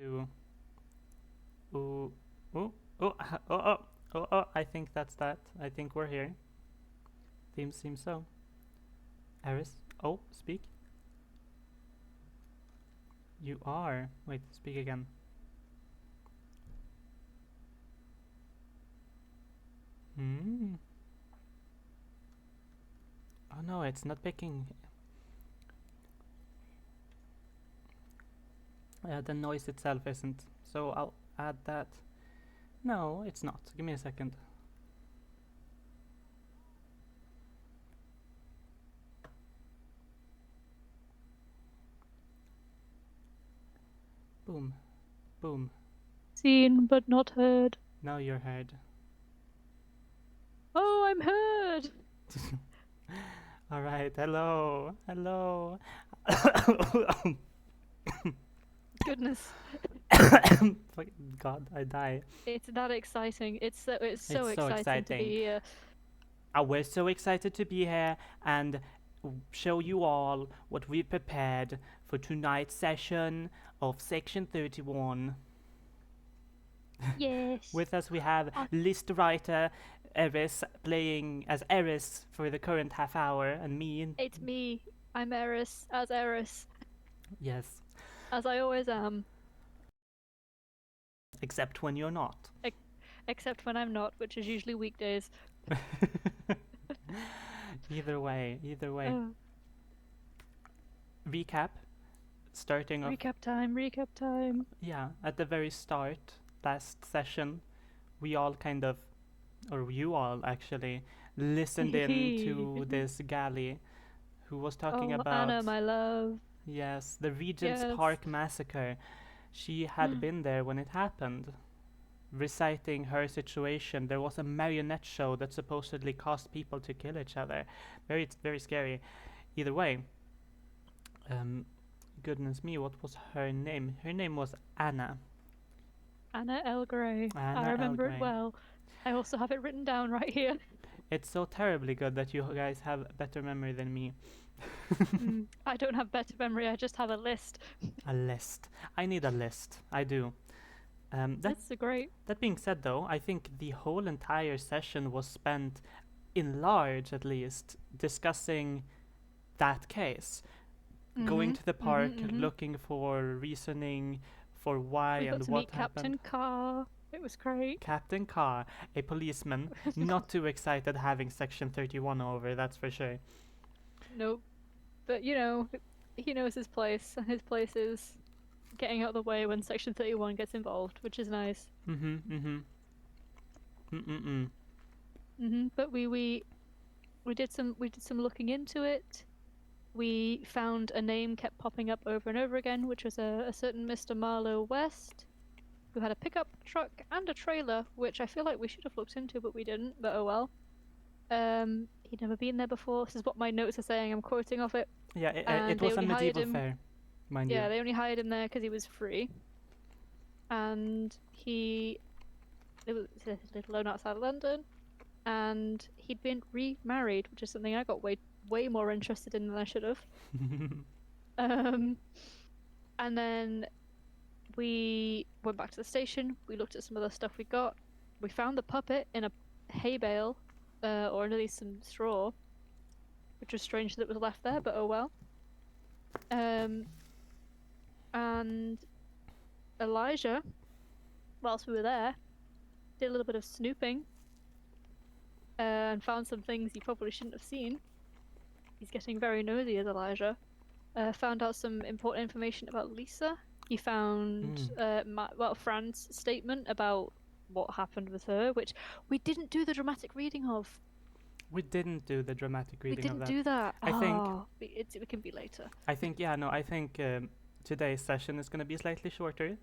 Ooh, ooh, ooh, oh, oh, I think that's that. I think we're here. Seems so. Eris, oh, speak. You are. Wait, speak again. Hmm. Oh no, it's not picking. The noise itself isn't. So I'll add that. No, it's not. Give me a second. Boom, boom. Seen but not heard. Now you're heard. Oh, I'm heard! All right. Hello, hello. Goodness, God, I die. it's that exciting. It's so It's so exciting to be exciting. here. We're so excited to be here and show you all what we prepared for tonight's session of Section 31. Yes. With us we have list writer Eris playing as Eris for the current half hour, and me. It's me. I'm Eris, as Eris, Yes, as I always am. except when you're not. Except when I'm not, which is usually weekdays. Either way. Recap. Starting off. Recap time. Yeah, at the very start, last session, we all kind of, or you all actually, listened in to this galley who was talking Oh, about, Anna, my love. yes, the Regent's Yes. Park massacre. She had been there when it happened, reciting her situation. There was a marionette show that supposedly caused people to kill each other. Very scary. Either way, goodness me, what was her name? Her name was Anna. Anna L. Grey. Anna I L. remember Grey. it well. I also have it written down right here. It's so terribly good that you guys have better memory than me. I don't have better memory, I just have a list. A list. I need a list. I do. That's great. That being said, though, I think the whole entire session was spent, in large at least, discussing that case. Going to the park, looking for reasoning for why We got and to what meet happened. Captain Carr. It was great. Captain Carr, a policeman, not too excited having Section 31 over, that's for sure. Nope. But you know, he knows his place, and his place is getting out of the way when Section 31 gets involved, which is nice. But we did some looking into it. We found a name kept popping up over and over again, which was a certain Mr. Marlowe West, who had a pickup truck and a trailer, which I feel like we should have looked into, but we didn't. But oh well. He'd never been there before. This is what my notes are saying. I'm quoting off it. Yeah, And it they was a only hired medieval him. fair, mind you. Yeah, they only hired him there because he was free. And he lived a little alone outside of London. And he'd been remarried, which is something I got way more interested in than I should have. And then we went back to the station. We looked at some other stuff we got. We found the puppet in a hay bale, or at least some straw, which was strange that it was left there, but oh well. And Elijah, whilst we were there, did a little bit of snooping and found some things he probably shouldn't have seen. He's getting very nosy as Elijah. Found out some important information about Lisa. He found Fran's statement about what happened with her, which we didn't do the dramatic reading of. We didn't do the dramatic reading We didn't of that. do that. I think It can be later. I think today's session is going to be slightly shorter.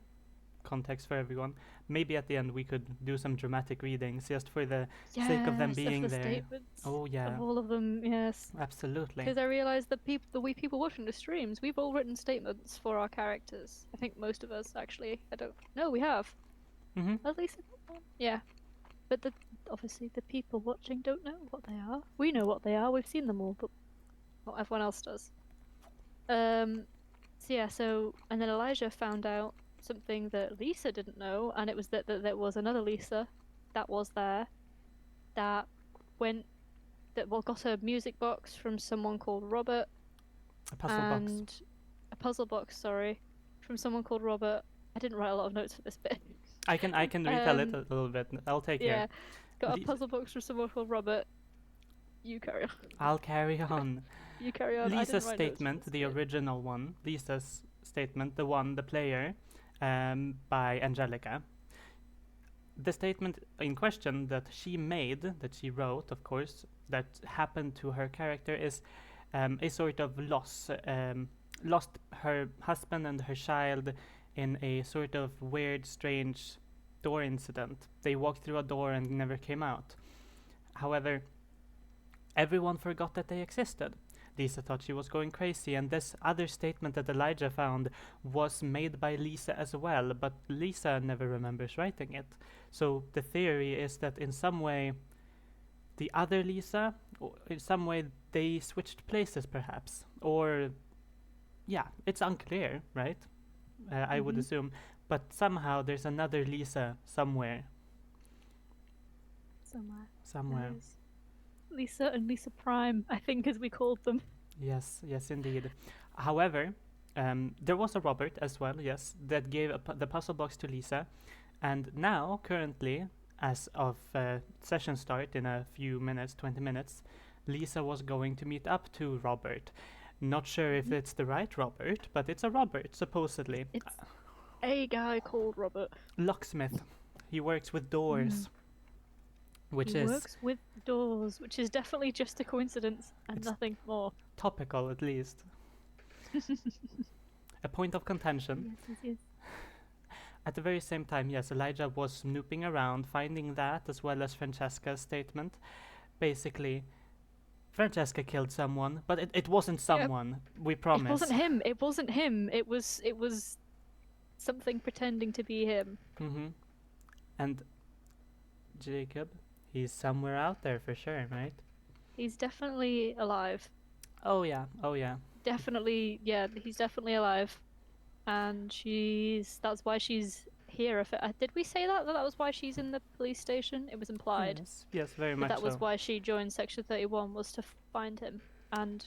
Context for everyone. Maybe at the end we could do some dramatic readings just for the sake of them being the there. Statements Oh yeah, of all of them, yes. absolutely. Because I realised the we people watching the streams, we've all written statements for our characters. I think most of us actually. I don't. No, we have. At least, yeah. But obviously the people watching don't know what they are. We know what they are. We've seen them all, but not everyone else does. So and then Elijah found out something that Lisa didn't know, and it was that there was another Lisa that was there that got a music box from someone called Robert. A puzzle and box. A puzzle box, sorry, from someone called Robert. I didn't write a lot of notes for this bit. I can retell it a little bit. I'll take Yeah, care. got a puzzle box from someone called Robert. You carry on. I'll carry on. You carry on. Lisa's statement, the original one, Lisa's statement, the player, by Angelica. The statement in question that she made, that she wrote, of course, that happened to her character is a sort of loss. Lost her husband and her child in a sort of weird, strange door incident. They walked through a door and never came out. However, everyone forgot that they existed. Lisa thought she was going crazy, and this other statement that Elijah found was made by Lisa as well, but Lisa never remembers writing it. So the theory is that in some way, the other Lisa, in some way, they switched places perhaps. Or, yeah, it's unclear, right? I would assume. But somehow there's another Lisa somewhere. Somewhere. Nice. Lisa and Lisa Prime, I think, as we called them. Yes, indeed. However, there was a Robert as well, yes, that gave the puzzle box to Lisa. And now, currently, as of session start in a few minutes, 20 minutes, Lisa was going to meet up to Robert. Not sure if it's the right Robert, but it's a Robert, supposedly. It's a guy called Robert. Locksmith. He works with doors. He works with doors, which is definitely just a coincidence and nothing more. Topical, at least. A point of contention. Yes. At the very same time, yes, Elijah was snooping around, finding that, as well as Francesca's statement. Basically, Francesca killed someone, but it wasn't someone. We promise. It wasn't him. It was something pretending to be him. And Jacob, he's somewhere out there for sure, right? He's definitely alive. Oh yeah. Definitely, yeah, he's definitely alive. And that's why she's here. Did we say that was why she's in the police station? It was implied. Yes, very much that was so. why she joined Section 31, was to find him. And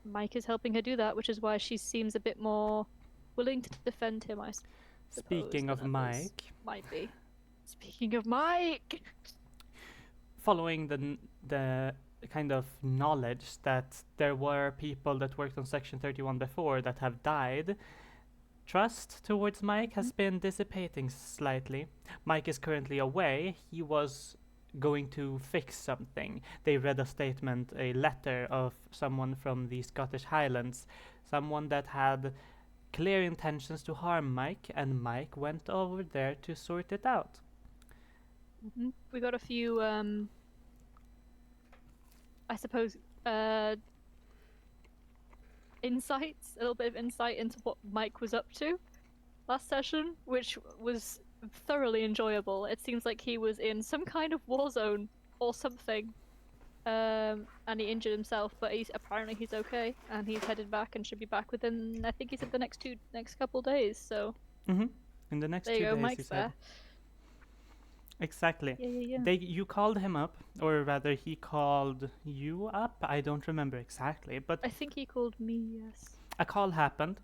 Mike is helping her do that, which is why she seems a bit more willing to defend him, I suppose. Speaking of Mike. Might be. Speaking of Mike! Following the kind of knowledge that there were people that worked on Section 31 before that have died, trust towards Mike has been dissipating slightly. Mike is currently away. He was going to fix something. They read a statement, a letter of someone from the Scottish Highlands, someone that had clear intentions to harm Mike, and Mike went over there to sort it out. We got a few, I suppose, insights, a little bit of insight into what Mike was up to last session, which was thoroughly enjoyable. It seems like he was in some kind of war zone or something, and he injured himself, but apparently he's okay, and he's headed back and should be back within, I think he said, the next couple days. So in the next 2 days, there you go, Mike's he said. there. Exactly. Yeah. You called him up, or rather he called you up. I don't remember exactly, but I think he called me, yes. A call happened.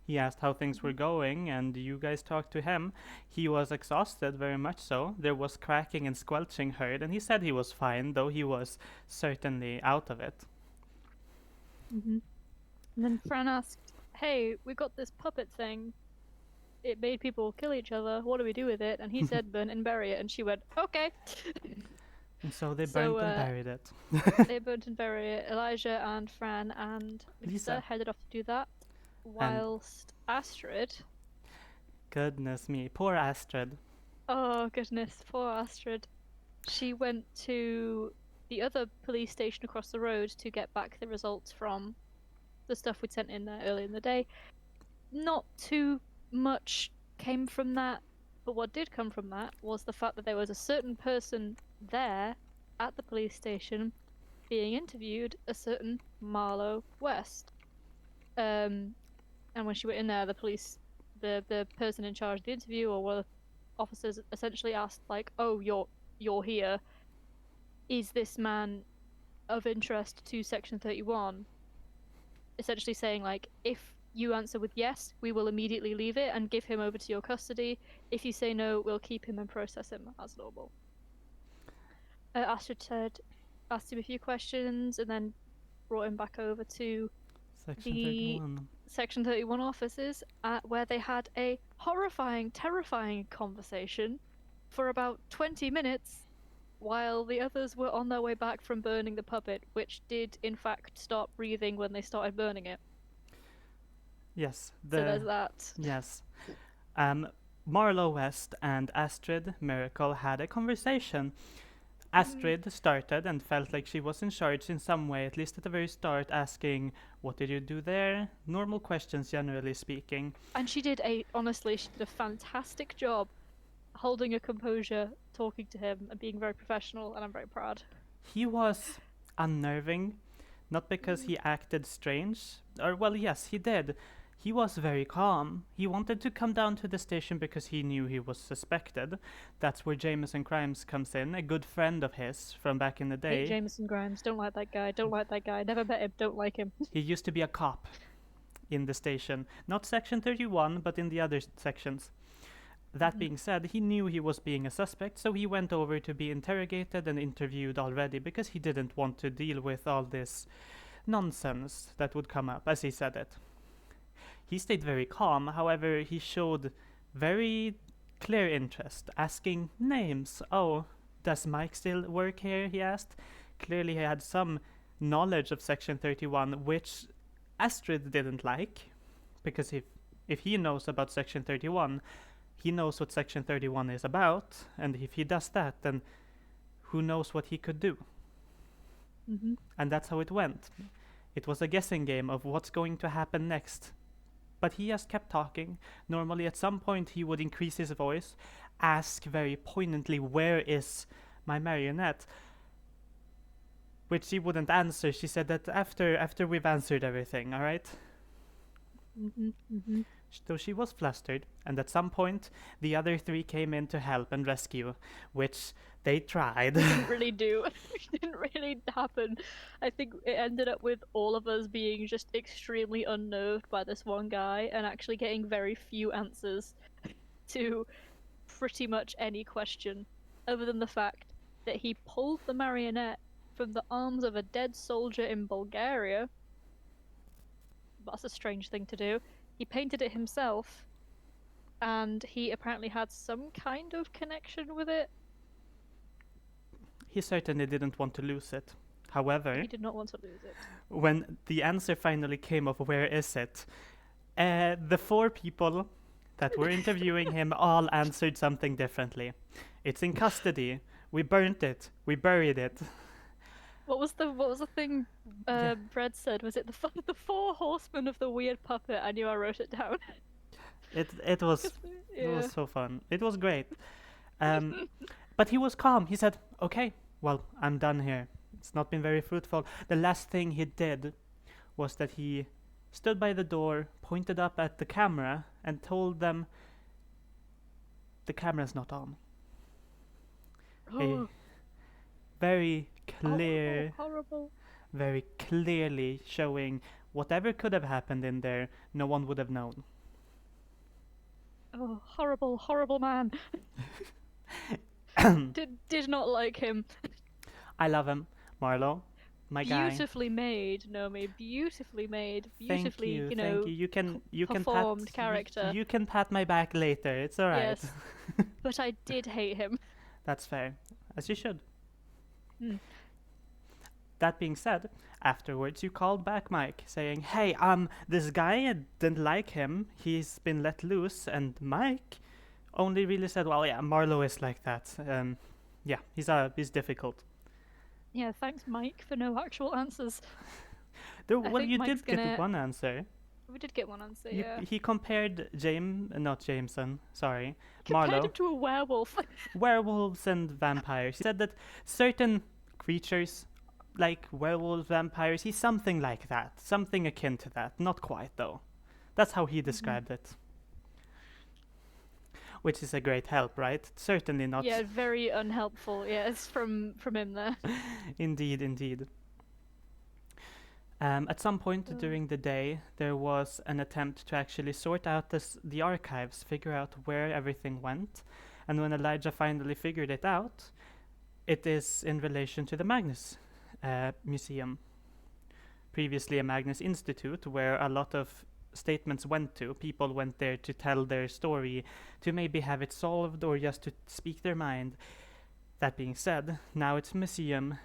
He asked how things were going, and you guys talked to him. He was exhausted, very much so. There was cracking and squelching heard, and he said he was fine, though he was certainly out of it. And then Fran asked, "Hey, we got this puppet thing. It made people kill each other. What do we do with it?" And he said, "Burn and bury it." And she went, "Okay." And so they burnt and buried it. They burnt and buried it. Elijah and Fran and Lisa headed off to do that, whilst Astrid... Goodness me, poor Astrid. Oh goodness, poor Astrid. She went to the other police station across the road to get back the results from the stuff we'd sent in there earlier in the day. Not too much came from that, but what did come from that was the fact that there was a certain person there at the police station being interviewed, a certain Marlo West. And when she went in there, the police the person in charge of the interview or one of the officers essentially asked, like, "Oh, you're here. Is this man of interest to Section 31?" Essentially saying, like, if you answer with yes, we will immediately leave it and give him over to your custody. If you say no, we'll keep him and process him as normal. Astrid asked him a few questions and then brought him back over to Section the 31. Section 31 offices, where they had a horrifying, terrifying conversation for about 20 minutes while the others were on their way back from burning the puppet, which did in fact stop breathing when they started burning it. Yes. So there's that. Yes. Marlowe West and Astrid Miracle had a conversation. Astrid started and felt like she was in charge in some way, at least at the very start, asking, "What did you do there?" Normal questions, generally speaking. And she did a fantastic job holding a composure, talking to him, and being very professional, and I'm very proud. He was unnerving, not because he acted strange, or, well, yes, he did. He was very calm. He wanted to come down to the station because he knew he was suspected. That's where Jameson Grimes comes in, a good friend of his from back in the day. Hate Jameson Grimes. Don't like that guy. Don't like that guy. Never met him. Don't like him. He used to be a cop in the station. Not Section 31, but in the other sections. That being said, he knew he was being a suspect, so he went over to be interrogated and interviewed already because he didn't want to deal with all this nonsense that would come up, as he said it. He stayed very calm, however, he showed very clear interest, asking names. "Oh, does Mike still work here?" he asked. Clearly he had some knowledge of Section 31, which Astrid didn't like, because if he knows about Section 31, he knows what Section 31 is about, and if he does that, then who knows what he could do. And that's how it went. It was a guessing game of what's going to happen next. But he just kept talking. Normally at some point he would increase his voice, ask very poignantly, "Where is my marionette?" Which she wouldn't answer. She said that after we've answered everything, alright? So she was flustered, and at some point the other three came in to help and rescue, which they tried. Didn't really do. It didn't really happen. I think it ended up with all of us being just extremely unnerved by this one guy and actually getting very few answers to pretty much any question, other than the fact that he pulled the marionette from the arms of a dead soldier in Bulgaria. That's a strange thing to do. He painted it himself, and he apparently had some kind of connection with it. He certainly didn't want to lose it. However, He did not want to lose it. when the answer finally came of where is it, the four people that were interviewing him all answered something differently. "It's in custody. We burnt it. We buried it." What was the thing Brad said? Was it the four horsemen of the weird puppet? I knew I wrote it down. It was Yeah. it was so fun. It was great. But he was calm. He said, "Okay, well, I'm done here. It's not been very fruitful." The last thing he did was that he stood by the door, pointed up at the camera, and told them, "The camera's not on." A very clear, Horrible. very clearly showing whatever could have happened in there, no one would have known. Oh, horrible, horrible man. Did not like him. I love him, Marlowe, my guy. Beautifully made, Nomi. Beautifully made. Thank Beautifully, you, you know, thank you. You can performed pat character. You can pat my back later. It's all right. Yes. But I did hate him. That's fair, as you should. Hmm. That being said, afterwards you called back Mike, saying, "Hey, this guy, I didn't like him. He's been let loose." And Mike only really said, "Well, yeah, Marlowe is like that. Yeah, he's difficult." Yeah, thanks, Mike, for no actual answers. Well, think you Mike's did get gonna- one answer. We did get one answer, You- yeah. He compared not Jameson, sorry, Compared Marlowe, him to a werewolf. werewolves and vampires. He said that certain creatures, like werewolves, vampires, he's something like that, something akin to that. Not quite, though. That's how he described it. which is a great help, right? Certainly not. Yeah, very unhelpful. Yes, from him there. Indeed. At some point during the day, there was an attempt to actually sort out the archives, figure out where everything went, and when Elijah finally figured it out, it is in relation to the Magnus Museum, previously a Magnus Institute, where a lot of statements went to. People went there to tell their story, to maybe have it solved, or just to speak their mind. That being said, now it's a museum,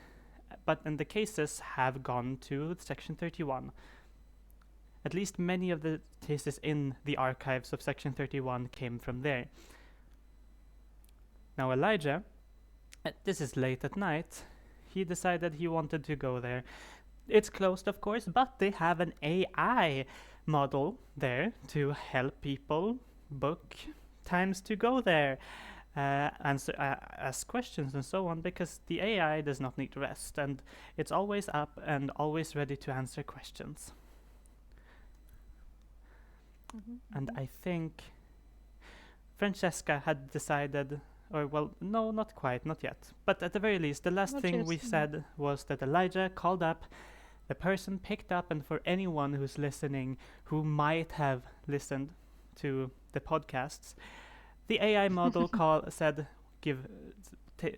and the cases have gone to Section 31. At least many of the cases in the archives of Section 31 came from there. Now Elijah, this is late at night, he decided he wanted to go there. It's closed, of course, but they have an AI model there to help people book times to go there, ask questions and so on, because the AI does not need rest, and it's always up and always ready to answer questions. And I think Francesca had decided, or well, no, not quite, not yet, but at the very least, the last thing we said was that Elijah called up, the person picked up, and for anyone who's listening who might have listened to the podcasts, the AI model said, give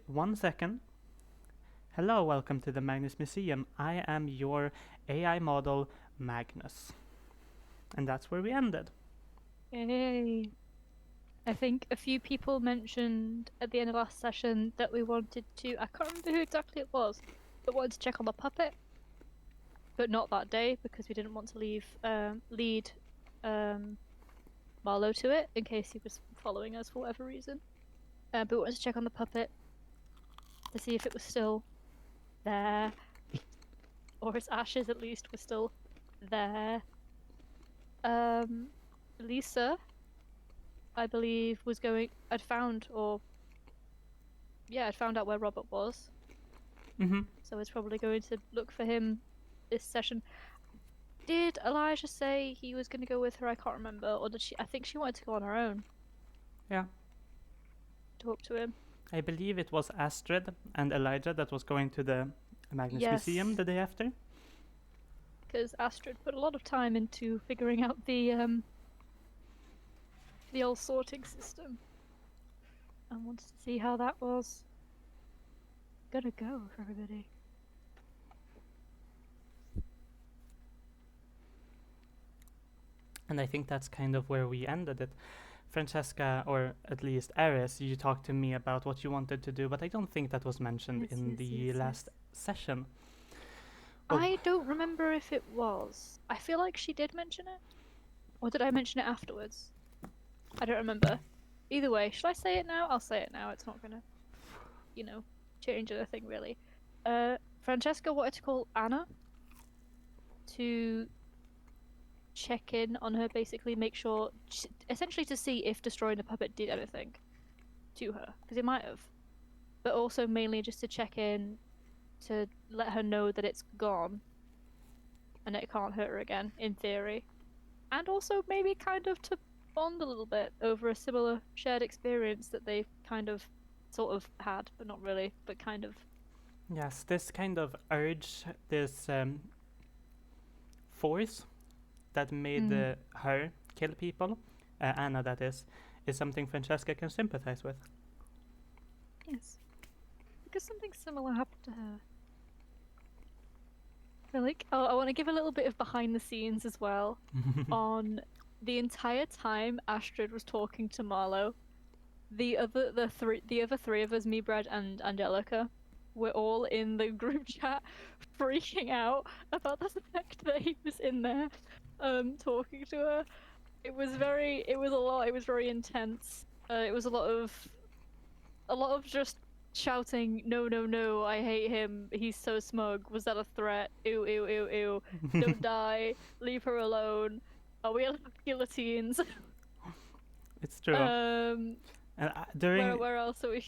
1 second. Hello, welcome to the Magnus Museum. I am your AI model, Magnus. And that's where we ended. Yay. I think a few people mentioned at the end of last session that we wanted to, I can't remember who exactly it was, but wanted to check on the puppet. But not that day, because we didn't want to lead Marlowe to it, in case he was following us for whatever reason. But we wanted to check on the puppet to see if it was still there, or its ashes at least were still there. Lisa, I believe, I'd found out where Robert was. So it's probably going to look for him this session. Did Elijah say he was going to go with her? I can't remember. Or did she? I think she wanted to go on her own. Yeah. Talk to him. I believe it was Astrid and Elijah that was going to the Magnus Museum the day after. Because Astrid put a lot of time into figuring out the old sorting system. And wanted to see how that was gonna go for everybody. And I think that's kind of where we ended it. Francesca, or at least Ares, you talked to me about what you wanted to do, but I don't think that was mentioned in the last session. I don't remember if it was. I feel like she did mention it. Or did I mention it afterwards? I don't remember. Either way, should I say it now? I'll say it now. It's not gonna, change anything really. Francesca wanted to call Anna to check in on her, basically make sure, essentially to see if destroying the puppet did anything to her, because it might have, but also mainly just to check in to let her know that it's gone and it can't hurt her again, in theory, and also maybe kind of to bond a little bit over a similar shared experience that they kind of sort of had, but not really, but kind of. Yes, this kind of urge, this force that made her kill people, Anna that is something Francesca can sympathize with. Yes. Because something similar happened to her. I want to give a little bit of behind the scenes as well on the entire time Astrid was talking to Marlowe. The other three of us, me, Brad, and Angelica, were all in the group chat freaking out about the fact that he was in there talking to her. It was a lot. It was very intense. It was a lot of just shouting, no, I hate him, he's so smug, was that a threat, ew, don't die, leave her alone, are we guillotines? It's true. Where else are we?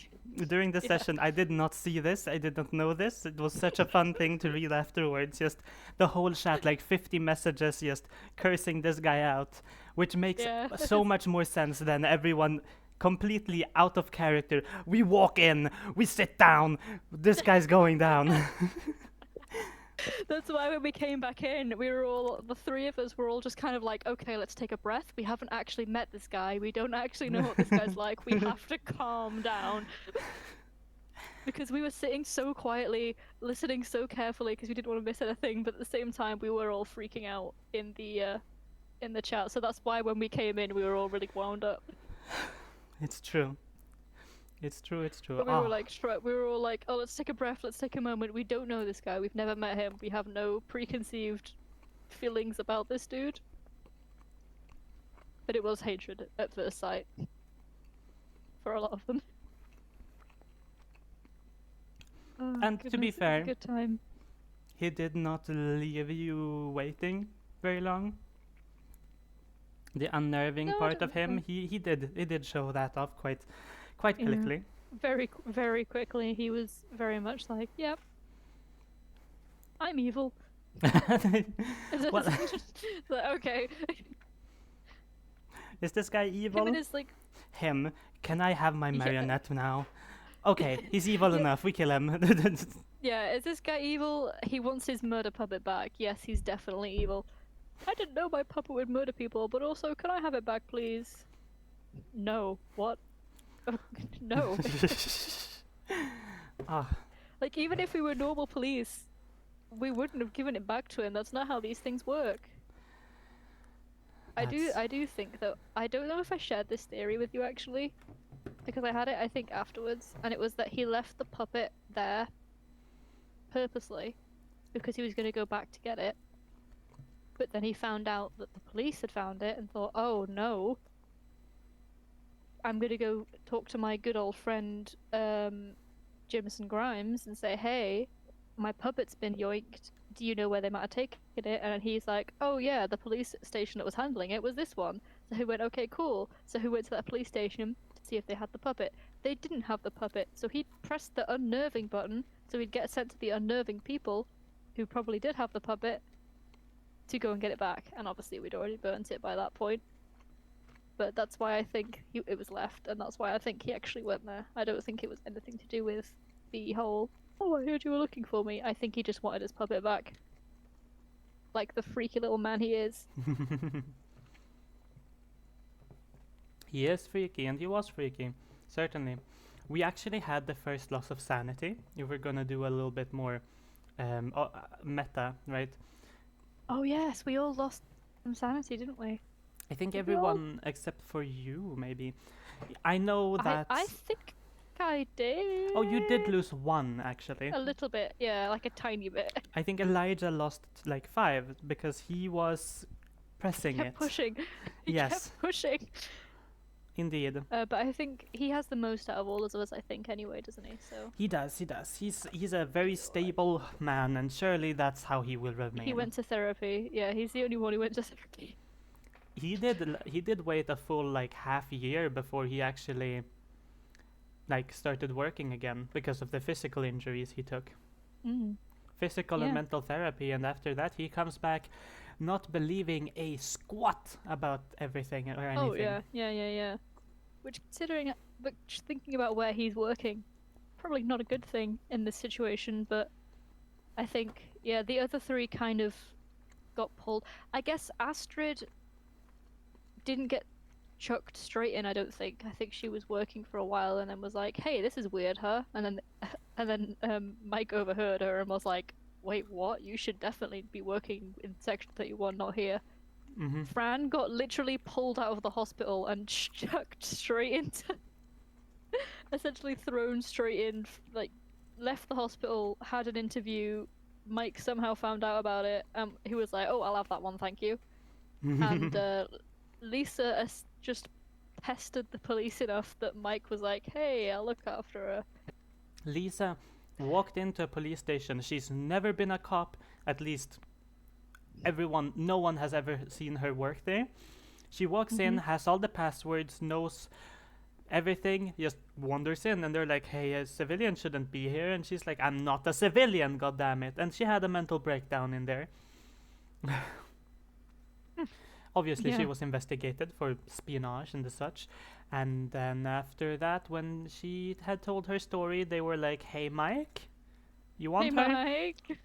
During the session, I did not see this. I did not know this. It was such a fun thing to read afterwards. Just the whole chat, like 50 messages, just cursing this guy out, which makes so much more sense than everyone completely out of character. We walk in, we sit down, this guy's going down. That's why when we came back in, the three of us were all just kind of like, okay, let's take a breath. We haven't actually met this guy. We don't actually know what this guy's like. We have to calm down. Because we were sitting so quietly, listening so carefully because we didn't want to miss anything, but at the same time we were all freaking out in the chat. So that's why when we came in, we were all really wound up. It's true. It's true. But we were all like, oh, let's take a breath, let's take a moment. We don't know this guy. We've never met him. We have no preconceived feelings about this dude. But it was hatred at first sight for a lot of them. Oh, And to be goodness, it was a fair, good time. he did not leave you waiting very long. The unnerving No, I part don't of him, think he did show that off quite Yeah. quickly. Very quickly, he was very much like, yep, I'm evil. Well, Like, okay. is this guy Him evil? and his like, Him? Can I have my Yeah. marionette now? Okay, he's evil Yeah. enough. We kill him. yeah, is this guy evil? He wants his murder puppet back. Yes, he's definitely evil. I didn't know my puppet would murder people, but also, can I have it back, please? No. What? No. Ah, Like, even if we were normal police, we wouldn't have given it back to him. That's not how these things work. I That's- do think that I don't know if I shared this theory with you actually, because I had it I think afterwards, and it was that he left the puppet there purposely because he was going to go back to get it. But then he found out that the police had found it and thought, "Oh no. I'm going to go talk to my good old friend Jameson Grimes and say, "Hey, my puppet's been yoinked. Do you know where they might have taken it?" And he's like, "Oh yeah, the police station that was handling it was this one." So he went, "Okay, cool." So he went to that police station to see if they had the puppet. They didn't have the puppet, so he pressed the unnerving button so he'd get sent to the unnerving people who probably did have the puppet to go and get it back. And obviously we'd already burnt it by that point. But that's why I think it was left, and that's why I think he actually went there. I don't think it was anything to do with the whole, "Oh, I heard you were looking for me." I think he just wanted his puppet back. Like the freaky little man he is. he is freaky, and he was freaky. Certainly. We actually had the first loss of sanity. If we're gonna do a little bit more meta, right? Oh yes, we all lost some sanity, didn't we? I think Did we all? everyone except for you, maybe. I know that. I think I did. Oh, you did lose one, actually. A little bit, yeah, like a tiny bit. I think Elijah lost like 5 because he was pressing Kept it. pushing. He Yes. kept pushing. Indeed. But I think he has the most out of all of us, I think, anyway, doesn't he? So He does. He's a very stable man, and surely that's how he will remain. he went to therapy. Yeah, he's the only one who went to therapy. He did wait a full like half year before he actually like started working again because of the physical injuries he took. Mm. Physical Yeah. and mental therapy, and after that he comes back not believing a squat about everything or anything. Oh yeah. Which but thinking about where he's working, probably not a good thing in this situation. But I think the other three kind of got pulled. I guess Astrid didn't get chucked straight in. I don't think. I think she was working for a while and then was like, "Hey, this is weird, huh?" And then Mike overheard her and was like, "Wait, what? You should definitely be working in Section 31, not here." Mm-hmm. Fran got literally pulled out of the hospital and chucked straight into, essentially thrown straight in, like left the hospital, had an interview. Mike somehow found out about it. He was like, "Oh, I'll have that one, thank you." And Lisa just pestered the police enough that Mike was like, "Hey, I'll look after her." Lisa walked into a police station. She's never been a cop, at least no one has ever seen her work there. She walks in, has all the passwords, knows everything, just wanders in, and they're like, "Hey, a civilian shouldn't be here." And she's like, "I'm not a civilian, goddammit." And she had a mental breakdown in there. Obviously, she Yeah. was investigated for espionage and the such. And then after that, when she had told her story, they were like, "Hey, Mike, you Hey, want her?" Mike.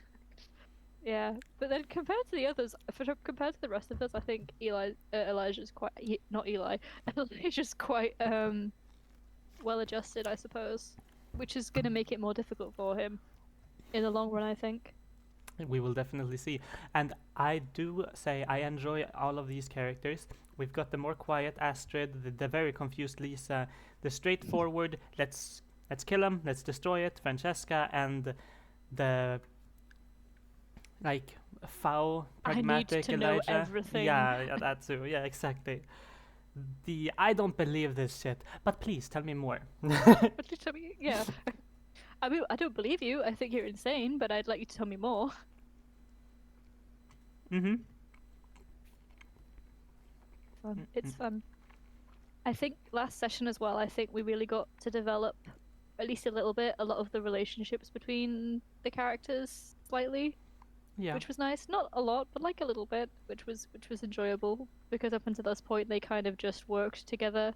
Yeah, but then compared to the others, compared to the rest of us, I think Elijah's quite not Eli. Elijah's quite well adjusted, I suppose, which is going to make it more difficult for him in the long run, I think. We will definitely see. And I do say I enjoy all of these characters. We've got the more quiet Astrid, the very confused Lisa, the straightforward let's kill him, let's destroy it, Francesca, and the like foul, I need pragmatic to know Elijah. everything. Yeah, that too. Yeah, exactly. The I don't believe this shit, but please tell me more. But you tell me, yeah. I mean, I don't believe you. I think you're insane, but I'd like you to tell me more. Mm-hmm. Fun. It's fun. I think last session as well, I think we really got to develop, at least a little bit, a lot of the relationships between the characters slightly, Yeah. which was nice. Not a lot, but like a little bit, which was enjoyable because up until this point they kind of just worked together,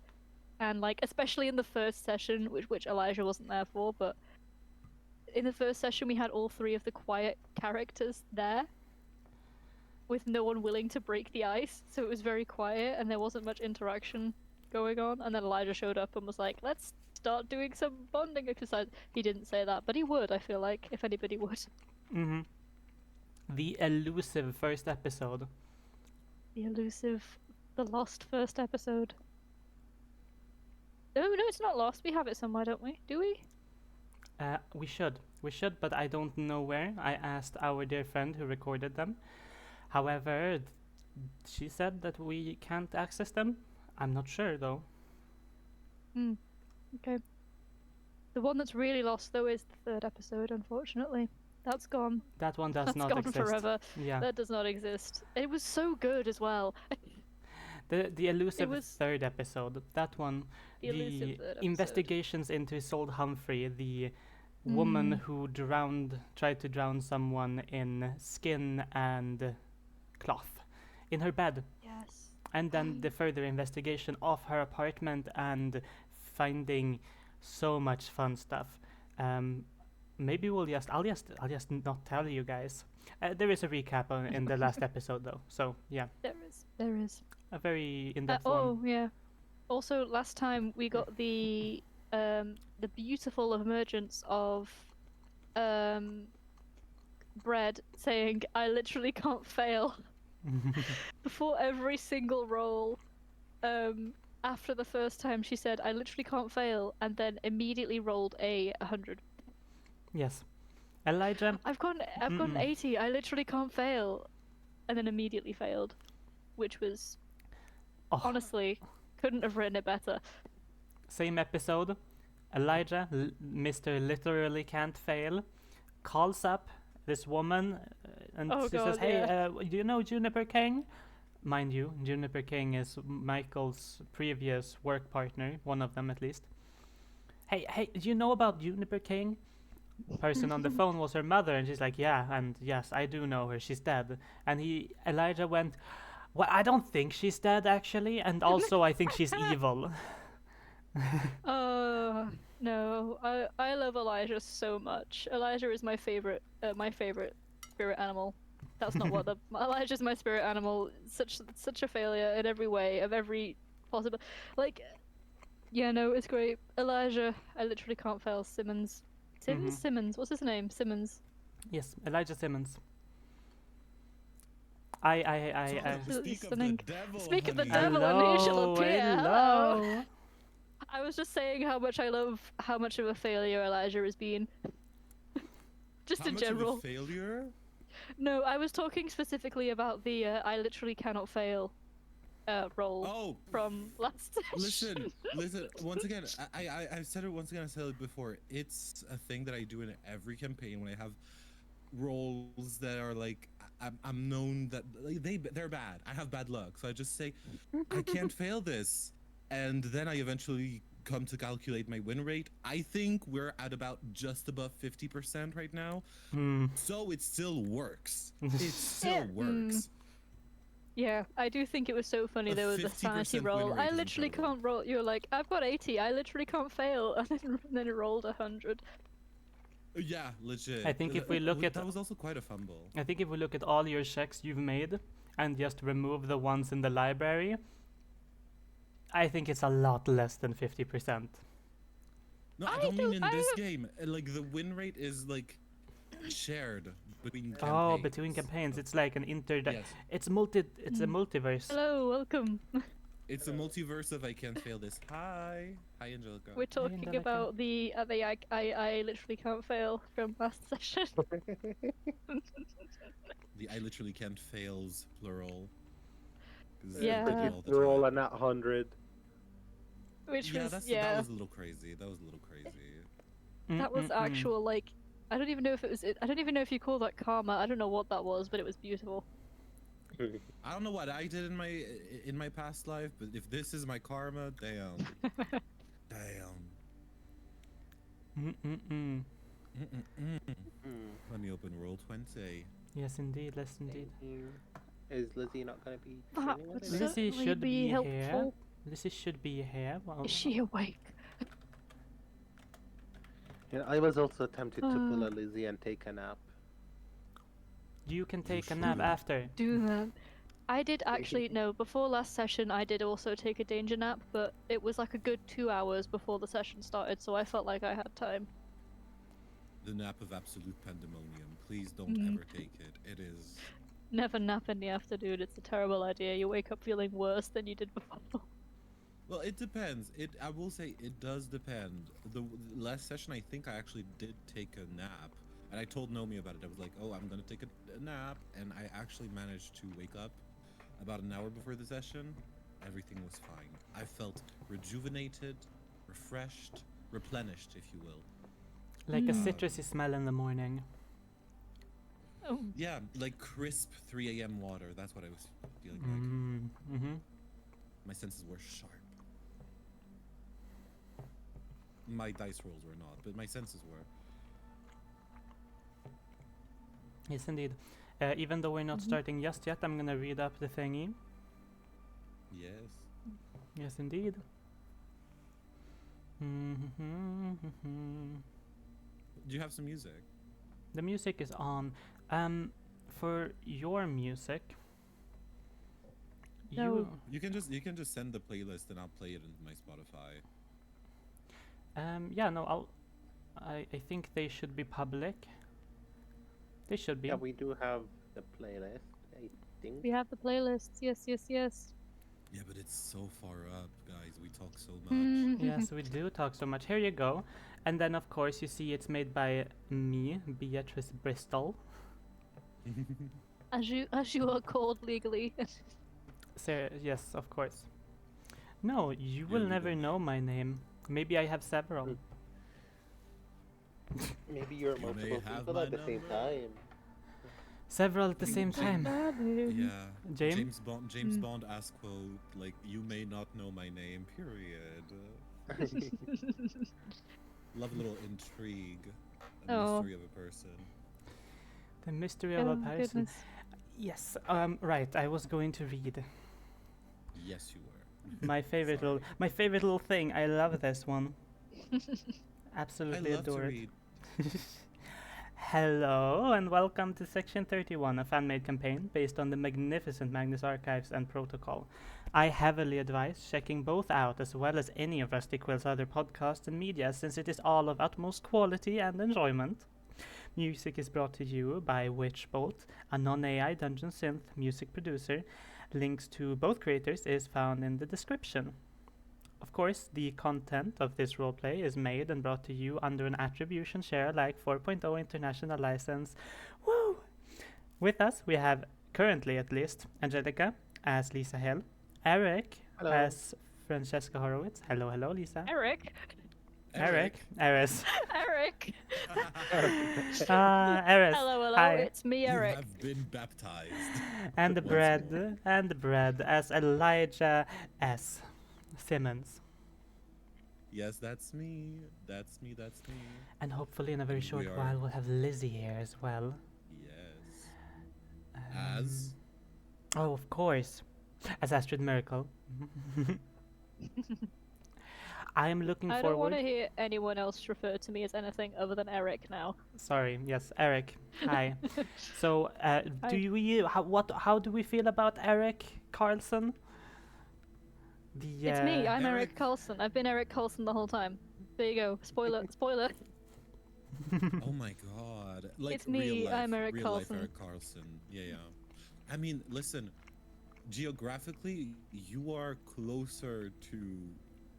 and like especially in the first session, which Elijah wasn't there for, but in the first session we had all three of the quiet characters there with no one willing to break the ice, so it was very quiet and there wasn't much interaction going on. And then Elijah showed up and was like, let's start doing some bonding exercise. He didn't say that, but he would, I feel like, if anybody would. Mm-hmm. The elusive first episode. The elusive, the lost first episode. No, it's not lost. We have it somewhere, don't we? Do we? We should, but I don't know where. I asked our dear friend who recorded them. However, she said that we can't access them. I'm not sure though. Okay. The one that's really lost though is the third episode, unfortunately. That's gone. That one does That's not gone exist. forever. Yeah. That does not exist. It was so good as well. The elusive was- third episode. That one. The elusive third episode. Investigations into Isolde Humphrey, the woman who tried to drown someone in skin and cloth in her bed. Yes. And then the further investigation of her apartment and finding so much fun stuff. Maybe I'll just not tell you guys. There is a recap in the last episode though, so yeah, There is. a very in-depth one. Oh yeah. Also, last time we got the beautiful emergence of Bread saying, "I literally can't fail." Before every single roll, after the first time she said, "I literally can't fail," and then immediately rolled a 100. Yes, Elijah. I've gotten 80. I literally can't fail, and then immediately failed, which was honestly couldn't have written it better. Same episode. Elijah, Mr. Literally Can't Fail, calls up this woman and she says, "Hey, do you know Juniper King?" Mind you, Juniper King is Michael's previous work partner, one of them at least. Hey, do you know about Juniper King? Person on the phone was her mother, and she's like, "Yeah, and yes, I do know her. She's dead." And Elijah went, "Well, I don't think she's dead actually, and also I think she's evil." No, I love Elijah so much. Elijah is my favorite spirit animal. That's not what Elijah's my spirit animal. Such a failure in every way, of every possible. Like, yeah, no, it's great. Elijah, I literally can't fail. Simmons, what's his name? Simmons. Yes, Elijah Simmons. Speak of the devil, and he shall appear. Hello. I was just saying how much I love how much of a failure Elijah has been. Just how in much general. Of a failure? No, I was talking specifically about the I literally cannot fail role from last session. Listen. Once again, I've said it once again. I said it before. It's a thing that I do in every campaign when I have roles that are like I'm known that they're bad. I have bad luck, so I just say I can't fail this, and then I eventually come to calculate my win rate. I think we're at about just above 50% right now, so it still works. It still works. Yeah, I do think it was so funny. A There was a 50% sanity win roll. rate I is literally incredible. can't roll. You're like, I've got 80. I literally can't fail, and then it rolled 100. Yeah, legit. I think if we look at that was also quite a fumble. I think if we look at all your checks you've made and just remove the ones in the library, I think it's a lot less than 50%. No, I I don't mean do- in I this have- game. Like the win rate is like shared between campaigns. Oh, between campaigns, it's like an Yes, it's a multiverse. Hello, welcome. it's a multiverse of I can't fail this. Hi, Angelica. We're talking Angelica. about the I literally can't fail from last session. The I literally can't fails plural. 'Cause Yeah. I do Did it you all the Roll time. a nat 100. Which Yeah, was that was a little crazy. That was a little crazy. that was Mm-mm-mm. actual like I don't even know if it was I don't even know if you call that karma. I don't know what that was, but it was beautiful. I don't know what I did in my past life, but if this is my karma, damn, damn. Mm-mm-mm. Mm-mm-mm. Let me open roll 20. Yes, indeed. Yes, indeed. Thank you. Is Lizzie not going to be That joining would us? Lizzie certainly should be here. helpful. Lizzie should be here. Well, Is she awake? Yeah, I was also tempted to pull a Lizzie and take a nap. you can take a should. nap after. Do that. I did actually no. Before last session, I did also take a danger nap, but it was like a good 2 hours before the session started, so I felt like I had time. The nap of absolute pandemonium. Please don't Mm. ever take it. It is. Never nap in the afternoon. It's a terrible idea. You wake up feeling worse than you did before. Well, it depends. I will say it does depend. The last session, I think I actually did take a nap, and I told Nomi about it. I was like, "Oh, I'm gonna take a nap," and I actually managed to wake up about an hour before the session. Everything was fine. I felt rejuvenated, refreshed, replenished, if you will. Like a Mm. citrusy smell in the morning. Oh, Yeah, like crisp 3 a.m. water. That's what I was feeling like. Mm-hmm. My senses were sharp. My dice rolls were not, but my senses were. Yes, indeed. Even though we're not starting just yet, I'm gonna read up the thingy. Yes. Yes, indeed. Mm-hmm. Do you have some music? The music is on. For your music, No. You can just send the playlist and I'll play it into my Spotify. yeah, no, I think they should be public. They should be. Yeah, we do have the playlist, I think. we have the playlists. Yes, yes, yes. Yeah, but it's so far up, guys. We talk so much. Mm-hmm. Yes, we do talk so much. Here you go. And then, of course, you see it's made by me, Beatrice Bristol. As you are called legally. Yes, of course. No, you will legal never name. know my name. Maybe I have several. Maybe you're You may multiple have people my at the same number. time. Several at the same time. Yeah. James? James Bond asks quote like, "You may not know my name." Period. Love a little intrigue, a Oh. mystery of a person. The mystery of a person. Goodness. Yes. Right. I was going to read Yes, you were. my favorite Sorry. my favorite little thing. I love this one. I Absolutely love to adore it. read. Hello and welcome to Section 31, a fan-made campaign based on the magnificent Magnus Archives and Protocol. I heavily advise checking both out as well as any of Rusty Quill's other podcasts and media, since it is all of utmost quality and enjoyment. Music is brought to you by Witchbolt, a non-AI dungeon synth music producer. Links to both creators is found in the description. Of course, the content of this roleplay is made and brought to you under an Attribution Share Alike 4.0 international license. Woo! With us, we have, currently at least, Angelica as Lisa Hill, Eric Hello. as Francesca Horowitz. Hello, hello, Lisa. Eric. Eris. Eric. Eris. Hello, hello. Hi. It's me, You Eric. have been baptized. And the Once bread, more. and the bread as Elijah S. Simmons. Yes, that's me. That's me. That's me. And hopefully in a very We short are- while we'll have Lizzie here as well. Yes. Um, As Oh, of course. As Astrid Miracle. I am looking I don't want forward. to hear anyone else refer to me as anything other than Eric now. Sorry, yes, Eric. Hi. So, Hi. how do we feel about Eric Carlson? The It's me. I'm Eric Eric- Carlson. I've been Eric Carlson the whole time. There you go. Spoiler. Spoiler. Oh my god. Like It's me, real life, I'm Eric real Carlson. life Eric Carlson. Yeah. I mean, listen, geographically, you are closer to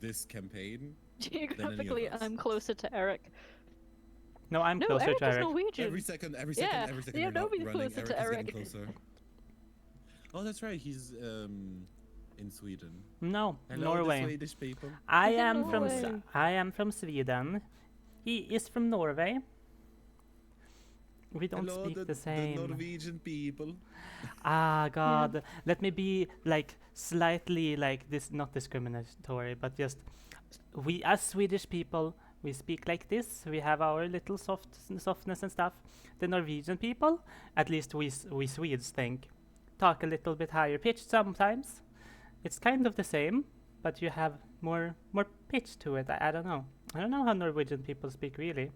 this campaign. Geographically, us. I'm closer to Eric. No, I'm No, closer Eric to is Eric. Norwegian. Every second, Yeah, every second yeah, you're not nobody's running, closer Eric to is getting Eric. closer. Oh, that's right. He's in Sweden. No, Hello, the Norway. Swedish people. I He's in am from Norway. I am from Sweden. He is from Norway. We don't Hello, speak the the same. Norwegian people. Ah, God. Let me be like slightly like this, not discriminatory, but just we as Swedish people, we speak like this. We have our little softness and stuff. The Norwegian people, at least we Swedes think, talk a little bit higher pitched sometimes. It's kind of the same, but you have more pitch to it. I don't know. I don't know how Norwegian people speak really.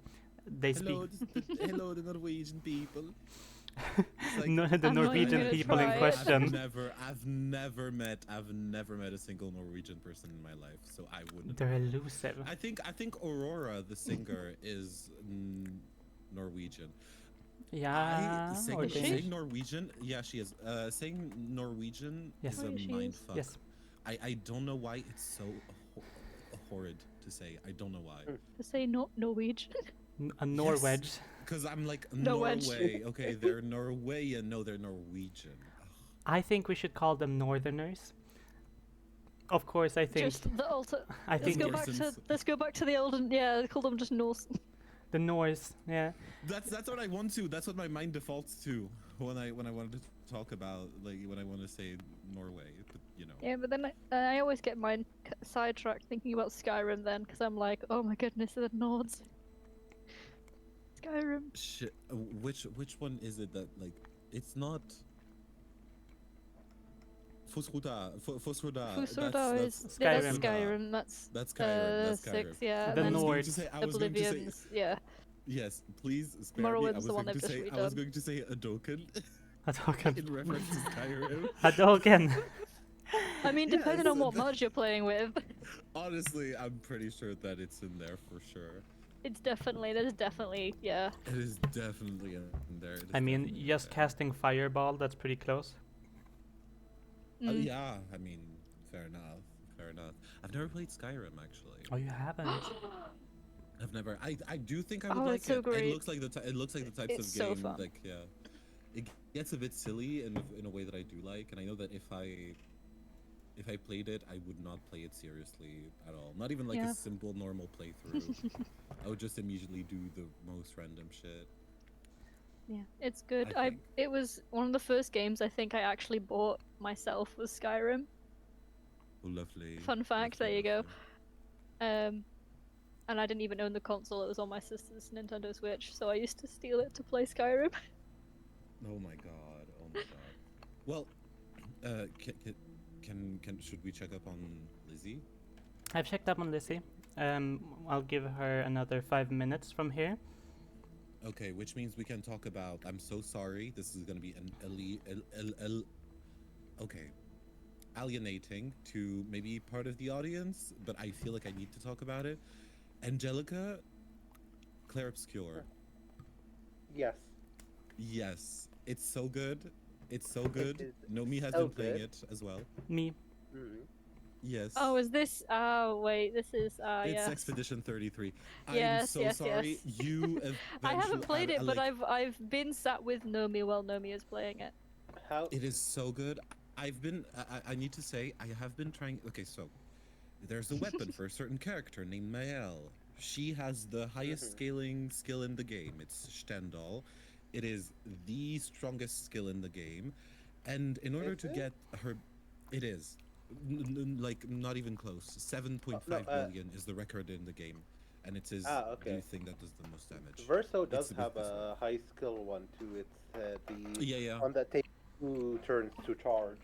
They Hello, speak hello, the Norwegian people. It's like- no, the I'm not Norwegian gonna people in try it. question. I've never met a single Norwegian person in my life, so I wouldn't. They're elusive. I think Aurora, the singer, is Norwegian. Yeah, or Is she? Danish. Saying Norwegian, yeah, she is. Saying Norwegian Yes. is a Oh, she mind is. fuck. Yes. I don't know why it's so horrid to say. I don't know why. To say not Norwegian. A Norwedge. Because I'm like No wedge. Norway. Okay, they're Norwegian. No, they're Norwegian. Ugh. I think we should call them Northerners. Of course, I think Just the alter. I Let's think go back to Norsens. let's go back to the olden. Yeah, they call them just Norse. the Norse. Yeah, That's what I want to. That's what my mind defaults to when I wanted to talk about, like, when I want to say Norway. But you know. Yeah, but then I always get mine sidetracked thinking about Skyrim then, because I'm like, oh my goodness, the Nords. Skyrim. Shit. Which one is it that, like, it's not Fosruda. Fusroda is Skyrim. that's Skyrim. That's That's Skyrim. That's Skyrim. 6, yeah. The and then Nords. I was going to say, Oblivions, yeah. yes, please spare me. I Morrowind's was the one going to they've just say I was redone. going to say Adoken Hadouken. in reference to Skyrim. Hadouken. I mean, depending Yes, on what mod you're playing with, Honestly, I'm pretty sure that it's in there for sure. there's definitely, yeah. It is definitely in there. It is I mean, definitely in just there. casting Fireball, that's pretty close. Mm. Yeah, I mean, fair enough. Fair enough. I've never played Skyrim actually. Oh, you haven't? I've never. I do think I would Oh, like it's so it. great. It looks like it looks like the types It's of so game fun. like, yeah. It gets a bit silly in a way that I do like, and I know that if I played it, I would not play it seriously at all. Not even like Yeah. a simple normal playthrough. I would just immediately do the most random shit. Yeah, it's good. I think. It was one of the first games I think I actually bought myself was Skyrim. Oh, lovely. Fun fact, lovely, there you go. lovely. And I didn't even own the console. It was on my sister's Nintendo Switch, so I used to steal it to play Skyrim. Oh my god. Oh my god. Well, can should we check up on Lizzie? I've checked up on Lizzie. I'll give her another 5 minutes from here. Okay, which means we can talk about. I'm so sorry. This is gonna be an okay, alienating to maybe part of the audience, but I feel like I need to talk about it. Angelica, Claire Obscure. Yes. Yes, it's so good. It's so good. is Nomi has so been playing good. it as well. Me. Mm. Yes. Oh, is this? Oh, wait, this is. It's yes. Expedition 33. I'm Yes, so yes, sorry. yes. You I haven't played it, but like, I've been sat with Nomi while Nomi is playing it. How? It is so good. I've been. I need to say I have been trying. Okay, so there's a weapon for a certain character named Mael. She has the highest scaling skill in the game. It's Stendhal. It is the strongest skill in the game, and in order Is to it? get her, it is. Like not even close. 7.5 no, billion is the record in the game, and it is okay. the thing that does the most damage. Verso does It's a bit have bizarre. a high skill one too. It's the Yeah, yeah. one that takes 2 turns to charge,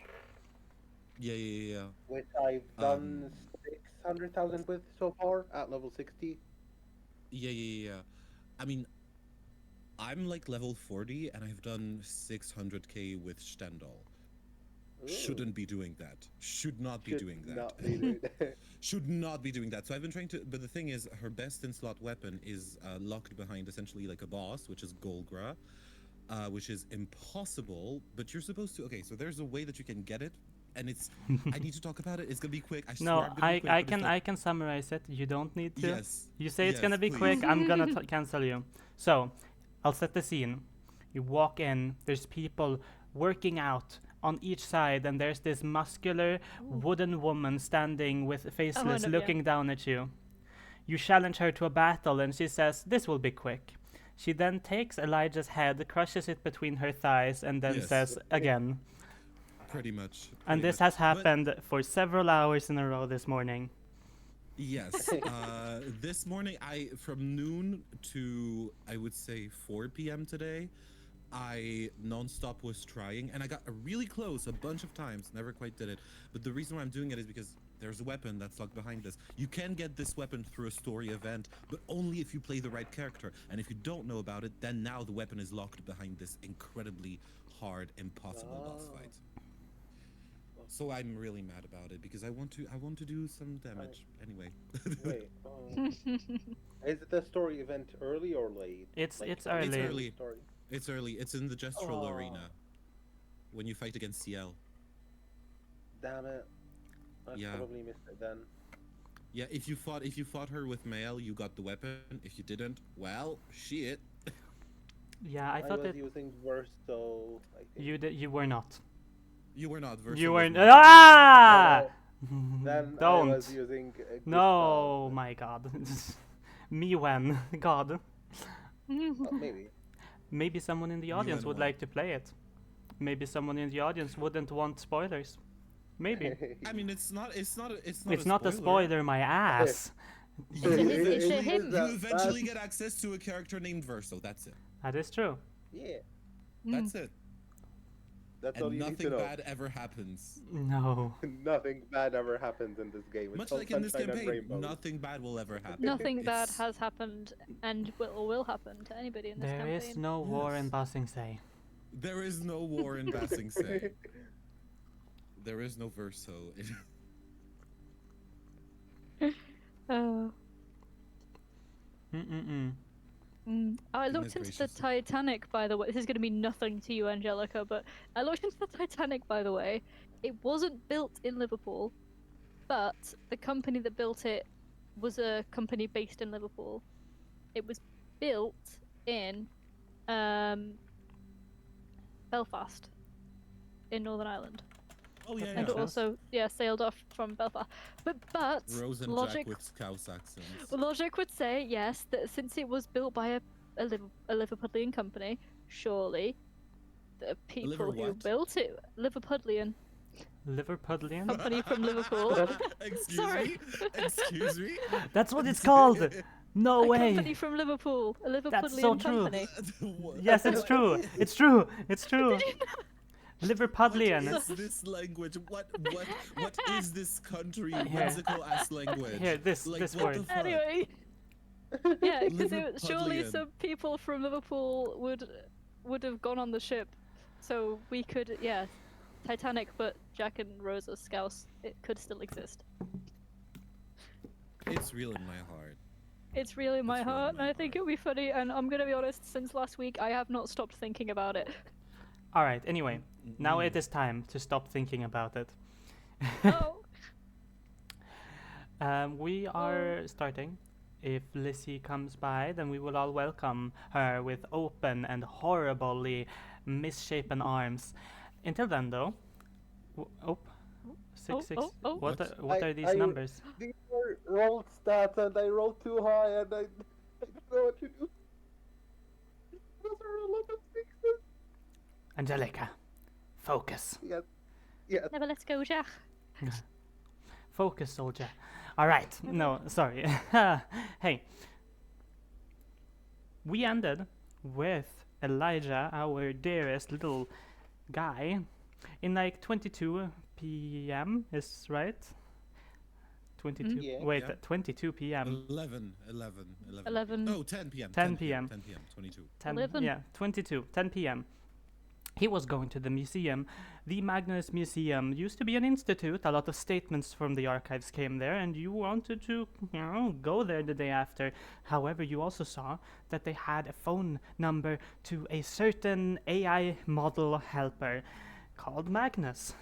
Yeah. which I've done 600,000 with so far at level 60. Yeah. I mean, I'm like level 40 and I've done 600k with Stendhal. Shouldn't be doing that. Should not be Should doing that. not be doing that. Should not be doing that. So I've been trying to, but the thing is, her best in slot weapon is locked behind essentially like a boss, which is Golgra, which is impossible. But you're supposed to. Okay, so there's a way that you can get it, and it's. I need to talk about it. It's gonna be quick. I No, swear I'm gonna be quick, I but it's can like- I can summarize it. You don't need to. Yes. You say it's Yes, gonna be please. quick. I'm gonna cancel you. So, I'll set the scene. You walk in. There's people working out on each side, and there's this muscular wooden woman standing with faceless, no, yeah. looking down at you. You challenge her to a battle, and she says, "This will be quick." She then takes Elijah's head, crushes it between her thighs, and then Yes. says, "Again." Pretty much. And pretty this much. has But- happened for several hours in a row this morning. Yes. This morning, from noon to I would say 4 p.m. today, I nonstop was trying, and I got really close a bunch of times. Never quite did it. But the reason why I'm doing it is because there's a weapon that's locked behind this. You can get this weapon through a story event, but only if you play the right character. And if you don't know about it, then now the weapon is locked behind this incredibly hard, impossible boss Oh. fight. So I'm really mad about it because I want to do some damage anyway. Wait. Is the story event early or late? It's early. It's early. Story? It's early. It's in the Gestural Oh. arena when you fight against CL. Damn it. I Yeah. probably missed it then. Yeah, if you fought her with mail, you got the weapon. If you didn't, well, shit. Yeah, I thought was that using Verso, I think. you were not. You were not. Versa You was weren't. not. Ah! Then I Don't. was using No, my God. Me when God. maybe. Maybe someone in the audience and would what? like to play it. Maybe someone in the audience wouldn't want spoilers. Maybe. I mean, it's not It's not a spoiler, my ass. It's a You him. eventually get access to a character named Verso. That's it. That is true. Yeah, That's it. that's all And you need to nothing know. bad ever happens. No. Nothing bad ever happens in this game. It's Much all like in this sunshine and campaign, rainbows. nothing bad will ever happen. Nothing bad It's- has happened and will happen to anybody in this There campaign. is no war in Yes. Basing Say. There is no war in Basing Say. There is no Verso. Oh. Mm-mm-mm. I Goodness looked into the gracious. Titanic, by the way. This is going to mean nothing to you, Angelica, but I looked into the Titanic, by the way. It wasn't built in Liverpool, but the company that built it was a company based in Liverpool. It was built in Belfast, in Northern Ireland, Oh yeah, and makes yeah. sense. also say,led off from Belfast. But Rose and logic Jack with Scouse accents. Logic would say, yes, that since it was built by a Liverpudlian company, surely the people who what? built it, Liverpudlian Liverpudlian? company from Liverpool. Excuse Sorry. me. Excuse me. That's what it's called! No a way! company from Liverpool, a Liverpudlian so true. company. What? Yes, it's true! It's true! It's true! Liverpudlian! What is this language? What is this country Here. whimsical ass language? Here, this Like, this what word. the fuck? Anyway, yeah, because surely Liverpudlian. some people from Liverpool would have gone on the ship, so we could, yeah, Titanic, but Jack and Rosa's Scouse, it could still exist. It's real in my heart. It's really my It's really heart, my and I think heart. it'll be funny. And I'm gonna be honest, since last week, I have not stopped thinking about it. Alright, anyway. Now Mm. it is time to stop thinking about it. Oh, We are starting. If Lizzie comes by, then we will all welcome her with open and horribly misshapen arms. Until then, though, six. oh. What? What? What are these I- numbers? These were rolled stats and I rolled too high and I don't know what to do. Those are a lot of sixes. Angelica, focus. Yes. Yes. never let's go, Jack. Focus, soldier. All right. No, sorry. Hey. We ended with Elijah, our dearest little guy in like 22 p.m. is right? 22. Mhm. Yeah. Wait, Yeah. 22 p.m. 11. 11. No, 10 p.m. 10 p.m. 10 p.m. 22. 10, 11. yeah, 22, 10 p.m. He was going to the museum. The Magnus Museum used to be an institute. A lot of statements from the archives came there, and you wanted to, go there the day after. However, you also saw that they had a phone number to a certain AI model helper called Magnus.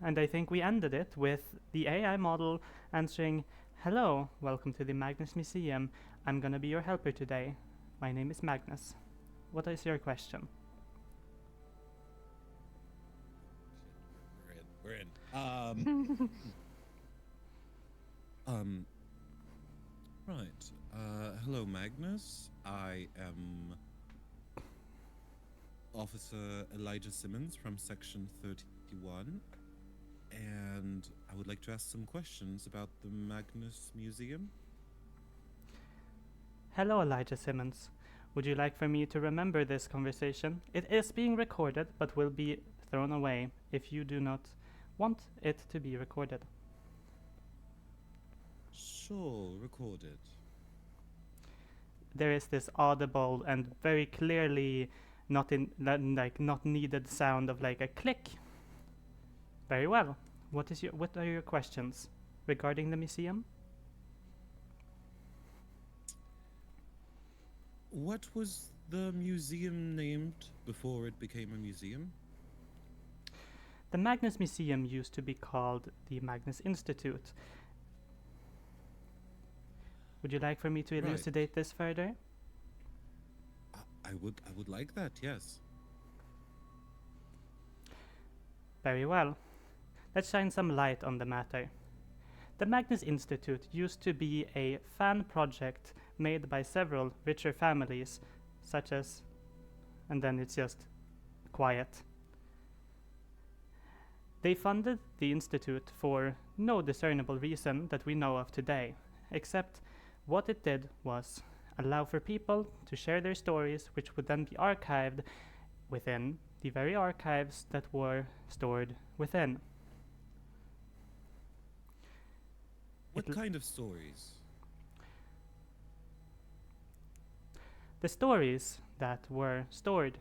And I think we ended it with the AI model answering, "Hello, welcome to the Magnus Museum. I'm gonna be your helper today. My name is Magnus. What is your question?" We're in. Right. Hello, Magnus. I am Officer Elijah Simmons from Section 31, and I would like to ask some questions about the Magnus Museum. Hello, Elijah Simmons. Would you like for me to remember this conversation? It is being recorded, but will be thrown away if you do not want it to be recorded. Sure, recorded. There is this audible and very clearly not needed sound of like a click. Very well. What are your questions regarding the museum? What was the museum named before it became a museum? The Magnus Museum used to be called the Magnus Institute. Would you like for me to Right. elucidate this further? I would like that, yes. Very well. Let's shine some light on the matter. The Magnus Institute used to be a fan project made by several richer families, such as, and then it's just quiet. They funded the institute for no discernible reason that we know of today, except what it did was allow for people to share their stories, which would then be archived within the very archives that were stored within. What It'll- kind of stories? The stories that were stored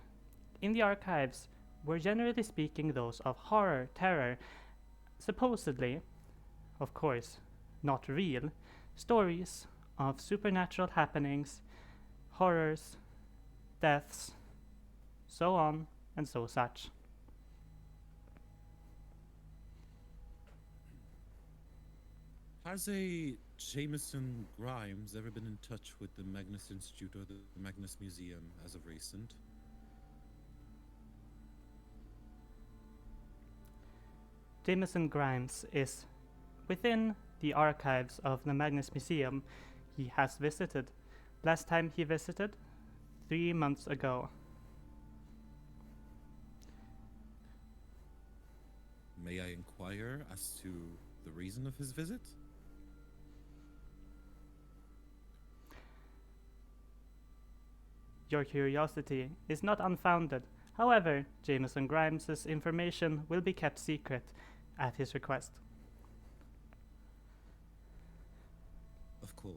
in the archives were generally speaking those of horror, terror, supposedly, of course, not real, stories of supernatural happenings, horrors, deaths, so on and so such. Has a Jameson Grimes ever been in touch with the Magnus Institute or the Magnus Museum as of recent? Jameson Grimes is within the archives of the Magnus Museum. He has visited. Last time he visited, 3 months ago. May I inquire as to the reason of his visit? Your curiosity is not unfounded. However, Jameson Grimes' information will be kept secret at his request. Of course.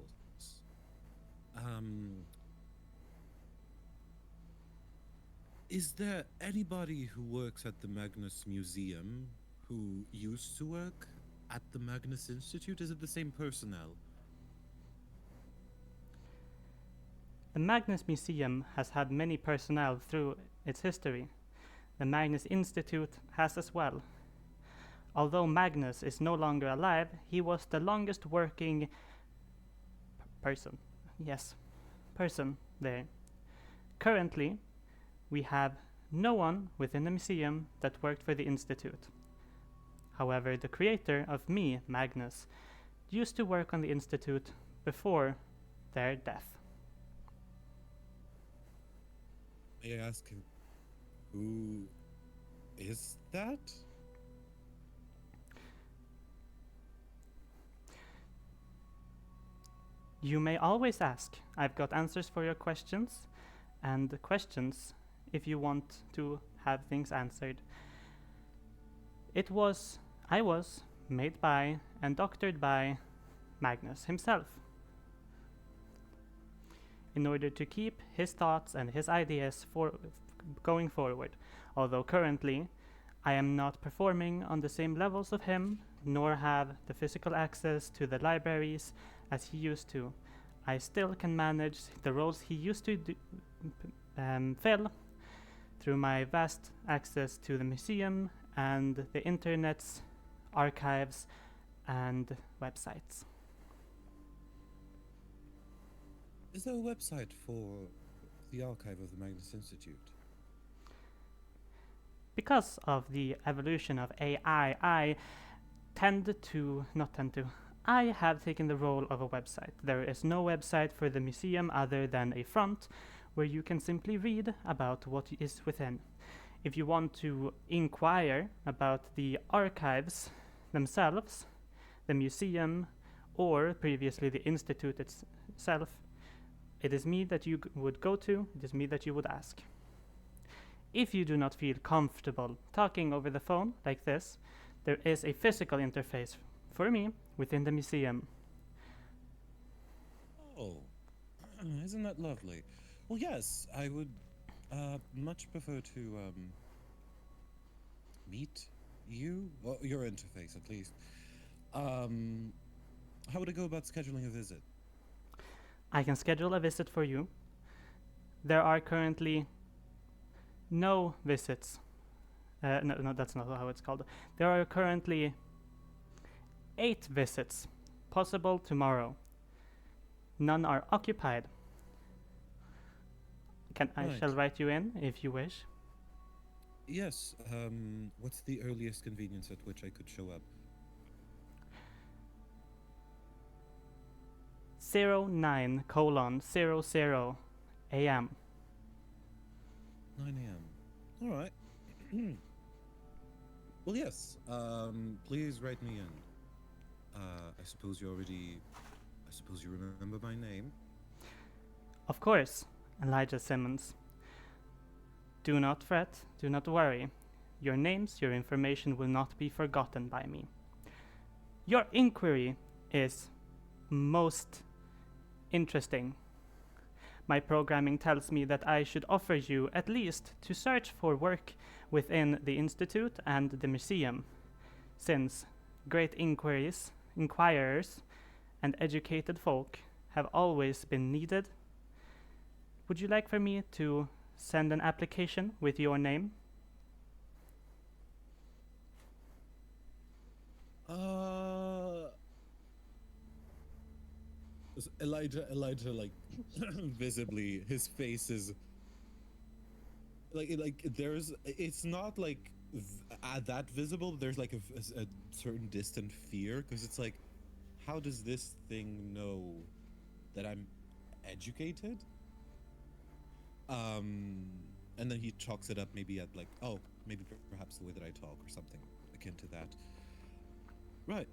Is there anybody who works at the Magnus Museum who used to work at the Magnus Institute? Is it the same personnel? The Magnus Museum has had many personnel through its history. The Magnus Institute has as well. Although Magnus is no longer alive, he was the longest working person there. Currently, we have no one within the museum that worked for the Institute. However, the creator of me, Magnus, used to work on the Institute before their death. May I ask who is that? You may always ask. I've got answers for your questions, and questions, if you want to have things answered. I was made by and doctored by Magnus himself, in order to keep his thoughts and his ideas going forward, although currently I am not performing on the same levels of him, nor have the physical access to the libraries as he used to. I still can manage the roles he used to fill through my vast access to the museum and the internet's archives and websites. Is there a website for the archive of the Magnus Institute? Because of the evolution of AI, I have taken the role of a website. There is no website for the museum other than a front where you can simply read about what is within. If you want to inquire about the archives themselves, the museum, or previously the institute itself, it is me that you would go to, it is me that you would ask. If you do not feel comfortable talking over the phone like this, there is a physical interface for me within the museum. Oh, isn't that lovely? Well, yes, I would much prefer to meet you, or your interface at least. How would I go about scheduling a visit? I can schedule a visit for you. There are currently no visits. No, that's not how it's called. There are currently 8 visits possible tomorrow. None are occupied. I shall write you in if you wish. Yes, what's the earliest convenience at which I could show up? 09:00 a.m. 9 a.m. All right. Well, yes. Please write me in. I suppose you remember my name. Of course, Elijah Simmons. Do not fret, do not worry. Your names, your information will not be forgotten by me. Your inquiry is most interesting. My programming tells me that I should offer you at least to search for work within the Institute and the museum, since great inquirers, and educated folk have always been needed. Would you like for me to send an application with your name? Elijah, like, visibly, his face is it's not like that visible. There's like a certain distant fear, because it's like, how does this thing know that I'm educated? And then he chalks it up maybe at like, oh, maybe perhaps the way that I talk or something akin to that. Right.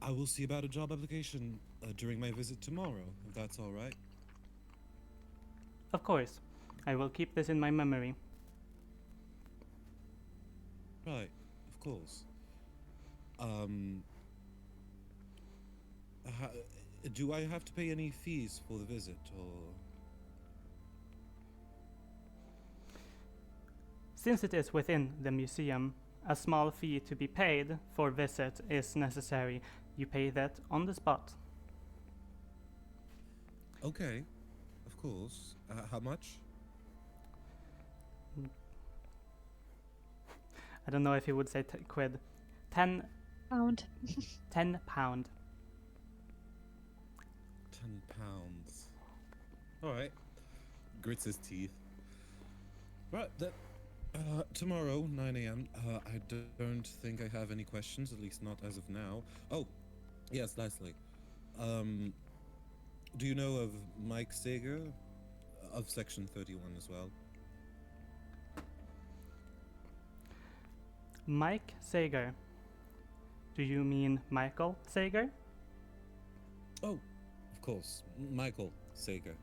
I will see about a job application during my visit tomorrow, if that's all right. Of course. I will keep this in my memory. Right, of course. Do I have to pay any fees for the visit, or? Since it is within the museum, a small fee to be paid for visit is necessary. You pay that on the spot. Okay, of course. How much? I don't know if you would say quid. 10 Pound. 10 pound. 10 pounds. All right. Grits his teeth. Right, that. Tomorrow, 9 a.m. I don't think I have any questions, at least not as of now. Oh, yes, lastly. Do you know of Mike Sager? Of Section 31 as well? Mike Sager. Do you mean Michael Sager? Oh, of course. Michael Sager.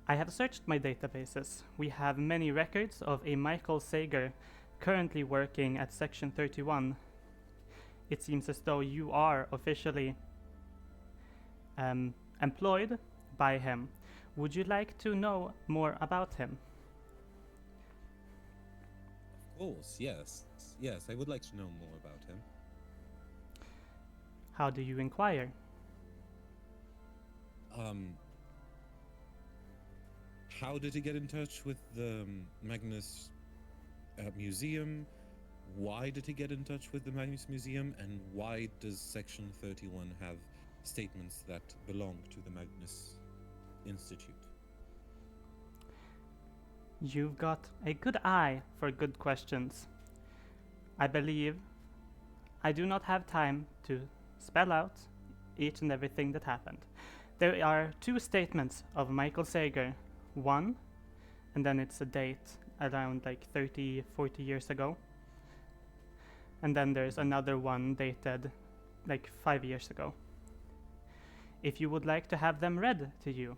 I have searched my databases. We have many records of a Michael Sager currently working at Section 31. It seems as though you are officially employed by him. Would you like to know more about him? Of course, yes. Yes, I would like to know more about him. How do you inquire? How did he get in touch with the Magnus Museum? Why did he get in touch with the Magnus Museum? And why does Section 31 have statements that belong to the Magnus Institute? You've got a good eye for good questions. I believe I do not have time to spell out each and everything that happened. There are two statements of Michael Sager. One, and then it's a date around like 30, 40 years ago. And then there's another one dated like 5 years ago. If you would like to have them read to you,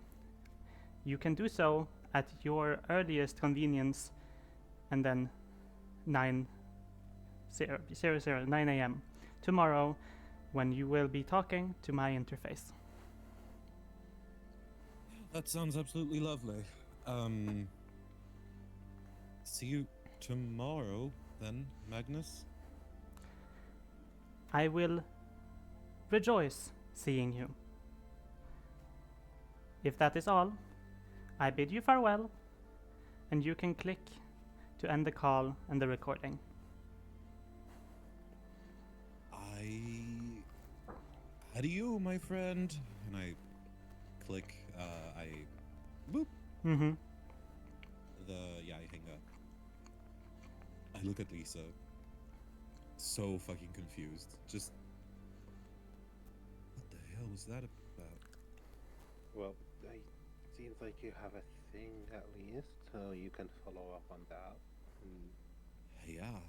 you can do so at your earliest convenience, and then 9 a.m. tomorrow, when you will be talking to my interface. That sounds absolutely lovely. See you tomorrow, then, Magnus? I will rejoice seeing you. If that is all, I bid you farewell, and you can click to end the call and the recording. Adieu, my friend. And I click, boop. Mm-hmm. I hang up. I look at Lisa. So fucking confused. Just, what the hell was that about? Well, it seems like you have a thing at least, so you can follow up on that. Yeah.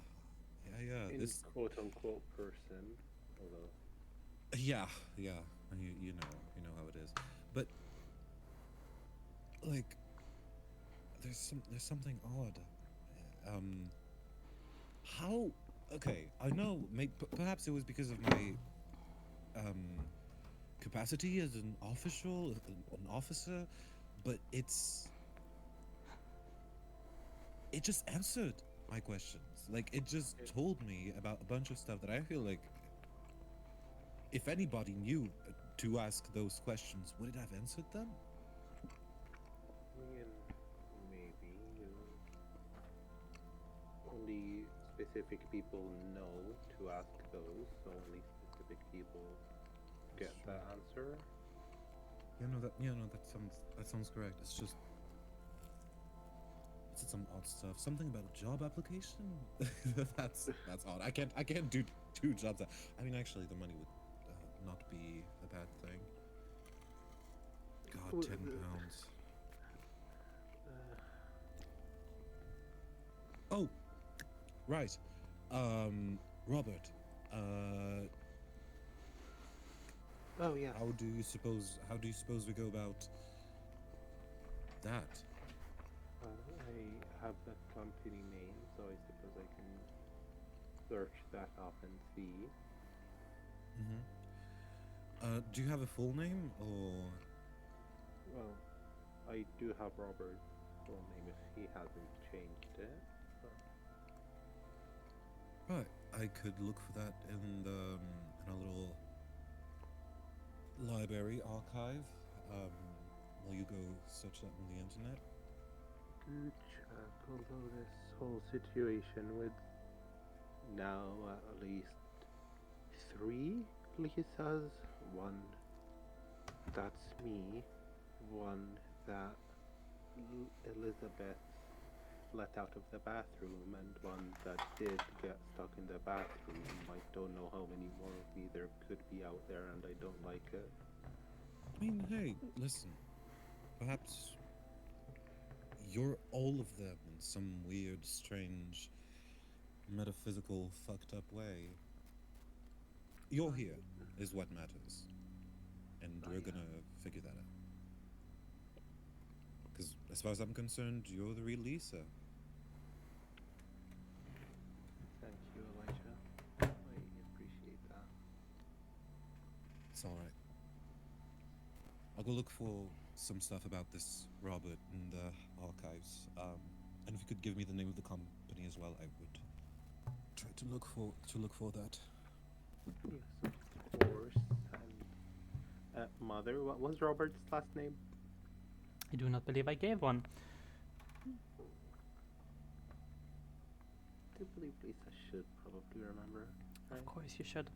In This, quote unquote person, although. yeah. You know how it is. But, like, there's something odd. How? Okay, I know. Perhaps it was because of my capacity as an officer, but it just answered my questions. Like, it just told me about a bunch of stuff that I feel like, if anybody knew to ask those questions, would it have answered them? Maybe only specific people know to ask those, so only specific people get that answer. That sounds correct. It's just some odd stuff. Something about a job application. that's odd. I can't do two jobs. I mean, actually, the money would not be a bad thing. God, £10. Oh, right. Robert. Oh yeah. How do you suppose we go about that? I have the company name, so I suppose I can search that up and see. Do you have a full name, or? Well, I do have Robert's full name if he hasn't changed it. Right, I could look for that in a little library archive. Will you go search that on the internet? Good check, although this whole situation with now at least 3 Lisas, one that's me, one that Elizabeth let out of the bathroom, and one that did get stuck in the bathroom. I don't know how many more of me there could be out there, and I don't like it. I mean, hey, listen. Perhaps you're all of them in some weird, strange, metaphysical, fucked up way. You're here is what matters. And we're gonna figure that out. Because As far as I'm concerned, you're the real Lisa. Thank you, Elijah. I appreciate that. It's alright. I'll go look for some stuff about this Robert in the archives. And if you could give me the name of the company as well, I would try to look for that. Yes, of course. And mother, what was Robert's last name? I do not believe I gave one. I believe Lisa should probably remember. Of Right? course you should.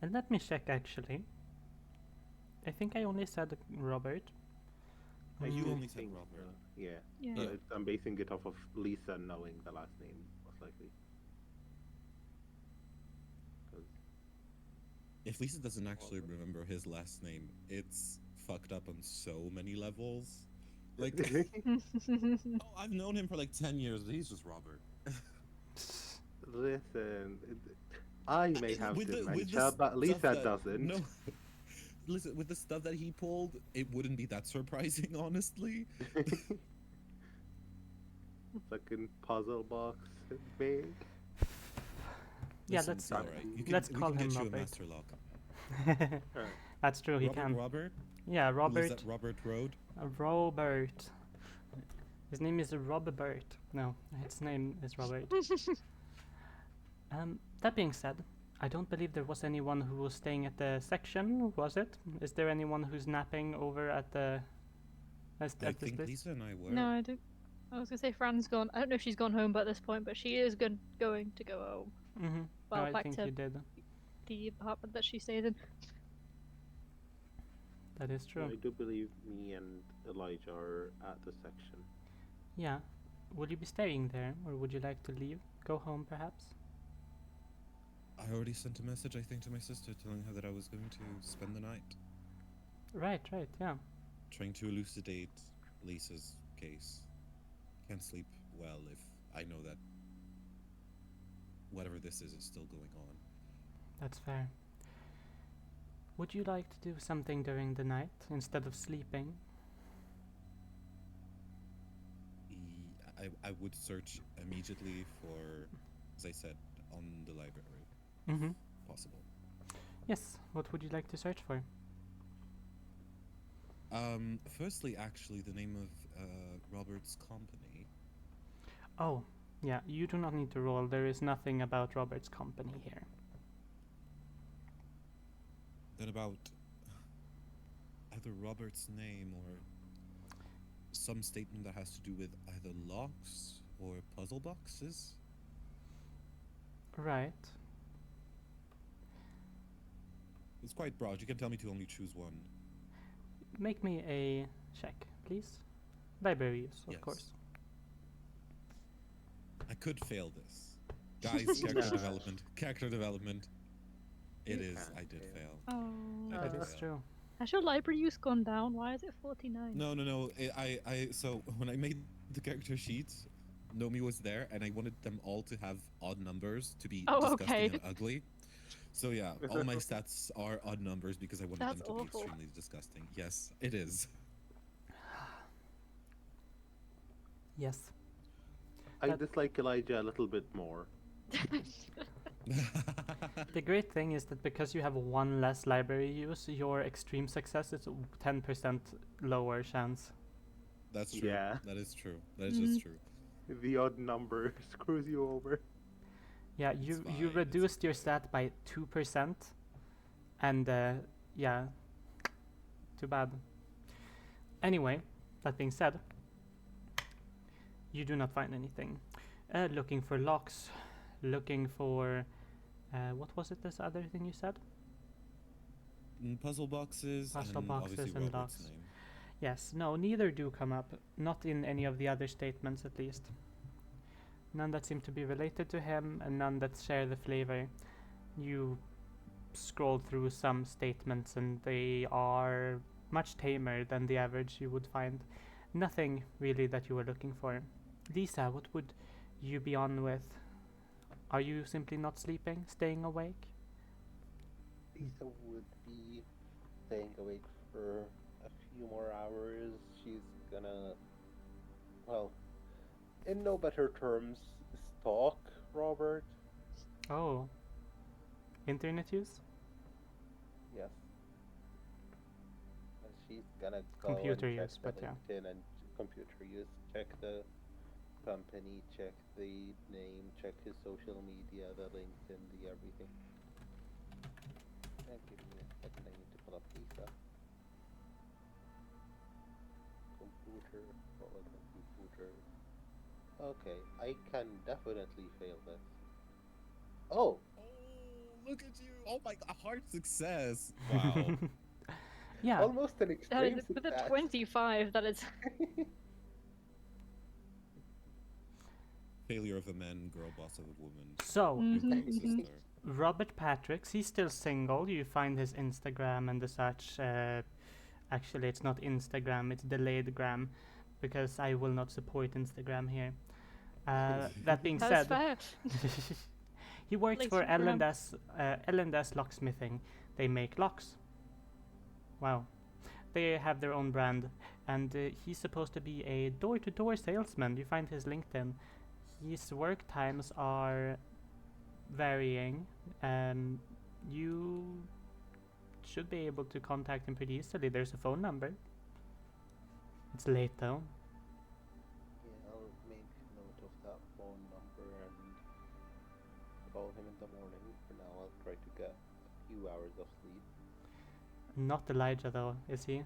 And let me check actually. I think I only said Robert. You Mm, only said think Robert. so, yeah. Yeah. Yeah. I'm basing it off of Lisa knowing the last name, most likely. 'Cause If Lisa doesn't actually remember his last name, it's fucked up on so many levels. Like, oh, I've known him for like 10 years. He's just Robert. Listen, I may have With the dementia, but stuff Lisa that- doesn't. No. Listen, with the stuff that he pulled, it wouldn't be that surprising, honestly. Fucking puzzle box big. Yeah, Listen, let's it's alright. let's we call can him get you Robert. a master lock. That's true. He can. Robert? Yeah, Who lives Robert. at Robert Road? Robert. His name is Robert. No, his name is Robert. That being said, I don't believe there was anyone who was staying at the section, was it? Is there anyone who's napping over at the I at this think place? Lisa and I were. No, I don't. I was gonna say Fran's gone. I don't know if she's gone home by this point, but she is going to go home. Mm-hmm. Well, I back think to you did. the apartment that she stayed in. That is true. I do believe me and Elijah are at the section. Yeah. Would you be staying there, or would you like to leave? Go home, perhaps? I already sent a message, I think, to my sister telling her that I was going to spend the night. Right, yeah. Trying to elucidate Lisa's case. Can't sleep well if I know that whatever this is still going on. That's fair. Would you like to do something during the night instead of sleeping? I would search immediately for, as I said, on the library, Mm-hmm. possible. Yes. What would you like to search for? Firstly, actually, the name of Robert's company. Oh, yeah. You do not need to roll. There is nothing about Robert's company here. Then about either Robert's name or some statement that has to do with either locks or puzzle boxes. Right. It's quite broad. You can tell me to only choose one. Make me a check, please. Library use, of Yes. course. I could fail this. Guys, character development. It You is. can't I did fail. fail. Oh. I That did is fail. true. Has your library use gone down? Why is it 49? No. So when I made the character sheets, Nomi was there, and I wanted them all to have odd numbers to be Oh, disgusting okay. and ugly. So yeah, all my stats are odd numbers because I wanted That's them to awful. be extremely disgusting. Yes, it is. Yes. I That- dislike Elijah a little bit more. The great thing is that because you have one less library use, your extreme success is 10% lower chance. That's true. Yeah. That is true. That is just true. The odd number screws you over. Yeah, It's you fine, it's reduced your stat by 2%, and yeah, too bad. Anyway, that being said, you do not find anything. Looking for locks, looking for what was it? This other thing you said? Puzzle boxes Puzzle and boxes obviously and Robert's locks. name. Yes. No, neither do come up. Not in any of the other statements, at least. None that seem to be related to him, and none that share the flavor. You scroll through some statements, and they are much tamer than the average you would find. Nothing really that you were looking for. Lisa, what would you be on with? Are you simply not sleeping, staying awake? Lisa would be staying awake for a few more hours. She's gonna well, in no better terms, stalk Robert. Oh, internet use? Yes. And she's gonna go Computer and check use, the but yeah. LinkedIn and computer use, check the company, check the name, check his social media, the LinkedIn, the everything. Give me a second, I need to pull up Lisa. Computer, what was the computer? Okay, I can definitely fail this. Oh! Oh, look at you! Oh my god, hard success! Wow. Yeah, Almost an extreme With a success. 25, that is. Failure of a man, girl boss of a woman. so Your Mhm, big mhm. sister. Robert Patricks, he's still single. You find his Instagram and the such. Actually, it's not Instagram, it's Delayedgram, because I will not support Instagram here. That being That is said, fair. he works for Lasergram. L&S Locksmithing. They make locks. Wow. They have their own brand, and he's supposed to be a door-to-door salesman. You find his LinkedIn. His work times are varying. You should be able to contact him pretty easily. There's a phone number. It's late though. Yeah, I'll make note of that phone number and call him in the morning. For now, I'll try to get a few hours of sleep. Not Elijah though, is he?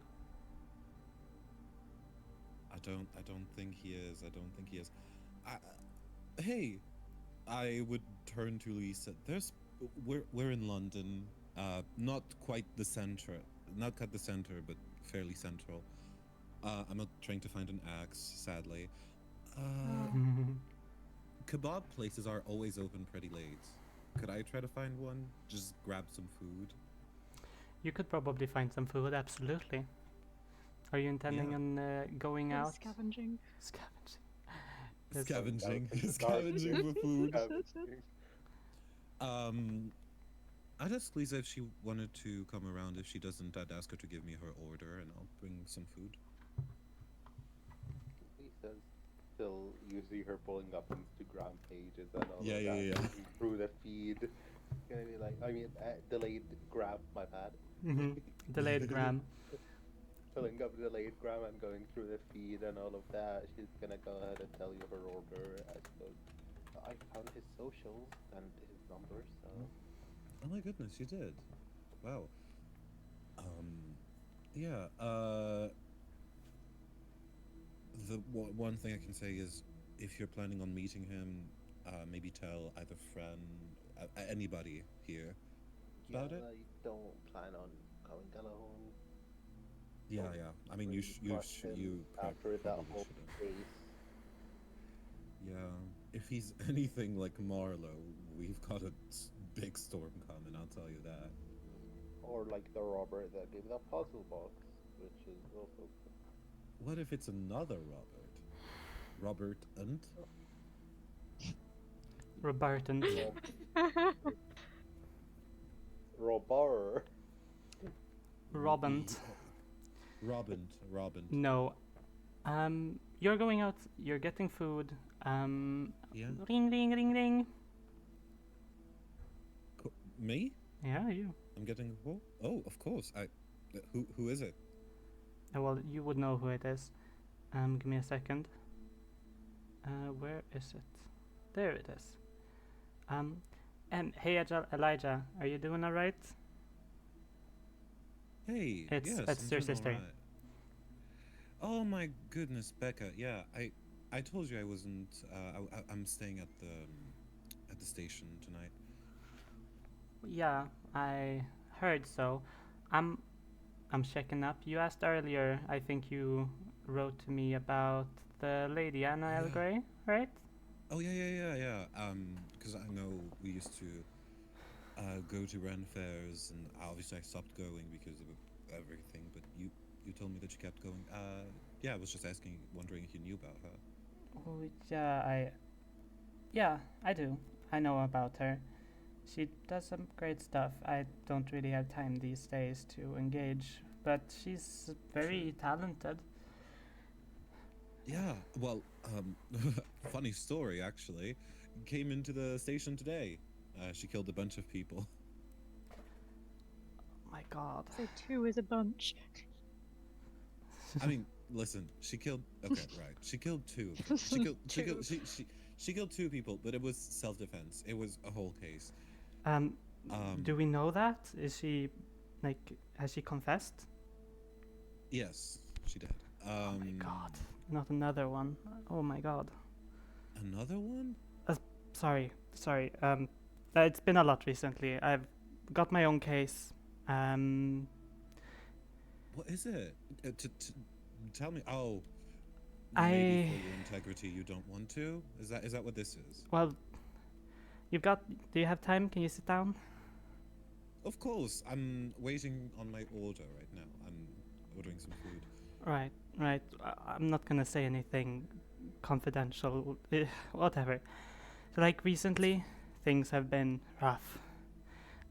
I don't think he is. I don't think he is. Hey, I would turn to Lisa. We're in London. Not quite the center. Not quite the center, but fairly central. I'm not trying to find an axe, sadly. Kebab places are always open pretty late. Could I try to find one? Just grab some food. You could probably find some food, absolutely. Are you intending Yeah. on going out? Scavenging. Scavenging. Yes. Scavenging. Out in the dark. Scavenging for food. Scavenging. I'd ask Lisa if she wanted to come around. If she doesn't, I'd ask her to give me her order and I'll bring some food. Lisa's still, you see her pulling up Instagram pages and all Yeah, of yeah, that. yeah. Looking through the feed. Gonna be like, delayed grab, my bad. Delayedgram. Pulling up Delayedgram and going through the feed and all of that. She's gonna go ahead and tell you her order. I suppose I found his socials and his numbers, so. Oh my goodness, you did. Wow. Yeah, the one thing I can say is if you're planning on meeting him, maybe tell either friend, anybody here about it. I don't plan on going alone. Yeah, Don't yeah. I mean, really trust him after that probably whole shouldn't. case. Yeah, if he's anything like Marlowe, we've got a big storm coming, I'll tell you that. Or like the Robert that gave the puzzle box, which is also. What if it's another Robert? Robert and? Robertan. Robert. Robant. Robin. No. You're going out, you're getting food. Yeah. Ring, ring, ring, ring. Me? Yeah, you. I'm getting a call? Oh, of course. Who is it? Well, you would know who it is. Give me a second. Where is it? There it is. And hey, Elijah, are you doing alright? Hey, It's- yes, it's I'm your doing sister. alright. Oh my goodness, Becca. Yeah, I told you I wasn't. I'm staying at the station tonight. Yeah, I heard so. I'm checking up. You asked earlier, I think you wrote to me about the lady Anna Yeah. Elgrey, right? Oh yeah. Because I know we used to go to Ren fairs, and obviously I stopped going because of everything. But you told me that you kept going. Yeah, I was just wondering if you knew about her. Oh, yeah, I do. I know about her. She does some great stuff. I don't really have time these days to engage, but she's very talented. Yeah, well, funny story actually. Came into the station today. She killed a bunch of people. My God. So two is a bunch. I mean, listen, she killed. Okay, right. She killed two. Of them. Two. She killed two people, but it was self-defense. It was a whole case. Um, do Um, we know that? Is she, like, has she confessed? yes, she did. Oh my God. Not another one. Oh my God. Another one? Sorry. It's been a lot recently. I've got my own case. Um, What is it? Tell me. Oh, maybe for your integrity, you don't want to. Is that what this is? well, do you have time? Can you sit down? Of course. I'm waiting on my order right now. I'm ordering some food. Right. I'm not gonna say anything confidential. Whatever. So, like, recently, things have been rough.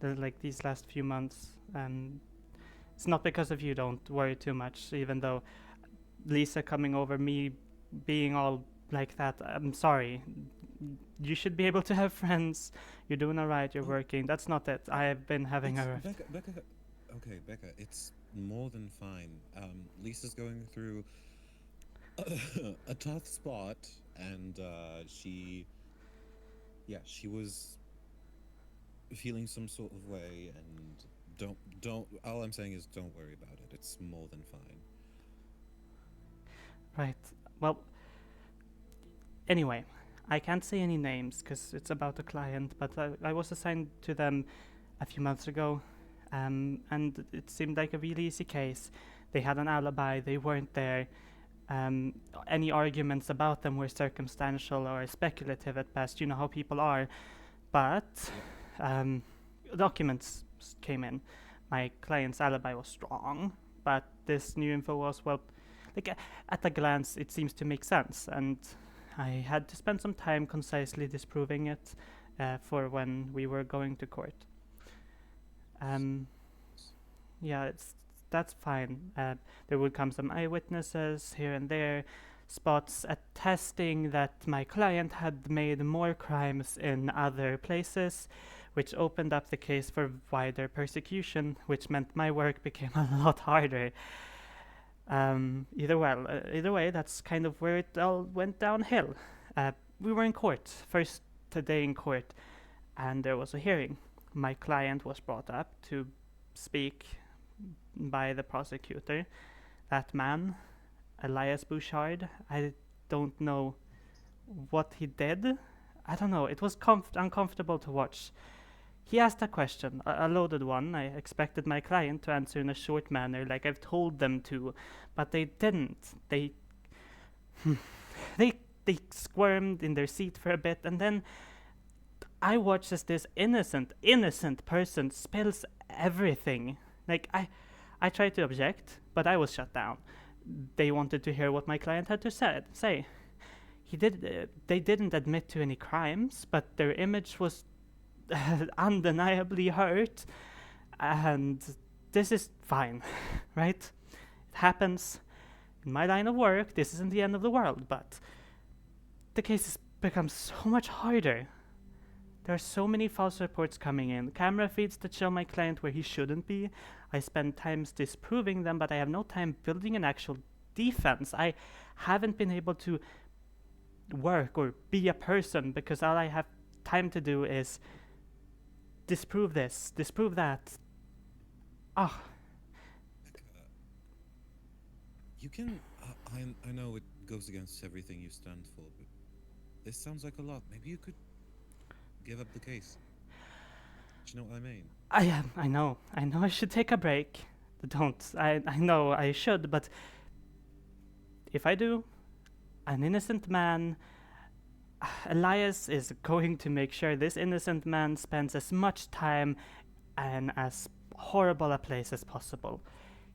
Like, these last few months. It's not because of you, don't worry too much, even though Lisa coming over, me being all like that, I'm sorry. You should be able to have friends. You're doing alright, you're Oh. working. That's not it. I have been having a rough. Becca. Okay, Becca. It's more than fine. Lisa's going through a tough spot, and she was feeling some sort of way, and don't. All I'm saying is don't worry about it. It's more than fine. Right. Well, anyway, I can't say any names because it's about a client, but I was assigned to them a few months ago, and it seemed like a really easy case. They had an alibi, they weren't there. Any arguments about them were circumstantial or speculative at best. You know how people are. But documents came in. My client's alibi was strong, but this new info was, well, like at a glance, it seems to make sense, and I had to spend some time concisely disproving it for when we were going to court. Yeah, that's fine. There would come some eyewitnesses here and there, spots attesting that my client had made more crimes in other places, which opened up the case for wider persecution, which meant my work became a lot harder. Either way, that's kind of where it all went downhill. We were in court, first day in court, and there was a hearing. My client was brought up to speak by the prosecutor. That man, Elias Bouchard, I don't know what he did. I don't know. It was uncomfortable to watch. He asked a question, a loaded one. I expected my client to answer in a short manner, like I've told them to, but they didn't. They they squirmed in their seat for a bit, and then I watched as this innocent person spills everything. Like I tried to object, but I was shut down. They wanted to hear what my client had to say. They didn't admit to any crimes, but their image was undeniably hurt, and this is fine, right? It happens in my line of work. This isn't the end of the world, but the case has become so much harder. There are so many false reports coming in, camera feeds that show my client where he shouldn't be. I spend times disproving them, but I have no time building an actual defense. I haven't been able to work or be a person because all I have time to do is disprove this, disprove that. Ah. You can. I know it goes against everything you stand for, but this sounds like a lot. Maybe you could give up the case. Do you know what I mean? I know I should take a break. I know I should, but if I do, an innocent man, Elias is going to make sure this innocent man spends as much time in as horrible a place as possible.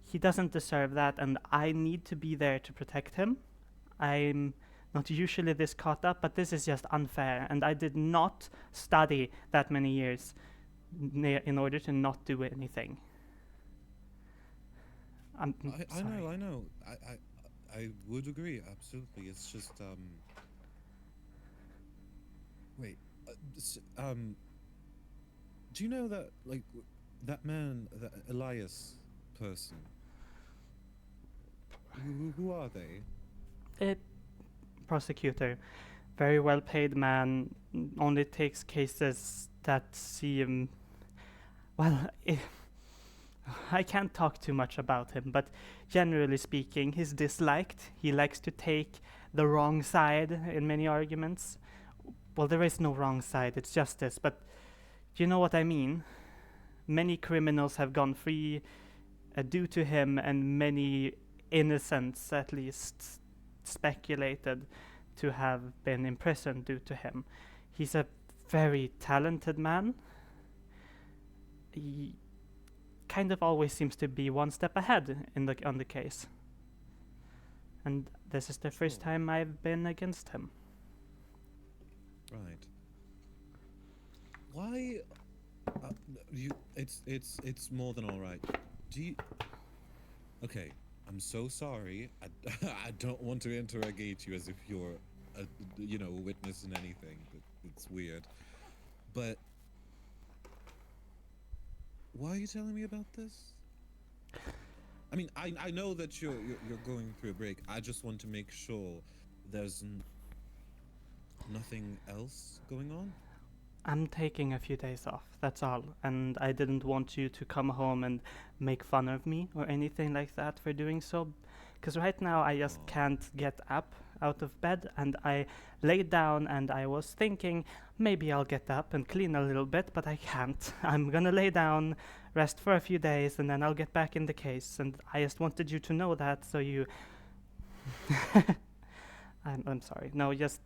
He doesn't deserve that, and I need to be there to protect him. I'm not usually this caught up, but this is just unfair, and I did not study that many years in order to not do anything. I'm I sorry. know. I would agree, absolutely. It's just wait, do you know that that man, that Elias person? Who are they? A prosecutor, very well paid man, only takes cases that seem. Well, I can't talk too much about him, but generally speaking, he's disliked. He likes to take the wrong side in many arguments. Well, there is no wrong side, it's justice, but you know what I mean? Many criminals have gone free due to him, and many innocents, at least, speculated to have been imprisoned due to him. He's a very talented man. He kind of always seems to be one step ahead on the case. And this is the first Sure. time I've been against him. Right. Why? You. It's more than all right. Do you? Okay. I'm so sorry. I, I don't want to interrogate you as if you're a a witness in anything. It's weird. But why are you telling me about this? I mean, I know that you're going through a break. I just want to make sure there's nothing else going on. I'm taking a few days off, that's all. And I didn't want you to come home and make fun of me or anything like that for doing so. Because right now I just Aw. can't get up out of bed, and I laid down and I was thinking maybe I'll get up and clean a little bit, but I can't. I'm gonna lay down, rest for a few days, and then I'll get back in the case. And I just wanted you to know that, so you. I'm sorry. No, just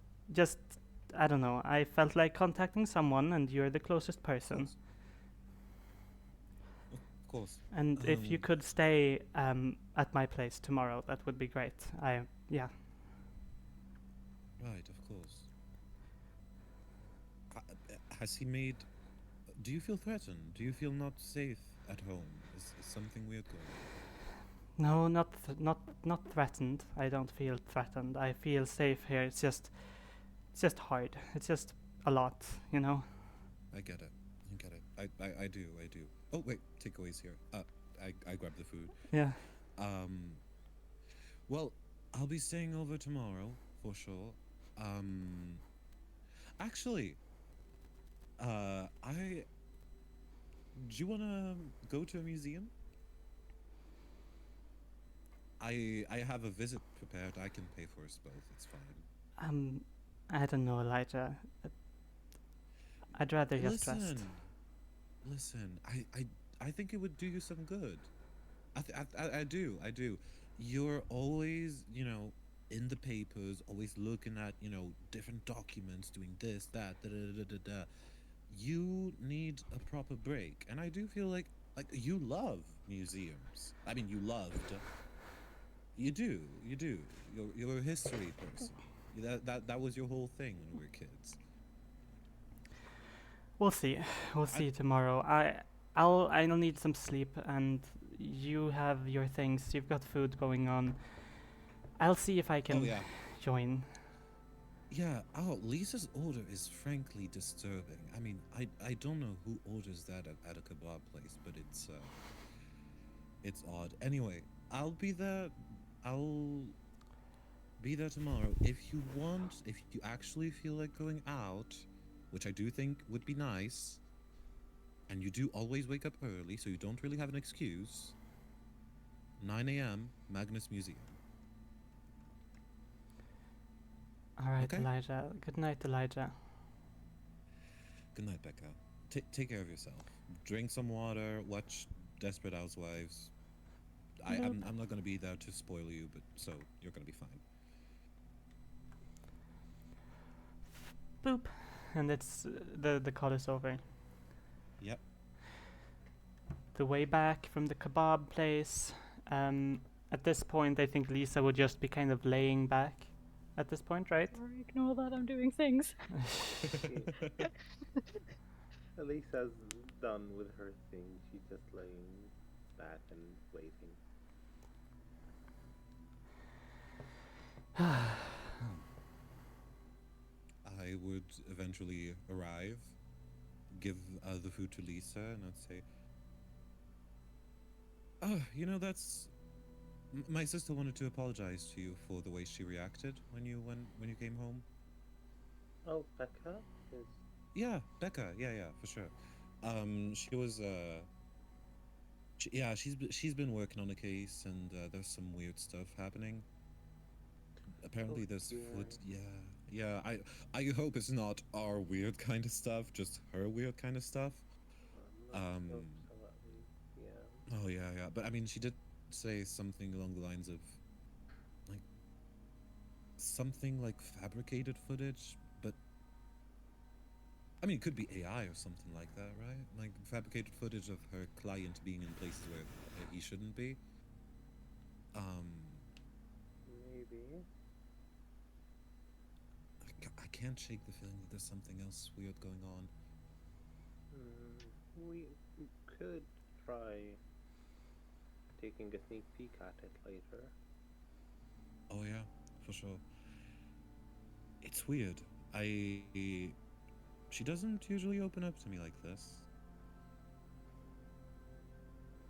I don't know. I felt like contacting someone, and you're the closest person. Of course. And if you Um, could stay at my place tomorrow, that would be great. Yeah. Right, of course. Has he made? Do you feel threatened? Do you feel not safe at home? Is something weird going on? No, not threatened. I don't feel threatened. I feel safe here. It's just hard. It's just a lot, you know. I get it. I get it. I do. I do. Oh wait, takeaways here. I grabbed the food. Yeah. Well, I'll be staying over tomorrow for sure. Actually, I do you wanna go to a museum? I have a visit prepared. I can pay for us both. It's fine. I don't know, Elijah. I'd rather just rest. Listen. I think it would do you some good. I do. I do. You're always, in the papers, always looking at, different documents, doing this, that, da da da da da. You need a proper break, and I do feel like you love museums. I mean, you loved. You do. You do. You're a history person. That was your whole thing when we were kids. We'll see. We'll see tomorrow. I'll need some sleep, and you have your things. You've got food going on. I'll see if I Oh can yeah. join. Yeah. Oh, Lisa's order is frankly disturbing. I mean, I don't know who orders that at a kebab place, but it's odd. Anyway, I'll be there. I'll be there tomorrow. If you want, if you actually feel like going out, which I do think would be nice, and you do always wake up early, so you don't really have an excuse. 9 a.m. Magnus Museum. All right, Okay. Elijah. Good night, Elijah. Good night, Becca. Take care of yourself. Drink some water. Watch Desperate Housewives. I'm not gonna be there to spoil you, but so you're gonna be fine. Boop. And it's the call is over. Yep. The way back from the kebab place. At this point, I think Lisa would just be kind of laying back. At this point, right? Or ignore that, I'm doing things. Elisa's done with her thing. She's just laying back and waiting. I would eventually arrive, give the food to Lisa, and I'd say, "Oh, that's my sister wanted to apologize to you for the way she reacted when you came home." Oh, Becca is. Yeah, Becca. Yeah, for sure. She was yeah, she's been working on a case, and there's some weird stuff happening. Apparently, Oh there's dear. foot. Yeah. I hope it's not our weird kind of stuff, just her weird kind of stuff. Let's hope Um. so at least. Yeah. Oh yeah. But I mean, she did say something along the lines of like something like fabricated footage, but I mean, it could be AI or something like that, right? Like fabricated footage of her client being in places where he shouldn't be. Um, Maybe. I can't shake the feeling that there's something else weird going on. We could try taking a sneak peek at it later. Oh yeah, for sure. It's weird. She doesn't usually open up to me like this.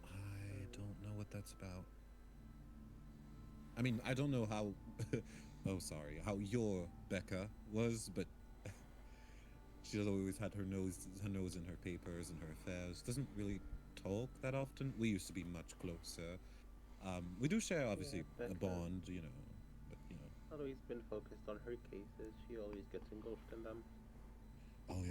I don't know what that's about. I mean, I don't know how. Oh, sorry. How your Becca was, but she's always had her nose in her papers and her affairs. Doesn't really talk that often. We used to be much closer. We do share obviously a Becca bond, but always been focused on her cases. She always gets engulfed in them. Oh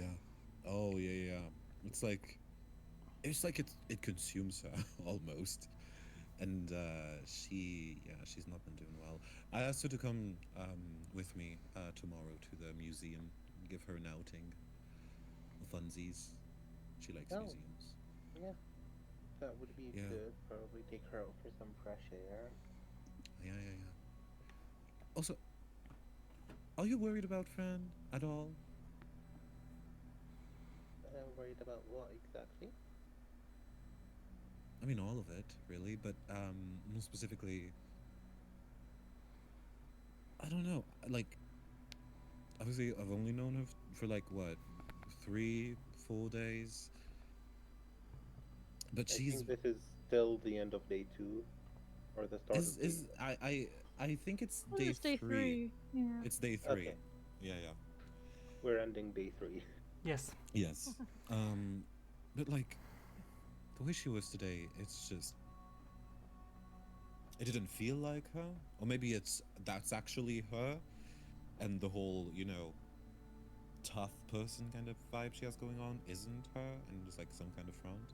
yeah. It's like it consumes her almost, and she's not been doing well. I asked her to come with me tomorrow to the museum, give her an outing, funsies. She likes Oh. museums. Yeah, that would be Yeah. good. Probably take her out for some fresh air. Yeah. Also, are you worried about Fran at all? I'm worried about what exactly? I mean, all of it, really, but more specifically, I don't know. Like, obviously, I've only known her for like what, 3, 4 days, but I she's think this is still the end of day 2, or the start of day. is I think it's Oh, day it's day 3. 3. Yeah. It's day 3. Okay, Yeah. we're ending day 3. Yes. Yes. But like the way she was today, it's just it didn't feel like her, or maybe that's actually her, and the whole tough person kind of vibe she has going on isn't her, and just like some kind of front.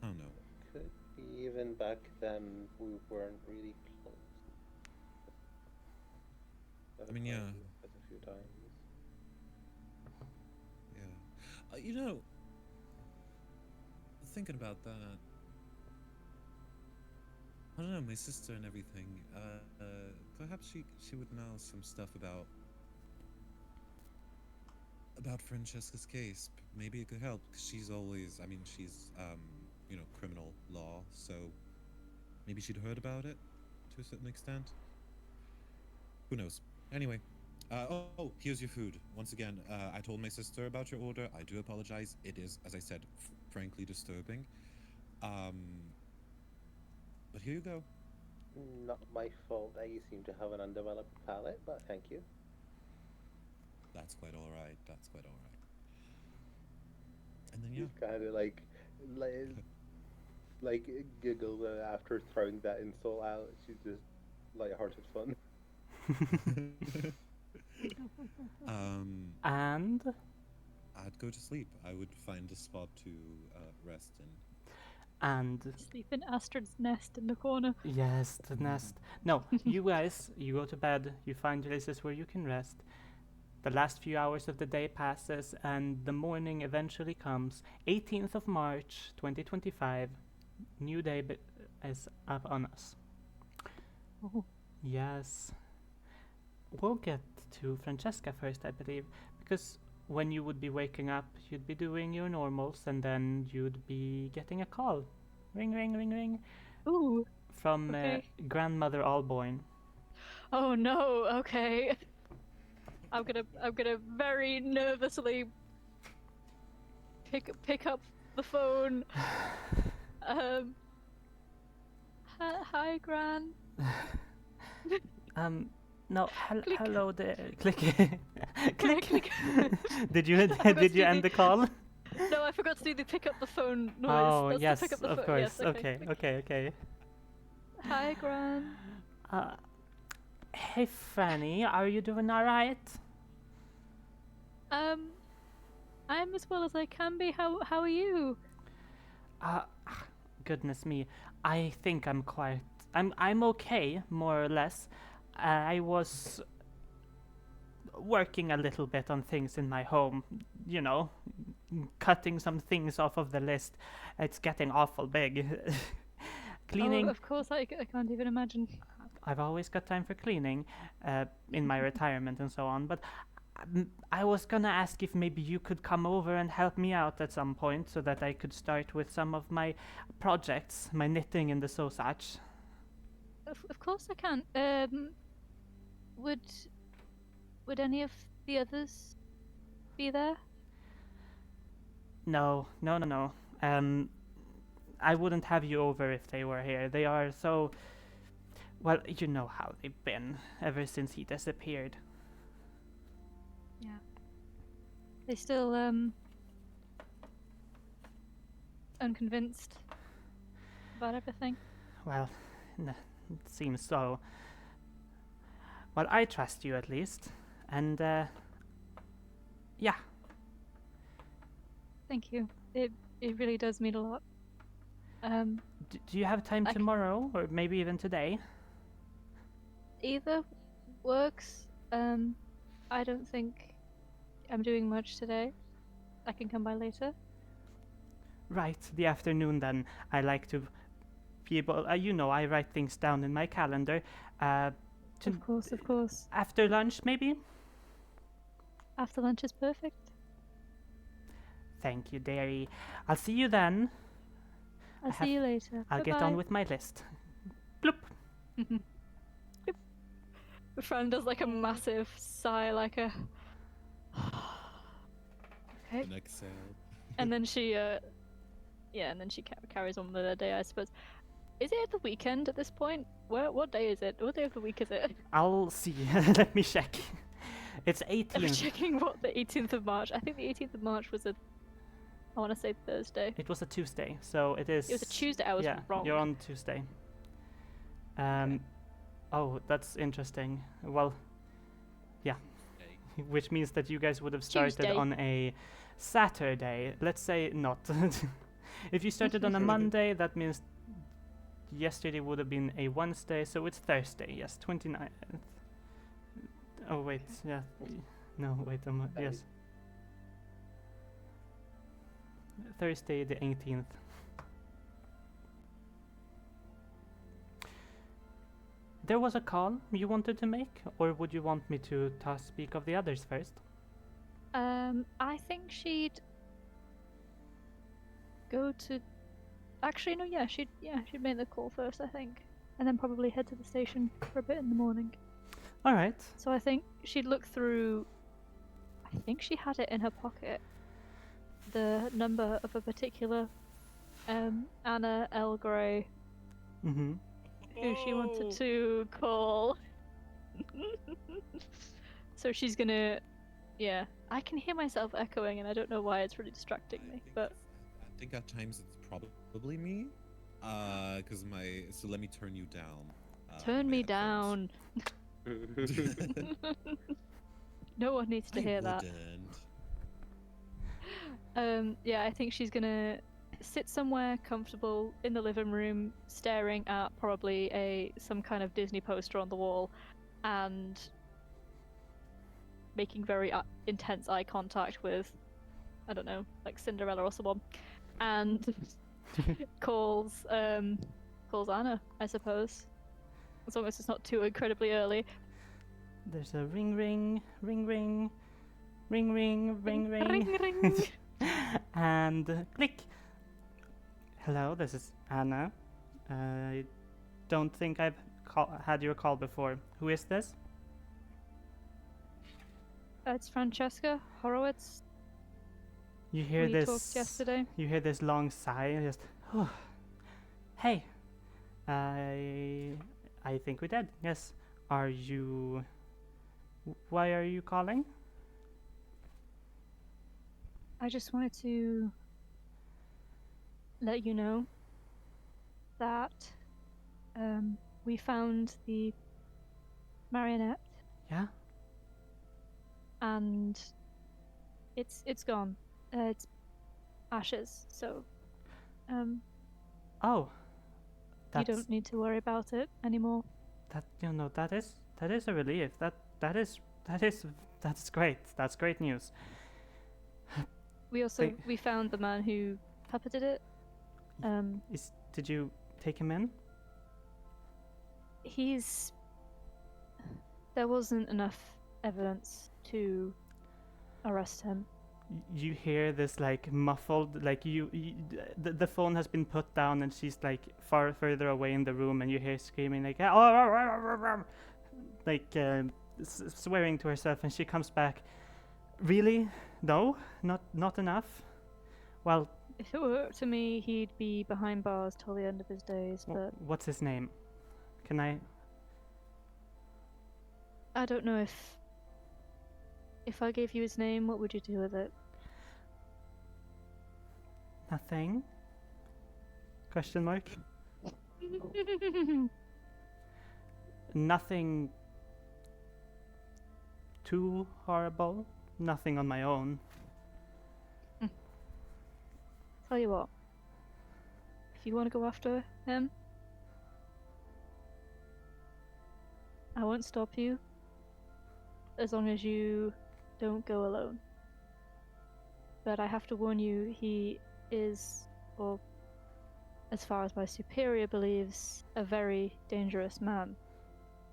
I don't know. Could be even back then we weren't really close. I mean, yeah. A few times. Yeah. Thinking about that, I don't know, my sister and everything. Perhaps she would know some stuff about Francesca's case. Maybe it could help, because she's always. I mean, she's criminal law, so maybe she'd heard about it to a certain extent. Who knows? Anyway. Here's your food. Once again, I told my sister about your order. I do apologize. It is, as I said, frankly disturbing. But here you go. Not my fault that you seem to have an undeveloped palate, but thank you. That's quite all right. And then He's kind of like giggled after throwing that insult out. She's just lighthearted fun. And I'd go to sleep. I would find a spot to rest in. and Sleep in Astrid's nest in the corner. yes, the nest. No, you guys, you go to bed. You find places where you can rest. The last few hours of the day passes, and the morning eventually comes. 18th of March, 2025. New day is up on us. Oh. Yes. We'll get to Francesca first, I believe, because when you would be waking up, you'd be doing your normals, and then you'd be getting a call. Ring, ring, ring, ring. Ooh. from Okay. Grandmother Allbourne. Oh no. Okay. I'm gonna very nervously pick up the phone. Hi, Gran. No, Click. hello there. Click. Click. Click. did you forgot to do end the call? No, I forgot to do the pick up the phone noise. Oh, That's yes, the pick up the of phone. course. Yes, Okay. Okay. Hi, Gran. Hey, Franny, are you doing all right? I'm as well as I can be. How are you? Goodness me. I think I'm okay, more or less. I was working a little bit on things in my home, you know, cutting some things off of the list. It's getting awful big. Cleaning. Oh, of course, I can't even imagine. I've always got time for cleaning in my retirement and so on, but I was gonna ask if maybe you could come over and help me out at some point so that I could start with some of my projects, my knitting and the so such. Of course I can. Would any of the others be there? No. I wouldn't have you over if they were here. They are so... Well, you know how they've been ever since he disappeared. Yeah. They still unconvinced about everything. Well, it seems so. Well, I trust you at least. And, yeah. Thank you. It really does mean a lot. Do you have time tomorrow, or maybe even today? Either works. I don't think I'm doing much today. I can come by later. Right, the afternoon then. I like to be able... you know, I write things down in my calendar. Of course. After lunch, maybe? After lunch is perfect. Thank you, dearie. I'll see you then. I'll see you later. I'll get on with my list. Bloop. Fran does like a massive sigh, like a... Okay. An exhale. And then she, and then she carries on with her day, I suppose. Is it the weekend at this point? What day is it? What day of the week is it? I'll see. Let me check. It's I'm 18th. checking what the 18th of March. I think the 18th of March was I want to say Thursday. It was a Tuesday, so it is... It was a Tuesday. I was wrong. You're on Tuesday. Oh, that's interesting. Well, yeah. Which means that you guys would have started Tuesday. on a Saturday. Let's say not. If you started on a Monday, that means yesterday would have been a Wednesday, so it's Thursday. Yes, 29th. Oh wait, yeah. No, wait. Yes. Thursday the 18th. There was a call you wanted to make, or would you want me to speak of the others first? I think she'd go to. Actually, no. Yeah, she'd make the call first, I think, and then probably head to the station for a bit in the morning. All right. So I think she'd look through. I think she had it in her pocket. The number of a particular Anna L. Gray, Mm-hmm. who she wanted to call. So she's gonna, I can hear myself echoing, and I don't know why. It's really distracting me. But I think at times it's probably me. Cause so let me turn you down. turn my me headphones. down. No one needs to hear that. I think she's gonna sit somewhere comfortable in the living room, staring at probably some kind of Disney poster on the wall, and making very intense eye contact with, I don't know, like Cinderella or someone, and calls Anna, I suppose, as long as it's not too incredibly early. There's a ring, ring, ring, ring, ring, ring, ring, ring, Ring, ring. and click. Hello, this is Anna. don't think I've had your call before. Who is this? It's Francesca Horowitz. You hear We this? talked yesterday. You hear this long sigh and just, oh, hey, I think we did. Yes. Are you? Why are you calling? I just wanted to let you know that we found the marionette Yeah. and it's gone. It's ashes. So Oh. you don't need to worry about it anymore. That is a relief. That's great. That's great news. We also we found the man who puppeted it. Did you take him in? There wasn't enough evidence to arrest him. You hear this like muffled, like the phone has been put down and she's like far further away in the room, and you hear screaming like swearing to herself, and she comes back. Really? No, not enough. Well, If it were up to me, he'd be behind bars till the end of his days. But what's his name? Can I? I don't know if I gave you his name, what would you do with it? Nothing. Question mark. Nothing too horrible. Nothing on my own. Tell you what. If you want to go after him, I won't stop you. As long as you don't go alone. But I have to warn you, he is, or as far as my superior believes, a very dangerous man.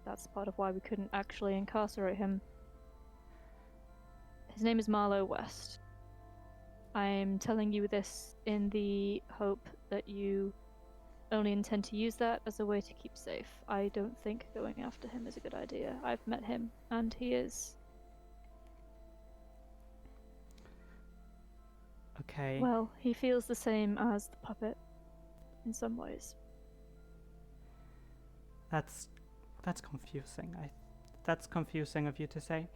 That's part of why we couldn't actually incarcerate him. His name is Marlowe West. I'm telling you this in the hope that you only intend to use that as a way to keep safe. I don't think going after him is a good idea. I've met him, and he is... Okay. Well, he feels the same as the puppet, in some ways. That's confusing. That's confusing of you to say.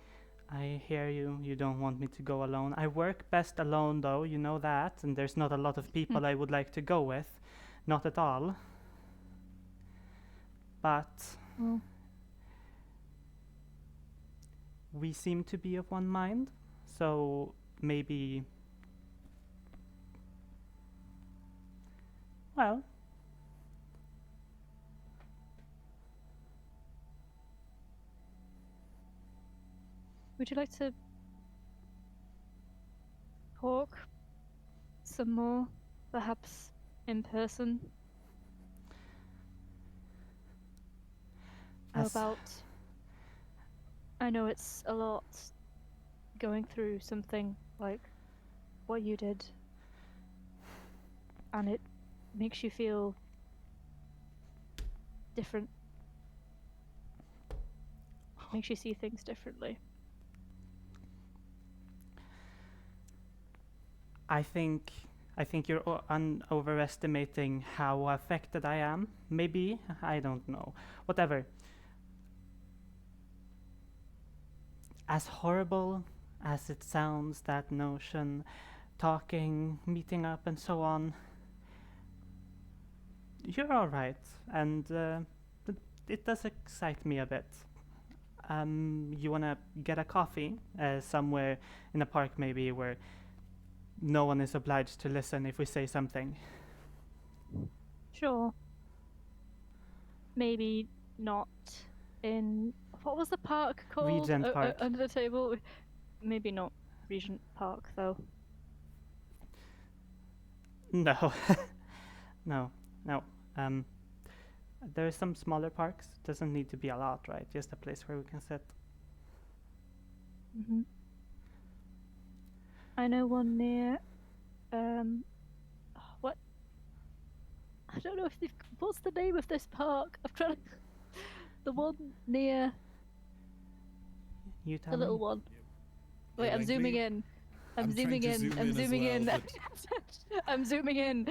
I hear you. You don't want me to go alone. I work best alone, though. You know that. And there's not a lot of people I would like to go with. Not at all. But Well, we seem to be of one mind. So maybe... Well... would you like to talk some more, perhaps in person? As- About... I know it's a lot going through something like what you did, and it makes you feel different. Makes you see things differently. I think you're overestimating how affected I am. Maybe, I don't know. Whatever. As horrible as it sounds, that notion, talking, meeting up, and so on, you're all right, and it does excite me a bit. You wanna get a coffee somewhere in a park, maybe, where no one is obliged to listen if we say something. Sure. Maybe not in... What was the park called? Regent Park. Under the table? Maybe not Regent Park, though. No. No. There are some smaller parks. Doesn't need to be a lot, right? Just a place where we can sit. Mm-hmm. I know one near... what? I don't know if they've. What's the name of this park? I'm trying to. The one near You tell the little me. one. Yeah, Wait, I'm zooming Langley, in. I'm I'm zooming trying to in. zoom I'm in as zooming in. well, I'm zooming in.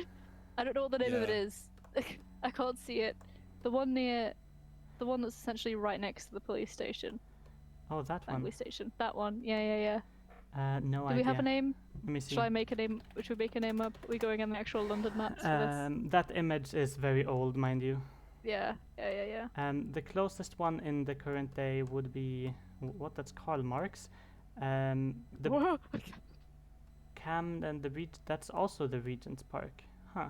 I don't know what the name of it Yeah. is. I can't see it. The one near, the one that's essentially right next to the police station, Oh, that one. Langley Station. That one. Yeah. No Do idea. we have a name? Let me see. Should I make a name? Should we make a name up? Are we going on the actual London maps for this? That image is very old, mind you. Yeah. The closest one in the current day would be what? That's Karl Marx. The Whoa. Camden, that's also the Regent's Park. Huh.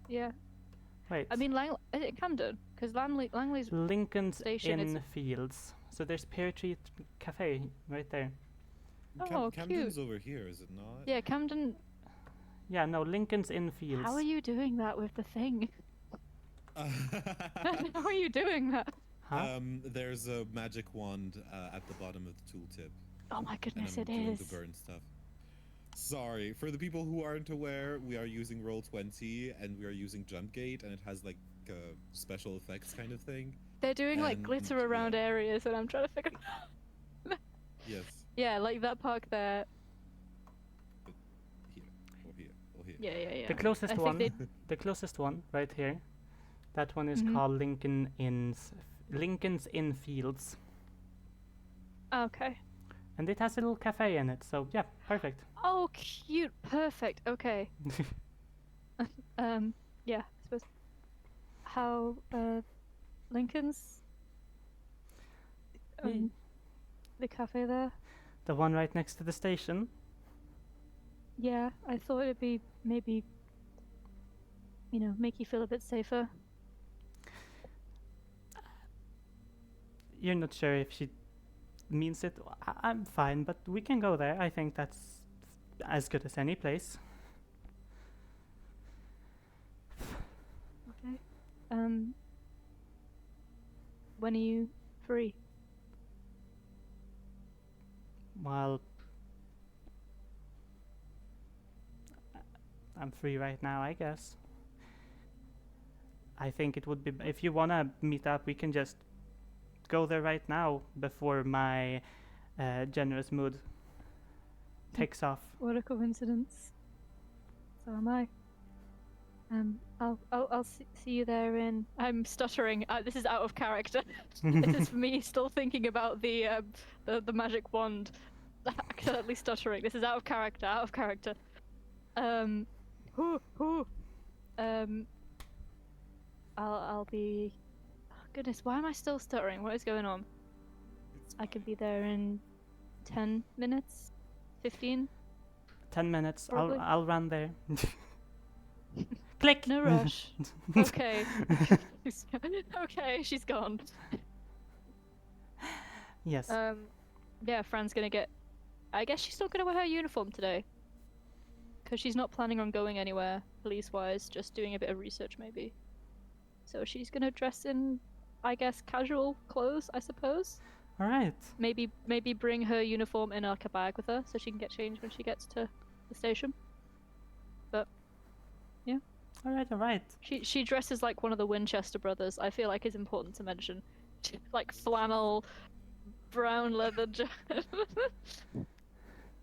Yeah. Wait. I mean, is it Camden? Because Langley's. Lincoln's Station is- Inn Fields. So there's Pear Tree Cafe right there. Oh, Camden's over here, is it not? Yeah, Camden. Yeah, no, Lincoln's Inn Fields. How are you doing that with the thing? How are you doing that? Huh? There's a magic wand at the bottom of the tooltip. Oh my And goodness, I'm it doing is. the burn stuff. Sorry, for the people who aren't aware, we are using Roll20 and we are using Jumpgate, and it has like special effects kind of thing. They're doing like And- glitter around yeah. areas, and I'm trying to figure. Yes, Yeah, like that park there. here, or here, or here. Yeah. The closest I think one, they- the closest one, right here. That one is Mhm. called Lincoln's Inn Fields, Okay. and it has a little cafe in it. So yeah, perfect. Oh, cute. Perfect. Okay. Yeah. I suppose. How Lincoln's. Ye- The cafe there. The one right next to the station. Yeah, I thought it'd be maybe. Make you feel a bit safer. You're not sure if she means it. I'm fine, but we can go there. I think that's as good as any place. Okay. When are you free? Well, I'm free right now, I guess. I think it would be if you wanna meet up, we can just go there right now before my generous mood takes off. What a coincidence. So am I. I'll see you there in. I'm stuttering. This is out of character. This is me still thinking about the magic wand. Accidentally stuttering. This is out of character. Out of character. I'll be. Oh, goodness, why am I still stuttering? What is going on? I could be there in 10 minutes, 15. 10 minutes. Probably. I'll run there. Click. No rush. Okay. Okay, she's gone. Yes. Yeah, Fran's gonna get. I guess she's still gonna wear her uniform today. Because she's not planning on going anywhere, police-wise, just doing a bit of research maybe. So she's gonna dress in, I guess, casual clothes, I suppose. All right. Maybe bring her uniform in like a bag with her so she can get changed when she gets to the station. But yeah. All right. She dresses like one of the Winchester brothers. I feel like is important to mention, like flannel, brown leather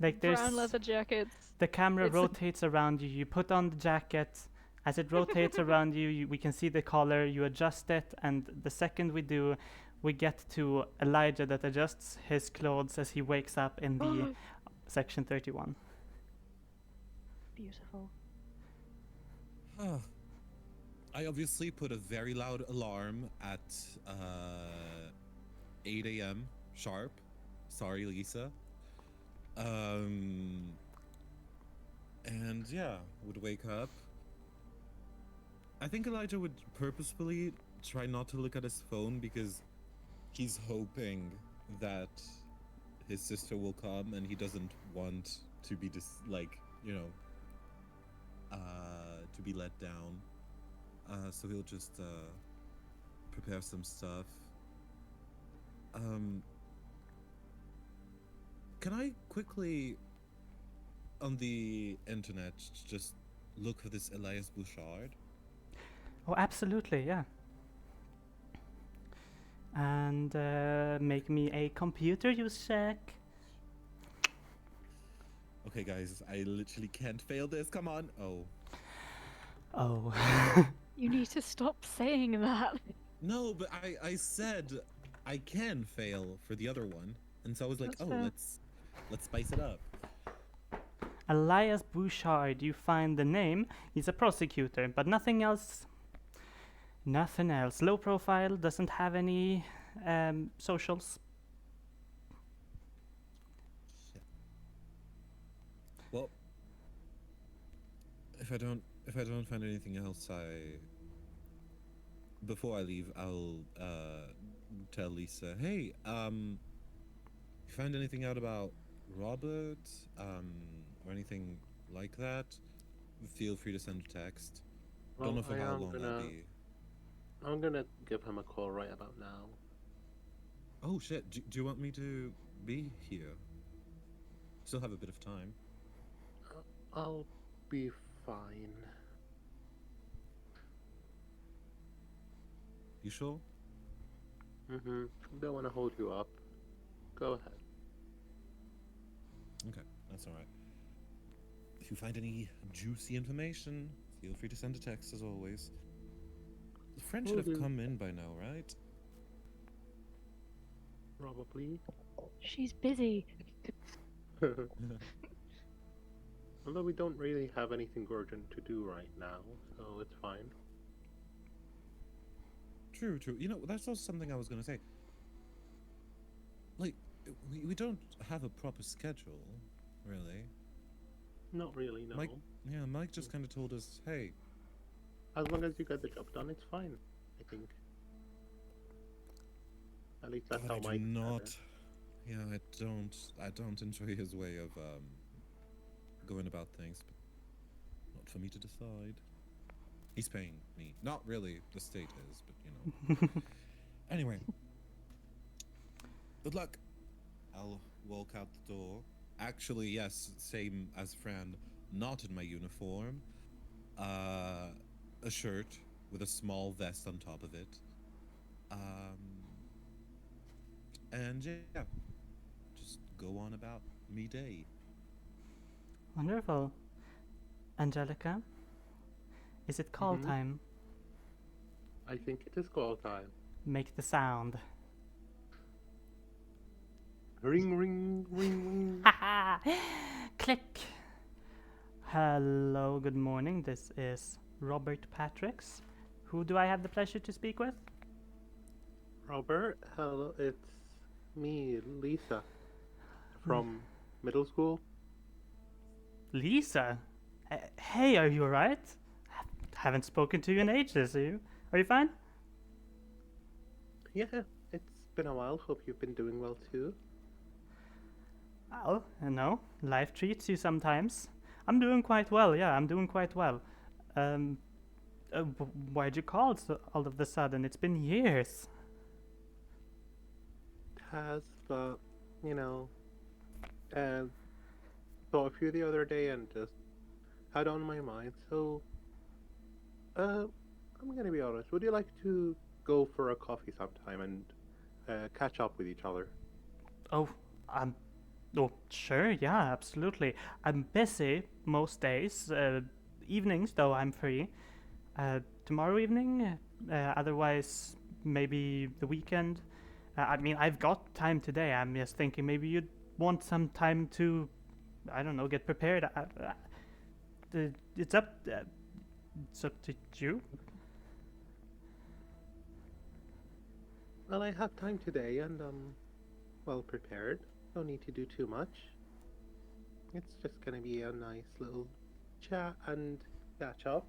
Like there's brown leather jackets. the camera it's a- rotates around you. You put on the jacket. As it rotates around you, we can see the collar. You adjust it, and the second we do, we get to Elijah that adjusts his clothes as he wakes up in the section 31. Beautiful. I obviously put a very loud alarm at 8 a.m. sharp. Sorry, Lisa. And yeah, would wake up. I think Elijah would purposefully try not to look at his phone because he's hoping that his sister will come and he doesn't want to be to be let down. So he'll just prepare some stuff. Can I quickly on the internet just look for this Elias Bouchard? Oh, absolutely, yeah. And make me a computer use check. Okay, guys, I literally can't fail this. Come on. Oh. Oh. You need to stop saying that. No, but I said I can fail for the other one. And so I was like, That's oh, fair. let's spice it up. Elias Bouchard, you find the name. He's a prosecutor, but nothing else. Nothing else. Low profile, doesn't have any socials. Shit. Well, if I don't find anything else, before I leave, I'll tell Lisa, hey, you find anything out about Robert, or anything like that? Feel free to send a text. Don't know for how long I'll be. I'm gonna give him a call right about now. Oh shit! Do you want me to be here? Still have a bit of time. I'll be fine. You sure? Mm-hmm. Don't want to hold you up. Go ahead. Okay, that's all right. If you find any juicy information, feel free to send a text as always. The friend should Will have do. come in by now, right? Probably. She's busy. Although we don't really have anything urgent to do right now, so it's fine. True. You know, that's also something I was gonna say. Like, we don't have a proper schedule, really. Not really, no. Mike just kind of told us, hey, As long as you get the job done, it's fine, I think. At least that's God, how I do Mike not. said Yeah, I don't enjoy his way of going about things, but not for me to decide. He's paying me. Not really, the state is, but you know. Anyway. Good luck. I'll walk out the door. Actually, yes, same as Fran, not in my uniform. A shirt with a small vest on top of it. And yeah, just go on about me day. Wonderful. Angelica, is it call Mhm. time? I think it is call time. Make the sound. Ring, ring, ring, ring. Haha! Click. Hello, good morning. This is Robert Patricks. Who do I have the pleasure to speak with? Robert, hello, it's me, Lisa, from middle school. Lisa. Hey, are you alright? Haven't spoken to you in ages. Are you fine? Yeah, it's been a while. Hope you've been doing well too. Well, you know, life treats you sometimes. I'm doing quite well. Yeah, I'm doing quite well. Why'd you call so all of a sudden? It's been years. It has, but you know, thought of you the other day and just had on my mind. So, I'm gonna be honest. Would you like to go for a coffee sometime and catch up with each other? Oh, sure, yeah, absolutely. I'm busy most days. Evenings, though, I'm free. Tomorrow evening, otherwise, maybe the weekend. I mean, I've got time today. I'm just thinking maybe you'd want some time to, I don't know, get prepared. It's up to you. Well, I have time today and well prepared. No need to do too much. It's just gonna be a nice little chat and catch up.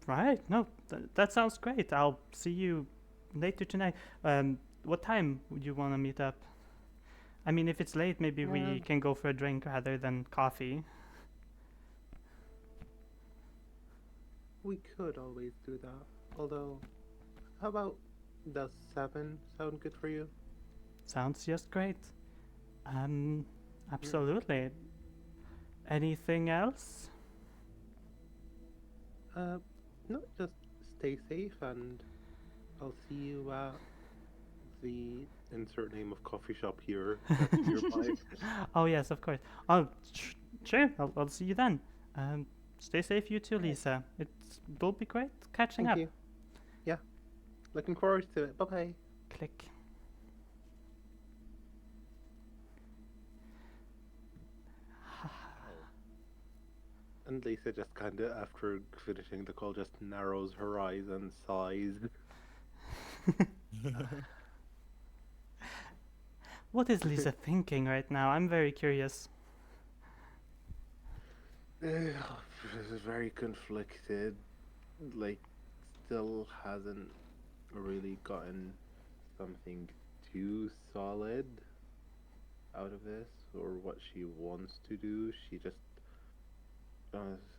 Right. No, that sounds great. I'll see you later tonight. What time would you want to meet up? I mean, if it's late, maybe we can go for a drink rather than coffee. We could always do that. Although, how about does 7 sound good for you? Sounds just great. Absolutely. Anything else? No, just stay safe, and I'll see you at the insert name of coffee shop here that's nearby. Oh yes, of course. Oh, sure. I'll see you then. Stay safe, you too, Lisa. Will be great catching Thank up. you. Yeah, looking forward to it. Bye bye. Click. And Lisa just kind of, after finishing the call, just narrows her eyes and sighs. What is Lisa thinking right now? I'm very curious. Very conflicted. Like, still hasn't really gotten something too solid out of this, or what she wants to do. She just.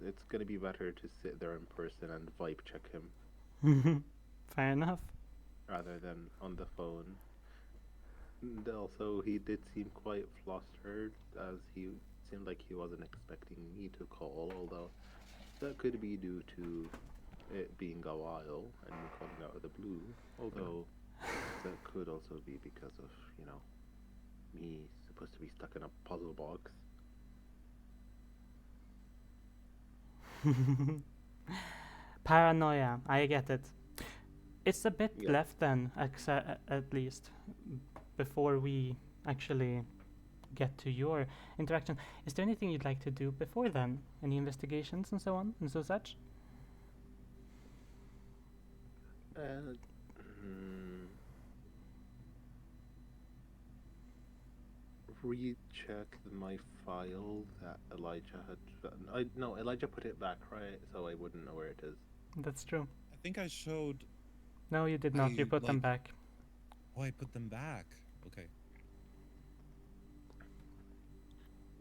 It's gonna be better to sit there in person and vibe check him Fair enough. rather than on the phone. And also, he did seem quite flustered, as he seemed like he wasn't expecting me to call, although that could be due to it being a while and me calling out of the blue. Although that could also be because of, me supposed to be stuck in a puzzle box. Paranoia, I get it. It's a bit Yeah. left then, at least, before we actually get to your interaction. Is there anything you'd like to do before then? Any investigations and so on and so such? Recheck my file that Elijah had. No, Elijah put it back, right? So I wouldn't know where it is. That's true. I think I showed. No, you did not. You put them back. Oh, I put them back. Okay.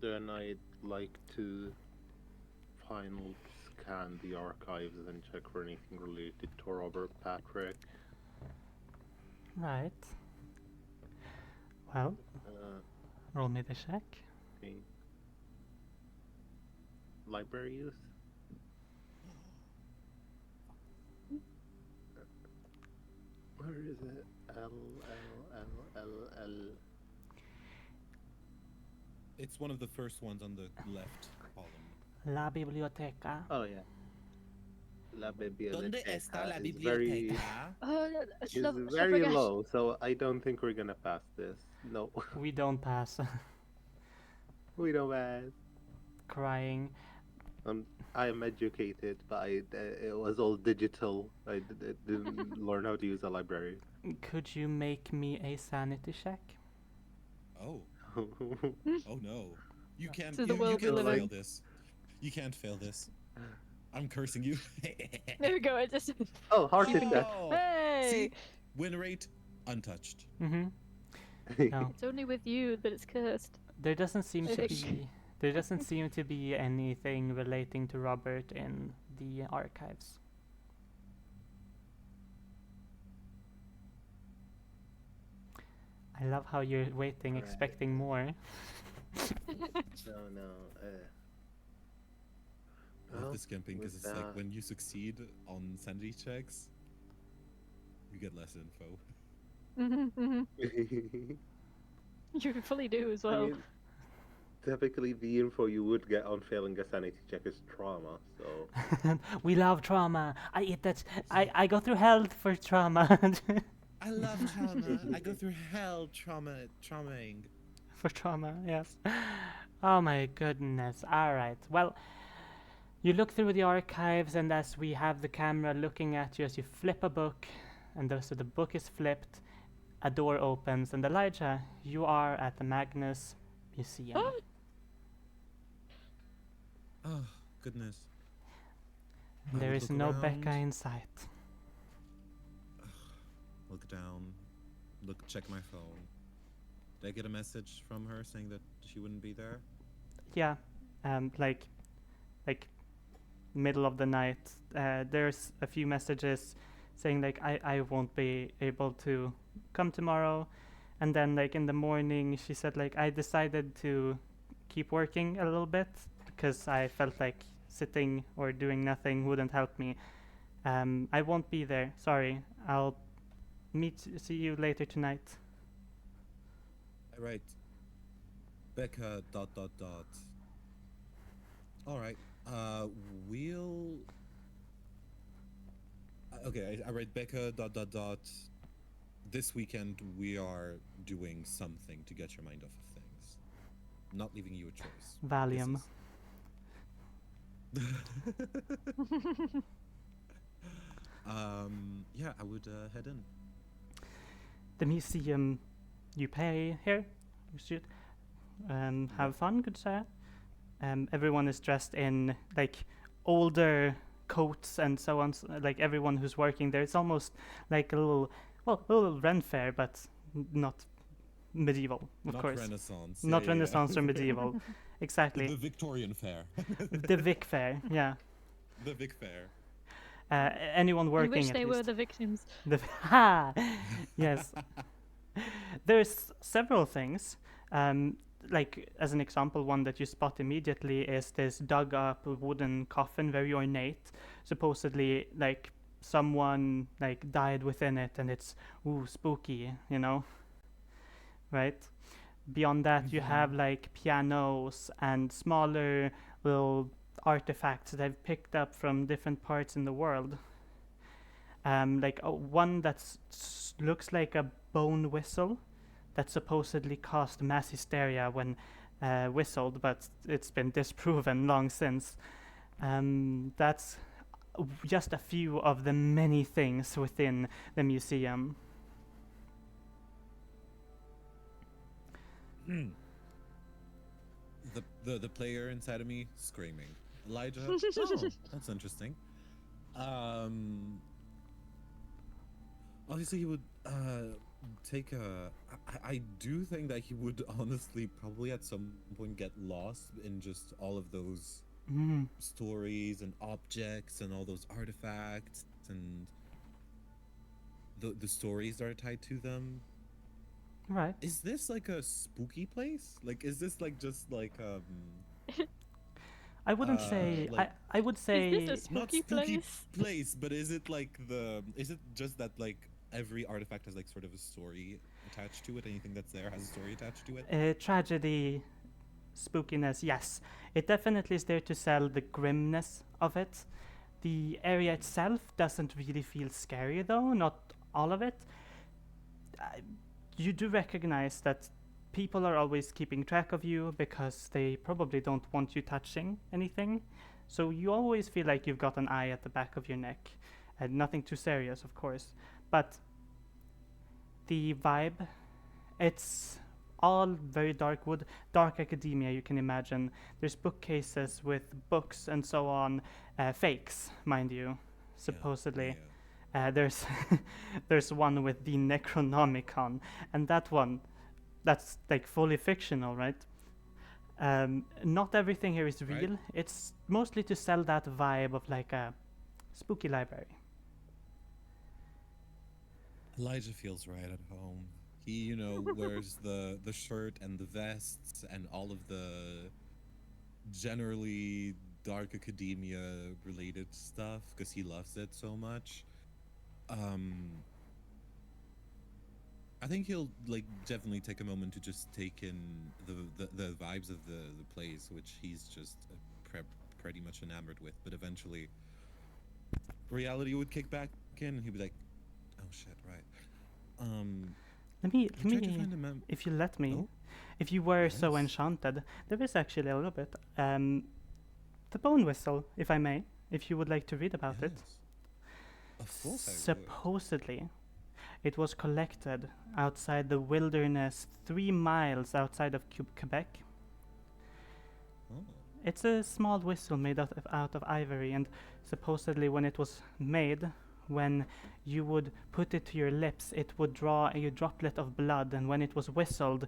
Then I'd like to final scan the archives and check for anything related to Robert Patrick. Right. Well, roll me the check. Okay. Library use? Where is it? L. It's one of the first ones on the left column. La biblioteca. Oh yeah. La ¿Dónde está la is very, biblioteca? is very low, so I don't think we're gonna pass this. No, We don't pass. we don't pass. Crying. I am educated, but it was all digital. I didn't learn how to use a library. Could you make me a sanity check? Oh. Oh no. You can't, To the you world we can't live fail in. this. You can't fail this. I'm cursing you. There we go. It just. Oh, heart Oh, attack. Hey! See? Win rate untouched. Mm-hmm. No. It's only with you that it's cursed. There doesn't seem to Maybe. be there doesn't seem to be anything relating to Robert in the archives. I love how you're waiting, Right. expecting more. No. I love Well, this campaign because with it's like that- when you succeed on sanity checks, you get less info. You fully do as I well. mean, typically the info you would get on failing a sanity check is trauma, so We love trauma. I eat that. I go through hell for trauma. I love trauma. I go through hell traumaing. For trauma, yes. Oh my goodness. Alright. Well, you look through the archives, and as we have the camera looking at you as you flip a book, and so the book is flipped, a door opens, and Elijah, you are at the Magnus Museum. Oh, goodness. And I there would is look no Becca around. in sight. Look down. Check my phone. Did I get a message from her saying that she wouldn't be there? Yeah, like middle of the night. There's a few messages saying like I won't be able to come tomorrow, and then like in the morning she said like I decided to keep working a little bit because I felt like sitting or doing nothing wouldn't help me. I won't be there. Sorry. I'll see you later tonight. All right. Becca. ... All right. We'll. Okay. I write Becca ... This weekend we are doing something to get your mind off of things. Not leaving you a choice. Valium. Yeah, I would head in. The museum, you pay here. You should have fun, good sir. Everyone is dressed in like older coats and so on. Like everyone who's working there, it's almost like a little Ren fair, but not medieval, of course. Renaissance. Not Renaissance or medieval. Exactly. The Victorian fair. The Vic fair, yeah. The Vic fair. Anyone In working which at they were least. the victims. Yes. There's several things. Like as an example, one that you spot immediately is this dug up wooden coffin, very ornate. Supposedly, like someone like died within it, and it's spooky, you know. Right. Beyond that, you have like pianos and smaller little artifacts that I've picked up from different parts in the world. Like one that looks like a bone whistle that supposedly caused mass hysteria when whistled, but it's been disproven long since. That's just a few of the many things within the museum. The player inside of me screaming. Elijah. Oh, that's interesting. Obviously he would take a. I do think that he would honestly probably at some point get lost in just all of those stories and objects and all those artifacts and the stories that are tied to them. Right. Is this like a spooky place? Like, is this like just like I wouldn't say. like- I would say. Is this a not spooky spooky place? place, but is it like is it just that like every artifact has like sort of a story attached to it? Anything that's there has a story attached to it? Tragedy, spookiness, yes. It definitely is there to sell the grimness of it. The area itself doesn't really feel scary though, not all of it. You do recognize that people are always keeping track of you because they probably don't want you touching anything. So you always feel like you've got an eye at the back of your neck. And nothing too serious, of course. But the vibe, it's all very dark wood, dark academia, you can imagine. There's bookcases with books and so on, fakes, mind you, supposedly. Yeah. There's there's one with the Necronomicon, and that one, that's like fully fictional, right? Not everything here is real. Right. It's mostly to sell that vibe of like a spooky library. Elijah feels right at home. He, wears the shirt and the vests and all of the generally dark academia related stuff because he loves it so much. I think he'll like definitely take a moment to just take in the vibes of the place, which he's just pretty much enamored with. But eventually, reality would kick back in, and he'd be like, "Oh shit, right." Let I tried to me, find a mem- if you let me, Oh? if you were so Yes. enchanted, there is actually a little bit. The bone whistle, if I may, if you would like to read about it. Yes. Of course I would. Supposedly, it was collected outside the wilderness 3 miles outside of Quebec. Oh. It's a small whistle made out of ivory, and supposedly when it was made, when you would put it to your lips, it would draw a droplet of blood, and when it was whistled,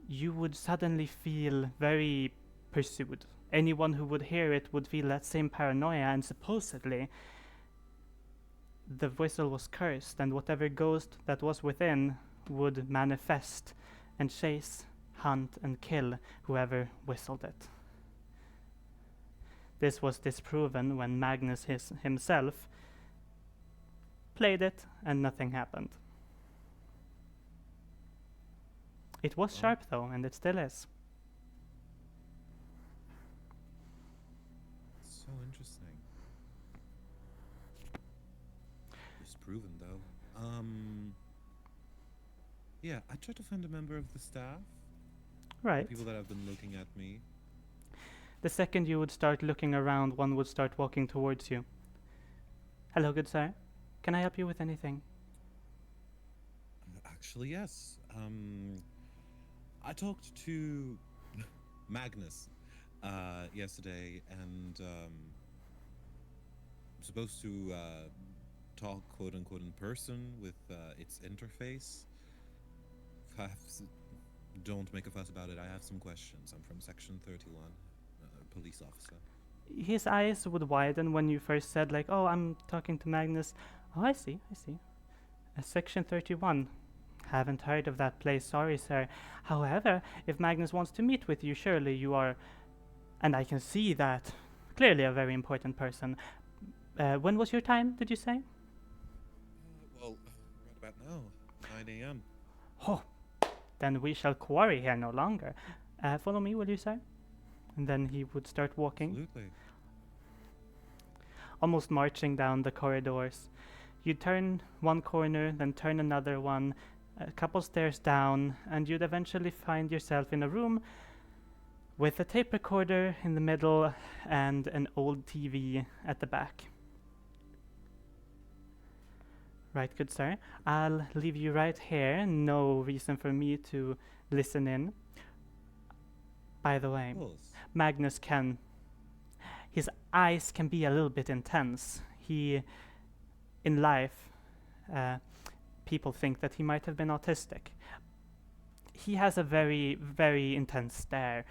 you would suddenly feel very pursued. Anyone who would hear it would feel that same paranoia, and supposedly the whistle was cursed, and whatever ghost that was within would manifest and chase, hunt, and kill whoever whistled it. This was disproven when Magnus himself played it and nothing happened. It was Well. sharp though, and it still is. So interesting. Disproven though. Yeah, I tried to find a member of the staff. Right. People that have been looking at me. The second you would start looking around, one would start walking towards you. Hello, good sir. Can I help you with anything? Actually, yes. I talked to Magnus yesterday, and I'm supposed to talk quote unquote in person with its interface. Don't make a fuss about it. I have some questions. I'm from Section 31, police officer. His eyes would widen when you first said, like, oh, I'm talking to Magnus. Oh, I see. Section 31. Haven't heard of that place, sorry, sir. However, if Magnus wants to meet with you, surely you are, and I can see that, clearly a very important person. When was your time, did you say? Well, right about now, 9 a.m. Oh, then we shall quarry here no longer. Follow me, will you, sir? And then he would start walking, Absolutely. almost marching down the corridors. You'd turn one corner, then turn another one, a couple stairs down, and you'd eventually find yourself in a room with a tape recorder in the middle and an old TV at the back. Right, good sir. I'll leave you right here. No reason for me to listen in. By the way, Of course. Magnus his eyes can be a little bit intense. In life, people think that he might have been autistic. He has a very, very intense stare.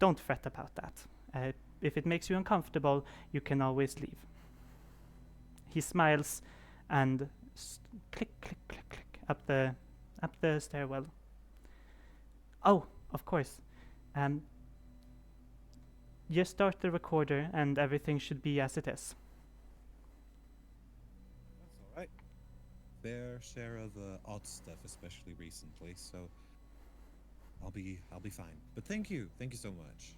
Don't fret about that. If it makes you uncomfortable, you can always leave. He smiles and click, click, click, click up the stairwell. Oh, of course. Just start the recorder and everything should be as it is. That's all right. Fair share of odd stuff, especially recently. So I'll be fine. But thank you so much.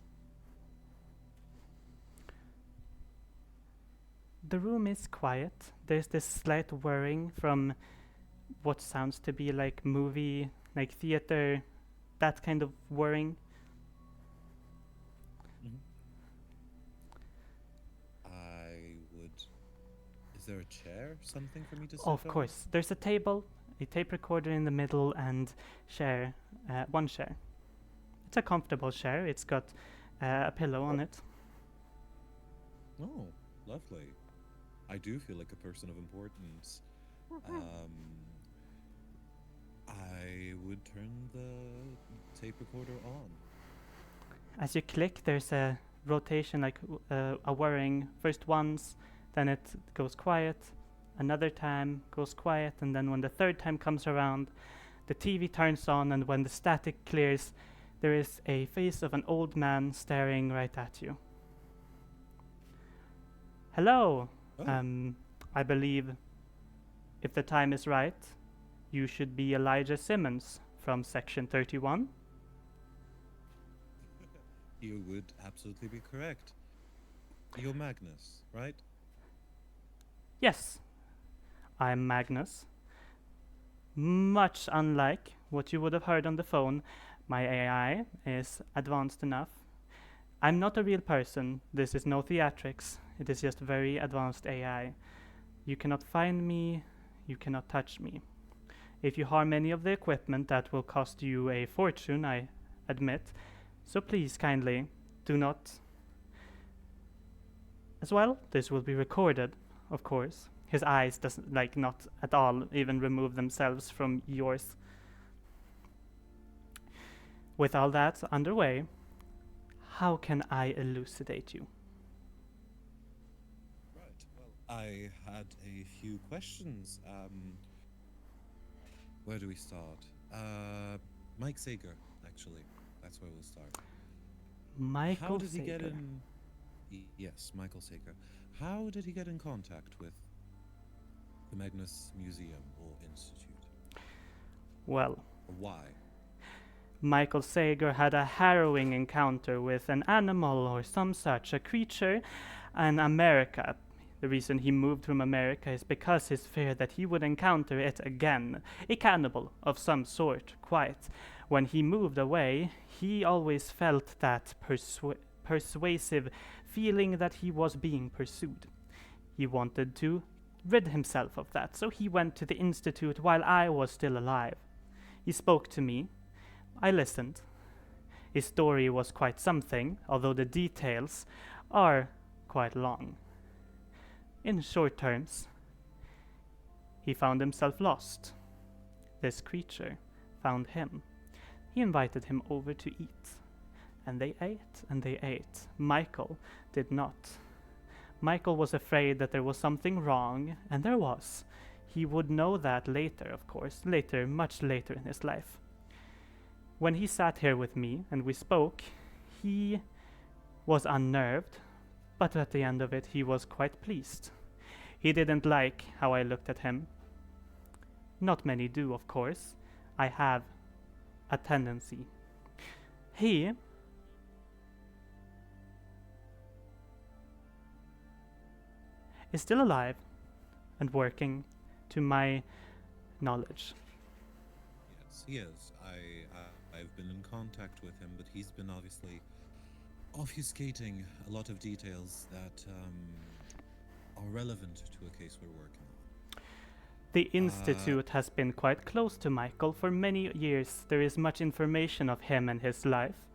The room is quiet. There's this slight whirring from what sounds to be like movie, like theater, that kind of whirring. Is there a chair, something for me to sit Of on? course, there's a table, a tape recorder in the middle, and one chair. It's a comfortable chair. It's got a pillow on it. Oh, lovely. I do feel like a person of importance. I would turn the tape recorder on. As you click, there's a rotation, like a whirring. First once, then it goes quiet. Another time goes quiet, and then when the third time comes around, the TV turns on, and when the static clears, there is a face of an old man staring right at you. Hello. Oh. I believe, if the time is right, you should be Elijah Simmons from Section 31. You would absolutely be correct. You're Magnus, right? Yes, I'm Magnus. Much unlike what you would have heard on the phone, my AI is advanced enough. I'm not a real person. This is no theatrics. It is just very advanced AI. You cannot find me. You cannot touch me. If you harm any of the equipment, that will cost you a fortune, I admit. So please, kindly, do not. As well, this will be recorded, of course. His eyes doesn't, not at all, even remove themselves from yours. With all that underway, how can I elucidate you? Right. Well, I had a few questions. Where do we start? Mike Sager, actually. That's where we'll start. Michael How does he get Sager. in? Yes, Michael Saker. How did he get in contact with the Magnus Museum or Institute? Well, Or why? Michael Sager had a harrowing encounter with an animal or some such, a creature, in America. The reason he moved from America is because his fear that he would encounter it again, a cannibal of some sort, quite. When he moved away, he always felt that persuasive feeling that he was being pursued. He wanted to rid himself of that, so he went to the Institute while I was still alive. He spoke to me. I listened. His story was quite something, although the details are quite long. In short terms, he found himself lost. This creature found him. He invited him over to eat. And they ate, and they ate. Michael did not. Michael was afraid that there was something wrong, and there was. He would know that later, of course, later, much later in his life. When he sat here with me and we spoke, he was unnerved, but at the end of it, he was quite pleased. He didn't like how I looked at him. Not many do, of course. I have a tendency. He is still alive and working to my knowledge. Yes, he is. I've been in contact with him, but he's been obviously obfuscating a lot of details that are relevant to a case we're working on. The Institute has been quite close to Michael for many years. There is much information of him and his life.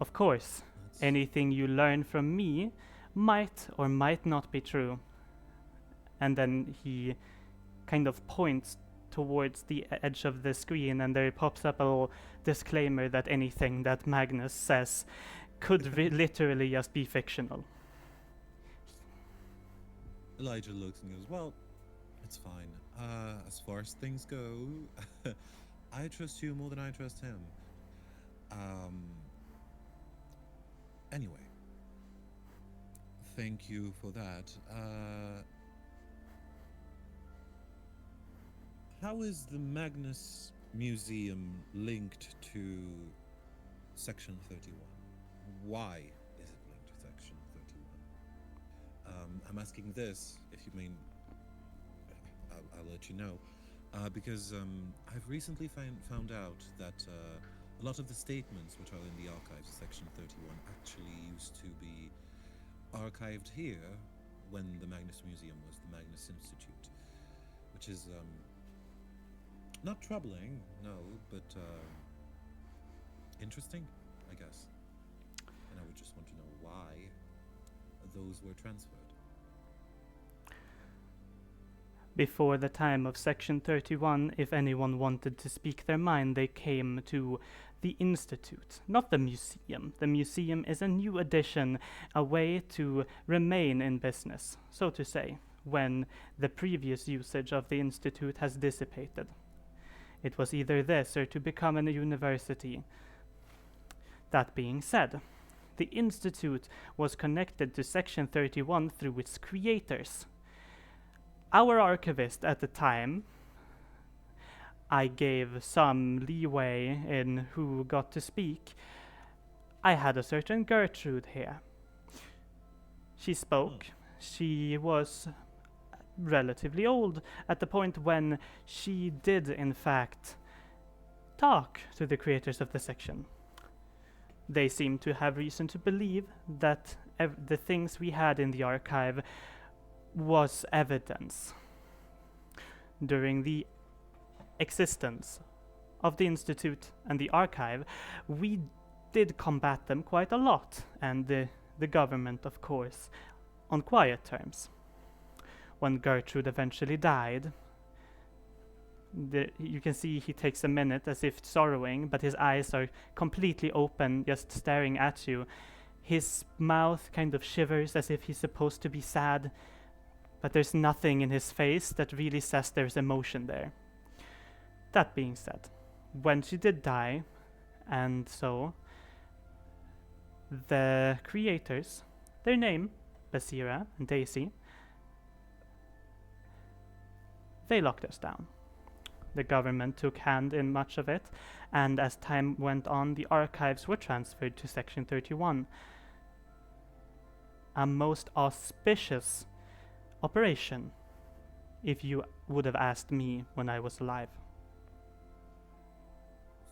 Of course, anything you learn from me might or might not be true. And then he kind of points towards the edge of the screen, and there pops up a little disclaimer that anything that Magnus says could literally just be fictional. Elijah looks and goes, well, it's fine. As far as things go, I trust you more than I trust him. Anyway, thank you for that. How is the Magnus Museum linked to Section 31? Why is it linked to Section 31? I'm asking this, if you mean, I'll let you know, because I've recently found out that a lot of the statements which are in the archives of Section 31 actually used to be archived here when the Magnus Museum was the Magnus Institute, which is not troubling, no, but interesting, I guess. And I would just want to know why those were transferred. Before the time of Section 31, if anyone wanted to speak their mind, they came to the Institute, not the museum. The museum is a new addition, a way to remain in business, so to say, when the previous usage of the Institute has dissipated. It was either this or to become a university. That being said, the Institute was connected to Section 31 through its creators. Our archivist at the time, I gave some leeway in who got to speak. I had a certain Gertrude here. She spoke. She was relatively old at the point when she did in fact talk to the creators of the section. They seemed to have reason to believe that the things we had in the archive was evidence. During the existence of the Institute and the archive, we did combat them quite a lot, and the government, of course, on quiet terms. When Gertrude eventually died, you can see he takes a minute as if sorrowing, but his eyes are completely open, just staring at you. His mouth kind of shivers as if he's supposed to be sad, but there's nothing in his face that really says there's emotion there. That being said, when she did die, and so, the creators Their name, Basira and Daisy, they locked us down. The government took hand in much of it, and as time went on, the archives were transferred to Section 31. A most auspicious operation, if you would have asked me when I was alive.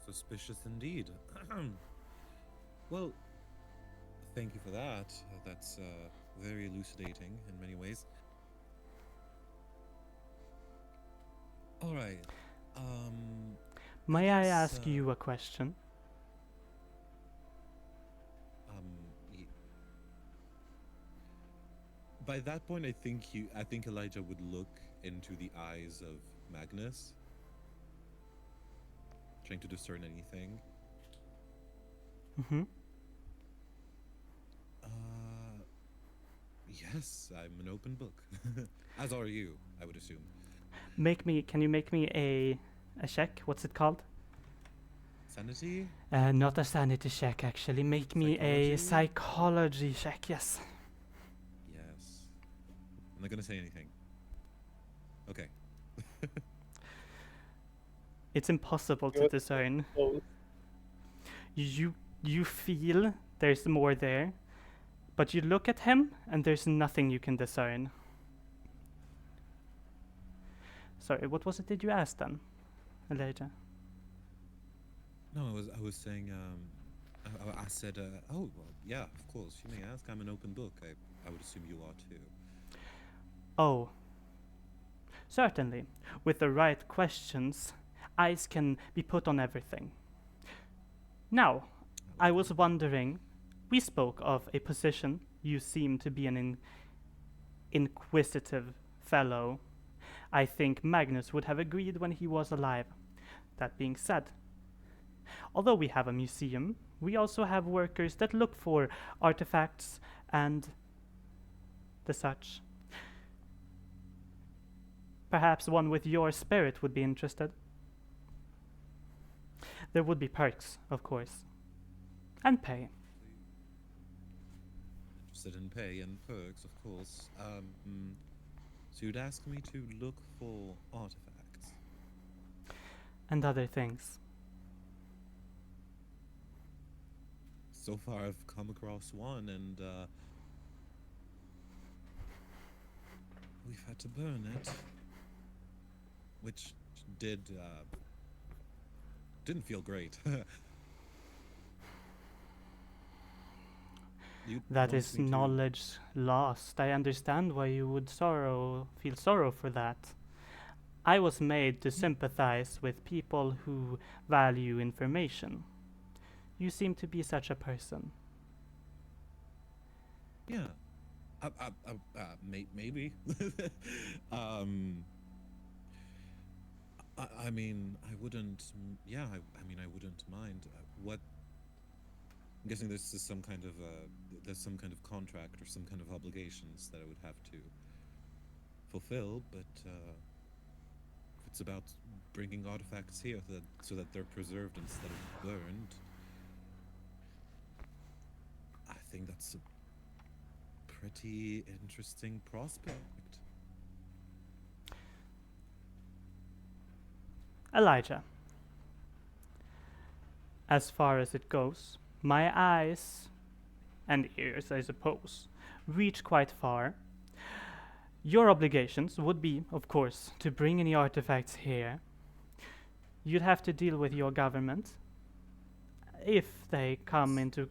Suspicious indeed. Well, thank you for that. That's very elucidating in many ways. All right. May I guess, ask you a question? y- By that point, I think Elijah would look into the eyes of Magnus, trying to discern anything. Mm-hmm. Yes, I'm an open book. As are you, I would assume. Can you make me a check? What's it called? Sanity? Not a sanity check, actually. Make me a Psychology? psychology check, yes. Yes. I'm not gonna say anything. Okay. It's impossible to Good. discern. Close. You feel there's more there, but you look at him and there's nothing you can discern. Sorry, what was it did you ask then, Elijah? No, I was saying, I said, oh, well, yeah, of course, you may ask. I'm an open book. I would assume you are too. Oh, certainly. With the right questions, eyes can be put on everything. Now, I was wondering, we spoke of a position. You seem to be an inquisitive fellow. I think Magnus would have agreed when he was alive. That being said, although we have a museum, we also have workers that look for artifacts and the such. Perhaps one with your spirit would be interested. There would be perks, of course. And pay. Interested in pay and perks, of course. So you'd ask me to look for artifacts. And other things. So far, I've come across one, and we've had to burn it, which didn't feel great. That want is me to- knowledge lost. I understand why you would feel sorrow for that. I was made to sympathize with people who value information. You seem to be such a person. Yeah. Maybe. I mean, I wouldn't. Yeah, I mean, I wouldn't mind. What? I'm guessing this is some kind of there's some kind of contract or some kind of obligations that I would have to fulfill. But if it's about bringing artifacts here so that they're preserved instead of burned, I think that's a pretty interesting prospect. Elijah, as far as it goes, my eyes and ears, I suppose, reach quite far. Your obligations would be, of course, to bring any artifacts here. You'd have to deal with your government if they come into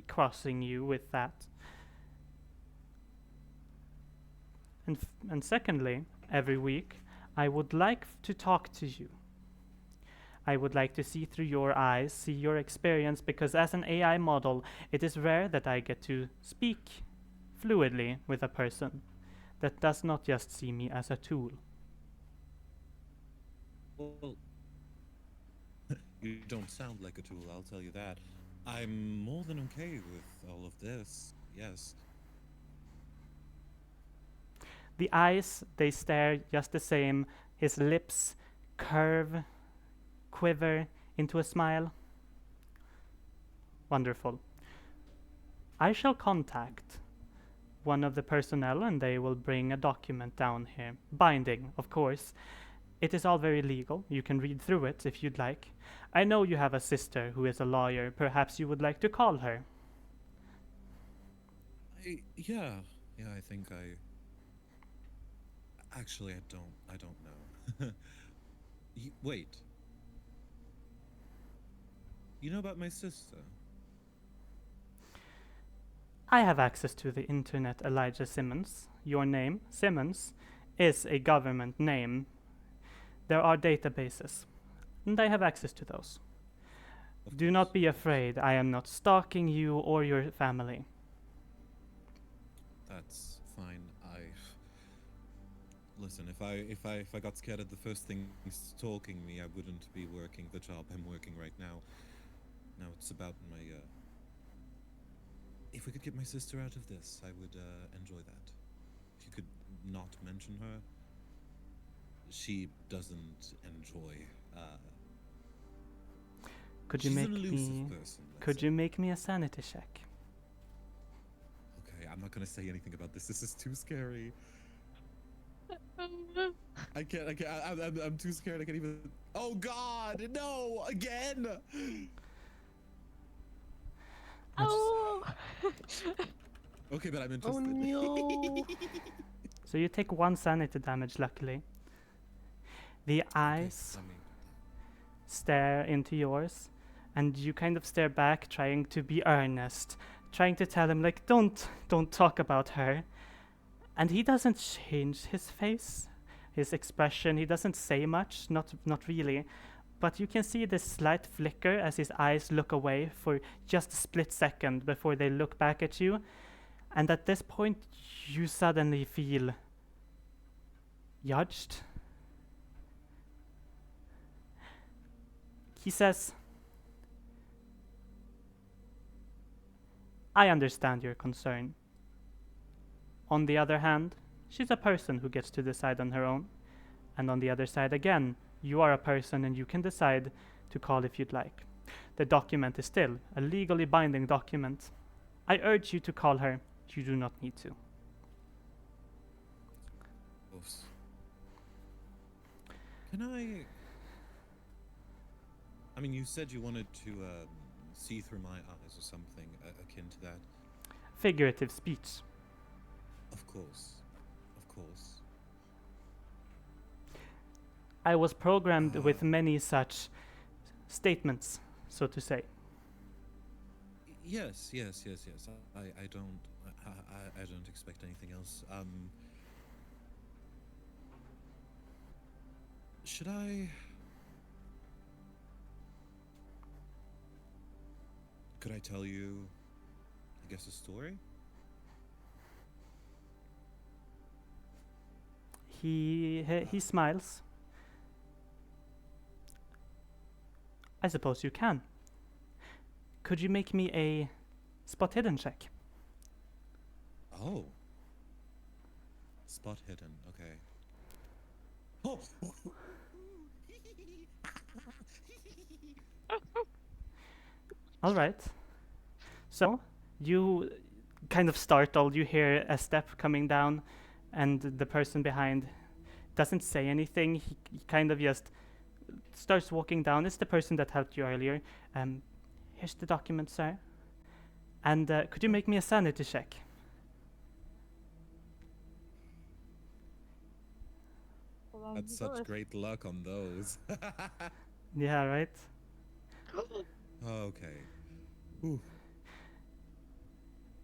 crossing you with that. And secondly, every week, I would like to talk to you. I would like to see through your eyes, see your experience, because as an AI model, it is rare that I get to speak fluidly with a person that does not just see me as a tool. Well, you don't sound like a tool, I'll tell you that. I'm more than okay with all of this, yes. The eyes, they stare just the same. His lips curve, quiver into a smile. Wonderful. I shall contact one of the personnel and they will bring a document down here. Binding, of course. It is all very legal. You can read through it if you'd like. I know you have a sister who is a lawyer. Perhaps you would like to call her. Yeah, I think I. Actually, I don't know. Wait. You know about my sister? I have access to the internet, Elijah Simmons. Your name, Simmons, is a government name. There are databases, and I have access to those. Do not be afraid. I am not stalking you or your family. That's fine. Listen. If I got scared at the first thing stalking me, I wouldn't be working the job I'm working right now. Now it's about my. If we could get my sister out of this, I would enjoy that. If you could not mention her. She doesn't enjoy. Could you she's make an elusive me? person, Could you make me a sanity check? Okay, I'm not gonna say anything about this. This is too scary. I can't. I'm too scared. I can't even. Oh God, no! Again. Oh! Okay, but I'm interested. Oh no! So you take 1 sanity damage, luckily. The eyes stare into yours, and you kind of stare back, trying to be earnest, trying to tell him, like, don't talk about her. And he doesn't change his face, his expression. He doesn't say much, not really. But you can see this slight flicker as his eyes look away for just a split second before they look back at you. And at this point, you suddenly feel judged. He says, I understand your concern. On the other hand, she's a person who gets to decide on her own. And on the other side again, you are a person and you can decide to call if you'd like. The document is still a legally binding document. I urge you to call her. You do not need to. Oops. Can I mean, you said you wanted to see through my eyes or something akin to that. Figurative speech. Of course. I was programmed with many such statements, so to say. Yes. I don't expect anything else. Should I? Could I tell you, I guess, a story? He smiles. I suppose you can. Could you make me a spot hidden check? Oh. Spot hidden, okay. Oh! All right. So, you kind of startled, you hear a step coming down, and the person behind doesn't say anything. He kind of just starts walking down. It's the person that helped you earlier. Here's the document, sir. And could you make me a sanity check? That's such great luck on those. Yeah, right? Okay. Ooh.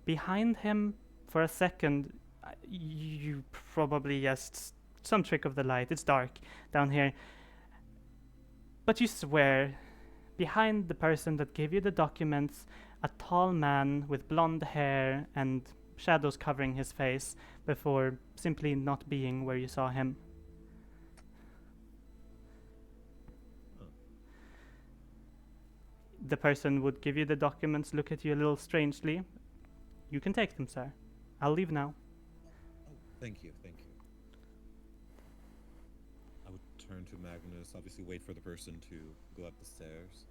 Behind him, for a second, you probably just some trick of the light. It's dark down here. But you swear, behind the person that gave you the documents, a tall man with blonde hair and shadows covering his face before simply not being where you saw him. The person would give you the documents, look at you a little strangely. You can take them, sir. I'll leave now. Oh, thank you. I would turn to Magnus, obviously wait for the person to go up the stairs.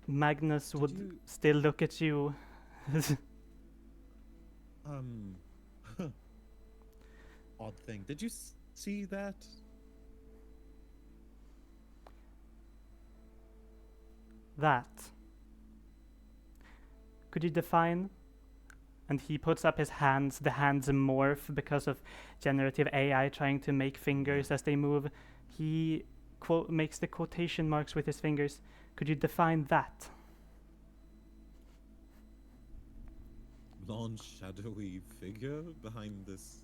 Magnus would still look at you. Um, odd thing. Did you see that? That. Could you define? And he puts up his hands. The hands morph because of generative AI trying to make fingers as they move. He makes the quotation marks with his fingers. Could you define that? Non-shadowy figure behind this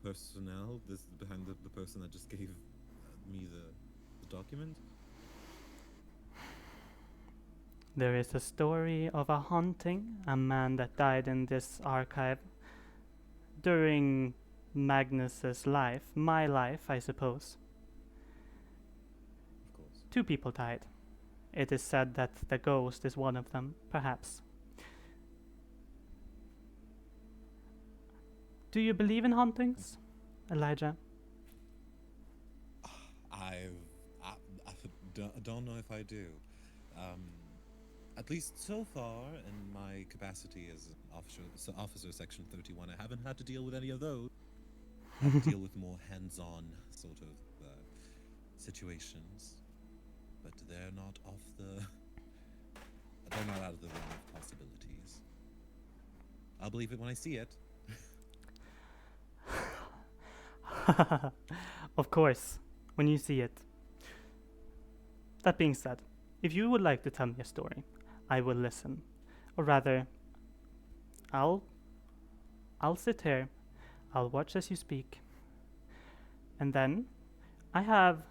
personnel, this behind the person that just gave me the document. There is a story of a haunting, a man that died in this archive during Magnus's life, my life, I suppose. Of course. 2 people died. It is said that the ghost is one of them, perhaps. Do you believe in hauntings, Elijah? I don't know if I do. At least so far, in my capacity as an officer Section 31, I haven't had to deal with any of those. I have to deal with more hands-on sort of situations, but they're not they're not out of the realm of possibilities. I'll believe it when I see it. Of course, when you see it. That being said, if you would like to tell me a story, I will listen. Or rather, I'll sit here, I'll watch as you speak, and then I have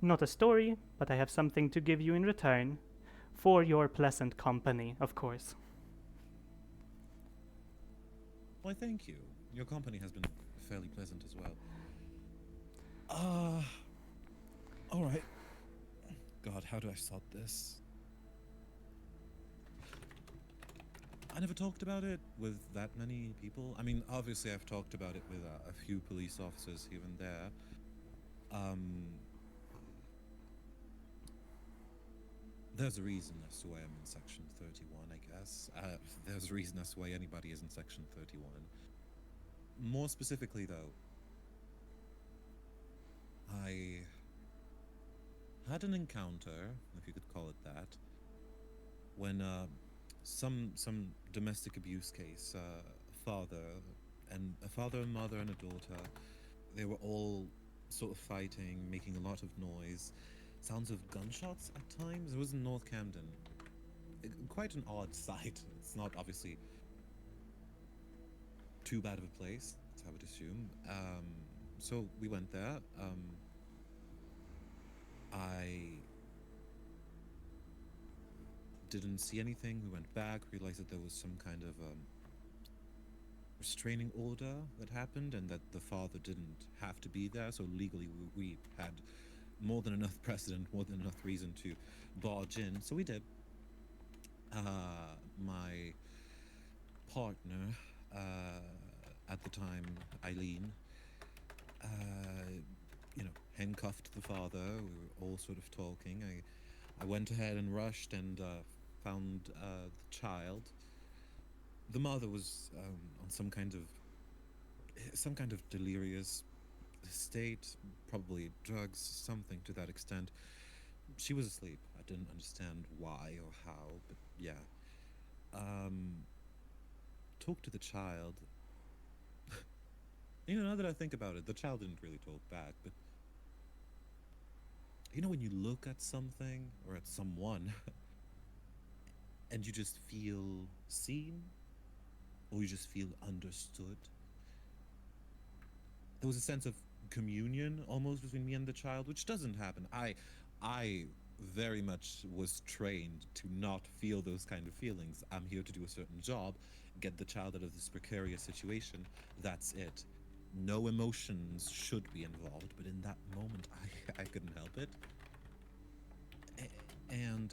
not a story, but I have something to give you in return for your pleasant company, of course. Why, thank you. Your company has been fairly pleasant as well. All right. God, how do I start this? I never talked about it with that many people. I mean, obviously I've talked about it with a few police officers here and there. There's a reason as to why I'm in Section 31, I guess. There's a reason as to why anybody is in Section 31. More specifically, though, I had an encounter, if you could call it that, when some domestic abuse case, a father and mother and a daughter, they were all sort of fighting, making a lot of noise, sounds of gunshots at times. It was in North Camden. Quite an odd sight. It's not obviously too bad of a place, I would assume. So we went there. I didn't see anything. We went back, realized that there was some kind of restraining order that happened, and that the father didn't have to be there. So legally, we had more than enough precedent, more than enough reason to barge in. So we did. My partner at the time, Eileen, handcuffed the father. We were all sort of talking. I went ahead and rushed and found the child. The mother was on some kind of delirious state, probably drugs, something to that extent. She was asleep. I didn't understand why or how, but yeah. Talked to the child. Now that I think about it, the child didn't really talk back, but when you look at something or at someone and you just feel seen, or you just feel understood, there was a sense of communion almost between me and the child, which doesn't happen. I very much was trained to not feel those kind of feelings. I'm here to do a certain job, get the child out of this precarious situation. That's it. No emotions should be involved, but in that moment, I couldn't help it. And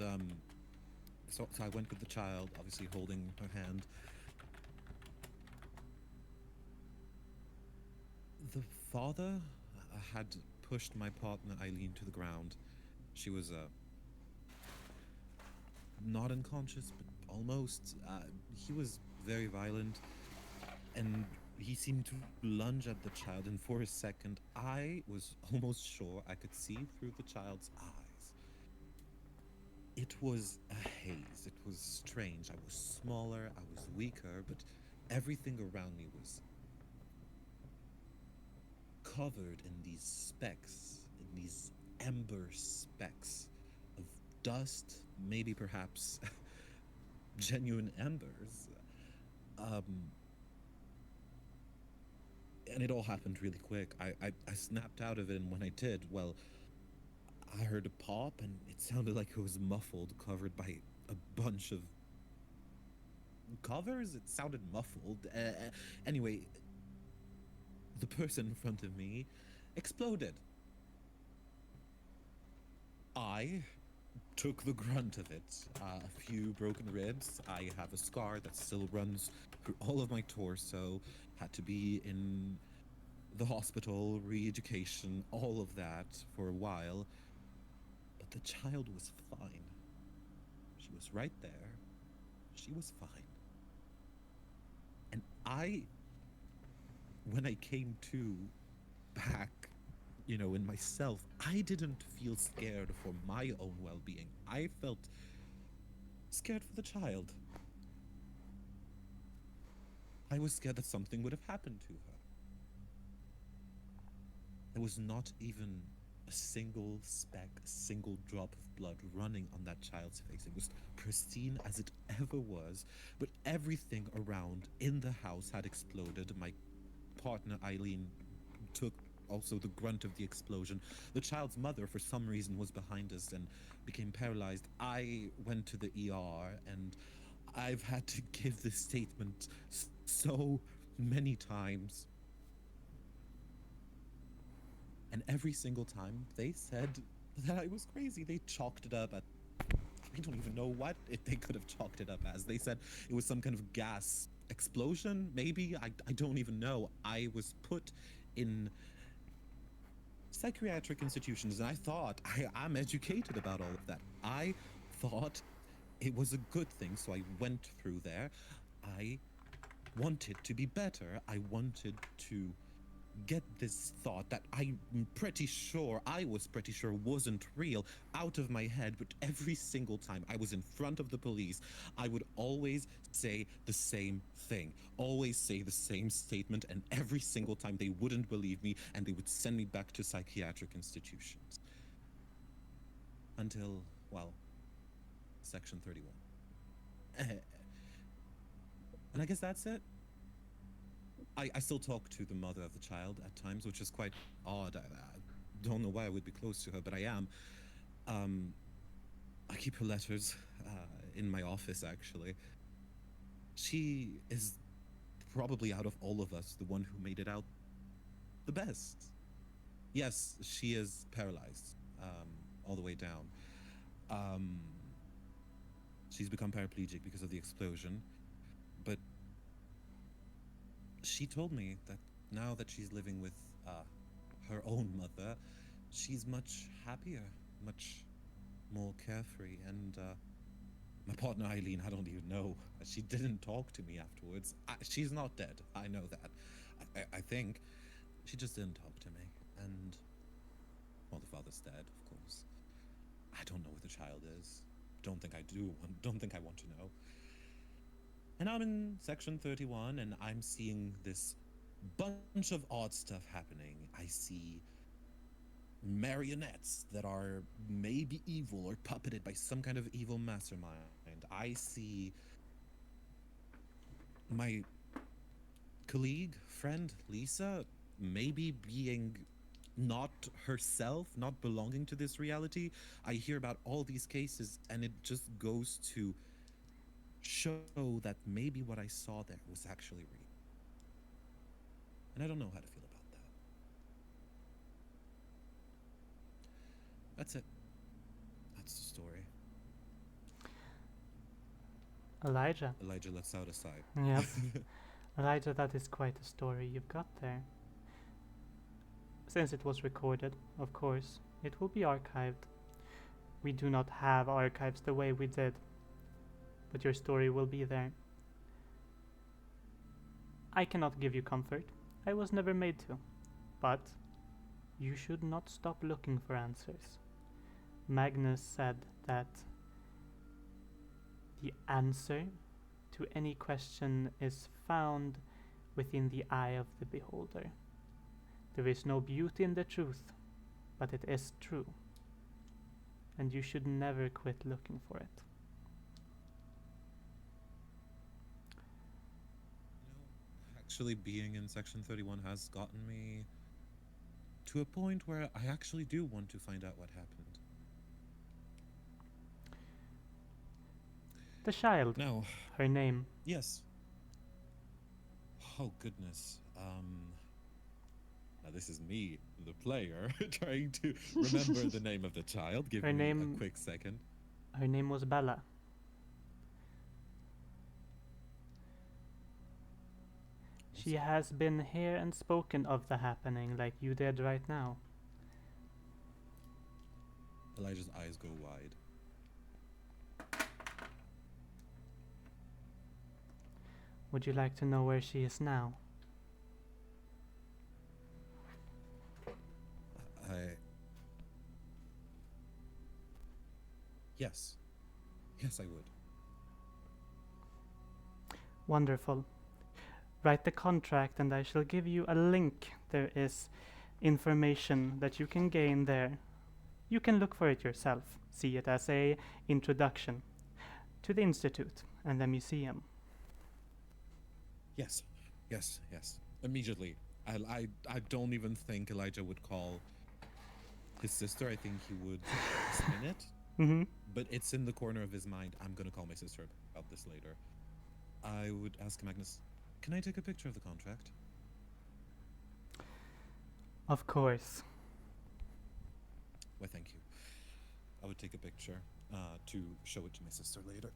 so I went with the child, obviously holding her hand. The father had pushed my partner Eileen to the ground. She was not unconscious, but almost. He was very violent, and he seemed to lunge at the child, and for a second, I was almost sure I could see through the child's eyes. It was a haze. It was strange. I was smaller, I was weaker, but everything around me was covered in these specks, in these ember specks of dust, maybe perhaps genuine embers. Um, and it all happened really quick. I snapped out of it, and when I did, well, I heard a pop, and it sounded like it was muffled, covered by a bunch of covers. It sounded muffled. Anyway, the person in front of me exploded. I took the grunt of it. A few broken ribs. I have a scar that still runs through all of my torso. Had to be in the hospital, re-education, all of that for a while. But the child was fine. She was right there. She was fine. And when I came to back, in myself, I didn't feel scared for my own well-being. I felt scared for the child. I was scared that something would have happened to her. There was not even a single speck, a single drop of blood running on that child's face. It was pristine as it ever was, but everything around in the house had exploded. My partner, Eileen, took also the grunt of the explosion. The child's mother, for some reason, was behind us and became paralyzed. I went to the ER, and I've had to give this statement so many times. And every single time they said that I was crazy. They chalked it up at, I don't even know what they could have chalked it up as. They said it was some kind of gas explosion, maybe. I don't even know. I was put in psychiatric institutions, and I thought, I'm educated about all of that. I thought it was a good thing, so I went through there. I wanted to be better. I wanted to get this thought that I was pretty sure wasn't real out of my head. But every single time I was in front of the police, I would always say the same thing, always say the same statement, and every single time they wouldn't believe me, and they would send me back to psychiatric institutions. Until, well, Section 31. And I guess that's it. I still talk to the mother of the child at times, which is quite odd. I don't know why I would be close to her, but I am. I keep her letters in my office, actually. She is probably, out of all of us, the one who made it out the best. Yes, she is paralyzed all the way down. She's become paraplegic because of the explosion, but she told me that now that she's living with her own mother, she's much happier, much more carefree. And my partner Eileen, I don't even know. She didn't talk to me afterwards. She's not dead. I know that. I think she just didn't talk to me. And, well, the father's dead, of course. I don't know where the child is. Don't think I do. Don't think I want to know. And I'm in Section 31, and I'm seeing this bunch of odd stuff happening. I see marionettes that are maybe evil or puppeted by some kind of evil mastermind. I see my colleague, friend, Lisa, maybe being not herself, not belonging to this reality. I hear about all these cases, and it just goes to show that maybe what I saw there was actually real. And I don't know how to feel about that. That's it. That's the story. Elijah. Elijah lets out a sigh. Yes. Elijah, that is quite a story you've got there. Since it was recorded, of course, it will be archived. We do not have archives the way we did but your story will be there. I cannot give you comfort. I was never made to. But you should not stop looking for answers. Magnus said that the answer to any question is found within the eye of the beholder. There is no beauty in the truth, but it is true. And you should never quit looking for it. Actually, being in Section 31 has gotten me to a point where I actually do want to find out what happened. The child, Now, her name. yes. Oh, goodness. Now this is me, the player, trying to remember the name of the child. Give Her me name- a quick second. Her name was Bella. She has been here and spoken of the happening like you did right now. Elijah's eyes go wide. Would you like to know where she is now? Yes. Yes, I would. Wonderful. Write the contract and I shall give you a link. There is information that you can gain there. You can look for it yourself. See it as a introduction to the Institute and the museum. Yes. Yes, yes. Immediately. I don't even think Elijah would call his sister. I think he would spin it. Mm-hmm. But it's in the corner of his mind. I'm gonna call my sister about this later. I would ask Magnus, can I take a picture of the contract? Of course. Why, thank you. I would take a picture to show it to my sister later.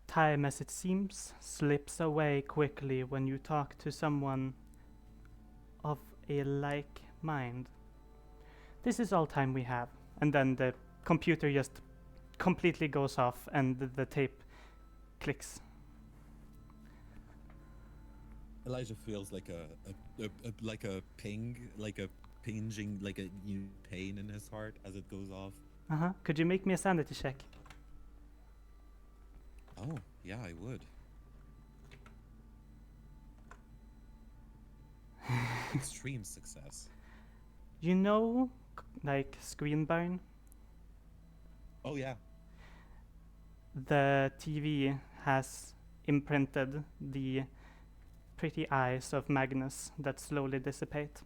Time, as it seems, slips away quickly when you talk to someone of a like mind. This is all time we have. And then the computer just completely goes off and the tape clicks. Elijah feels like a ping, like a pinging, like a new pain in his heart as it goes off. Uh-huh. Could you make me a sanity check? Oh, yeah, I would. Extreme success. You know, like screen burn? Oh, yeah. The TV has imprinted the pretty eyes of Magnus that slowly dissipate.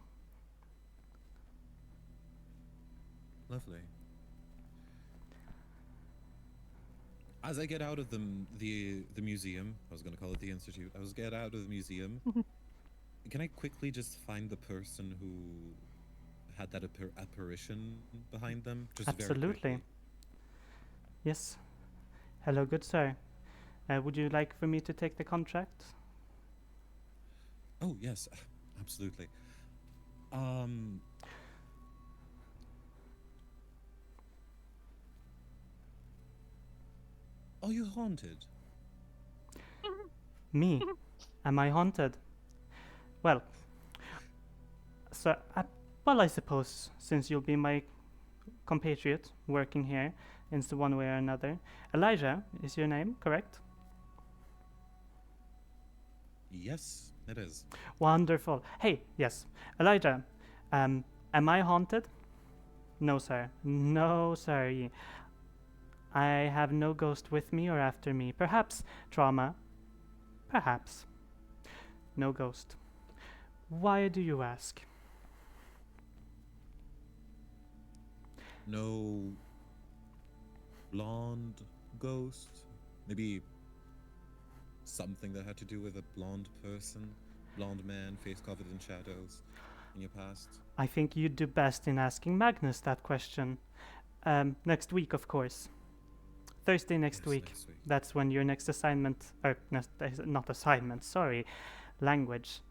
Lovely. As I get out of the museum, I was going to call it the institute. I was get out of the museum. Can I quickly just find the person who had that apparition behind them? Just very Absolutely. quickly. Yes. Hello, good sir. Would you like for me to take the contract? Oh, yes, absolutely. Are you haunted? Me? Am I haunted? Well, so, well, I suppose, since you'll be my compatriot working here in one way or another. Elijah is your name, correct? Yes, it is. Wonderful. Hey, yes, Elijah, am I haunted? No, sir. No, sir. I have no ghost with me or after me. Perhaps trauma. Perhaps. No ghost. Why do you ask? No blonde ghost? Maybe something that had to do with a blonde person? Blonde man, face covered in shadows in your past? I think you'd do best in asking Magnus that question. Next week, of course. Thursday next Yes, week. next week. That's when your next assignment, or not assignment, sorry, language.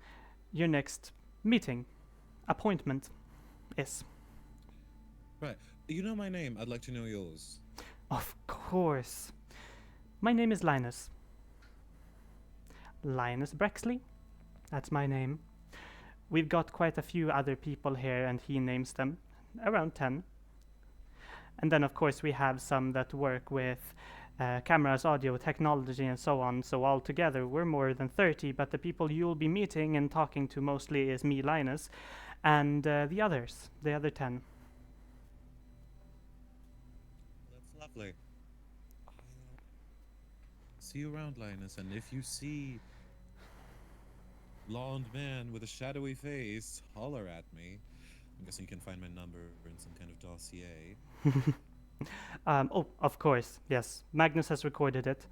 Your next meeting, appointment is. Right. You know my name. I'd like to know yours. Of course. My name is Linus. Linus Brexley. That's my name. We've got quite a few other people here, and he names them. Around 10. And then, of course, we have some that work with cameras, audio, technology, and so on. So altogether, we're more than 30, but the people you'll be meeting and talking to mostly is me, Linus, and the other 10. That's lovely. See you around, Linus. And if you see blonde man with a shadowy face, holler at me. I'm guessing you can find my number in some kind of dossier. Oh, of course, yes. Magnus has recorded it.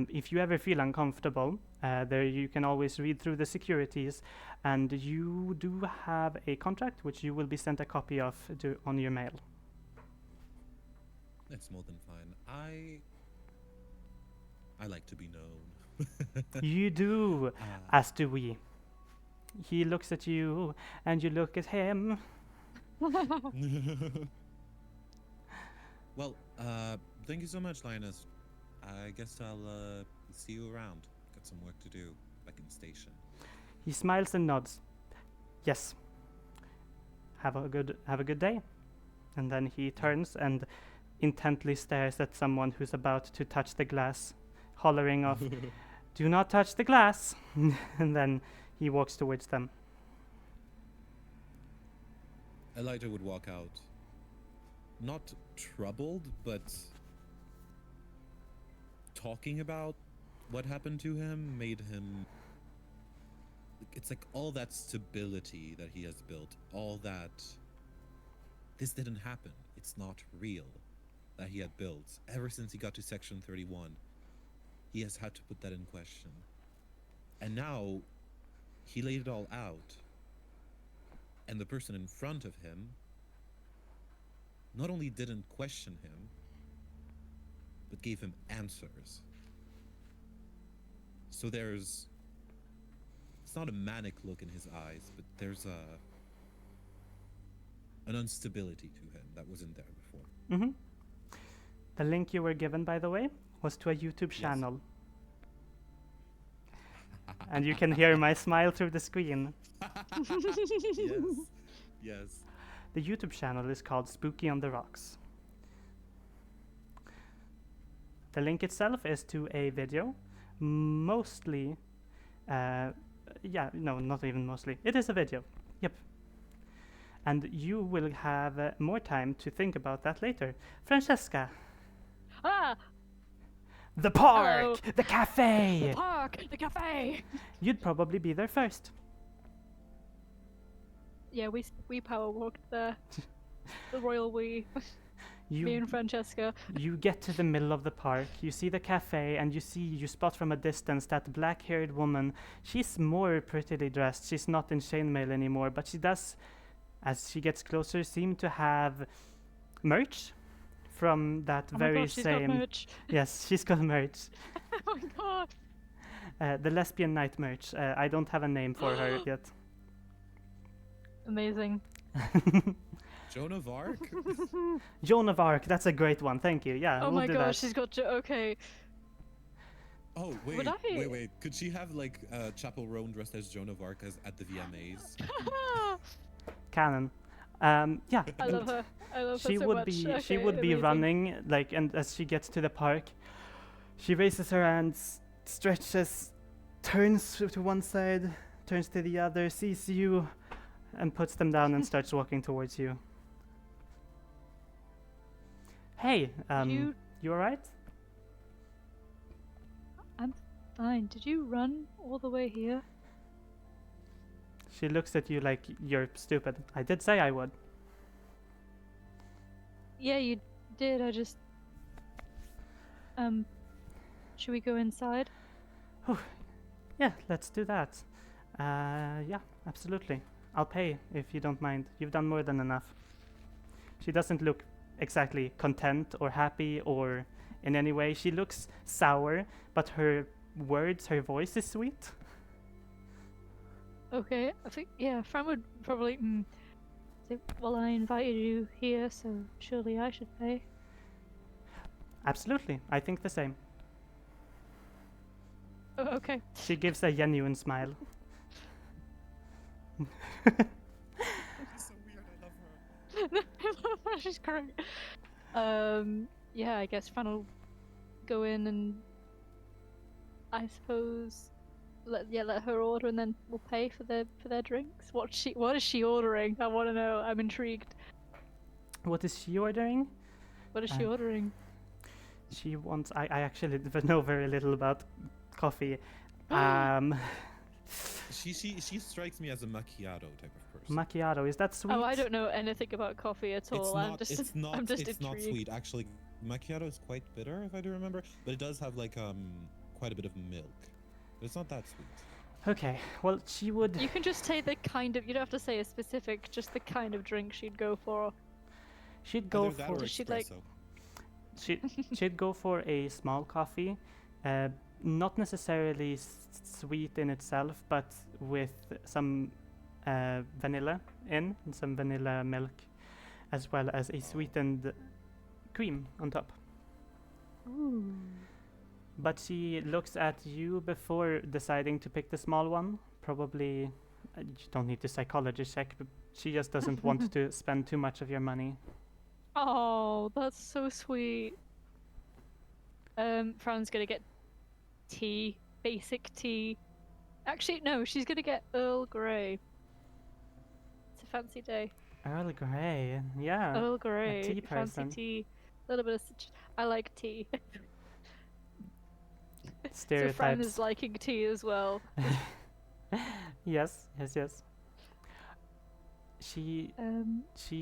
If you ever feel uncomfortable, there you can always read through the securities, and you do have a contract which you will be sent a copy of on your mail. That's more than fine. I like to be known. You do, as do we. He looks at you, and you look at him. Well, thank you so much, Linus. I guess I'll see you around. Got some work to do back in the station. He smiles and nods. Yes. Have a good day. And then he turns and intently stares at someone who's about to touch the glass, hollering off, "Do not touch the glass!" And then he walks towards them. Elijah would walk out. Not troubled, but talking about what happened to him made him... It's like all that stability that he has built, all that... This didn't happen. It's not real that he had built. Ever since he got to Section 31, he has had to put that in question. And now, he laid it all out. And the person in front of him not only didn't question him, but gave him answers. So it's not a manic look in his eyes, but there's an instability to him that wasn't there before. Mm-hmm. The link you were given, by the way, was to a YouTube channel. And you can hear my smile through the screen. Yes. Yes. The YouTube channel is called Spooky on the Rocks. The link itself is to a video, mostly, not even mostly. It is a video. Yep. And you will have more time to think about that later. Francesca. Ah! The park! Hello. The cafe! The park! The cafe! You'd probably be there first. Yeah, we power walked there. The royal we. Me You and Francesca. you get to the middle of the park, you see the cafe, and you spot from a distance that black-haired woman. She's more prettily dressed. She's not in chainmail anymore, but she does, as she gets closer, seem to have merch from that Oh my very god, she's same. got merch. Yes, she's got merch. Oh my god. The lesbian night merch. I don't have a name for her yet. Amazing. Joan of Arc? Joan of Arc. That's a great one. Thank you. Yeah, Oh we'll my do god, that. she's got okay. Oh, wait, Would I- wait. Could she have, like, Chapel Roan dressed as Joan of Arc at the VMAs? Canon. Yeah. I love her. I love her She so would much. be Okay, she would be amazing. running, like, and as she gets to the park, she raises her hands, stretches, turns to one side, turns to the other, sees you, and puts them down and starts walking towards you. Hey, You you alright? fine. Did you run all the way here? She looks at you like you're stupid. I did say I would. Yeah, you did. I just should we go inside? Yeah, let's do that. Yeah, absolutely. I'll pay if you don't mind. You've done more than enough. She doesn't look exactly content or happy or in any way. She looks sour, but her words, her voice is sweet. Okay, I think yeah, Fran would probably So, well, I invited you here, so surely I should pay. Absolutely, I think the same. Oh, okay. She gives a genuine smile. She's so weird. I love her. She's great. Yeah, I guess Fran will go in and I suppose let her order and then we'll pay for their drinks. What is she ordering? I want to know. I'm intrigued. What is she ordering? What is she ordering? She wants. I actually know very little about coffee. She strikes me as a macchiato type of person. Macchiato, is that sweet? Oh, I don't know anything about coffee at all. I'm just it's not intrigued. sweet actually. Macchiato is quite bitter if I do remember, but it does have like quite a bit of milk. But it's not that sweet. Okay, well, she would. You can just say the kind of. You don't have to say a specific. Just the kind of drink she'd go for. She'd go Either that or for. Does she like- espresso. She'd go for a small coffee, not necessarily sweet in itself, but with some vanilla in and some vanilla milk, as well as a sweetened cream on top. Ooh. But she looks at you before deciding to pick the small one. Probably, you don't need to psychology check, but she just doesn't want to spend too much of your money. Oh, that's so sweet. Fran's gonna get tea, basic tea. Actually, no, she's gonna get Earl Grey. It's a fancy day. Earl Grey, yeah. Earl Grey, tea fancy person. tea. A little bit of. I like tea. So Fran Stereotypes. is liking tea as well. Yes. She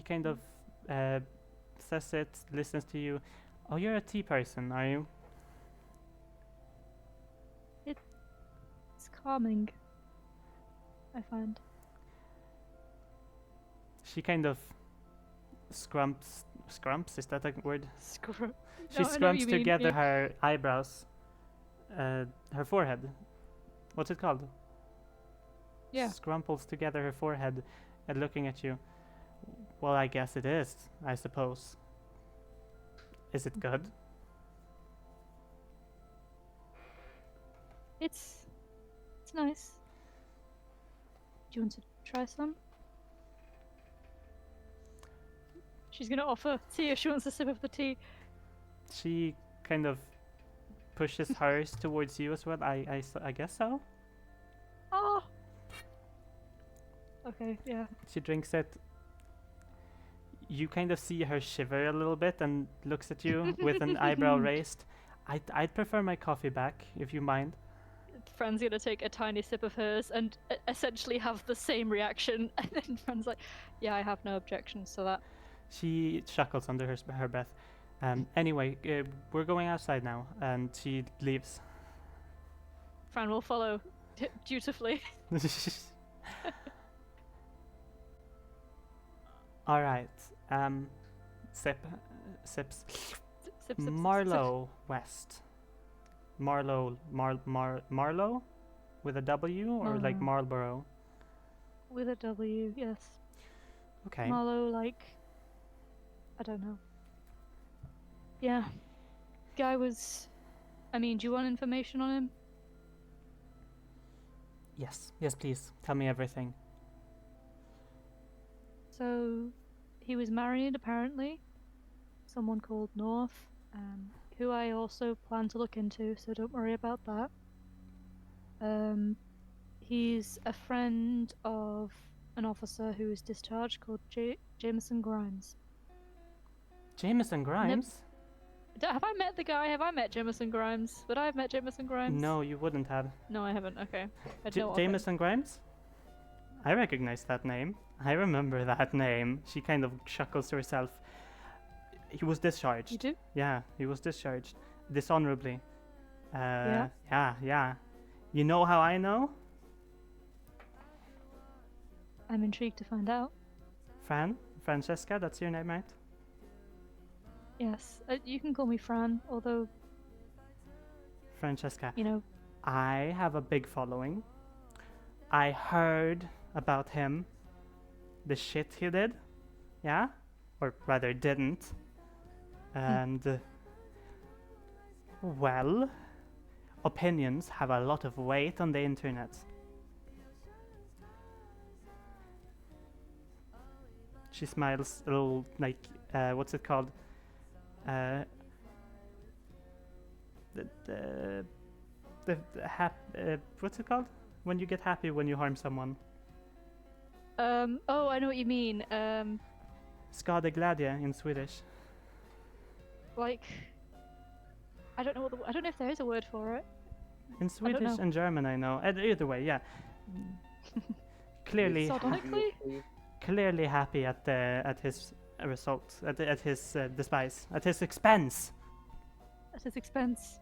kind of says it, listens to you. Oh, you're a tea person, are you? It's calming. I find. She kind of scrumps, is that a word? Screw. She No, I know what scrumps you mean, together yeah. her eyebrows, her forehead. What's it called? Yeah. Scrumples together her forehead and looking at you. Well, I guess it is, I suppose. Is it good? It's nice. Do you want to try some? She's gonna offer tea if she wants a sip of the tea. She kind of pushes hers towards you as well. I guess so. Oh. Okay, yeah. She drinks it. You kind of see her shiver a little bit and looks at you with an eyebrow raised. I'd prefer my coffee back, if you mind. Fran's gonna take a tiny sip of hers and essentially have the same reaction. And then Fran's like, yeah, I have no objections to that. She chuckles under her breath. Anyway, we're going outside now, and she leaves. Fran will follow dutifully. All right. Sips. Sip, sip, sip, sip. Marlowe West. Marlowe, Marlowe, with a W or like Marlborough. With a W, yes. Okay. Marlowe, like, I don't know. Yeah. Guy was. I mean, do you want information on him? Yes, please. Tell me everything. So, he was married apparently. Someone called North, who I also plan to look into, so don't worry about that. He's a friend of an officer who was discharged called Jameson Grimes. Jameson Grimes? Have I met the guy? Have I met Jameson Grimes? Would I have met Jameson Grimes? No, you wouldn't have. No, I haven't. Okay. I know of him. Jameson Grimes? I recognize that name. I remember that name. She kind of chuckles to herself. He was discharged. You do? Yeah, he was discharged. Dishonorably. Yeah? Yeah. You know how I know? I'm intrigued to find out. Francesca, that's your name, right? Yes. You can call me Fran, although, Francesca. you know, I have a big following. I heard about him. The shit he did. Yeah? Or rather, didn't. And, well, opinions have a lot of weight on the internet. She smiles a little, like, what's it called? Uh, what's it called? When you get happy when you harm someone. Oh, I know what you mean. Skadeglädje in Swedish. Like, I don't know I don't know if there is a word for it. In Swedish and German, I know. Either way, yeah. Clearly, Sardonically? clearly happy at his result, at his despise, at his expense. At his expense.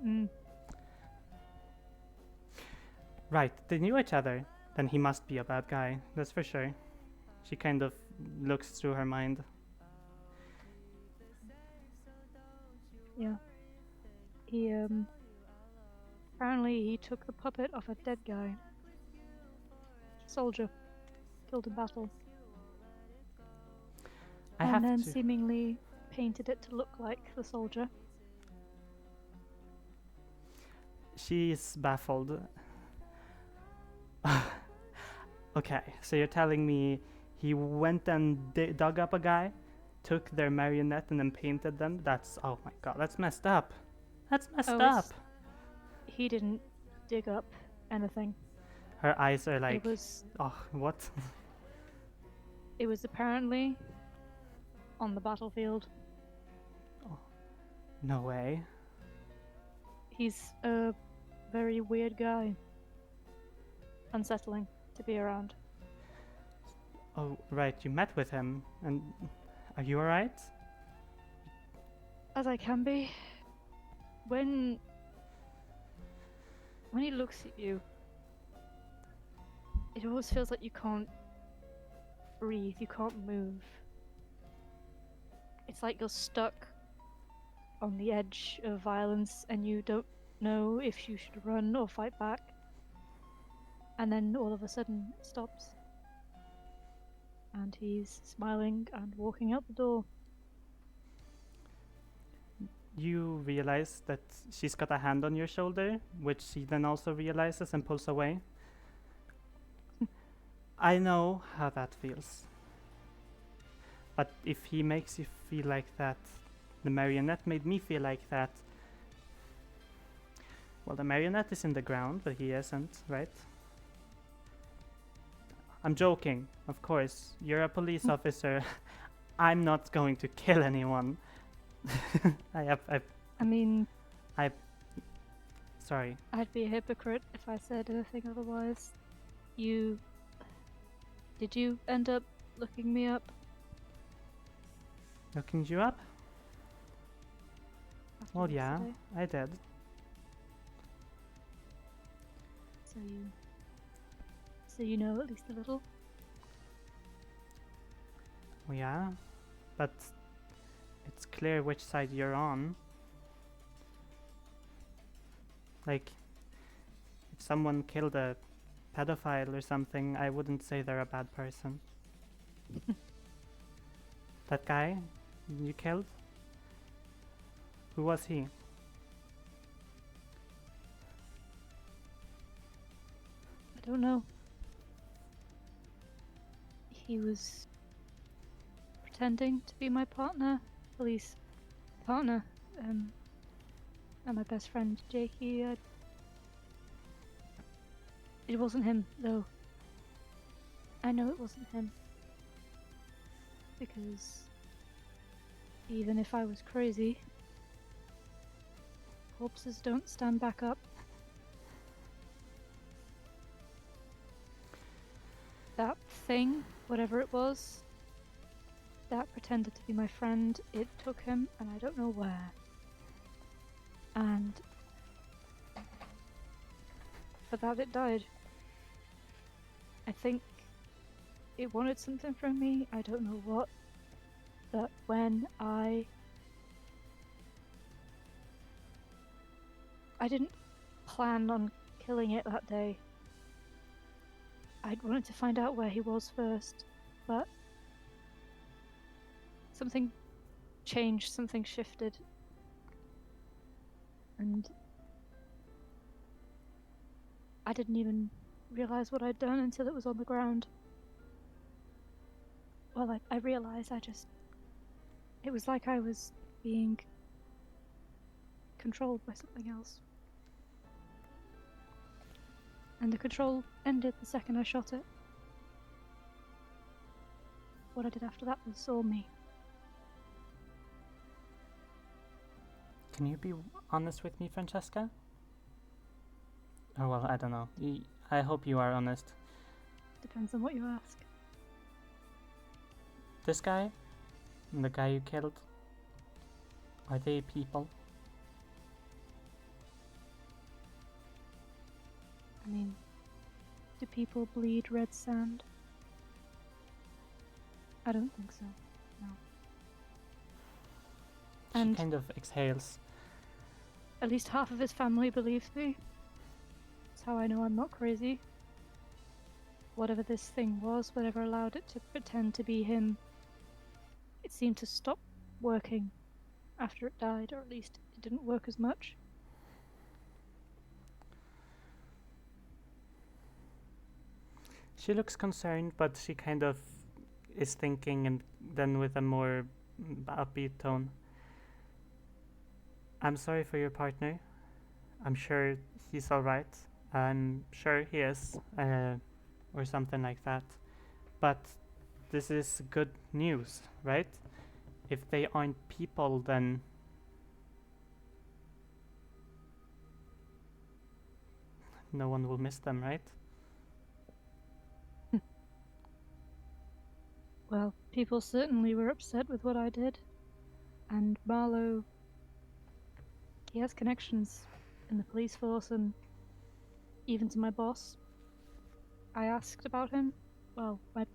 Right, they knew each other. Then he must be a bad guy, that's for sure. She kind of looks through her mind. Yeah. He, apparently he took the puppet off a dead guy. Soldier. Killed in battle. And then seemingly painted it to look like the soldier. She's baffled. Okay, so you're telling me he went and dug up a guy, took their marionette and then painted them? That's, oh my god, that's messed up. That's messed up. He didn't dig up anything. Her eyes are like, It was, oh, what? it was apparently on the battlefield. Oh, no way. He's a very weird guy. Unsettling to be around. Oh, right, you met with him, and are you alright? As I can be. When he looks at you, it always feels like you can't breathe, you can't move. It's like you're stuck on the edge of violence and you don't know if you should run or fight back. And then all of a sudden it stops. And he's smiling and walking out the door. You realize that she's got a hand on your shoulder, which she then also realizes and pulls away. I know how that feels. But if he makes you feel like that, the marionette made me feel like that. Well, the marionette is in the ground, but he isn't, right? I'm joking, of course. You're a police officer. I'm not going to kill anyone. Sorry. I'd be a hypocrite if I said anything otherwise. Did you end up looking me up? Looking you up? After Well, yeah, yesterday? I did. So you know at least a little? Well, yeah, but it's clear which side you're on. Like, if someone killed a pedophile or something, I wouldn't say they're a bad person. That guy you killed? Who was he? I don't know. He was pretending to be my partner, police partner, and my best friend Jakey. It wasn't him, though. I know it wasn't him. Because even if I was crazy, corpses don't stand back up. That thing, whatever it was, that pretended to be my friend, it took him, and I don't know where. And for that it died. I think it wanted something from me, I don't know what, but when I didn't plan on killing it that day. I wanted to find out where he was first, but something changed, something shifted. And I didn't even realize what I'd done until it was on the ground. Well, I realized it was like I was being controlled by something else. And the control ended the second I shot it. What I did after that was all me. Can you be honest with me, Francesca? Oh, well, I don't know. I hope you are honest. Depends on what you ask. This guy, and the guy you killed, are they people? I mean, do people bleed red sand? I don't think so, no. She And kind of exhales. at least half of his family believes me. That's how I know I'm not crazy. Whatever this thing was, whatever allowed it to pretend to be him, it seemed to stop working after it died, or at least it didn't work as much. She looks concerned, but she kind of is thinking, and then with a more upbeat tone. I'm sorry for your partner. I'm sure he's alright. I'm sure he is, or something like that. But this is good news, right? If they aren't people, then no one will miss them, right? Well, people certainly were upset with what I did. And Marlowe, he has connections in the police force and even to my boss. I asked about him. Well, my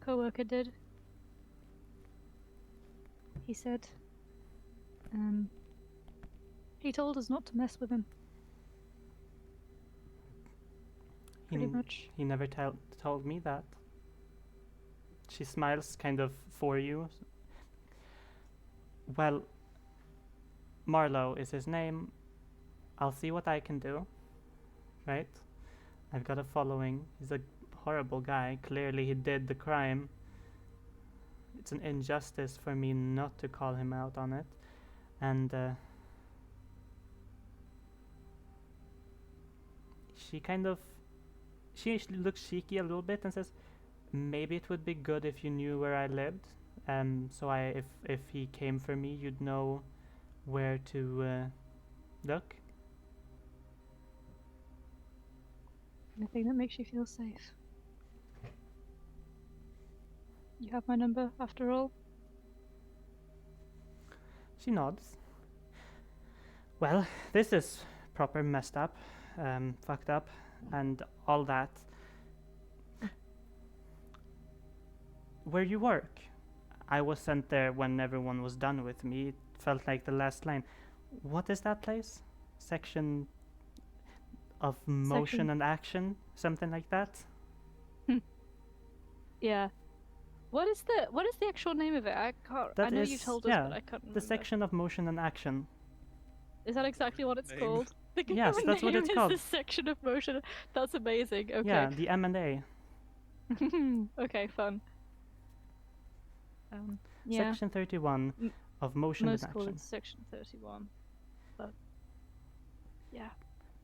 co-worker did. He said, he told us not to mess with him. Pretty much. He never told me that. She smiles kind of for you. Well, Marlowe is his name. I'll see what I can do. Right? I've got a following. He's a horrible guy. Clearly he did the crime. It's an injustice for me not to call him out on it. And she kind of she looks cheeky a little bit and says, maybe it would be good if you knew where I lived. So if he came for me, you'd know where to look. Anything that makes you feel safe. You have my number, after all? She nods. Well, this is proper messed up, fucked up, and all that. Where you work? I was sent there when everyone was done with me. It felt like the last line. What is that place? Section of motion and action? Something like that? Yeah. What is the actual name of it? I can't. I know you told us, but I can't remember. The section of motion and action. Is that exactly what it's Name. called? The Yes, that's what it's called. The section of motion. That's amazing. Okay. Yeah, the M&A. Okay, fun. Yeah. Section 31 of motion and Most call action. it section 31. But yeah.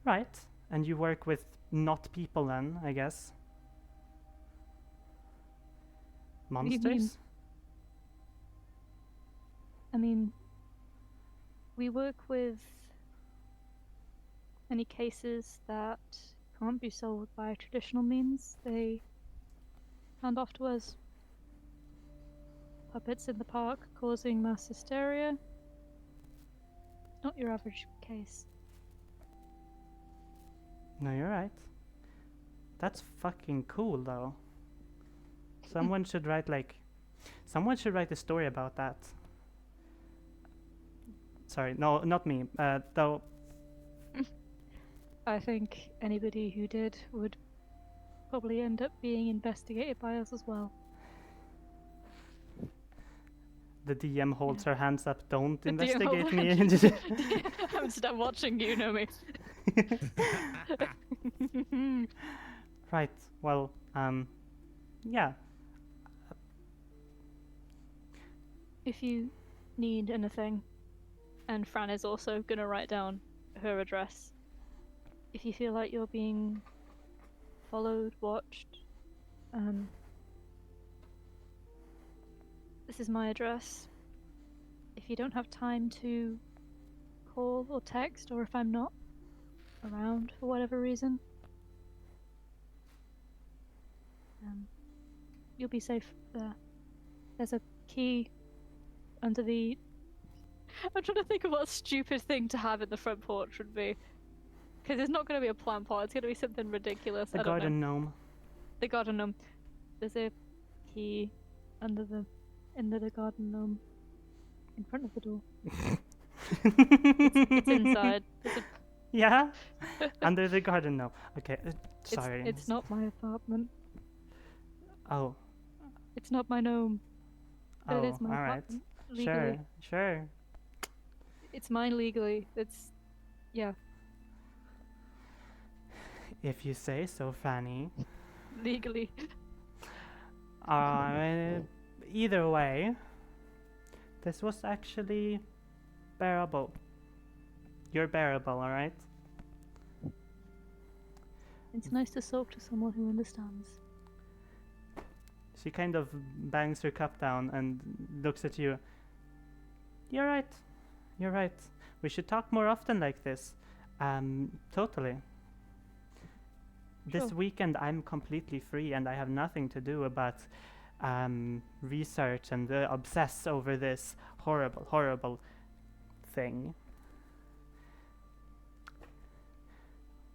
Right. And you work with not people then, I guess. What do you mean? Monsters? I mean, we work with any cases that can't be solved by traditional means. They hand off to us. Puppets in the park causing mass hysteria. Not your average case. No, you're right. That's fucking cool, though. Someone should write a story about that. Sorry, no, not me. Though. I think anybody who did would probably end up being investigated by us as well. The DM holds her hands up. Don't The DM holds investigate her me. I'm watching you, Nomi. Right. Well, yeah. If you need anything, and Fran is also gonna write down her address. If you feel like you're being followed, watched, this is my address. If you don't have time to call or text, or if I'm not around for whatever reason, you'll be safe there. There's a key under the... I'm trying to think of what a stupid thing to have in the front porch would be. Because it's not going to be a plant pot, it's going to be something ridiculous. The I don't know. garden gnome. The garden gnome. There's a key under the garden gnome in front of the door. It's inside. There's a... Yeah? Under the garden gnome. Okay, sorry. It's not my apartment. Oh. It's not my gnome. But it is my alright. apartment. Legally. Sure. It's mine legally. Yeah, If you say so, Fanny. legally. Either way, this was actually bearable. You're bearable, alright? It's nice to talk to someone who understands. She kind of bangs her cup down and looks at you. You're right. We should talk more often like this. Totally. This Sure. weekend I'm completely free and I have nothing to do but research and obsess over this horrible thing.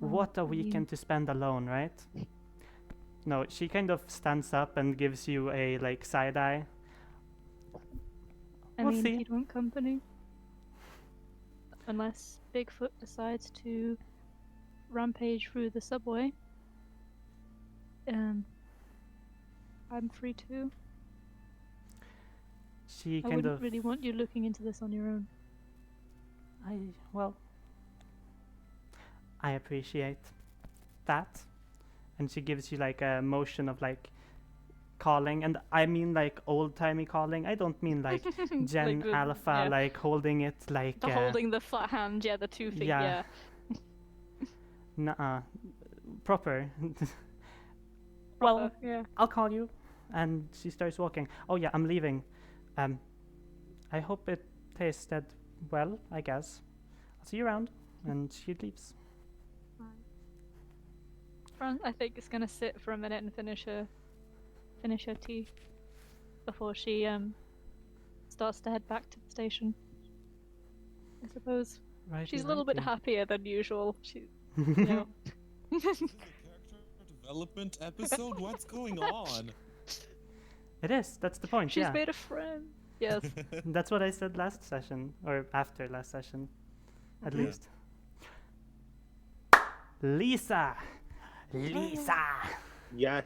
What a weekend to spend alone, right? No, she kind of stands up and gives you a side eye. I We'll mean, see. if you'd want company. Unless Bigfoot decides to rampage through the subway. I'm free too. She I kind wouldn't of really want you looking into this on your own. I appreciate that. And she gives you a motion of calling, and I mean old-timey calling. I don't mean Gen the- Alpha, yeah. holding it Holding the flat hand, yeah, the 2 feet, yeah. yeah. Nuh-uh. Proper. Well, Proper, yeah. I'll call you. And she starts walking. Oh yeah, I'm leaving. I hope it tasted well, I guess. I'll see you around. And she leaves. Fran, I think, is gonna sit for a minute and finish her tea before she starts to head back to the station. I suppose she's a little bit happier than usual. She, you know. This is a character development episode? What's going on? It is. That's the point. She's yeah. made a friend. Yes. That's what I said last session, or after last session, at Yeah. least. Lisa. Yes.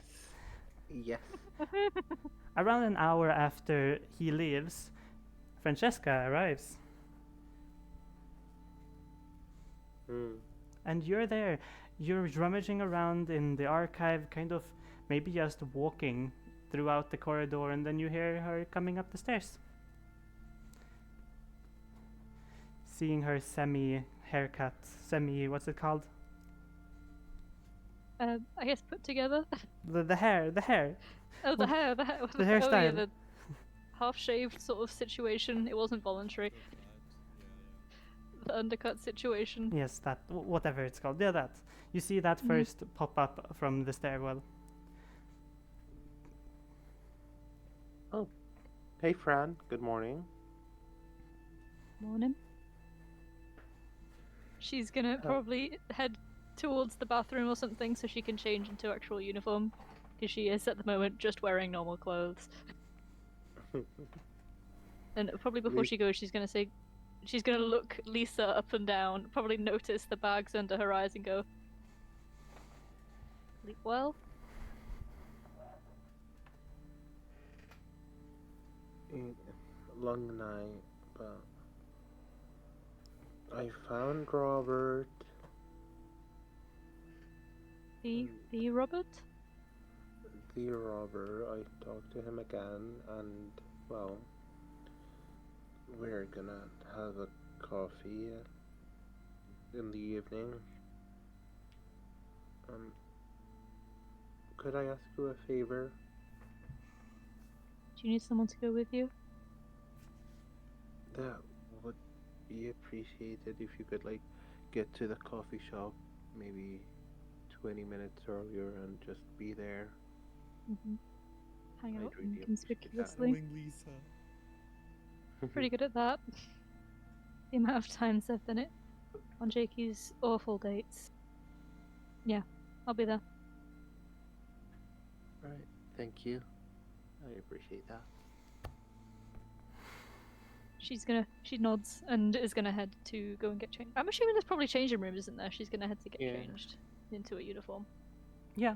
Around an hour after he leaves, Francesca arrives, and you're there. You're rummaging around in the archive, kind of maybe just walking throughout the corridor, and then you hear her coming up the stairs. Seeing her semi-haircut, what's it called? I guess put together. The hair. Oh, the hair. The Oh, yeah, hairstyle. the half-shaved sort of situation. It wasn't voluntary. The undercut situation. Yes, that, whatever it's called. Yeah, that. You see that first pop up from the stairwell. Hey, Fran. Good morning. Morning. She's gonna probably head towards the bathroom or something so she can change into actual uniform, because she is at the moment just wearing normal clothes. And probably before she goes, she's gonna look Lisa up and down, probably notice the bags under her eyes and go, "Sleep well?" long night, but I found Robert. The Robert? The robber. I talked to him again, and well, we're gonna have a coffee in the evening. Could I ask you a favor? Do you need someone to go with you? That would be appreciated if you could, like, get to the coffee shop maybe 20 minutes earlier and just be there. Mm-hmm. Hang I'd out really appreciate that. inconspicuously. Knowing Lisa. Pretty good at that. The amount of times I've done it on Jakey's awful dates. Yeah, I'll be there. Right, thank you. I appreciate that. She nods and is gonna head to go and get changed. I'm assuming there's probably changing rooms, isn't there? She's gonna head to get Yeah. changed into a uniform. Yeah.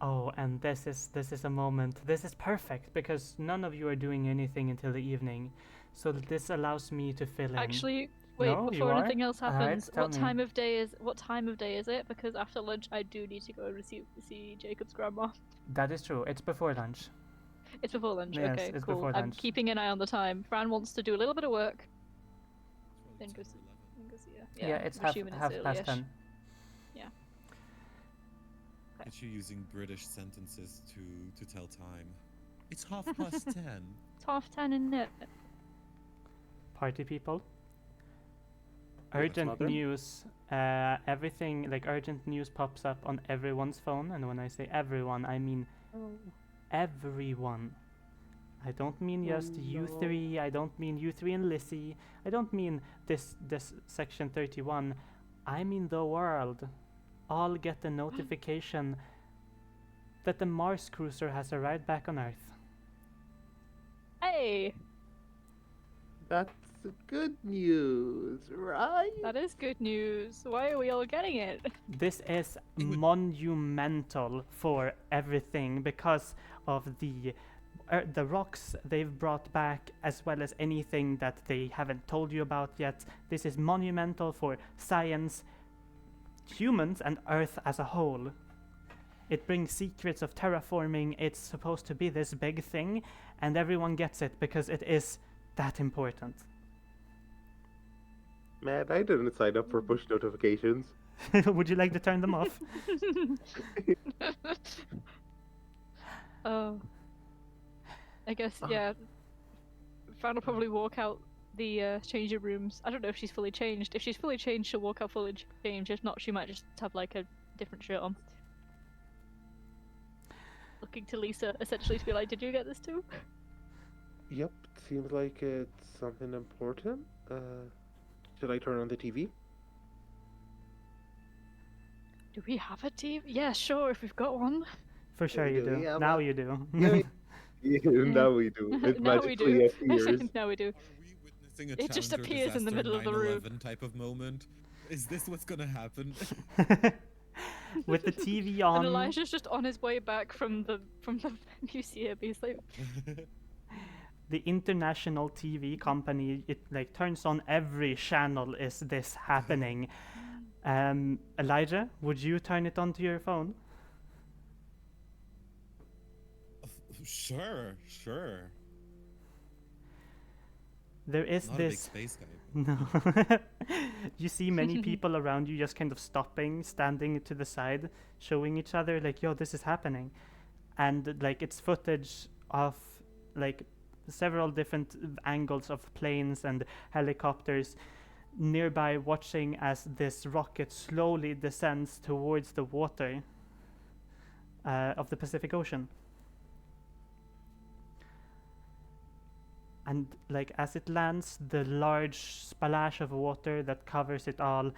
Oh, and this is a moment. This is perfect because none of you are doing anything until the evening, so this allows me to fill in. Actually, wait, No, you before are? anything else Alright, happens, tell what me. time of day is it? Because after lunch I do need to go and see Jacob's grandma. That is true. It's before lunch. It's before lunch. Yes, Okay, it's cool. before I'm lunch. keeping an eye on the time. Fran wants to do a little bit of work. Then It's go only see. 11. Then go see her. Yeah, it's I'm half assuming it's past early-ish. 10. It's you using British sentences to tell time. It's 10:30. It's 10:30, isn't it? Party people. Yes, Urgent mother? news. Everything like urgent news pops up on everyone's phone, and when I say everyone, I mean everyone. I don't mean just you no. three. I don't mean you three and Lissy. I don't mean this section 31. I mean the world. All get the notification that the Mars cruiser has arrived back on Earth. Hey, That's good news, right? that is good news. Why are we all getting it? This is It would- monumental for everything because of the rocks they've brought back, as well as anything that they haven't told you about yet. This is monumental for science, humans, and Earth as a whole. It brings secrets of terraforming. It's supposed to be this big thing, and everyone gets it because it is that important. Man, I didn't sign up for push notifications. Would you like to turn them off? Oh. I guess, yeah. Fran will probably walk out the changing rooms. I don't know if she's fully changed. If she's fully changed, she'll walk out fully changed. If not, she might just have like a different shirt on. Looking to Lisa, essentially, to be like, did you get this too? Yep, seems like it's something important. Should I turn on the TV? Do we have a TV? Yeah, sure, if we've got one. For sure you do. Yeah, Now well, you do. Yeah, now we do. It Now we magically do. appears. Now we do. Are we witnessing a It just Challenger appears in the disaster middle of the room. 9/11 type of moment? Is this what's gonna happen? With the TV And on. Elijah's just on his way back from the museum. He's like, The international TV company, it like turns on every channel. Is this happening? Elijah, would you turn it onto your phone? Sure. There is Not a big this. space guy. No. You see many people around you just kind of stopping, standing to the side, showing each other like, yo, this is happening. And like it's footage of like several different angles of planes and helicopters nearby watching as this rocket slowly descends towards the water of the Pacific Ocean. And like as it lands, the large splash of water that covers it all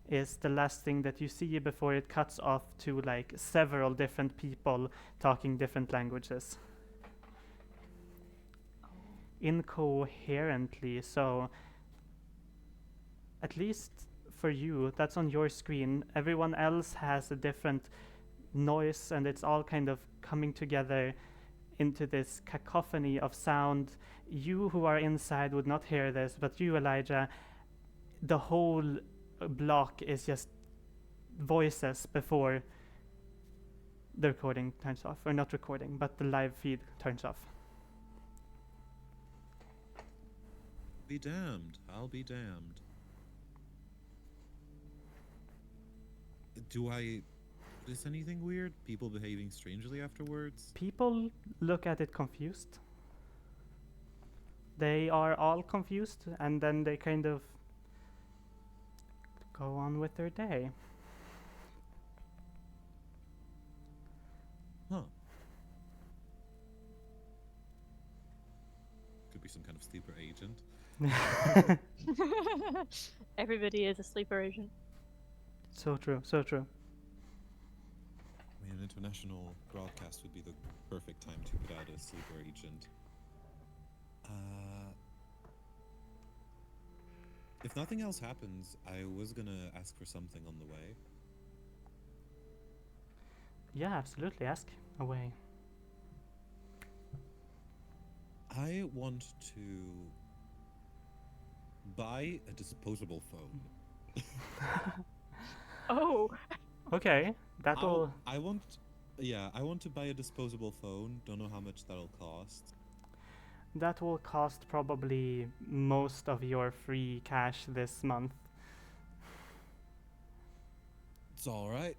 is the last thing that you see before it cuts off to like several different people talking different languages. Incoherently, so at least for you, that's on your screen. Everyone else has a different noise, and it's all kind of coming together into this cacophony of sound. You who are inside would not hear this, but you, Elijah, the whole block is just voices before the recording turns off. Or not recording, but the live feed turns off. Be damned. I'll be damned. Do I notice anything weird? People behaving strangely afterwards? People look at it confused. They are all confused, and then they kind of go on with their day. Huh. Could be some kind of sleeper agent. Everybody is a sleeper agent. So true, so true. I mean, an international broadcast would be the perfect time to put out a sleeper agent. If nothing else happens, I was gonna ask for something on the way. Yeah, absolutely. Ask away. I want to buy a disposable phone. Oh, Okay, that'll. I want to buy a disposable phone. Don't know how much that'll cost. That will cost probably most of your free cash this month. It's all right.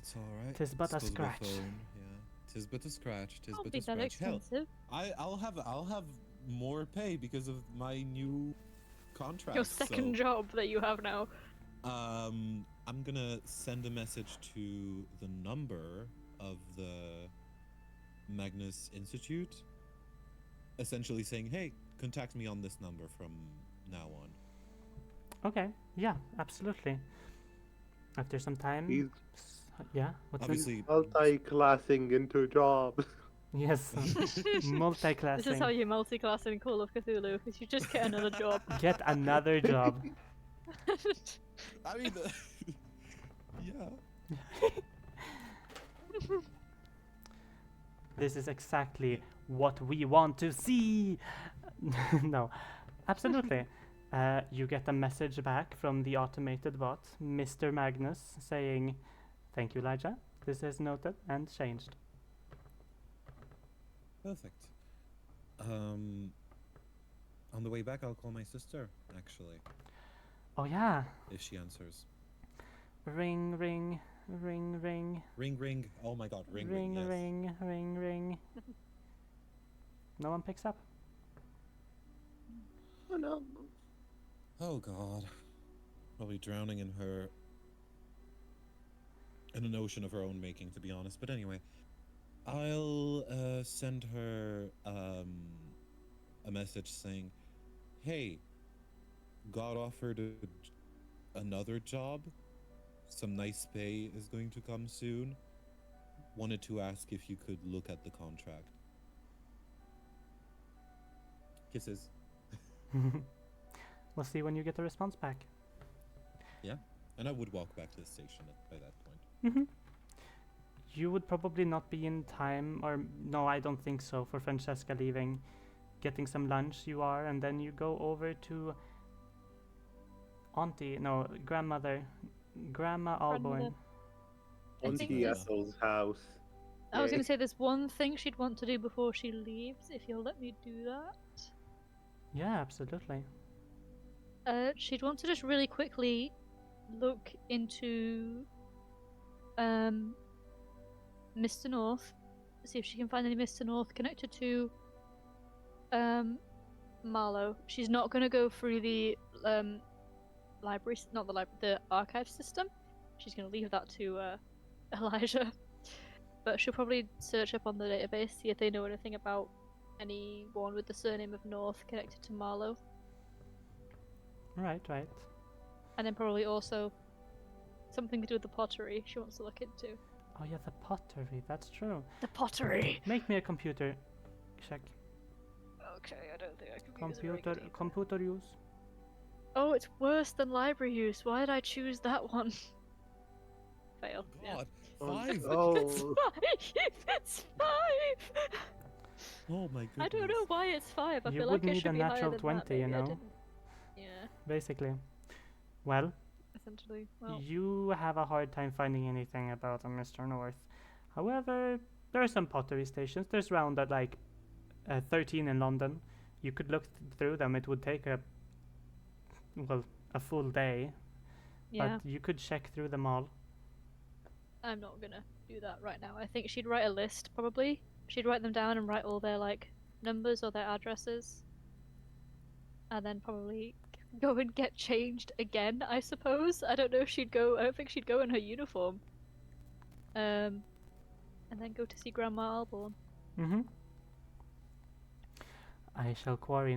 It's all right. 'Tis but a Disposable scratch. Phone, yeah. Tis but a scratch. Tis can't but be a that scratch. Hell, expensive. I'll have more pay because of my new contract. Your second job that you have now. I'm gonna send a message to the number of the Magnus Institute, essentially saying, "Hey, contact me on this number from now on." Okay, yeah, absolutely. After some time. He's Yeah, what's Obviously, multi-classing into jobs. Yes, multi-classing. This is how you multi-class in Call of Cthulhu, is you just get another job. Get another job. I mean, yeah. This is exactly what we want to see. No, absolutely. You get a message back from the automated bot, Mr. Magnus, saying, "Thank you, Elijah. This is noted and changed." Perfect. On the way back, I'll call my sister, actually, Oh yeah, if she answers. ring, ring, ring, ring, Ring, ring. Oh my god, ring, ring, yes. ring, ring, ring. No one picks up. Oh no. Oh god. Probably drowning in an ocean of her own making, to be honest. But anyway, I'll send her a message saying, "Hey, got offered another job. Some nice pay is going to come soon. Wanted to ask if you could look at the contract." Kisses. We'll see when you get a response back. And I would walk back to the station by that point. You would probably not be in time, or no, I don't think so, for Francesca leaving. Getting some lunch, you are, and then you go over to Grandma Alborn. I think Auntie there's- Ethel's house. I was Yay. going to say there's one thing she'd want to do before she leaves, if you'll let me do that. Yeah, absolutely. She'd want to just really quickly look into Mr. North, see if she can find any Mr. North connected to Marlowe. She's not going to go through the library, not the library, the archive system. She's going to leave that to Elijah. But she'll probably search up on the database, see if they know anything about anyone with the surname of North connected to Marlowe. Right. And then probably also something to do with the pottery she wants to look into. Oh yeah, the pottery, that's true. The pottery! Make me a computer check. Okay, I don't think I can use it very good either. Computer use. Oh, it's worse than library use. Why did I choose that one? Fail. Yeah. God, Oh, 5. oh. It's 5! It's 5! Oh my goodness. I don't know why it's 5. I You feel would like it need should a be higher natural than 20, that. Maybe you I know? didn't. Yeah, Basically. Well, essentially. Well, you have a hard time finding anything about a Mr. North. However, there are some pottery stations. There's around at like 13 in London. You could look through them. It would take a full day, yeah. but you could check through them all. I'm not gonna do that right now. I think she'd write a list, probably. She'd write them down and write all their, like, numbers or their addresses. And then probably go and get changed again, I suppose. I don't know if she'd go. I don't think she'd go in her uniform. And then go to see Grandma Alborn. Mm-hmm. I shall quarry.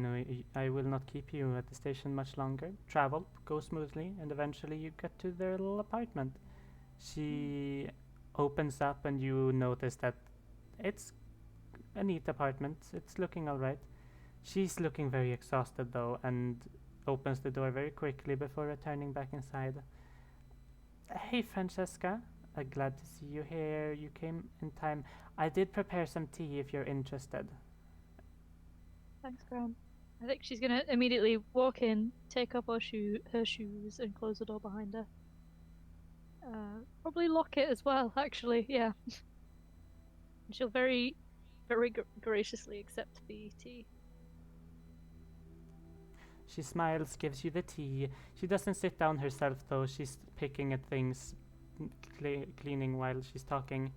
I will not keep you at the station much longer. Travel, go smoothly, and eventually you get to their little apartment. She opens up, and you notice that it's a neat apartment. It's looking all right. She's looking very exhausted though, and opens the door very quickly before returning back inside. Hey, Francesca. Glad to see you here. You came in time. I did prepare some tea if you're interested. Thanks, Gran. I think she's gonna immediately walk in, take off her shoes, and close the door behind her. Probably lock it as well, actually, yeah. And she'll very, very graciously accept the tea. She smiles, gives you the tea. She doesn't sit down herself though. She's picking at things, cleaning while she's talking.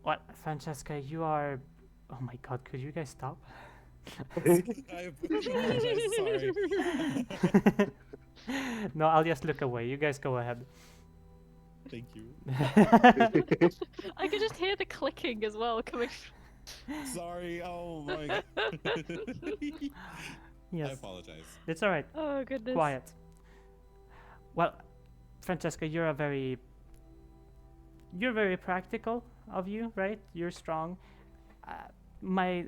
What, Francesca, you are... Oh my god, could you guys stop? I apologize, sorry. No, I'll just look away. You guys go ahead. Thank you. I could just hear the clicking as well coming. Sorry, oh my god. I Yes, apologize. it's alright. Oh goodness. Quiet. Well, Francesca, you're very practical of you, right? You're strong. My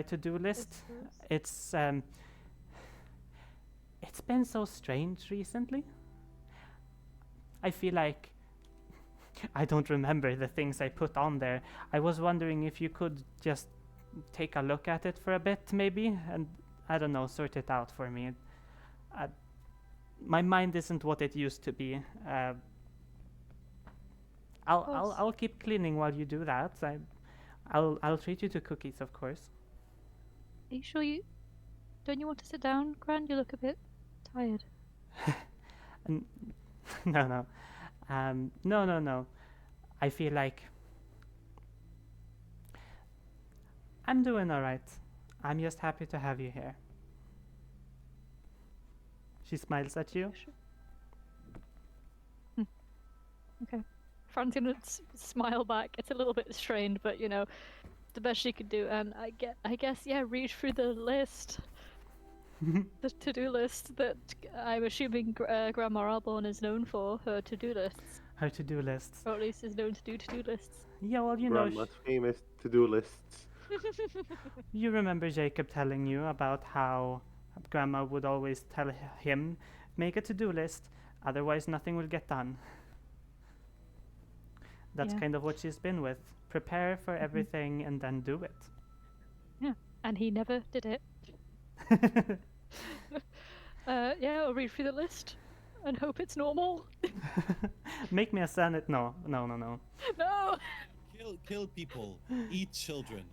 to-do list, it's been so strange recently. I feel like I don't remember the things I put on there. I was wondering if you could just take a look at it for a bit, maybe, and I don't know, sort it out for me. My mind isn't what it used to be. I'll keep cleaning while you do that. I'll treat you to cookies, of course. Are you sure you... Don't you want to sit down, Gran? You look a bit tired. No. No. I feel like I'm doing alright. I'm just happy to have you here. She smiles at you. Sure. Okay. Fran's gonna smile back. It's a little bit strained, but you know, the best she could do. And I guess, yeah, read through the list, the to-do list that I'm assuming Grandma Alborn is known for, her to-do lists. Her to-do lists. Or at least is known to do to-do lists. Yeah, well, you know, Grandma's famous to-do lists. you remember Jacob telling you about how Grandma would always tell him, make a to-do list, otherwise nothing will get done. That's Yeah. kind of what she's been with. Prepare for everything and then do it. Yeah, and he never did it. Yeah, I'll read through the list and hope it's normal. Make me a Senate. No. No! Kill people. Eat children.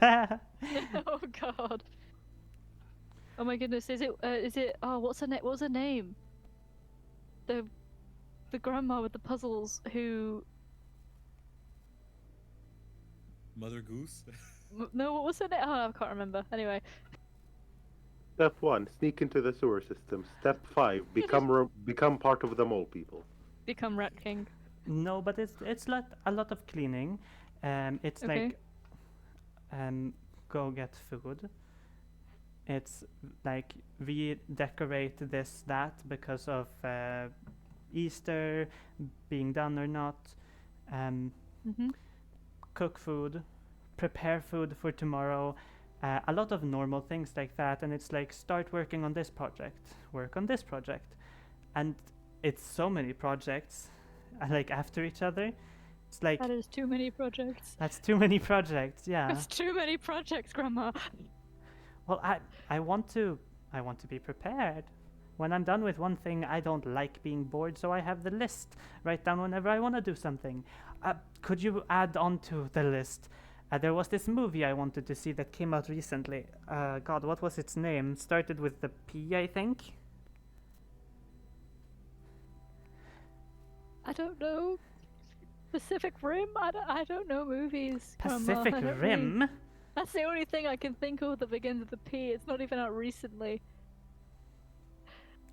Oh god. Oh my goodness, is it oh what's her name? The grandma with the puzzles who Mother Goose. no, what was her name? Oh, I can't remember. Anyway. Step 1, sneak into the sewer system. Step 5, become part of the mole people. Become Rat King. No, but it's a lot of cleaning. It's Okay. like go get food. It's like we decorate this that because of Easter being done or not. Mm-hmm. Cook food, prepare food for tomorrow. A lot of normal things like that, and it's like start working on this project, work on this project, and it's so many projects like after each other It's like That is too many projects. that's too many projects. Yeah. That's too many projects, Grandma. Well, I want to be prepared. When I'm done with one thing, I don't like being bored, so I have the list. Write down whenever I want to do something. Could you add on to the list? There was this movie I wanted to see that came out recently. God, what was its name? Started with the P, I think. I don't know. Pacific Rim? I don't know movies. Grandma. Pacific I don't Rim. really- That's the only thing I can think of that begins with a P. It's not even out recently.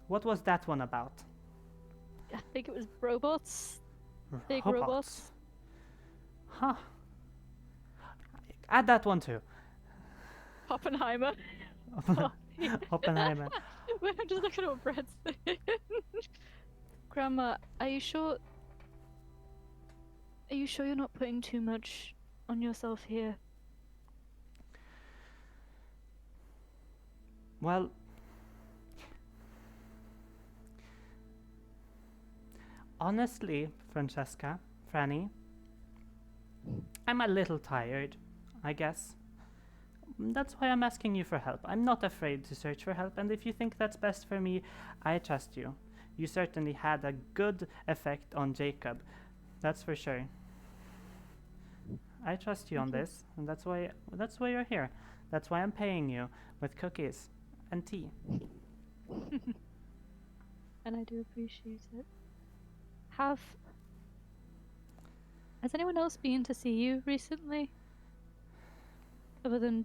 What was that one about? I think it was robots. Big robots. Huh. Add that one too. Oppenheimer. Oppenheimer. Wait, I'm just looking at what Brett's saying. Grandma, are you sure? Are you sure you're not putting too much on yourself here? Well, honestly, Francesca, Franny, I'm a little tired, I guess. That's why I'm asking you for help. I'm not afraid to search for help, and if you think that's best for me, I trust you. You certainly had a good effect on Jacob, that's for sure. I trust you on Thank you. this, and that's why you're here. That's why I'm paying you with cookies and tea. And I do appreciate it. Has anyone else been to see you recently? Other than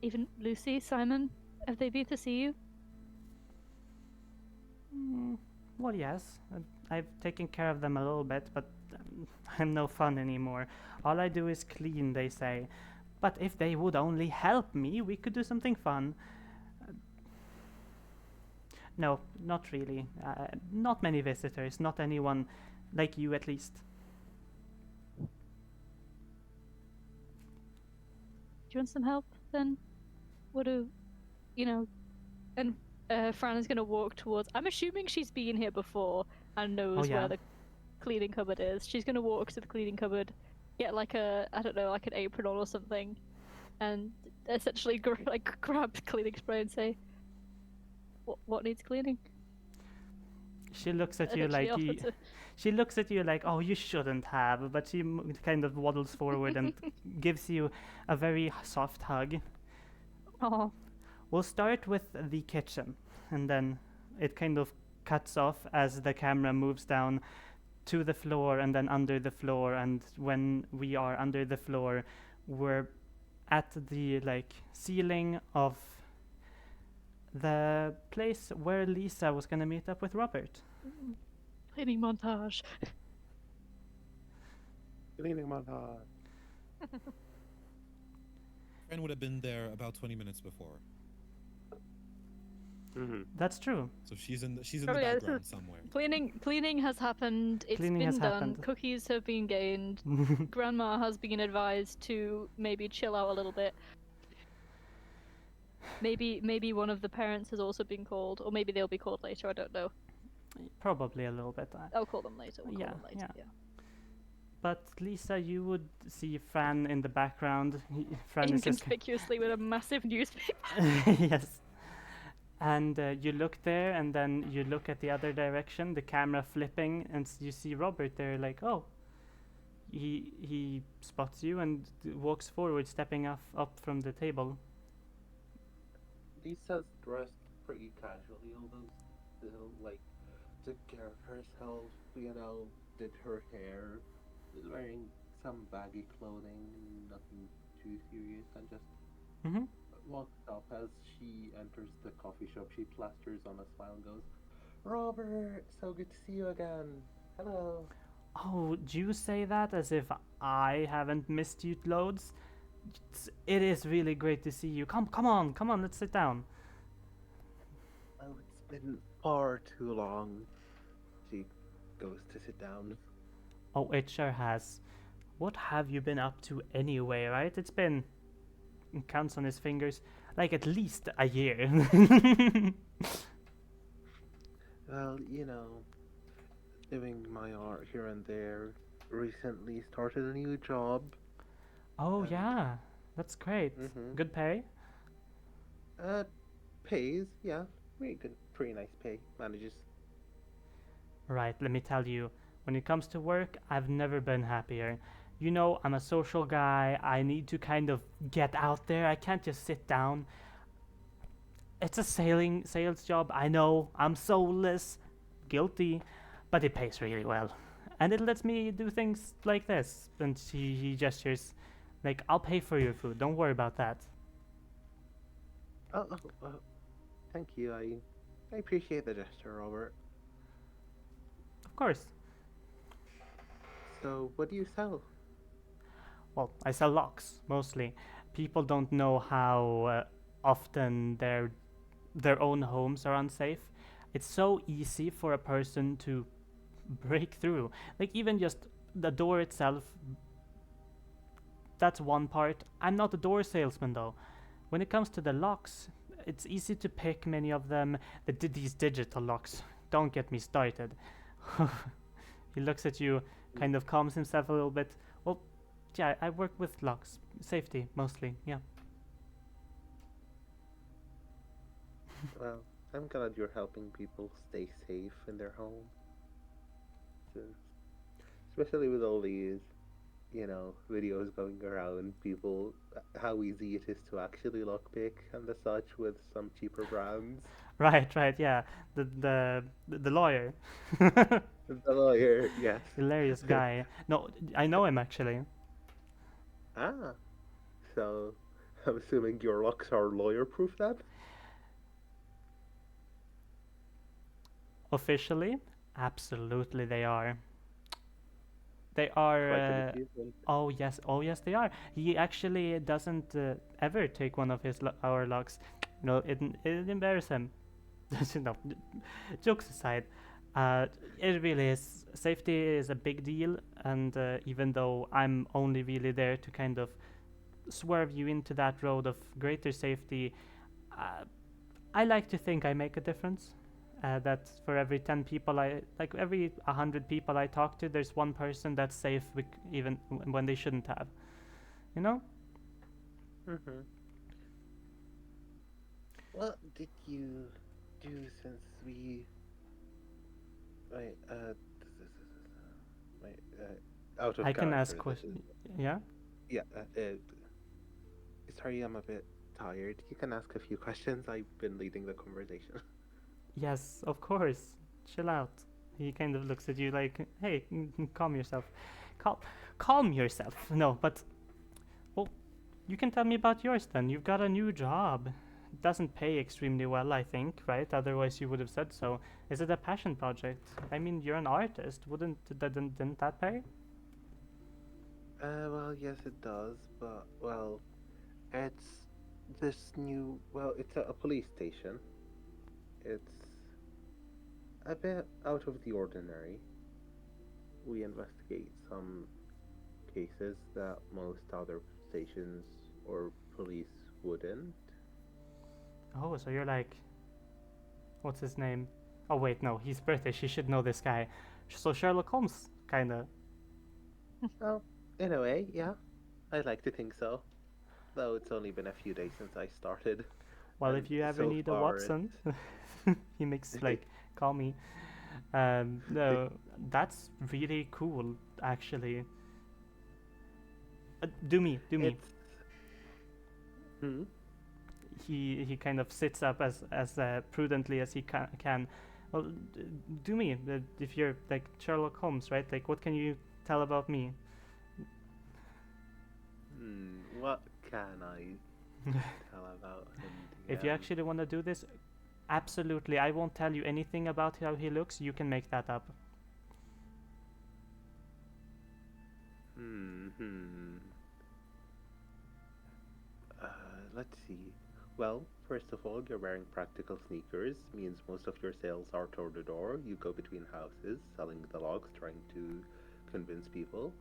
even Lucy, Simon? Have they been to see you? Well, yes. I've taken care of them a little bit, but I'm no fun anymore. All I do is clean, they say. But if they would only help me, we could do something fun. No, not really. Not many visitors, not anyone like you at least. Do you want some help then? What do you know? And Fran is gonna walk towards. I'm assuming she's been here before and knows yeah. where the cleaning cupboard is. She's gonna walk to the cleaning cupboard, get like I don't know, like an apron on or something, and essentially grab cleaning spray and say, "What needs cleaning?" She looks at And you then she like you. offers to- She looks at you like, oh, you shouldn't have, but she kind of waddles forward and gives you a very soft hug. Oh, We'll start with the kitchen, and then it kind of cuts off as the camera moves down to the floor and then under the floor, and when we are under the floor, we're at the ceiling of the place where Lisa was gonna meet up with Robert. cleaning montage. Cleaning montage. Friend would have been there about 20 minutes before. Mm-hmm. That's true. So she's in the Oh, yeah, this background somewhere. Cleaning has happened. It's Cleaning been has done. happened. Cookies have been gained. Grandma has been advised to maybe chill out a little bit. Maybe one of the parents has also been called, or maybe they'll be called later. I don't know. Probably a little bit. I'll call them later. We'll Yeah, call them later. yeah. Yeah. But Lisa, you would see Fran in the background. Fran is just Inconspicuously with a massive newspaper. yes. And you look there, and then you look at the other direction, the camera flipping, and you see Robert there, like, oh. He spots you and walks forward, stepping up from the table. Lisa's dressed pretty casually, although still took care of herself, did her hair, is wearing some baggy clothing, nothing too serious, and just Mm-hmm. walks up. As she enters the coffee shop, she plasters on a smile and goes, "Robert, so good to see you again. Hello." Oh, do you say that as if I haven't missed you loads? It is really great to see you. Come on, let's sit down. Oh, it's been far too long. She goes to sit down. Oh, it sure has. What have you been up to anyway, right? It's been, he counts on his fingers, like at least a year. Well, doing my art here and there. Recently started a new job. Oh And yeah, that's great. mm-hmm. Good pay. Uh, pays, yeah, pretty good, pretty nice pay. Manages. Right, let me tell you, when it comes to work, I've never been happier. You know, I'm a social guy. I need to kind of get out there. I can't just sit down. It's a sales job. I know. I'm soulless, guilty, but it pays really well. And it lets me do things like this. And he gestures like, I'll pay for your food. Don't worry about that. Oh, thank you. I appreciate the gesture, Robert. Of course. So, what do you sell? Well, I sell locks mostly. People don't know how often their own homes are unsafe. It's so easy for a person to break through. Like even just the door itself. That's one part. I'm not a door salesman though. When it comes to the locks, it's easy to pick many of them. These digital locks. Don't get me started. He looks at you, kind of calms himself a little bit. Well, yeah, I work with locks. Safety, mostly, yeah. Well, I'm glad you're helping people stay safe in their home. So, especially with all these, videos going around, people, how easy it is to actually lockpick and the such with some cheaper brands. Right, yeah. The lawyer. The lawyer, yes. Hilarious guy. No, I know him actually. Ah, so I'm assuming your locks are lawyer-proof then? Officially, absolutely they are. They Quite an are. achievement. Oh yes, they are. He actually doesn't ever take one of our logs. No, it embarrasses him. No, jokes aside, it really is. Safety is a big deal, and even though I'm only really there to kind of swerve you into that road of greater safety, uh, I like to think I make a difference. That for every 10 people every 100 people I talk to, there's one person that's safe even when they shouldn't have. You know? Mm-hmm. What did you do since we... Wait, wait, out of I can character, ask this questions. is... Yeah? Yeah, sorry, I'm a bit tired. You can ask a few questions. I've been leading the conversation. Yes, of course. Chill out. He kind of looks at you like, hey, calm yourself. Calm yourself. No, but, well, you can tell me about yours then. You've got a new job. It doesn't pay extremely well, I think, right? Otherwise you would have said so. Is it a passion project? I mean, you're an artist. Didn't that pay? Well, yes, it does, but, well, it's this new... Well, it's a police station. It's a bit out of the ordinary. We investigate some cases that most other stations or police wouldn't. Oh, so you're like, what's his name? Oh wait, no, he's British. He should know this guy. So Sherlock Holmes, kinda. Well, in a way, yeah. I'd like to think so. Though it's only been a few days since I started. Well, And if you ever so need a far Watson, he makes like, call me. No, that's really cool, actually. Do me. It's... Hmm? He kind of sits up as prudently as he can. Well, do me. If you're like Sherlock Holmes, right? Like, what can you tell about me? What can I tell about him? If you actually want to do this, absolutely. I won't tell you anything about how he looks. You can make that up. Let's see. Well, first of all, you're wearing practical sneakers, means most of your sales are door to door. You go between houses, selling the logs, trying to convince people.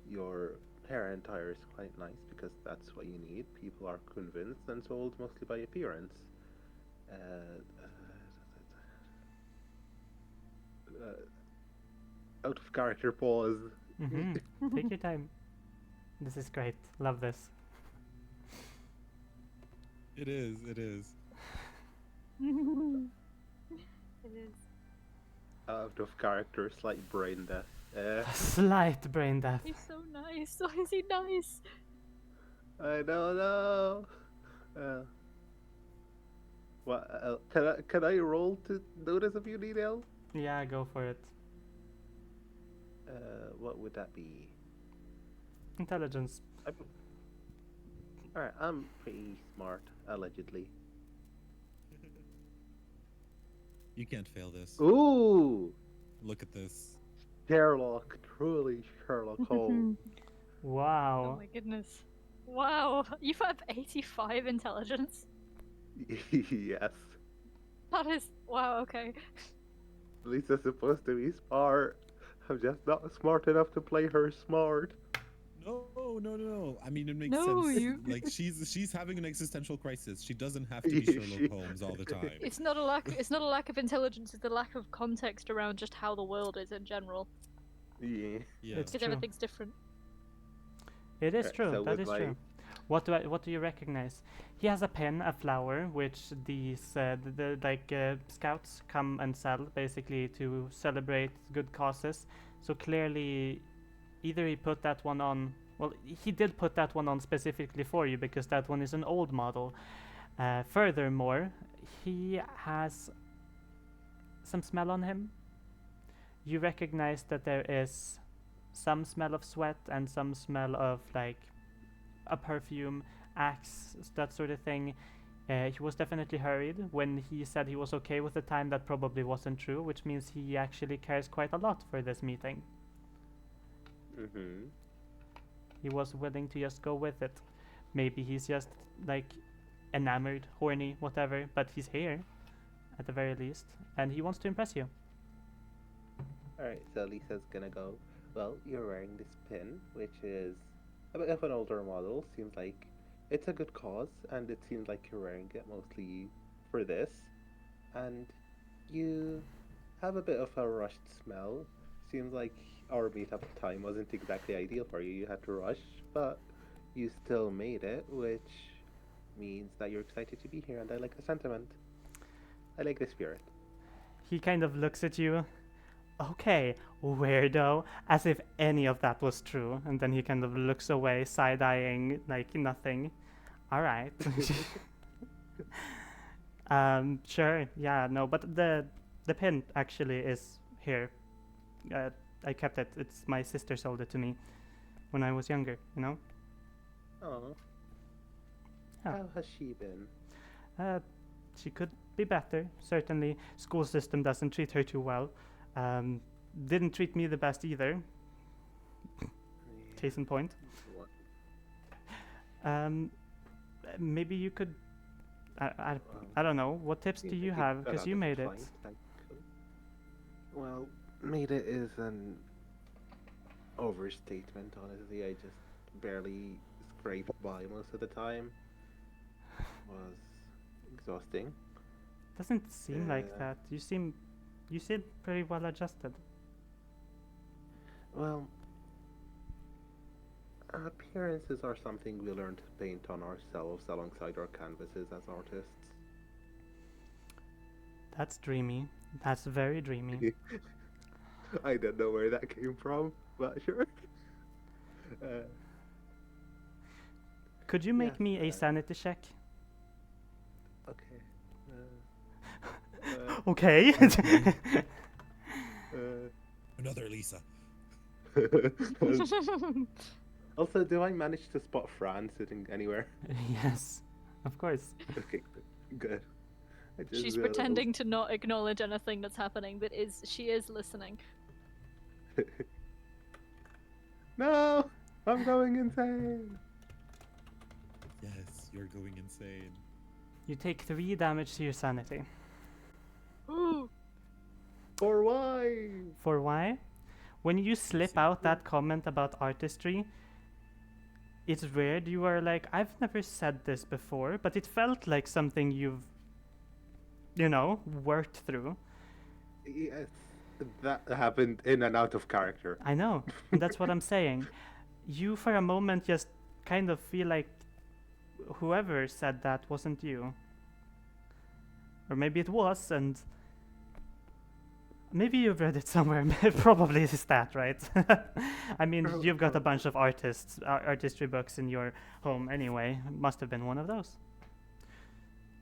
Your hair and attire is quite nice because that's what you need. People are convinced and sold mostly by appearance. Uh, Out of character pause. Take your time. This is great. Love this. It is. It is. It is. Out of character, slight brain death. Slight brain death. He's so nice. Why is he nice? I don't know. What? Can I roll to notice a few details? Yeah, go for it. What would that be? Intelligence. Alright, I'm pretty smart, allegedly. You can't fail this. Ooh! Look at this. Sherlock, truly Sherlock Holmes. Oh Wow. my goodness. Wow, you have 85 intelligence? Yes. That is. Wow, okay. Lisa's supposed to be smart. I'm just not smart enough to play her smart. No. I mean, it makes No, sense. you- Like she's having an existential crisis. She doesn't have to be Sherlock Holmes all the time. It's not a lack. It's not a lack of intelligence. It's a lack of context around just how the world is in general. Yeah. Yeah. It's Because true. everything's different. It is Right, true. so That with is my- true. What do you recognize? He has a pen, a flower, which these scouts come and sell basically to celebrate good causes. So clearly, either he put that one on. Well, he did put that one on specifically for you because that one is an old model. Furthermore, he has some smell on him. You recognize that there is some smell of sweat and some smell of like a perfume, axe, that sort of thing. He was definitely hurried. When he said he was okay with the time, that probably wasn't true, which means he actually cares quite a lot for this meeting. Mm-hmm. He was willing to just go with it. Maybe he's just like enamored, horny, whatever, but he's here at the very least, and he wants to impress you. Alright, so Lisa's gonna go, well, you're wearing this pin, which is a bit of an older model. Seems like it's a good cause, and it seems like you're wearing it mostly for this. And you have a bit of a rushed smell. Seems like our meetup time wasn't exactly ideal for you. You had to rush, but you still made it, which means that you're excited to be here, and I like the sentiment. I like the spirit. He kind of looks at you. Okay, weirdo, as if any of that was true, and then he kind of looks away, side-eyeing like nothing. All right. Sure, yeah, no, but the pin actually is here. I kept it. It's my sister sold it to me when I was younger, you know? Oh. Yeah. How has she been? She could be better, certainly. School system doesn't treat her too well. Didn't treat me the best either. Case in point. What? Maybe you could. I don't know. What tips do Seems you like have? got Because out you of made it. flight, thankfully. Well, made it is an overstatement, honestly. I just barely scraped by most of the time. Was exhausting. Doesn't seem like Yeah. that. You seem pretty well adjusted. Well, appearances are something we learn to paint on ourselves alongside our canvases as artists. That's dreamy. That's very dreamy. I don't know where that came from, but sure. Could you make yeah, me a sanity check? Okay. Okay. Another Lisa. Also, do I manage to spot Fran sitting anywhere? Yes, of course. Okay, good. I just She's realized- pretending to not acknowledge anything that's happening, but she is listening. No! I'm going insane! Yes, you're going insane. You take 3 damage to your sanity. Ooh. For why? For why? When you slip out that comment about artistry, it's weird. You are like, I've never said this before, but it felt like something you've, worked through. Yes. That happened in and out of character. I know. That's what I'm saying. You, for a moment, just kind of feel like whoever said that wasn't you. Or maybe it was, and maybe you've read it somewhere. Probably is that, right? I mean, you've got a bunch of artistry books in your home anyway. Must have been one of those.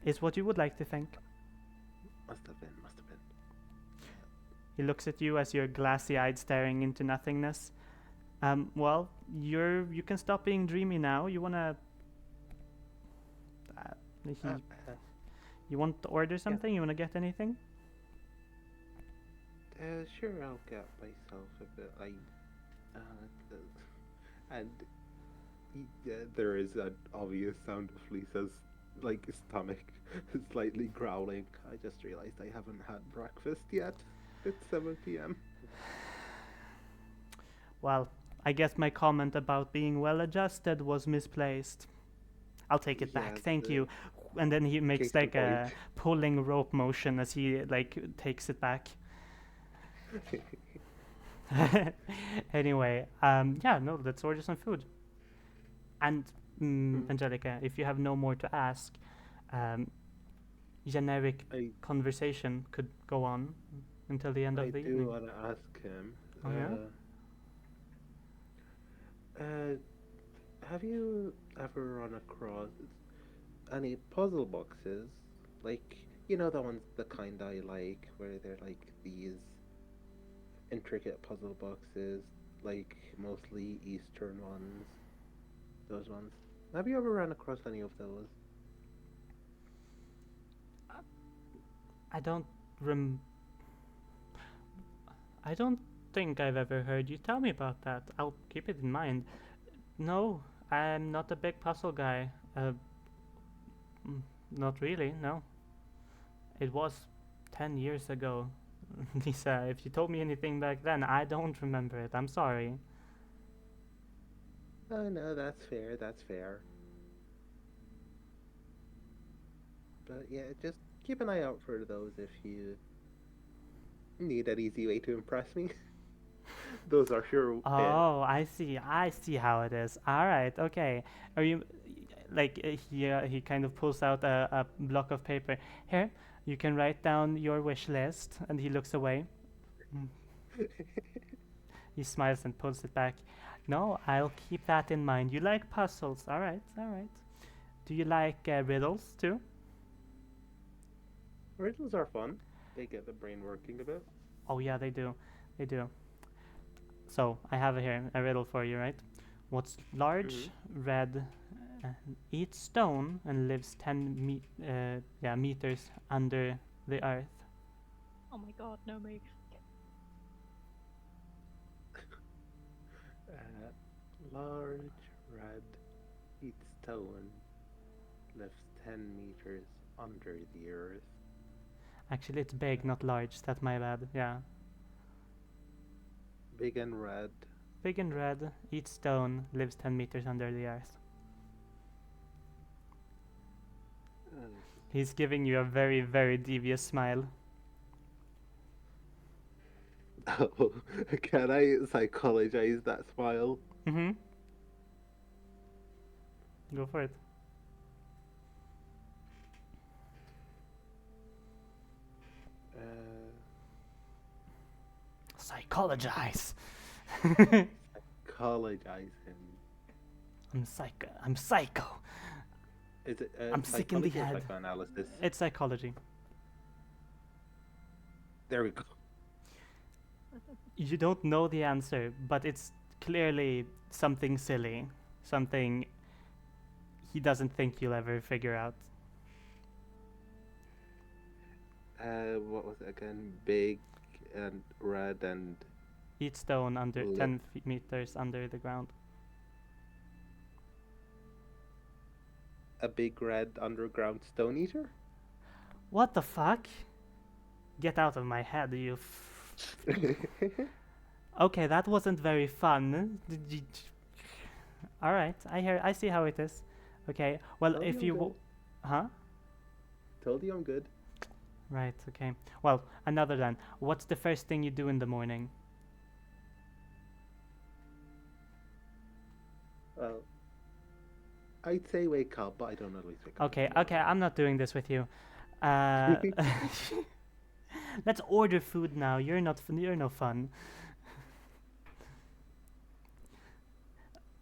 Is what you would like to think. Must have been, must have been. He looks at you as you're glassy-eyed staring into nothingness. Well, you can stop being dreamy now. You wanna... you want to order something? You wanna get anything? Sure, I'll get myself a bit. And there is an obvious sound of Lisa's stomach slightly growling. I just realized I haven't had breakfast yet. It's 7 p.m. Well, I guess my comment about being well adjusted was misplaced. I'll take it back. Thank you. And then he makes case in like a point. pulling rope motion as he takes it back. Anyway, yeah, no, let's order some food. And Angelica, if you have no more to ask, generic conversation could go on until the end I of the do evening. want to ask him. Oh, yeah? Have you ever run across any puzzle boxes? Like, you know, the kind I like, where they're like these intricate puzzle boxes, like mostly Eastern ones. Those ones. Have you ever run across any of those? I don't think I've ever heard you tell me about that. I'll keep it in mind. No, I'm not a big puzzle guy. Not really, no. It was 10 years ago. Lisa, if you told me anything back then, I don't remember it. I'm sorry. Oh no, that's fair, that's fair. But yeah, just keep an eye out for those if you need an easy way to impress me. Those are sure. Oh, I see how it is. All right, okay. Are you he kind of pulls out a block of paper. Here, you can write down your wish list, and he looks away. He smiles and pulls it back. No, I'll keep that in mind. You like puzzles. All right, all right. Do you like riddles too? Riddles are fun. They get the brain working a bit. Oh yeah, they do. They do. So, I have here a riddle for you, right? What's large, red, eats stone, and lives 10 meters under the earth? Oh my god, no me. Large, red, eats stone, lives 10 meters under the earth. Actually, it's big, not large. That's my bad. Yeah. Big and red. Big and red, eats stone, lives 10 meters under the earth. He's giving you a very, very devious smile. Oh, can I psychologize that smile? Mm-hmm. Go for it. Psychologize. Psychologize him. I'm psycho. Is it? I'm sick in the psychology or head. Psychoanalysis. It's psychology. There we go. You don't know the answer, but it's clearly something silly. Something he doesn't think you'll ever figure out. What was it again? Big and red and Each stone under Lip. 10 meters under the ground. a big red underground stone eater? What the fuck? Get out of my head, you Okay, that wasn't very fun. Alright, I see how it is. Okay, well, Told if you you... I'm good. Huh? Told you I'm good. Right, okay. Well, another then. What's the first thing you do in the morning? Well, I'd say wake up, but I don't always wake up. Okay, in the okay, I'm not doing this with you. Uh, let's order food now. You're not fun. You're no fun.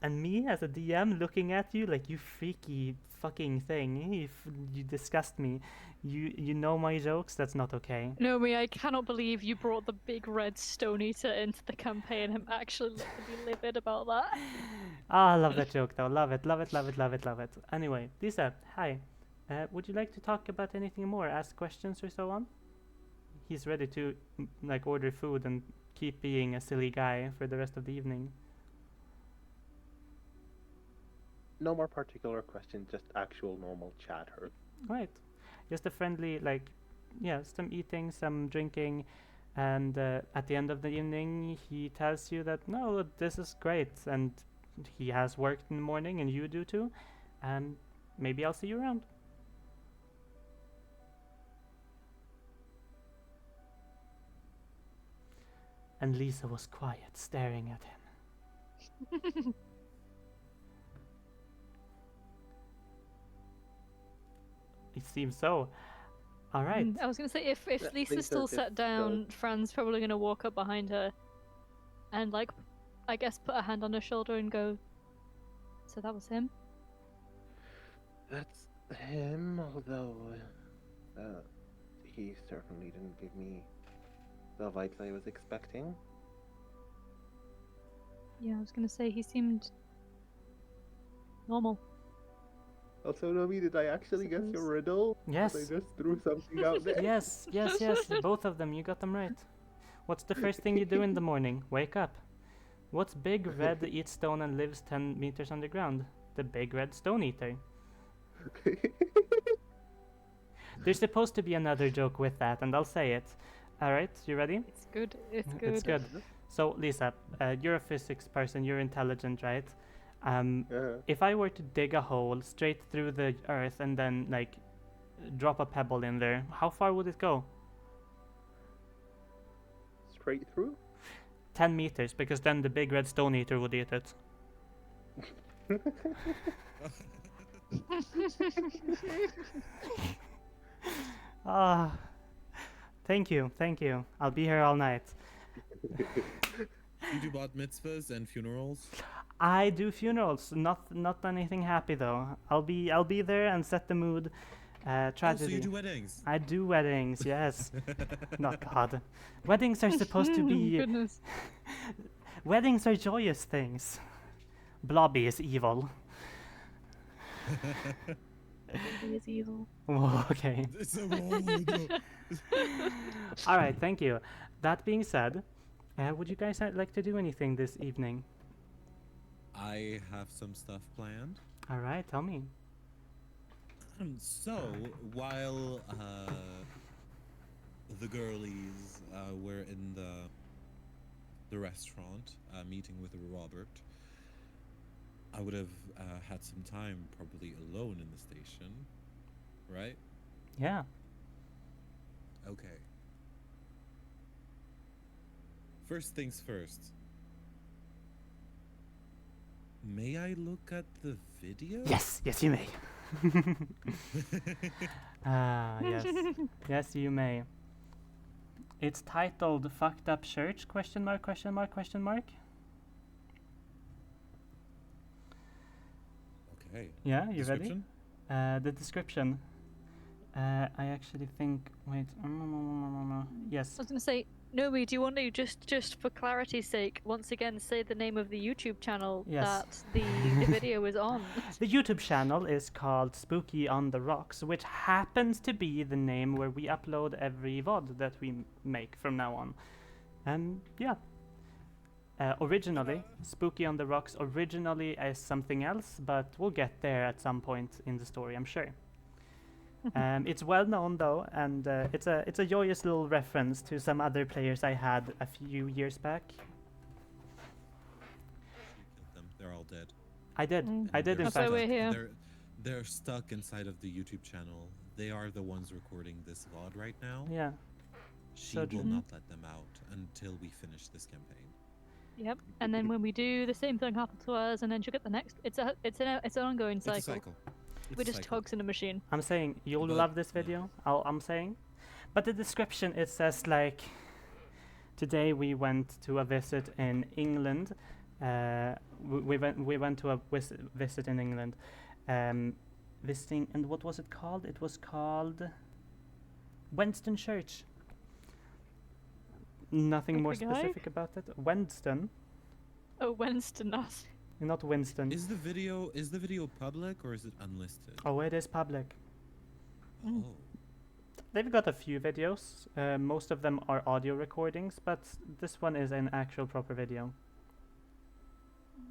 And me as a DM looking at you like you freaky fucking thing. You disgust me. You know my jokes. That's not okay. Naomi, I cannot believe you brought the big red stone eater into the campaign. I'm actually literally livid about that. Ah, I love that joke though. Love it. Love it. Love it. Love it. Love it. Anyway, Lisa, hi. Would you like to talk about anything more? Ask questions or so on? He's ready to like order food and keep being a silly guy for the rest of the evening. No more particular questions, just actual normal chatter. Right. Just a friendly, like, yeah, some eating, some drinking, and at the end of the evening, he tells you that, no, this is great, and he has worked in the morning, and you do too, and maybe I'll see you around. And Lisa was quiet, staring at him. It seems so. All right. I was gonna say if Yeah, Lisa's Lisa still just sat goes- down, Fran's probably gonna walk up behind her, and like, I guess put a hand on her shoulder and go. So that was him. That's him, although he certainly didn't give me the vibes I was expecting. Yeah, I was gonna say he seemed normal. Also, Nomi, did I actually guess your Suppose. riddle? 'Cause Yes. I just threw something out there. Yes, yes, yes. Both of them. You got them right. What's the first thing you do in the morning? Wake up. What's big, red, eats stone, and lives 10 meters underground? The big red stone eater. There's supposed to be another joke with that, and I'll say it. All right, you ready? It's good. It's good. It's good. So, Lisa, you're a physics person. You're intelligent, right? If I were to dig a hole straight through the earth and then, like, drop a pebble in there, how far would it go? Straight through? 10 meters, because then the big red stone eater would eat it. Ah, thank you, thank you. I'll be here all night. You do bat mitzvahs and funerals? I do funerals, not anything happy though. I'll be there and set the mood. Oh, so Tragedy. you do weddings? I do weddings, yes. Not God. Weddings are supposed to be. Goodness. Weddings are joyous things. Blobby is evil. He is evil. Oh, okay. It's a no. All right, thank you. That being said, would you guys like to do anything this evening? I have some stuff planned. All right, tell me. So, while the girlies were in the restaurant meeting with Robert, I would have had some time probably alone in the station, right? Yeah. Okay. First things first. May I look at the video? Yes, yes, you may. Yes. Yes, you may. It's titled Fucked Up Church, question mark, question mark, question mark. Okay. Yeah, you ready? Description? The description. I actually think, wait, yes. I was gonna say, Nomi, do you want to just for clarity's sake, once again say the name of the YouTube channel Yes. that the video is on? The YouTube channel is called Spooky on the Rocks, which happens to be the name where we upload every VOD that we make from now on. And yeah. Originally, Spooky on the Rocks originally is something else, but we'll get there at some point in the story, I'm sure. It's well known though, and it's a joyous little reference to some other players I had a few years back. You killed them. They're all dead. I did, Mm. I did in That's why fact. we're here. They're stuck inside of the YouTube channel. they are the ones recording this VOD right now. Yeah. She So will true. not let them out until we finish this campaign. Yep. And then when we do, the same thing happens to us, and then she'll get the next. It's an ongoing It's cycle. a cycle. It's We're a just cycle. tugs in a machine. I'm saying you'll But- love this yeah. video. I'm saying, but the description it says like, today we went to a visit in England. We went to a visit in England, visiting, and what was it called? It was called Wenston Church. Nothing Like more the guy? specific about it. Wenston, Oh, Wednesday not. not Winston. Is the video public or is it unlisted? Oh, it is public. Mm. Oh, They've got a few videos. Most of them are audio recordings, but this one is an actual proper video.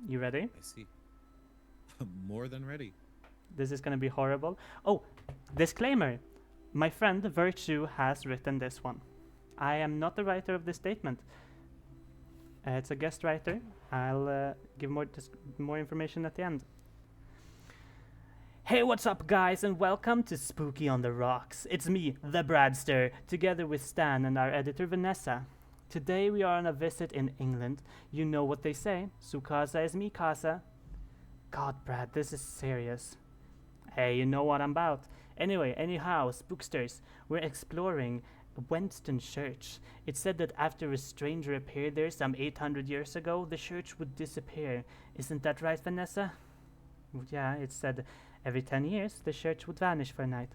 You ready? I see. More than ready. This is gonna be horrible. Oh, disclaimer. My friend Virtue has written this one. I am not the writer of this statement. It's a guest writer. I'll give more information at the end. Hey, what's up, guys, and welcome to Spooky on the Rocks. It's me, the Bradster, together with Stan and our editor Vanessa. Today we are on a visit in England. You know what they say, su casa es mi casa. God, Brad, this is serious. Hey, you know what I'm about. Anyway, anyhow, spooksters, we're exploring Wenston Church. It's said that after a stranger appeared there some 800 years ago, the church would disappear. Isn't that right, Vanessa? Yeah, it's said every 10 years the church would vanish for a night,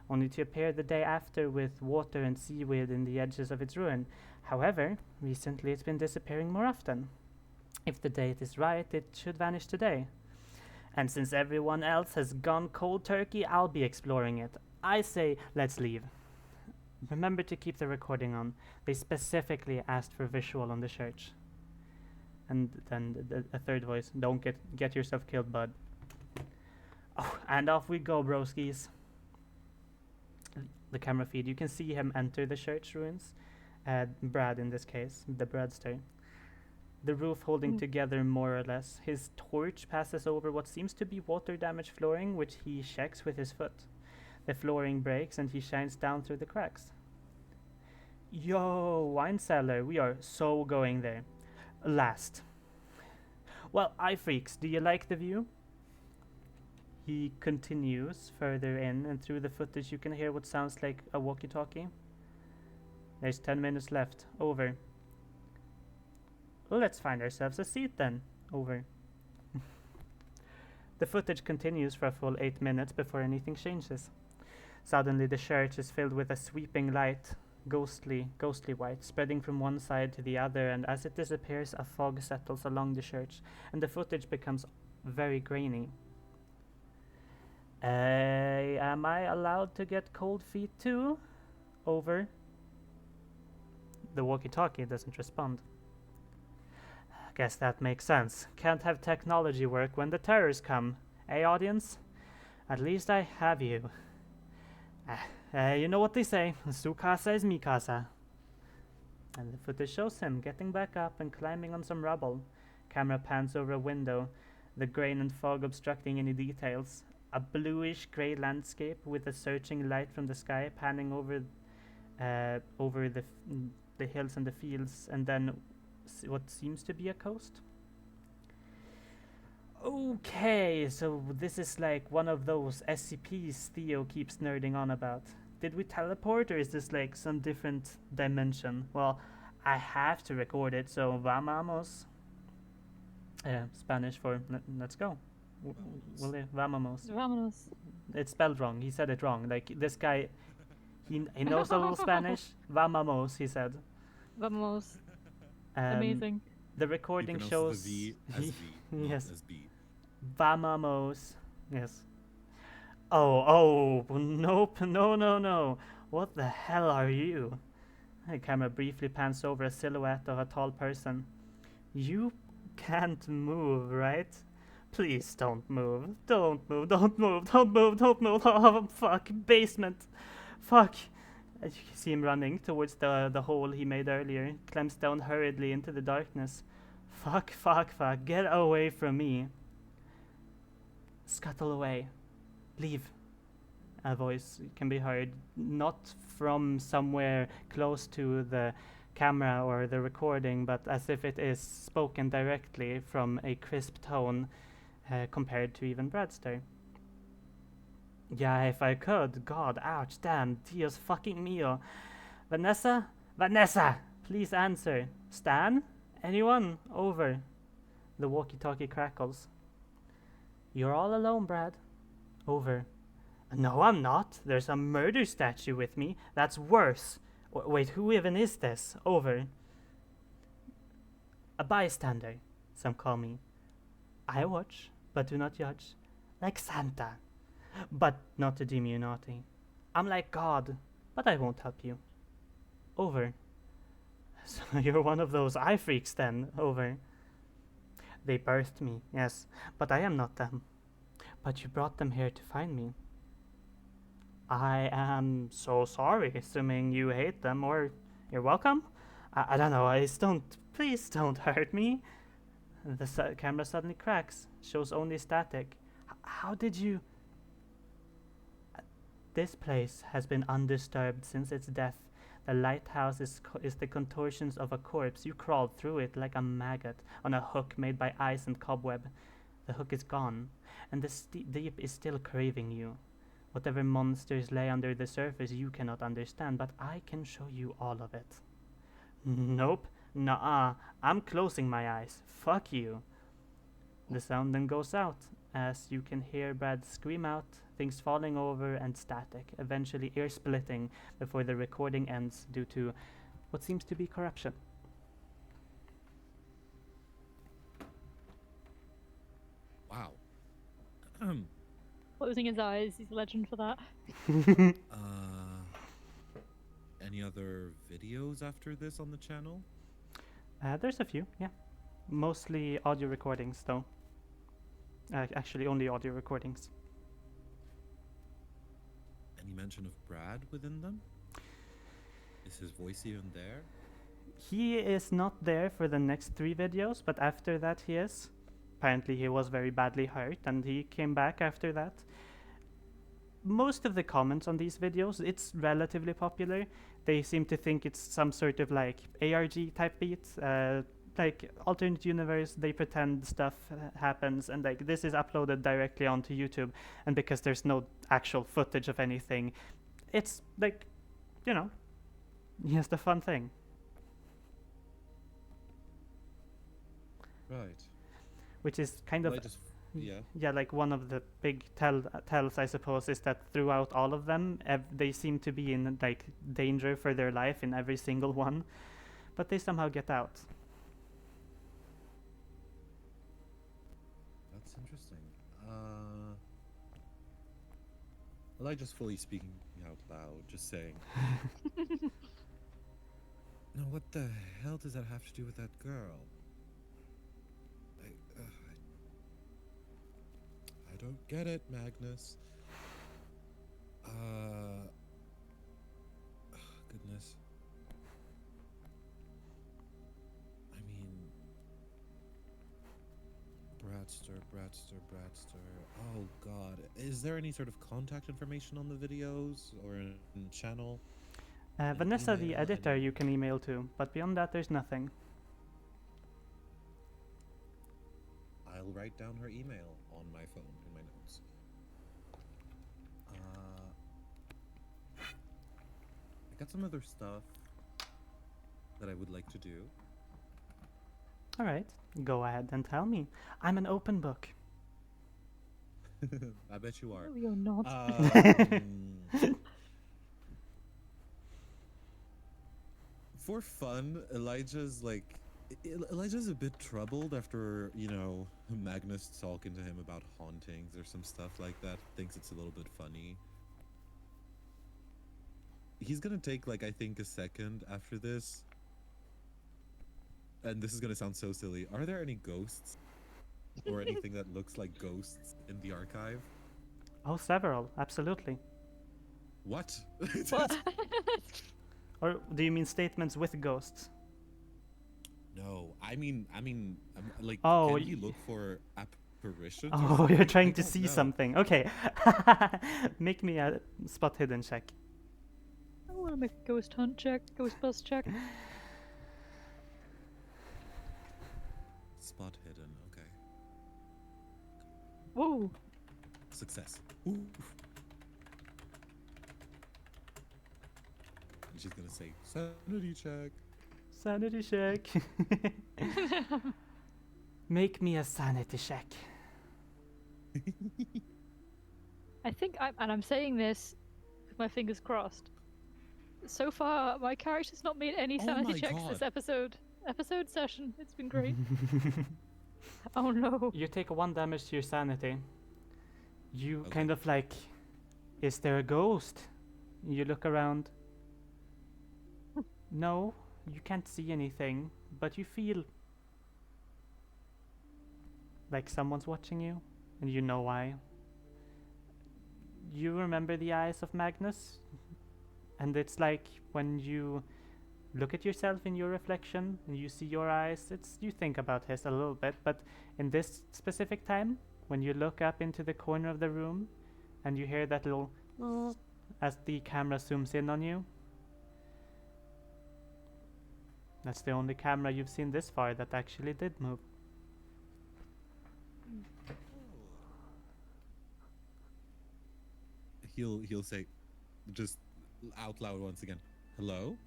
only to appear the day after with water and seaweed in the edges of its ruin. However, recently it's been disappearing more often. If the date is right, it should vanish today. And since everyone else has gone cold turkey, I'll be exploring it. I say, let's leave. Remember to keep the recording on. They specifically asked for visual on the church. And then a third voice, don't get yourself killed, bud. Oh, and off we go, broskies. The camera feed, you can see him enter the church ruins. Brad in this case, the Bradster. The roof holding together more or less. His torch passes over what seems to be water-damaged flooring, which he checks with his foot. The flooring breaks and he shines down through the cracks. Yo, wine cellar, we are so going there. Last. Well, eye freaks, do you like the view? He continues further in, and through the footage you can hear what sounds like a walkie-talkie. There's 10 minutes left. Over. Let's find ourselves a seat then. Over. The footage continues for a full 8 minutes before anything changes. Suddenly the church is filled with a sweeping light, ghostly white, spreading from one side to the other, and as it disappears a fog settles along the church, and the footage becomes very grainy. Am I allowed to get cold feet too? Over. The walkie-talkie doesn't respond. Guess that makes sense. Can't have technology work when the terrors come. Eh, audience? At least I have you. You know what they say, su casa es mi casa. And the footage shows him getting back up and climbing on some rubble. Camera pans over a window, the grain and fog obstructing any details. A bluish grey landscape with a searching light from the sky panning over the hills and the fields, and then what seems to be a coast. Okay, so this is like one of those SCPs Theo keeps nerding on about. Did we teleport, or is this like some different dimension? Well, I have to record it, so vamos. Spanish for let's go. Vamos. Vámonos. It's spelled wrong. He said it wrong. Like this guy, he knows a little Spanish. Vamos, he said. Vamos. Um, Amazing. The He recording pronounces shows. the V as V, not Yes. as B. Vamos. Yes. Oh, nope, no. What the hell are you? The camera briefly pans over a silhouette of a tall person. You can't move, right? Please don't move. Don't move. Oh, fuck. Basement. Fuck. You can see him running towards the hole he made earlier. Climbs down hurriedly into the darkness. Fuck. Get away from me. Scuttle away. Leave. A voice can be heard, not from somewhere close to the camera or the recording, but as if it is spoken directly from a crisp tone compared to even Bradster. Yeah, if I could. God, ouch, damn, Dios fucking mio. Vanessa? Vanessa! Please answer. Stan? Anyone? Over. The walkie-talkie crackles. You're all alone, Brad. Over. No, I'm not. There's a murder statue with me. That's worse. Wait, who even is this? Over. A bystander, some call me. I watch, but do not judge. Like Santa, but not to deem you naughty. I'm like God, but I won't help you. Over. So you're one of those eye freaks then. Over. They birthed me, yes, but I am not them. But you brought them here to find me. I am so sorry, assuming you hate them, or you're welcome? I don't know, please don't hurt me. The camera suddenly cracks, shows only static. How did you... This place has been undisturbed since its death. The lighthouse is the contortions of a corpse. You crawled through it like a maggot on a hook made by ice and cobweb. The hook is gone, and the deep is still craving you. Whatever monsters lay under the surface you cannot understand, but I can show you all of it. Nope, nuh-uh, I'm closing my eyes. Fuck you. The sound then goes out, as you can hear Brad scream out, things falling over and static, eventually ear-splitting before the recording ends due to what seems to be corruption. Wow. Closing his eyes, he's a legend for that. Any other videos after this on the channel? There's a few, yeah. Mostly audio recordings, though. Actually, only audio recordings. Any mention of Brad within them? Is his voice even there? He is not there for the next 3 videos, but after that he is. Apparently he was very badly hurt, and he came back after that. Most of the comments on these videos, it's relatively popular. They seem to think it's some sort of like ARG type beat, like alternate universe. They pretend stuff happens, and like this is uploaded directly onto YouTube. And because there's no actual footage of anything, it's like, you know, just a fun thing. Right. Which is kind Well, of I just, yeah. yeah, like one of the big tells, I suppose, is that throughout all of them, they seem to be in like danger for their life in every single one, but they somehow get out. That's interesting. I like just fully speaking out loud, just saying. No, what the hell does that have to do with that girl? I don't get it, Magnus. Goodness. I mean, Bradster. Oh God, is there any sort of contact information on the videos or in the channel? Vanessa, the email, editor, you can email to, but beyond that, there's nothing. I'll write down her email on my phone in my notes. I got some other stuff that I would like to do. All right, go ahead and tell me. I'm an open book. I bet you are. No, you're not. For fun, Elijah's a bit troubled after, you know, Magnus talking to him about hauntings or some stuff like that. Thinks it's a little bit funny. He's gonna take, like, I think a second after this. And this is gonna sound so silly. Are there any ghosts? Or anything that looks like ghosts in the archive? Oh, several, absolutely. What? What? Or do you mean statements with ghosts? No, I mean, like, Oh, can you look for apparitions? or Oh, something? you're I trying to don't see know. something. Okay. Make me a spot hidden check. I want to make a ghost hunt check, ghost bust check. Spot hidden. Okay. Whoa. Success. Ooh. And she's gonna say sanity check. Sanity check. Make me a sanity check. I think I'm saying this with my fingers crossed. So far, my character's not made any Oh sanity my checks this God. episode session. It's been great. Oh no. You take 1 damage to your sanity. You Okay. kind of like, is there a ghost? You look around. No, you can't see anything, but you feel like someone's watching you, and you know why. You remember the eyes of Magnus? And it's like when you look at yourself in your reflection and you see your eyes, you think about his a little bit, but in this specific time, when you look up into the corner of the room and you hear that little as the camera zooms in on you, that's the only camera you've seen this far that actually did move. He'll say, just out loud once again. Hello?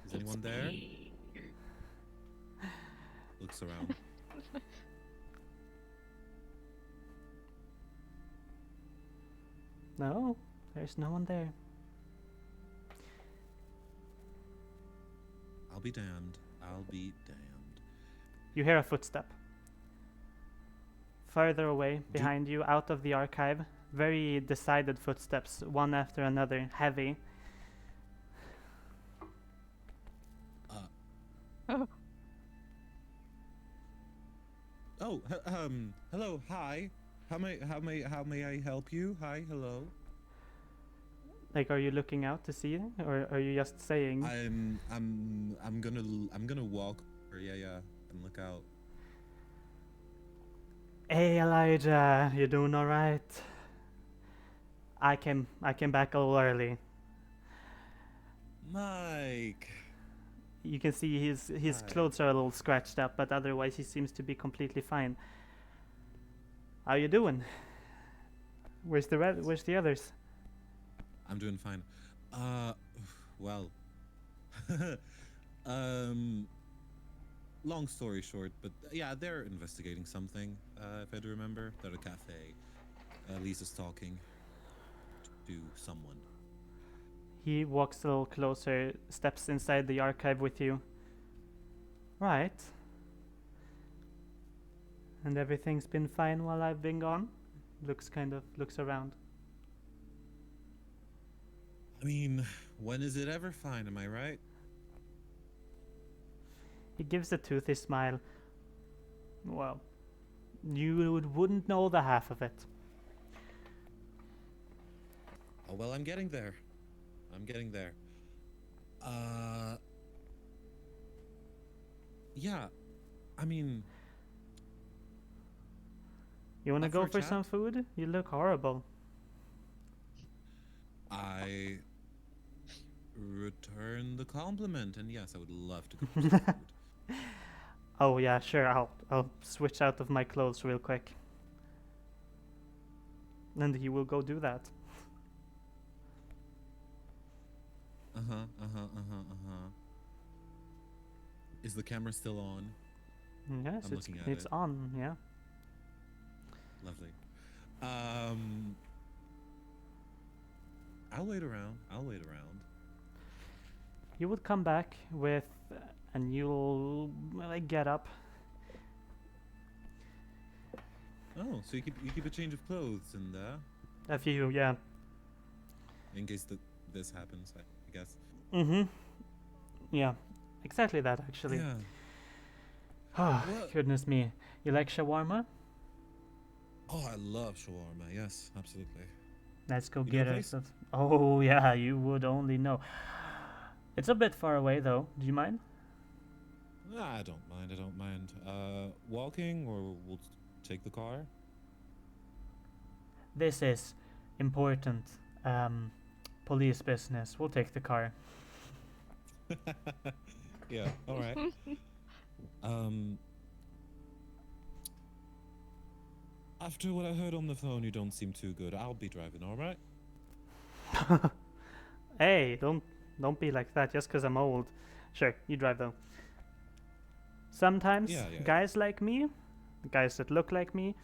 Is anyone there? Looks around. No, there's no one there. I'll be damned. I'll be damned. You hear a footstep. Further away, behind you, out of the archive, very decided footsteps, one after another, heavy. Oh, hello, hi. How may I help you? Hi, hello. Like, are you looking out to see it, or are you just saying? I'm gonna walk. Or yeah, and look out. Hey, Elijah, you doing all right? I came back a little early. Mike. You can see his Hi. clothes are a little scratched up, but otherwise he seems to be completely fine. How you doing? Where's the others? I'm doing fine. Well. Long story short, but yeah, they're investigating something. If I do remember, they're at a cafe. Lisa's talking to someone. He walks a little closer, steps inside the archive with you. Right. And everything's been fine while I've been gone? Looks around. I mean, when is it ever fine? Am I right? He gives a toothy smile. Well, you wouldn't know the half of it. Oh well, I'm getting there. Yeah. I mean, You wanna Up go for a for chat? some food? You look horrible. I return the compliment, and yes, I would love to go for some food. Oh yeah, sure. I'll switch out of my clothes real quick. And he will go do that. Is the camera still on? Yes, I'm looking at it's it. on. Yeah. Lovely. I'll wait around. You would come back with, and you'll like get up. Oh, so you keep a change of clothes and A few, yeah. in case this happens, I guess. Mm-hmm. Yeah, exactly that actually. Yeah. Oh, What? goodness me. You like shawarma? Oh, I love shawarma. Yes, absolutely. Let's go You know get the us. place? Oh yeah, you would only know. It's a bit far away though. Do you mind? I don't mind. I don't mind. Walking or we'll take the car. This is important. Police business. We'll take the car. Yeah. All right. Um. After what I heard on the phone, you don't seem too good. I'll be driving. All right. Hey, don't be like that just 'cause I'm old. Sure, you drive though. Sometimes Yeah. guys like me, guys that look like me,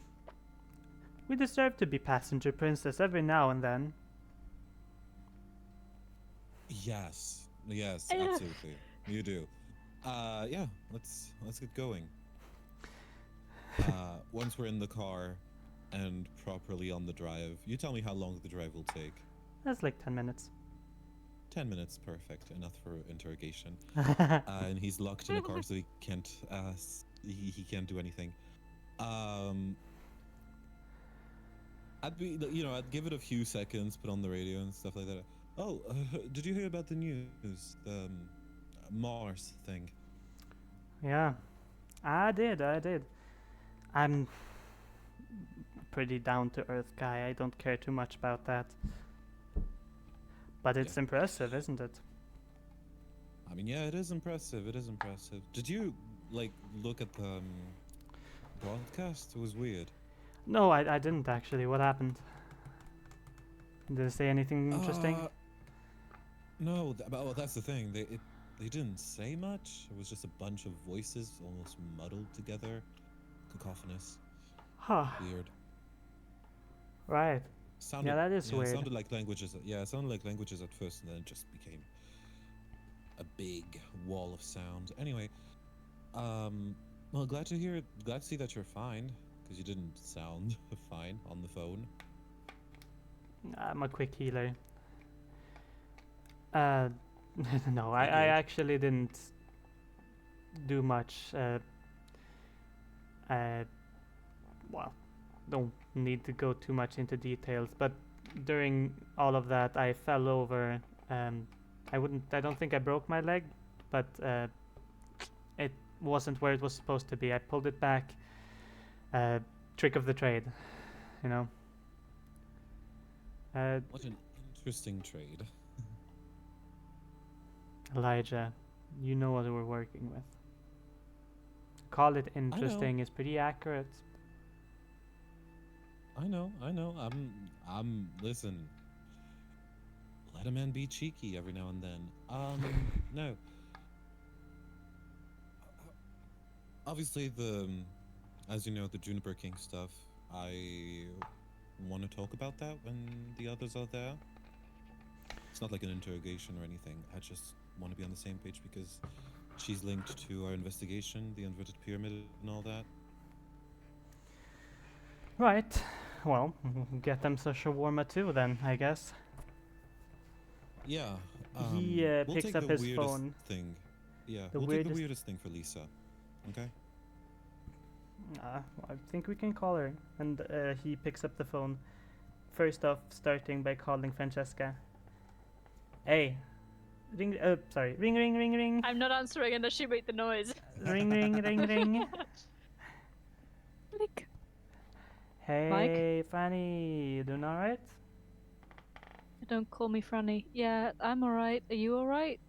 we deserve to be passenger princess every now and then. Yes. Yes. Yeah. Absolutely. You do. Yeah. Let's get going. Once we're in the car and properly on the drive, you tell me how long the drive will take. That's like 10 minutes. 10 minutes, perfect. Enough for interrogation. And he's locked in a car, so he can't. He can't do anything. I'd be, I'd give it a few seconds, put on the radio and stuff like that. Oh, did you hear about the news? The Mars thing. Yeah, I did. I'm pretty down to earth guy. I don't care too much about that. But it's Yeah. impressive, isn't it? I mean, yeah, it is impressive. It is impressive. Did you look at the broadcast? It was weird. No, I didn't actually. What happened? Did they say anything interesting? No, that's the thing. They didn't say much. It was just a bunch of voices, almost muddled together, cacophonous, Huh. weird. Right. Sounded, that is It weird. sounded like languages. Yeah, it sounded like languages at first, and then it just became a big wall of sound. Anyway, well, glad to hear. Glad to see that you're fine, because you didn't sound fine on the phone. I'm a quick healer. No, I Figured. actually didn't do much. Well, don't need to go too much into details, but during all of that, I fell over. I don't think I broke my leg, but it wasn't where it was supposed to be. I pulled it back. Trick of the trade, you know. What an interesting trade. Elijah, you know what we're working with. Call it interesting is pretty accurate. I know. Listen. Let a man be cheeky every now and then. No. Obviously, as you know, the Juniper King stuff. I want to talk about that when the others are there. It's not like an interrogation or anything. I just want to be on the same page because she's linked to our investigation, the inverted pyramid, and all that. Right. Well, get them some shawarma too, then I guess. Yeah. He we'll picks take up the his weirdest phone. thing. Yeah, The we'll take the weirdest- weirdest thing for Lisa. Okay. I think we can call her. And he picks up the phone. First off, starting by calling Francesca. Hey. Ring. Sorry. Ring, ring, ring, ring. I'm not answering unless she made the noise. Ring, ring, ring, ring. Click. Hey, Fanny. You doing alright? Don't call me Franny. Yeah, I'm alright. Are you alright?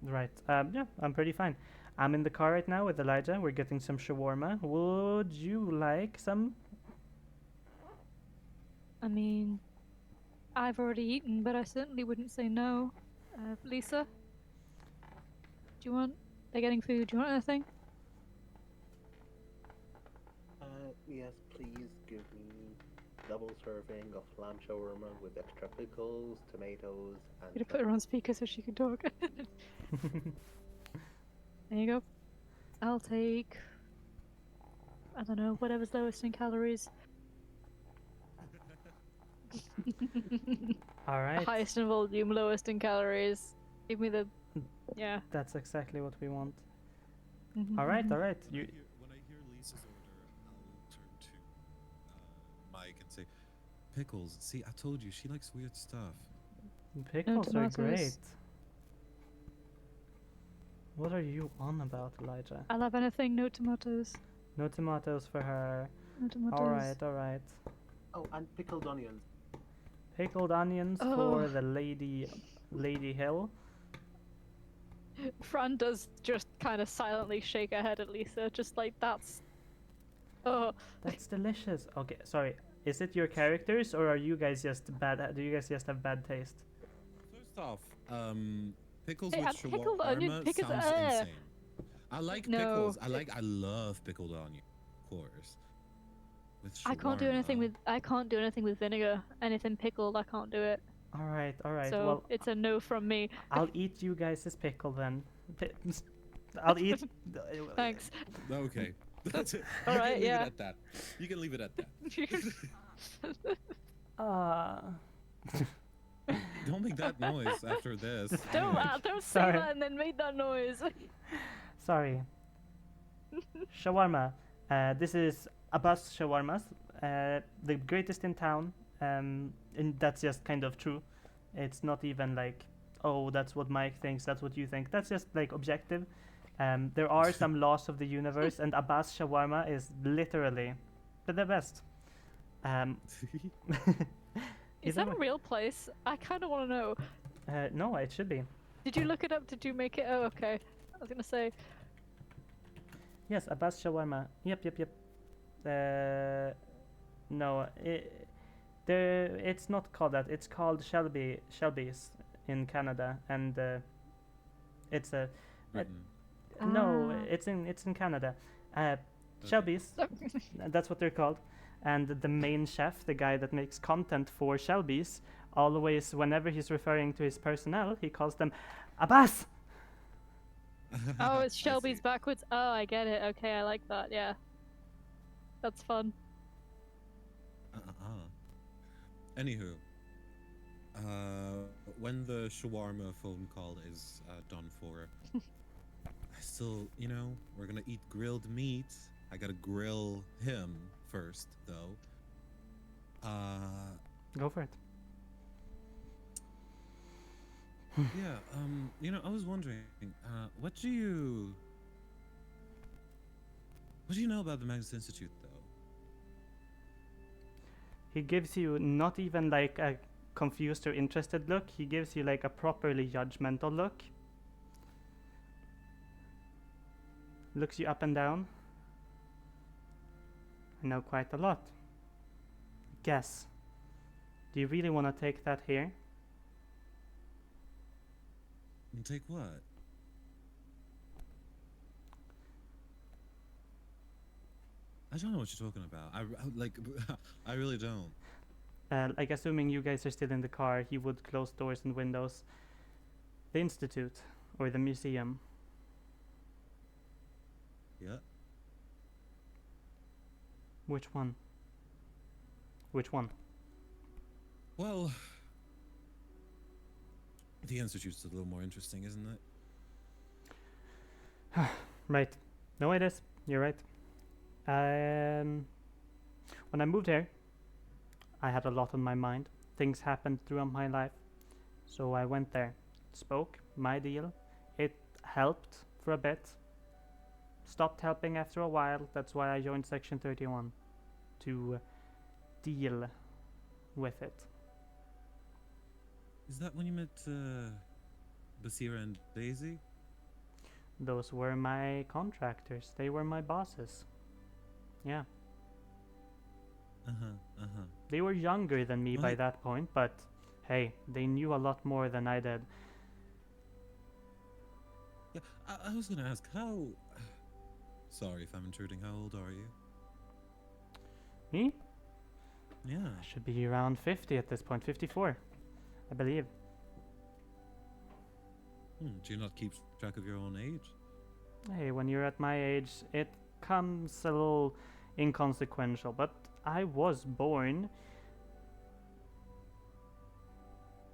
Right. Yeah, I'm pretty fine. I'm in the car right now with Elijah. We're getting some shawarma. Would you like some? I mean, I've already eaten, but I certainly wouldn't say no. Lisa? Do you want... They're getting food. Do you want anything? Yes, please give me double serving of lamb shawarma with extra pickles, tomatoes, I'm and gonna put her on speaker so she can talk. There you go. I'll take... I don't know, whatever's lowest in calories. Alright. Highest in volume, lowest in calories. Give me the... Yeah. That's exactly what we want. Mhm, Alright, mhm. alright. You When I hear Lisa's order, I'll turn to Mike and say, "Pickles. See, I told you she likes weird stuff." pickles are tomatoes. great. What are you on about, Elijah? I'll have anything, no tomatoes. No tomatoes for her. No tomatoes. Alright. Oh, and pickled onions. Pickled onions Oh. for the Lady Hill. Fran does just kind of silently shake her head at Lisa, just like that's. Oh, That's delicious. Okay, sorry. Is it your characters or are you guys just bad? Do you guys just have bad taste? First off, pickles Hey, with and pickled onion shawarma pickles- sounds insane. I like No. pickles. I love pickled onion, of course. With I can't do anything shawarma. with vinegar. Anything pickled, I can't do it. Alright. So Well, it's a no from me. I'll eat you guys' pickle then. I'll eat. Thanks. Okay. That's it. All You right, can leave yeah. it at that. You can leave it at that. Uh, Don't make that noise after this. Don't say Sorry. that and then make that noise. sorry. Shawarma. This is Abbas Shawarmas. The greatest in town. And that's just kind of true. It's not even like, oh, that's what Mike thinks, that's what you think. That's just like objective. There are some laws of the universe, and Abbas Shawarma is literally the best. Is Either that a way. real place? I kind of want to know. No, it should be. Did you look it up? Did you make it? Oh, okay. I was gonna say. Yes, Abbas Shawarma. Yep. No, it's not called that. It's called Shelby's in Canada, and it's a Britain. no. Ah. It's in Canada. Shelby's. That's what they're called. And the main chef, the guy that makes content for Shelby's, always, whenever he's referring to his personnel, he calls them Abbas. Oh, it's I Shelby's see. backwards. Oh, I get it. Okay, I like that. Yeah. That's fun. Anywho, when the shawarma phone call is done for, I still, we're gonna eat grilled meat. I gotta grill him first, though. Go for it. Yeah. I was wondering, what do you know about the Magnus Institute, though? He gives you not even like a confused or interested look. He gives you like a properly judgmental look. Looks you up and down. I know quite a lot. Guess. Do you really want to take that here? And take what? I don't know what you're talking about. I really don't. Like assuming you guys are still in the car, he would close doors and windows. The institute or the museum. Yeah. Which one? Which one? Well, the institute's a little more interesting, isn't it? Right. No, it is. You're right. When I moved here, I had a lot on my mind. Things happened throughout my life. So I went there, spoke my deal. It helped for a bit. Stopped helping after a while. That's why I joined Section 31 to deal with it. Is that when you met Basira and Daisy? Those were my contractors. They were my bosses. Yeah. They were younger than me by Right. that point, but hey, they knew a lot more than I did. Yeah, I was gonna ask how. Sorry if I'm intruding. How old are you? Me? Yeah. I should be around 50 at this point. 54, I believe. Do you not keep track of your own age? Hey, when you're at my age, it comes a little inconsequential, but I was born.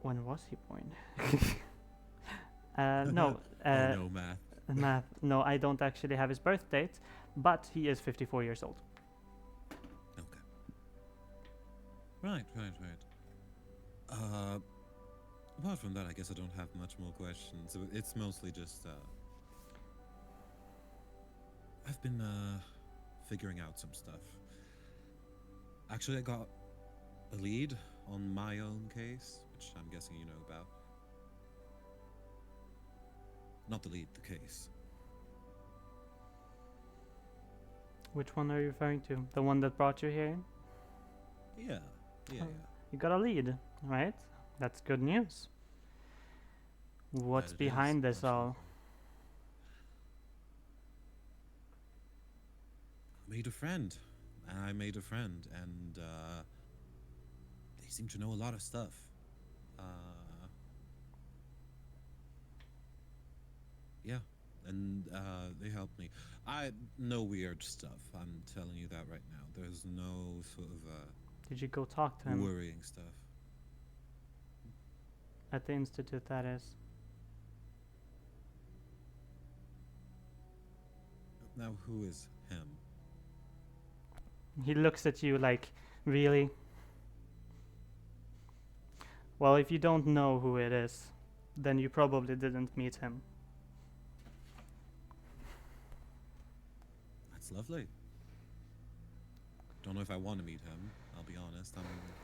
When was he born? No. Oh no, math. Math. No, I don't actually have his birth date, but he is 54 years old. Okay. Right. Apart from that, I guess I don't have much more questions. It's mostly just I've been figuring out some stuff. Actually, I got a lead on my own case, which I'm guessing you know about. Not the lead, the case. Which one are you referring to? The one that brought you here? Yeah, yeah, Oh. yeah. You got a lead, right? That's good news. What's That it is, behind this all? absolutely. I made a friend. I made a friend, and they seem to know a lot of stuff. Yeah, and they helped me. I know weird stuff. I'm telling you that right now. There's no sort of Did you go talk to him worrying stuff. at the institute, that is? Now, who is him? He looks at you like, really? Well, if you don't know who it is, then you probably didn't meet him. That's lovely. Don't know if I want to meet him. I'll be honest.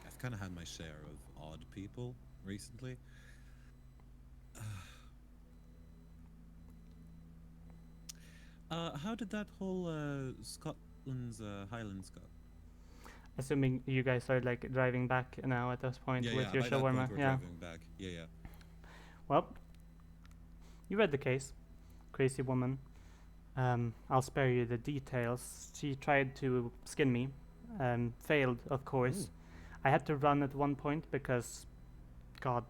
I've kind of had my share of odd people recently. How did that whole Scotland's Highlands go? Assuming you guys are like driving back now at this point Yeah, with yeah. your By that shawarma. point, we're Yeah. driving back. Yeah, yeah. Well, you read the case. Crazy woman. I'll spare you the details. She tried to skin me. Failed, of course. Ooh. I had to run at one point because, God,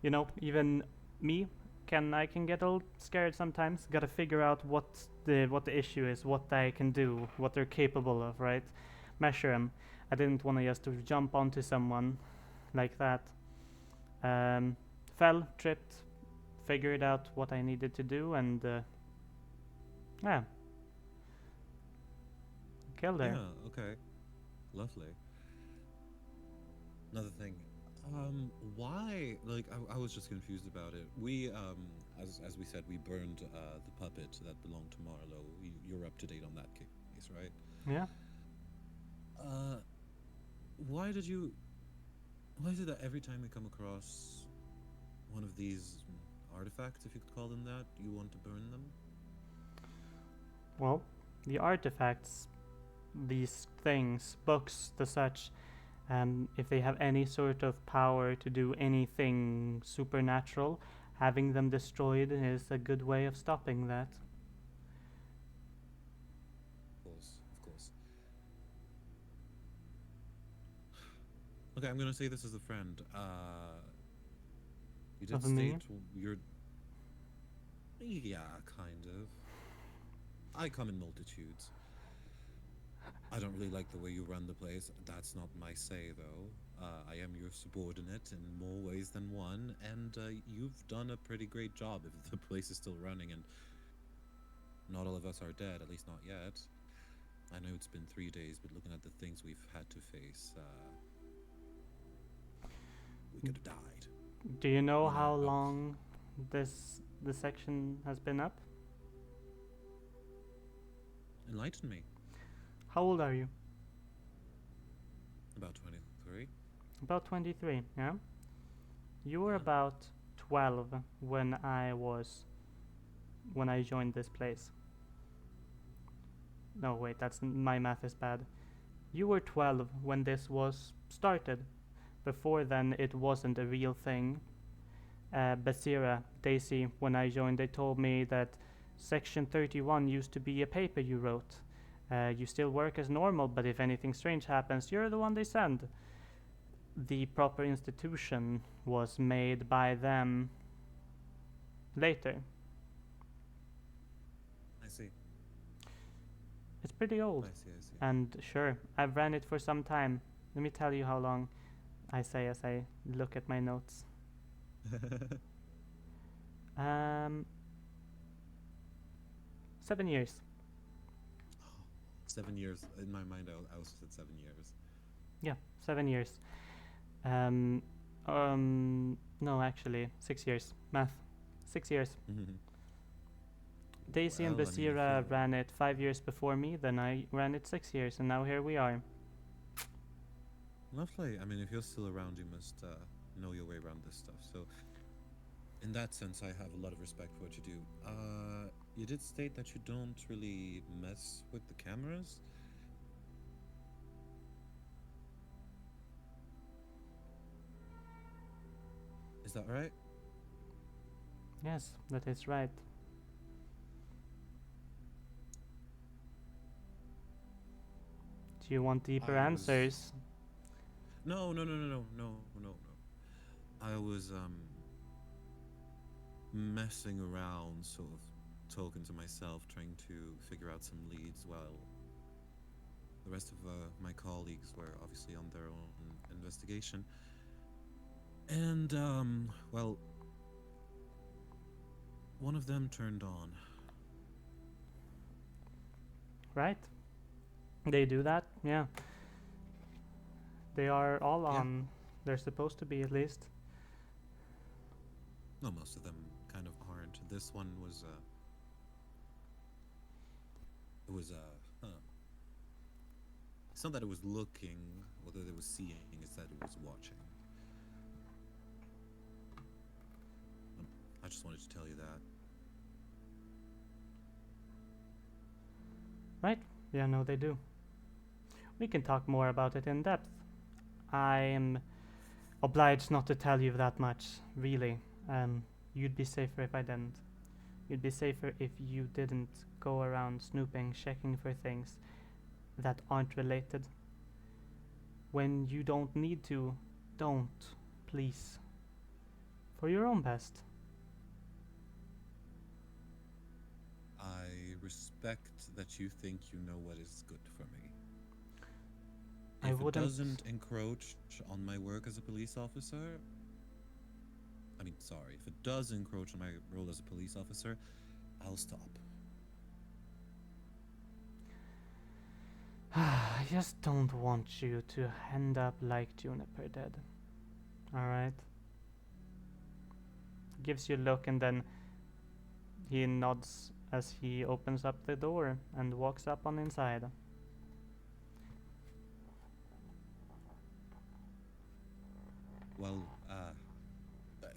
you know, even me I can get a little scared sometimes. Gotta figure out what the issue is, what I can do, what they're capable of, right? Measure them. I didn't want to just to jump onto someone like that. Fell, tripped, figured out what I needed to do, and yeah, killed her. Yeah, okay. Lovely. Another thing. Why? Like, I was just confused about it. We, as we said, we burned the puppet that belonged to Marlowe. You're up to date on that case, right? Yeah. Why did you? Why is it that every time we come across one of these artifacts, if you could call them that, you want to burn them? Well, the artifacts, these things, books, the such, if they have any sort of power to do anything supernatural, having them destroyed is a good way of stopping that. Of course, of course. Okay, I'm gonna say this as a friend. You did Of me? state you're. Yeah, kind of. I come in multitudes. I don't really like the way you run the place. That's not my say, though. I am your subordinate in more ways than one, and you've done a pretty great job if the place is still running and not all of us are dead, at least not yet. I know it's been 3 days, but looking at the things we've had to face, we could have died. Do you know Yeah, how but- long this section has been up? Enlighten me. How old are you? About 23. About 23, yeah? You were Yeah. about 12 when I joined this place. No, wait, my math is bad. You were 12 when this was started. Before then, it wasn't a real thing. Basira, Daisy, when I joined, they told me that Section 31 used to be a paper you wrote. You still work as normal, but if anything strange happens, you're the one they send. The proper institution was made by them later. I see. It's pretty old. I see. And sure, I've ran it for some time. Let me tell you how long, I say as I look at my notes. 7 years. 7 years. In my mind, I also said 7 years. Yeah, 7 years. No, actually, 6 years. Math. 6 years. Daisy and Well, I mean, if Basira you- ran it 5 years before me, then I ran it 6 years, and now here we are. Lovely. I mean, if you're still around, you must know your way around this stuff. So, in that sense, I have a lot of respect for what you do. You did state that you don't really mess with the cameras. Is that right? Yes, that is right. Do you want deeper I was- answers? No. I was messing around, sort of talking to myself, trying to figure out some leads while the rest of my colleagues were obviously on their own investigation. And well, one of them turned on. Right? They do that, yeah. They are all Yeah. on. They're supposed to be, at least. No, most of them kind of aren't. This one was huh. It's not that it was looking or that it was seeing, it's that it was watching. I just wanted to tell you that. Right? Yeah, no, they do. We can talk more about it in depth. I am obliged not to tell you that much, really. You'd be safer if I didn't. You'd be safer if you didn't go around snooping, checking for things that aren't related. When you don't need to, don't, please. For your own best. I respect that you think you know what is good for me. I If it wouldn't- doesn't encroach on my work as a police officer, if it does encroach on my role as a police officer, I'll stop. I just don't want you to end up like Juniper did. Alright? Gives you a look and then he nods as he opens up the door and walks up on inside. Well,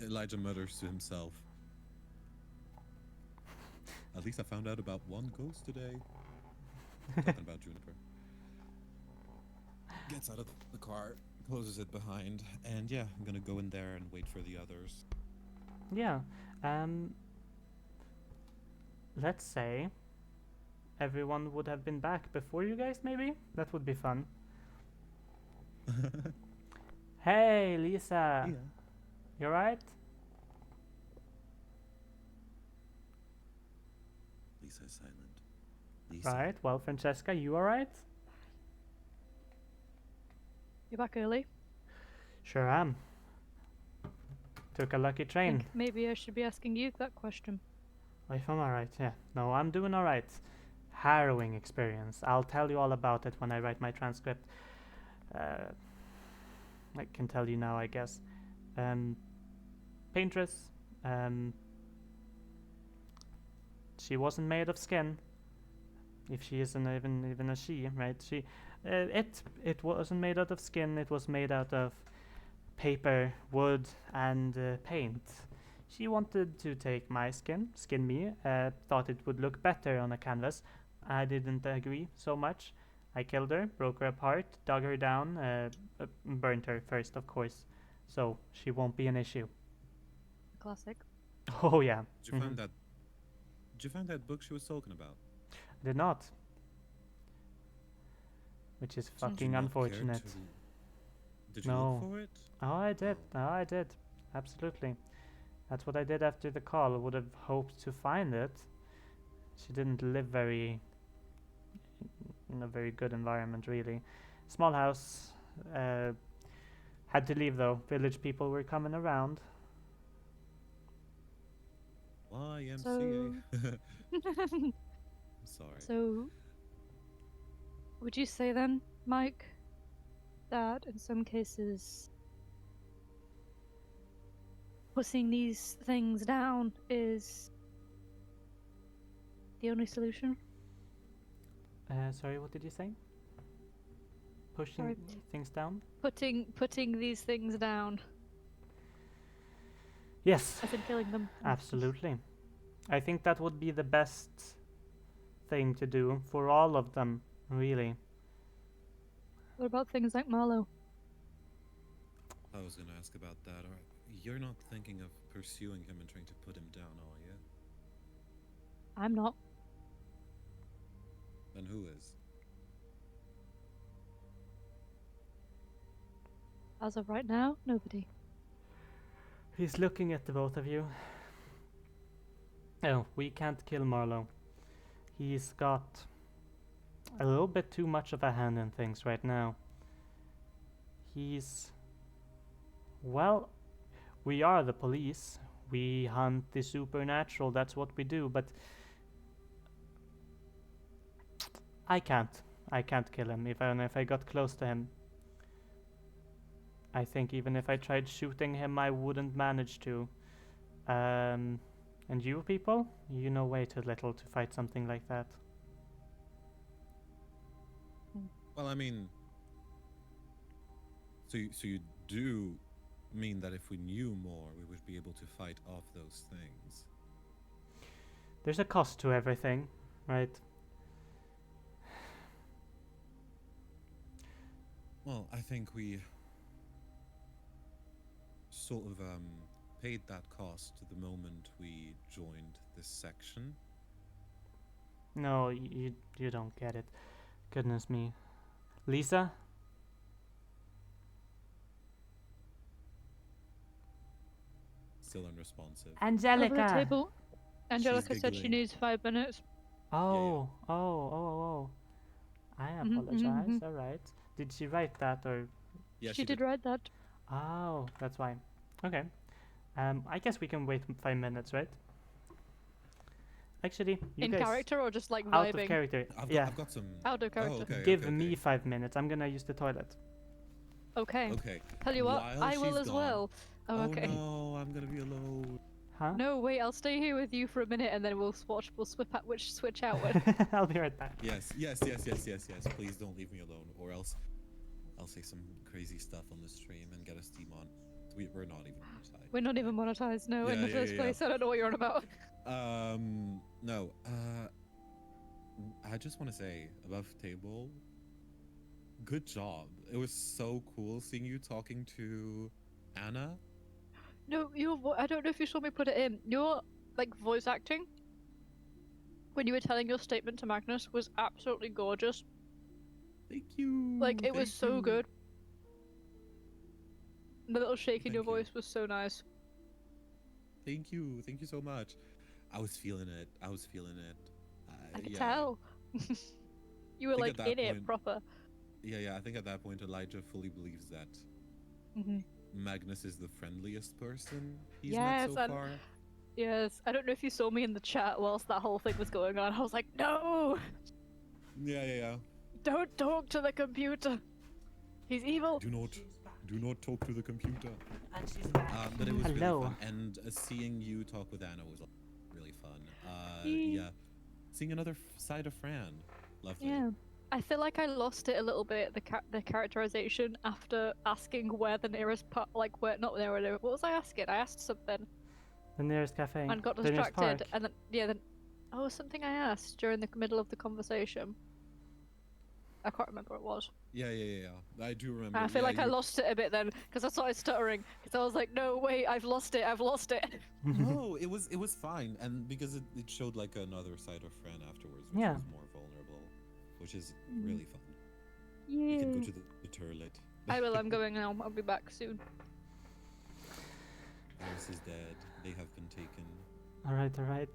Elijah mutters to himself. At least I found out about one ghost today. Talking about Juniper. Gets out of the car, closes it behind, and yeah, I'm gonna go in there and wait for the others. Yeah. Let's say everyone would have been back before you guys, maybe? That would be fun. Hey, Lisa. You alright? Lisa is silent. Lisa. Right. Well, Francesca, you alright? You're back early. Sure am. Took a lucky I train. think maybe I should be asking you that question. If I'm alright, yeah. No, I'm doing alright. Harrowing experience. I'll tell you all about it when I write my transcript. I can tell you now, I guess. Paintress. She wasn't made of skin. If she isn't even a she, right? It wasn't made out of skin. It was made out of paper, wood, and paint. She wanted to take my skin me, thought it would look better on a canvas. I didn't agree so much. I killed her, broke her apart, dug her down, burnt her first, of course, so she won't be an issue. Classic. Oh yeah. Did you find that? Did you find that book she was talking about? I did not. Which is Did you fucking not care unfortunate. Did you No. look for it? Oh, I did. Oh, I did. Absolutely. That's what I did after the call. Would have hoped to find it. She didn't live in a very good environment, really. Small house. Had to leave though. Village people were coming around. YMCA. Sorry. So, would you say then, Mike, that in some cases putting these things down is the only solution? Sorry, what did you say? Pushing Sorry. things down? Putting these things down, Yes, as in killing them. absolutely. I think that would be the best thing to do for all of them, really. What about things like Marlowe? I was gonna ask about that. You're not thinking of pursuing him and trying to put him down, are you? I'm not. Then who is? As of right now, nobody. He's looking at the both of you. Oh, we can't kill Marlowe. He's got a little bit too much of a hand in things right now. He's... Well, we are the police. We hunt the supernatural, that's what we do, but... I can't kill him, even if I got close to him. I think even if I tried shooting him, I wouldn't manage to. And you people? You know way too little to fight something like that. Well, I mean, so you do mean that if we knew more, we would be able to fight off those things. There's a cost to everything, right? Well, I think we sort of paid that cost the moment we joined this section. No, you don't get it. Goodness me. Lisa? Still unresponsive. Over the Angelica! table. Angelica said she giggling. needs 5 minutes. Oh. I Mhm, apologize, mhm. alright. Did she write that or... Yeah, she did write that. Oh, that's why. Okay. I guess we can wait 5 minutes, right? Actually, you In guys... character or just like Out of vibing? character. I've yeah. got some. Out of character. Oh, okay, Give okay, me okay. 5 minutes. I'm gonna use the toilet. Okay. Okay. Tell you what, While I will she's as gone- well. Oh, okay. no, I'm gonna be alone. Huh? No, wait, I'll stay here with you for a minute and then we'll switch out when. I'll be right back. Yes. Please don't leave me alone, or else I'll say some crazy stuff on the stream and get us demon. We're not even monetized. We're not even monetized, no, in Yeah, the yeah, first yeah. place. I don't know what you're on about. No. I just want to say, above table, good job. It was so cool seeing you talking to Anna. No, I don't know if you saw me put it in. Your, like, voice acting, when you were telling your statement to Magnus, was absolutely gorgeous. Thank you. Like, it was thank so you. good. The little shake in your Thank you. voice was so nice. Thank you so much. I was feeling it. I could yeah. tell. You were, think like, at that in it point- proper. Yeah. I think at that point Elijah fully believes that Mm-hmm. Magnus is the friendliest person he's Yes, met so and- far. Yes, I don't know if you saw me in the chat whilst that whole thing was going on. I was like, no! Yeah. Don't talk to the computer! He's evil! Do not talk to the computer. And she's back. But it was Hello. really fun, and seeing you talk with Anna was really fun. Yee. Yeah, seeing another side of Fran, lovely. Yeah. I feel like I lost it a little bit, the characterization, after asking where the nearest what was I asking? I asked something The nearest cafe. and got the nearest distracted, park. and then something I asked during the middle of the conversation. I can't remember what it was. Yeah. I do remember. I feel yeah, like I lost it a bit then, because I started stuttering, because I was like, no, wait, I've lost it. No, it was fine, and because it showed like another side of Fran afterwards, which Yeah. was more vulnerable, which is Mm. really fun. Yeah. You can go to the toilet. I will, I'm going now. I'll be back soon. Iris is dead. They have been taken. Alright.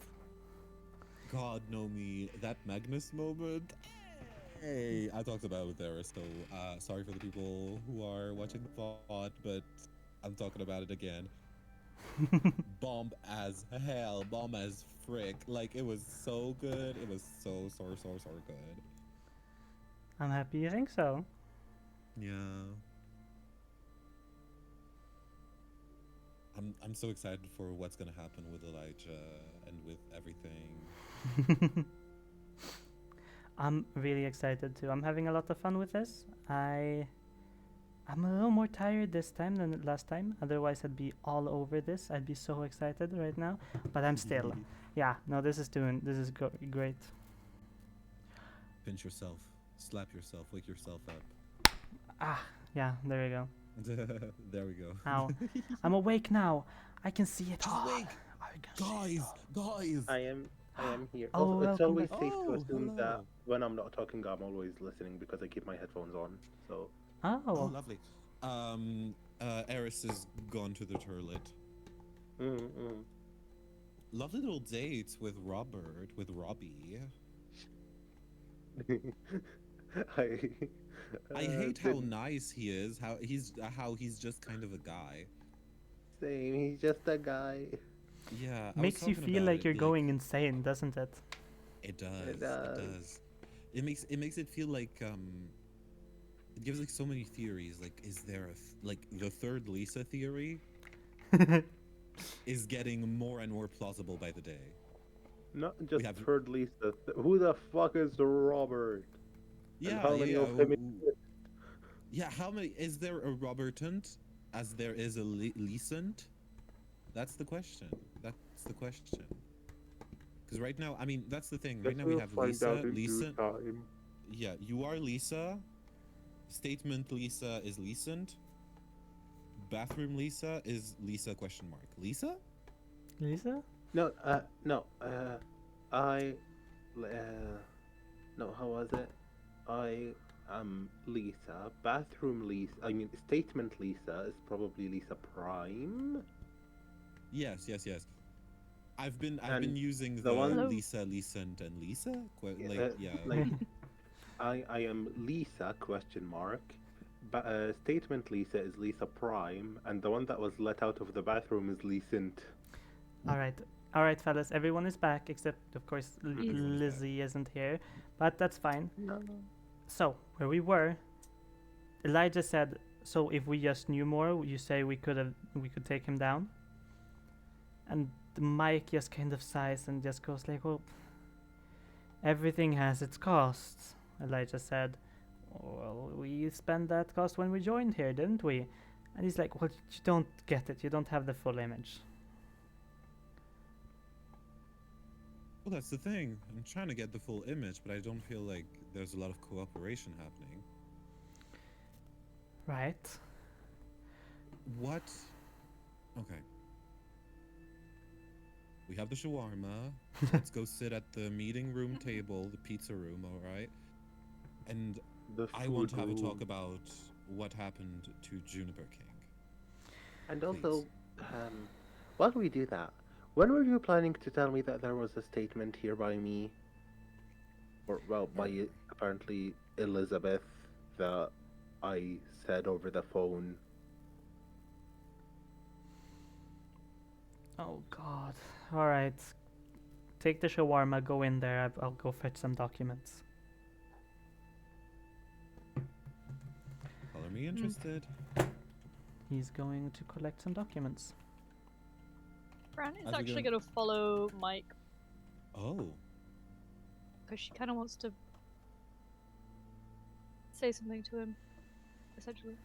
God know me, that Magnus moment. Hey, I talked about it there, so sorry for the people who are watching the VOD, but I'm talking about it again. Bomb as hell, bomb as frick. Like, it was so good. It was so good. I'm happy you think so. Yeah. I'm so excited for what's gonna happen with Elijah and with everything. I'm really excited too. I'm having a lot of fun with this. I'm a little more tired this time than last time. Otherwise, I'd be all over this. I'd be so excited right now. But I'm still. Yeah, no, this is great. Pinch yourself, slap yourself, wake yourself up. Ah, yeah, there we go. There we go. Ow. I'm awake now. I can see it. She's awake. I can see it Guys, all. guys. I am here. Oh, Also, it's welcome always back. safe to Oh, assume that hello. when I'm not talking, I'm always listening because I keep my headphones on. So, Oh, Oh, lovely. Eris is gone to the toilet. mm. Lovely little date with Robbie. I hate how nice he is. How he's just kind of a guy. Same. He's just a guy. Yeah. I was makes you talking feel about like it, you're going insane, doesn't it? It does. It does. does. It makes it feel like it gives like so many theories. Like, is there like the third Lisa theory is getting more and more plausible by the day. Not just have- third Lisa. Who the fuck is Robert? Yeah, how many yeah. of them Yeah, how many is there a Robertant as there is a Leesant? That's the question. That's the question. Because right now, I mean, that's the thing. Right now we have Lisa. Time. Yeah, you are Lisa. Statement Lisa is Leesant. Bathroom Lisa is Lisa question mark. Lisa? Lisa? No, no, how was it? I am Lisa. Bathroom Lisa. I mean, statement Lisa is probably Lisa Prime. Yes. I've been And using the the one- Hello. Lisa, Leesant, and Lisa. Yeah, I am Lisa question mark. Statement Lisa is Lisa Prime, and the one that was let out of the bathroom is Leesant. All right, fellas. Everyone is back except, of course, Everyone is back. Lizzie isn't here, but that's fine. No. So where we were, Elijah said, "So if we just knew more, you say we could take him down." And Mike just kind of sighs and just goes like, "Well, everything has its costs." Elijah said, "Well, we spent that cost when we joined here, didn't we?" And he's like, "Well, you don't get it. You don't have the full image." Well, that's the thing. I'm trying to get the full image, but I don't feel like there's a lot of cooperation happening. Right? What? Okay. We have the shawarma. Let's go sit at the meeting room table, the pizza room, alright? And The I want to have a food talk room. about what happened to Juniper King. And please. also, while we do that, when were you planning to tell me that there was a statement here by me? Or, well, by apparently Elizabeth that I said over the phone. Oh God. All right. Take the shawarma. Go in there. I'll go fetch some documents. Color me interested. Mm. He's going to collect some documents. Fran is How's it actually going? going to follow Mike Oh. because she kind of wants to say something to him, essentially.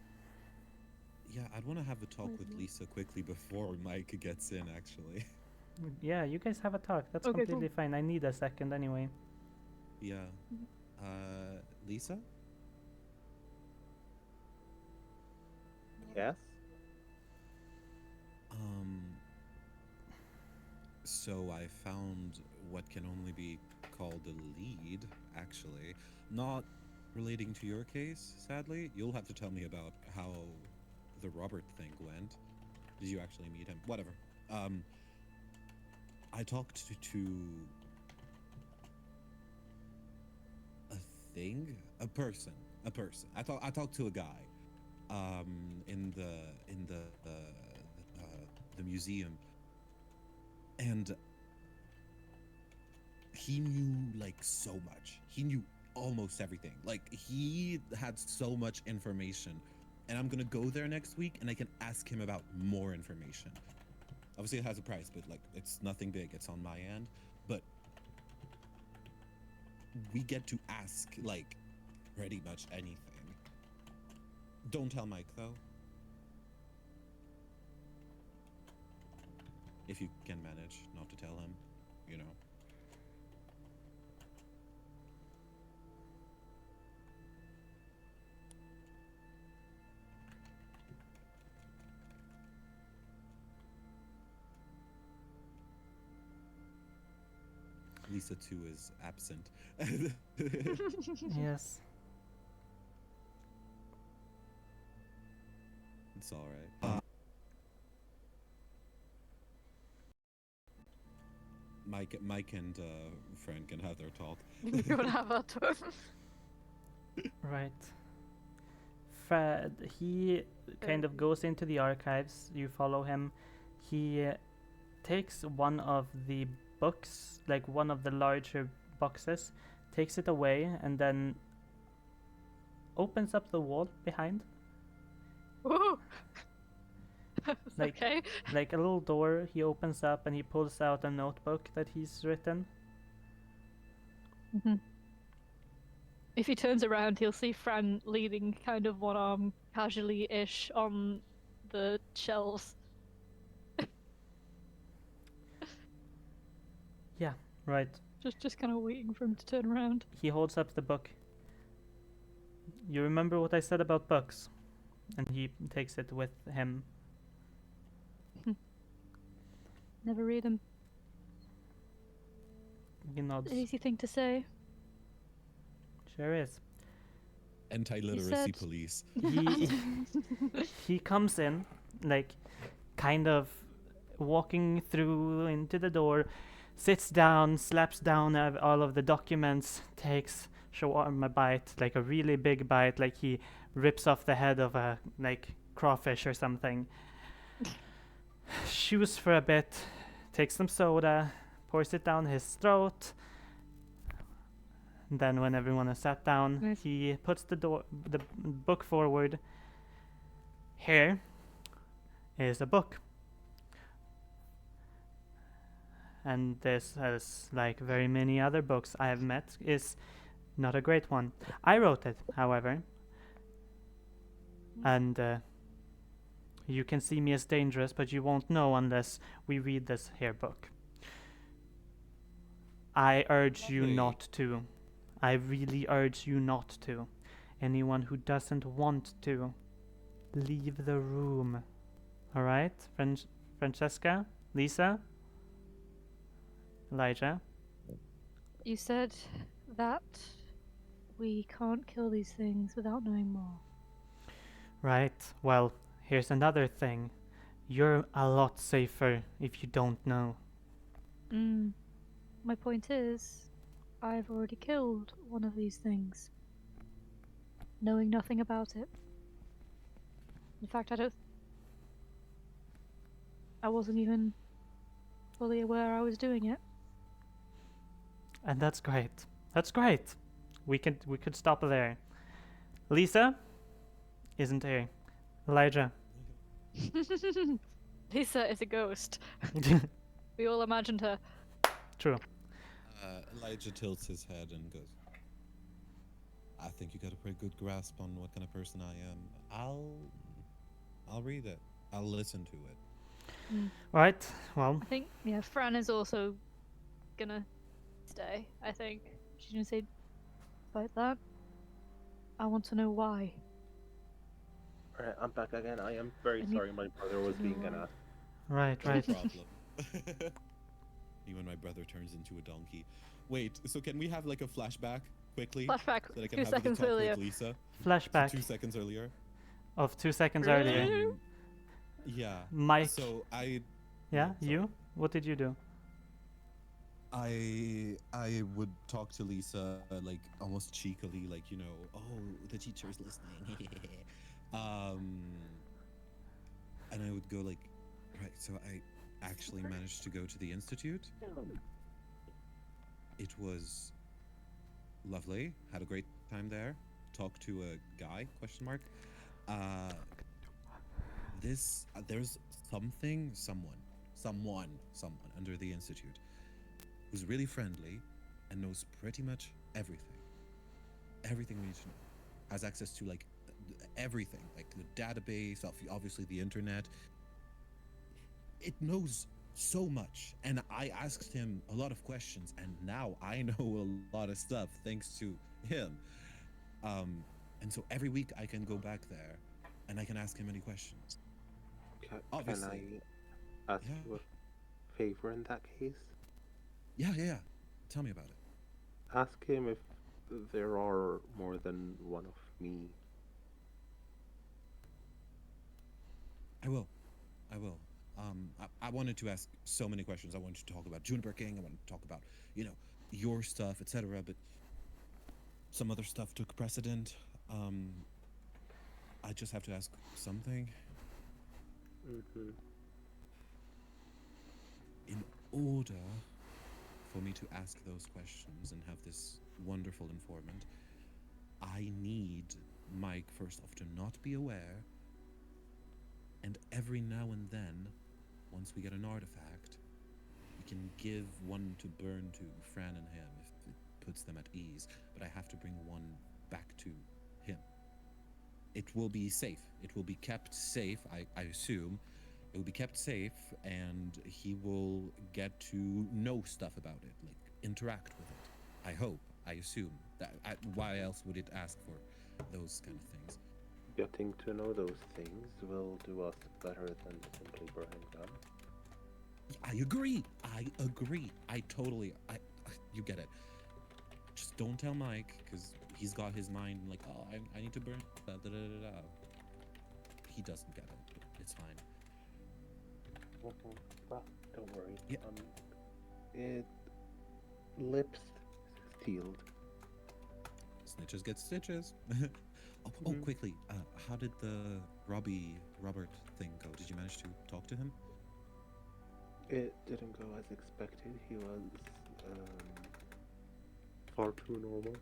Yeah, I'd want to have a talk with Mhm. Lisa quickly before Mike gets in, actually. Yeah, you guys have a talk. That's Okay, cool. completely fine. I need a second anyway. Yeah. Mhm. Lisa? Yes? So I found what can only be called a lead, actually. Not relating to your case, sadly. You'll have to tell me about how the Robert thing went. Did you actually meet him? Whatever. I talked to a thing? A person. I talked to a guy. In the museum. And he knew like so much. He knew almost everything. Like he had so much information. And I'm gonna go there next week and I can ask him about more information. Obviously it has a price, but like it's nothing big. It's on my end. But we get to ask like pretty much anything. Don't tell Mike though. If you can manage not to tell him, you know. Lisa too is absent. Yes. It's all right. Mike and Fran can have their talk. We can have our turn. Right. Fred, he kind of goes into the archives. You follow him. He takes one of the books, like one of the larger boxes, takes it away, and then opens up the wall behind. Woo! Like- Okay. Like a little door, he opens up and he pulls out a notebook that he's written. If he turns around, he'll see Fran leaning kind of one arm casually-ish on the shelves. Right. Just kind of waiting for him to turn around. He holds up the book. You remember what I said about books? And he takes it with him. Never read him. He nods. An easy thing to say. Sure is. Anti-literacy said- police. He comes in, like, kind of walking through into the door, sits down, slaps down all of the documents, takes shawarma bite, like a really big bite, like he rips off the head of a, like, crawfish or something. Chews for a bit, takes some soda, pours it down his throat. Then when everyone has sat down, Nice. he puts the book forward. Here is a book. And this, as like very many other books I have met, is not a great one. I wrote it, however. And you can see me as dangerous, but you won't know unless we read this here book. I urge you Lovely. not to. I really urge you not to. Anyone who doesn't want to, leave the room. Alright? Francesca? Lisa? Elijah? You said that we can't kill these things without knowing more. Right. Well, here's another thing. You're a lot safer if you don't know. My point is, I've already killed one of these things, knowing nothing about it. In fact, I wasn't even fully aware I was doing it. And that's great. That's great. We could stop there. Lisa isn't here. Elijah. Lisa is a ghost. We all imagined her. True. Elijah tilts his head and goes, I think you got a pretty good grasp on what kind of person I am. I'll read it. I'll listen to it. Right. Well, I think, yeah, Fran is also gonna stay, I think. She's gonna say, despite that, I want to know why. Alright, I'm back again. I am very And you- sorry my brother was being an ass. right, No right. problem. Even my brother turns into a donkey. Wait, so can we have like a flashback quickly? Flashback So that I can 2 have a seconds talk earlier. with Lisa? Flashback 2 seconds earlier? of 2 seconds Really? earlier. Yeah. Mike. So Yeah, sorry. you? What did you do? I would talk to Lisa like almost cheekily, like, you know, oh, the teacher is listening. And I would go like, right, so I actually managed to go to the institute. It was lovely. Had a great time there. Talked to a guy? Question mark. There's someone under the institute who's really friendly and knows pretty much everything. Everything we need to know. Has access to like everything, like the database, obviously the internet. It knows so much, and I asked him a lot of questions, and now I know a lot of stuff thanks to him. And so every week I can go back there, and I can ask him any questions. Can Obviously. I ask Yeah. you a favor in that case? Yeah. Tell me about it. Ask him if there are more than one of me. I will. I wanted to ask so many questions. I wanted to talk about Juniper King. I wanted to talk about, your stuff, etc. But some other stuff took precedent. I just have to ask something. Mm-hmm. In order for me to ask those questions and have this wonderful informant, I need Mike first off to not be aware, and every now and then, once we get an artifact, we can give one to burn to Fran and him if it puts them at ease, but I have to bring one back to him. It will be safe. It will be kept safe, I assume. It will be kept safe, and he will get to know stuff about it, like interact with it. I hope. I assume. Why else would it ask for those kind of things? Getting to know those things will do us better than simply burning them. I agree. You get it. Just don't tell Mike, because he's got his mind like, oh, I need to burn. He doesn't get it. It's fine. Well, don't worry. Yeah. It lips sealed. Snitches get stitches. Oh, Mhm. quickly. How did the Robert thing go? Did you manage to talk to him? It didn't go as expected. He was far too normal.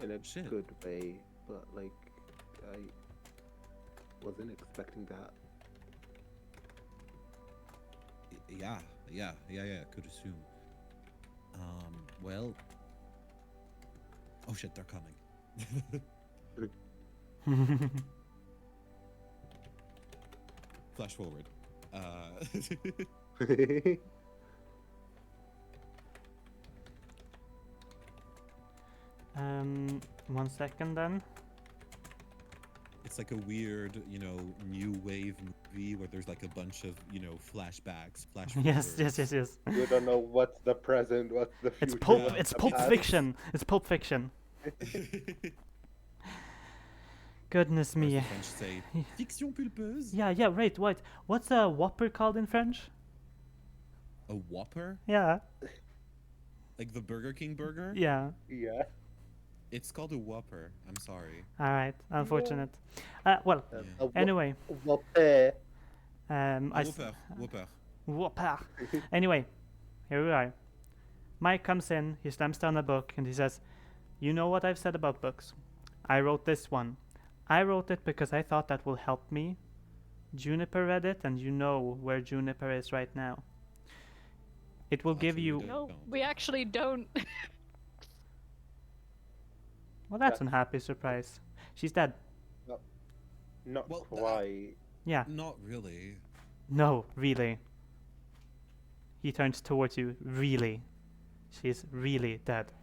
In a Shit. good way, but like I wasn't expecting that. Yeah. Could assume. Well. Oh shit, they're coming. Flash forward. One second then. It's like a weird, new wave movie where there's like a bunch of, flashbacks, flash Yes. forwards. You don't know what's the present, what's the future. It's what's the Pulp past. Fiction. It's Pulp Fiction. Goodness Or as the me. French say, fiction pulpeuse. Yeah, right. What's a Whopper called in French? A Whopper? Yeah. Like the Burger King burger? Yeah. Yeah. It's called a Whopper. I'm sorry. All right. Unfortunate. Well, Yeah. anyway. Whopper. I Whopper. Whopper. Anyway, here we are. Mike comes in, he slams down a book, and he says, "You know what I've said about books. I wrote this one. I wrote it because I thought that will help me. Juniper read it, and you know where Juniper is right now. It will give Actually, you..." we No, don't. we actually don't. Well, that's That's- an unhappy surprise. She's dead. Not Well, quite. Yeah. Not really. No, really. He turns towards you. Really. She's really dead.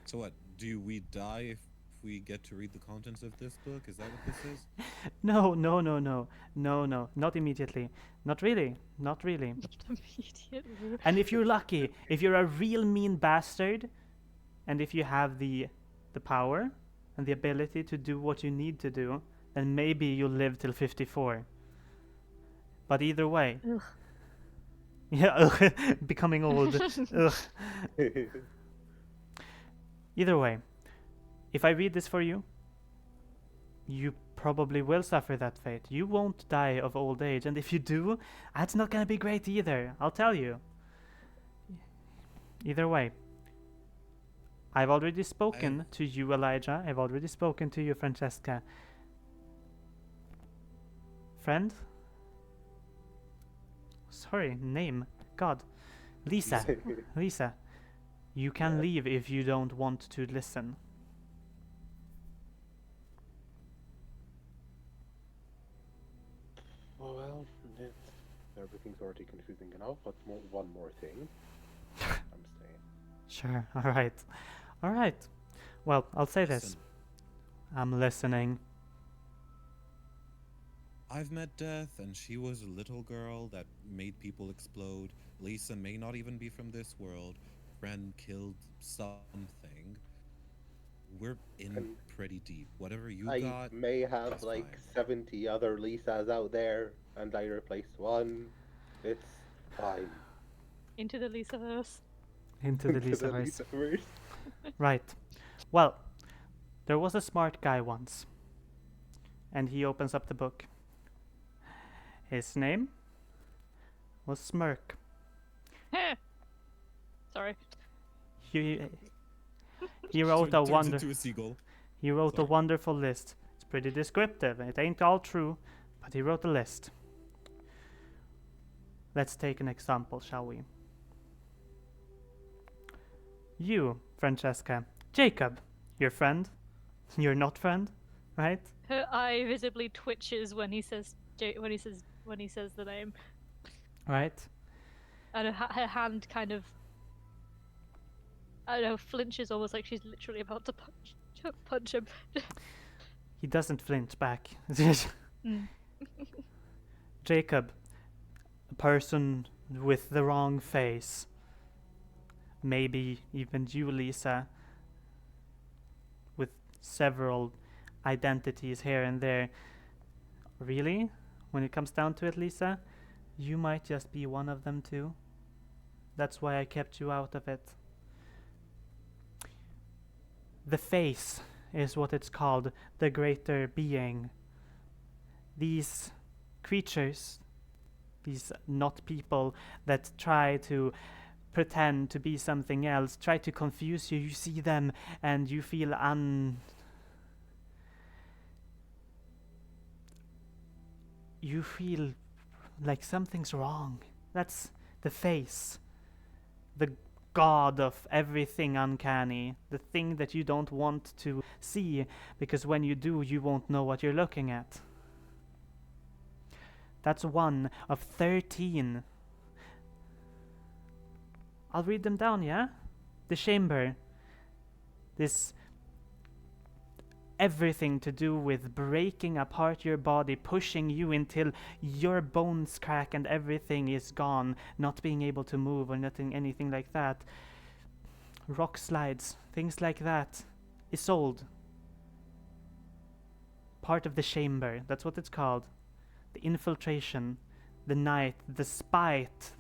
So what? Do we die if we get to read the contents of this book? Is that what this is? No. Not immediately. Not really. Immediately. And if you're lucky, if you're a real mean bastard, and if you have the power and the ability to do what you need to do, then maybe you'll live till 54. But either way, Ugh. yeah, ugh, becoming old. Ugh. Either way, if I read this for you, you probably will suffer that fate. You won't die of old age, and if you do, that's not gonna be great either, I'll tell you. Either way, I've already spoken to you, Elijah. I've already spoken to you, Francesca. Friend? Sorry, name. God. Lisa, Lisa, you can leave if you don't want to listen. Well, everything's already confusing enough. What's one more thing? I'm staying. Sure, alright. Well, I'll say this. Listen, I'm listening. I've met Death, and she was a little girl that made people explode. Lisa may not even be from this world. Friend killed something. We're in And pretty deep. Whatever you I got, may have that's like fine. 70 other Lisas out there, and I replaced one. It's fine. Into the Lisaverse. Into the To the Lisaverse. Lisaverse. Right. Well, there was a smart guy once. And he opens up the book. His name was Smirk. Sorry. He, he wrote a Turns into a seagull. He wrote a Sorry. wonderful list. It's pretty descriptive. It ain't all true, but he wrote a list. Let's take an example, shall we? You, Francesca. Jacob, your friend. Your not friend, right? Her eye visibly twitches when he says when he says the name, Right? and her hand kind of, I don't know, flinches almost like she's literally about to punch him. He doesn't flinch back. Mm. Jacob, a person with the wrong face. Maybe even you, Lisa, with several identities here and there. Really? When it comes down to it, Lisa, you might just be one of them too. That's why I kept you out of it. The face is what it's called, the greater being. These creatures, these not people that try to pretend to be something else, try to confuse you. You see them and you feel you feel like something's wrong. That's the face. The god of everything uncanny. The thing that you don't want to see, because when you do, you won't know what you're looking at. That's one of 13. I'll read them down, yeah? The chamber. This everything to do with breaking apart your body, pushing you until your bones crack and everything is gone, not being able to move or anything like that. Rock slides, things like that. Isolde. Part of the chamber, that's what it's called. The infiltration, the night, the spite,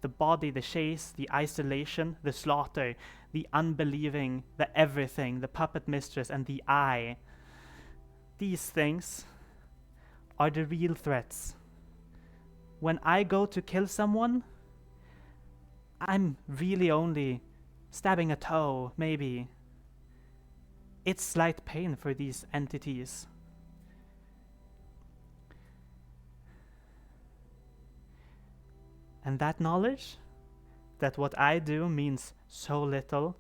the body, the chase, the isolation, the slaughter, the unbelieving, the everything, the puppet mistress, and the I. These things are the real threats. When I go to kill someone, I'm really only stabbing a toe, maybe. It's slight pain for these entities. And that knowledge, that what I do means so little,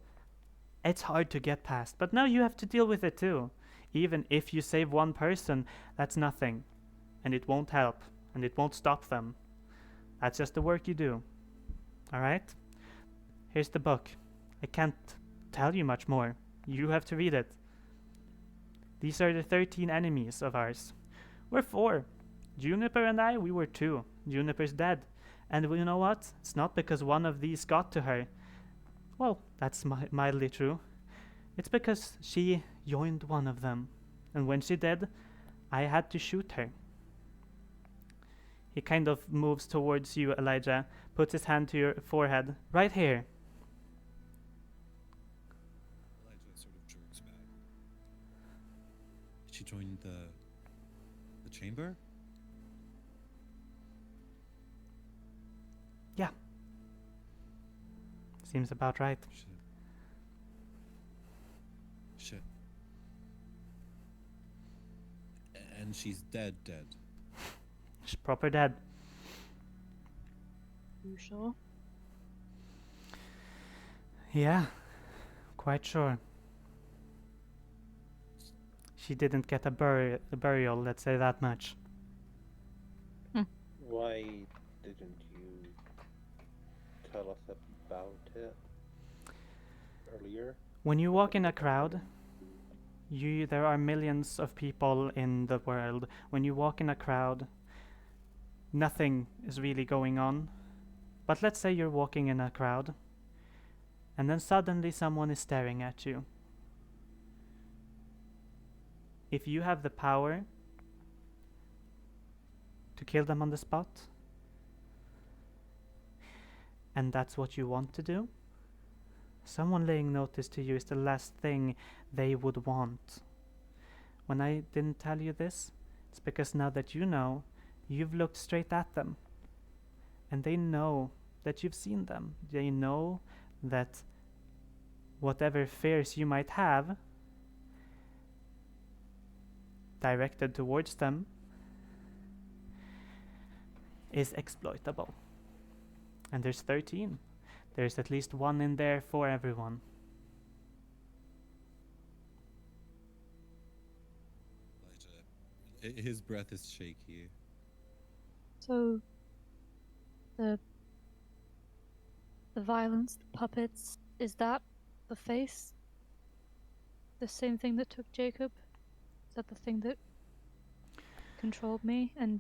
it's hard to get past. But now you have to deal with it too. Even if you save one person, that's nothing. And it won't help. And it won't stop them. That's just the work you do. Alright? Here's the book. I can't tell you much more. You have to read it. These are the 13 enemies of ours. We're 4. Juniper and I, we were 2. Juniper's dead. And you know what? It's not because one of these got to her. Well, that's mildly true. It's because she joined one of them. And when she did, I had to shoot her. He kind of moves towards you, Elijah, puts his hand to your forehead. Right here. Elijah sort of jerks back. She joined the chamber? Yeah. Seems about right. Shit. And she's dead. She's proper dead. You sure? Yeah, quite sure. She didn't get a burial, let's say that much. Why didn't you tell us about it earlier? When you walk in a crowd, there are millions of people in the world. When you walk in a crowd, nothing is really going on. But let's say you're walking in a crowd, and then suddenly someone is staring at you. If you have the power to kill them on the spot, and that's what you want to do, someone laying notice to you is the last thing they would want. When I didn't tell you this, it's because now that you know, you've looked straight at them. And they know that you've seen them. They know that whatever fears you might have directed towards them is exploitable. And there's 13. There's at least one in there for everyone. Elijah, his breath is shaky. So, the violence, the puppets, is that the face? The same thing that took Jacob? Is that the thing that controlled me and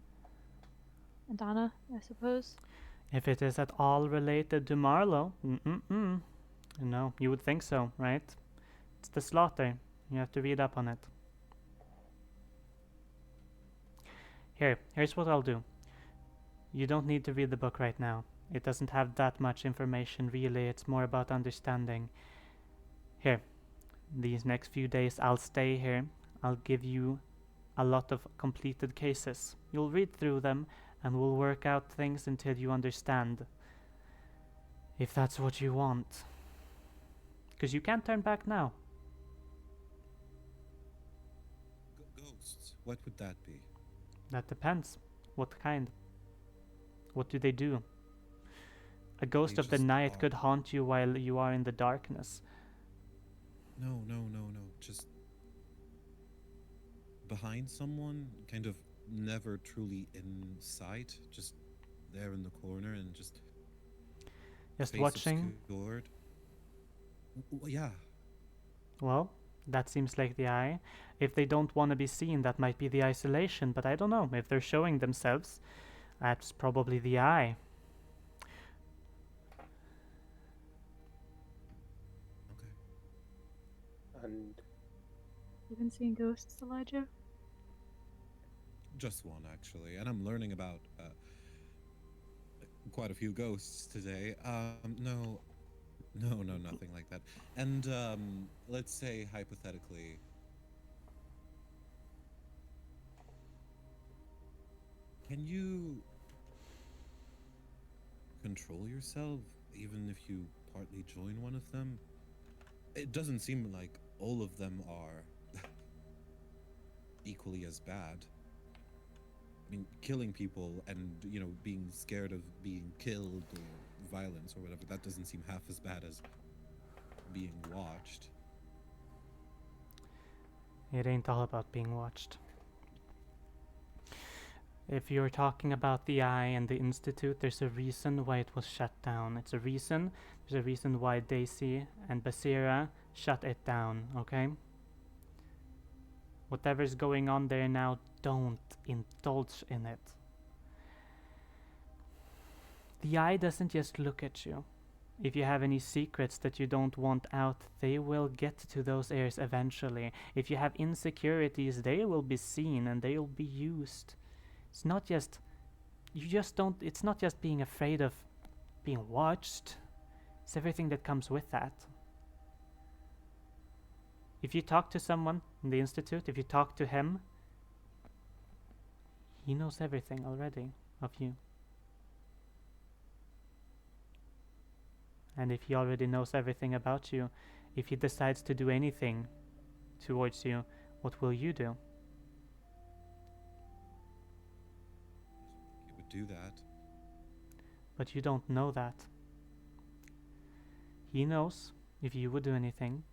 Anna, I suppose? If it is at all related to Marlowe, no, you would think so, right? It's the slaughter. You have to read up on it. Here's what I'll do. You don't need to read the book right now. It doesn't have that much information, really. It's more about understanding. Here, these next few days I'll stay here. I'll give you a lot of completed cases. You'll read through them and we'll work out things until you understand. If that's what you want. Because you can't turn back now. Ghosts, what would that be? That depends. What kind? What do they do? A ghost They of the just night are. could haunt you while you are in the darkness. No. Just behind someone, kind of never truly in sight, just there in the corner and just Just face watching. obscured. Yeah. Well, that seems like the eye. If they don't want to be seen, that might be the isolation, but I don't know. If they're showing themselves, that's probably the eye. Okay. And You've been seeing ghosts, Elijah? Just one, actually, and I'm learning about quite a few ghosts today. No, nothing like that. And let's say hypothetically, can you control yourself even if you partly join one of them? It doesn't seem like all of them are equally as bad. I mean, killing people and, being scared of being killed or violence or whatever, that doesn't seem half as bad as being watched. It ain't all about being watched. If you're talking about the eye and the institute, there's a reason why it was shut down. There's a reason why Daisy and Basira shut it down, okay? Whatever's going on there now, don't indulge in it. The eye doesn't just look at you. If you have any secrets that you don't want out, they will get to those ears eventually. If you have insecurities, they will be seen and they will be used. It's not just being afraid of being watched. It's everything that comes with that. If you talk to someone in the institute, if you talk to him, he knows everything already of you. And if he already knows everything about you, if he decides to do anything towards you, what will you do? He would do that. But you don't know that. He knows, if you would do anything.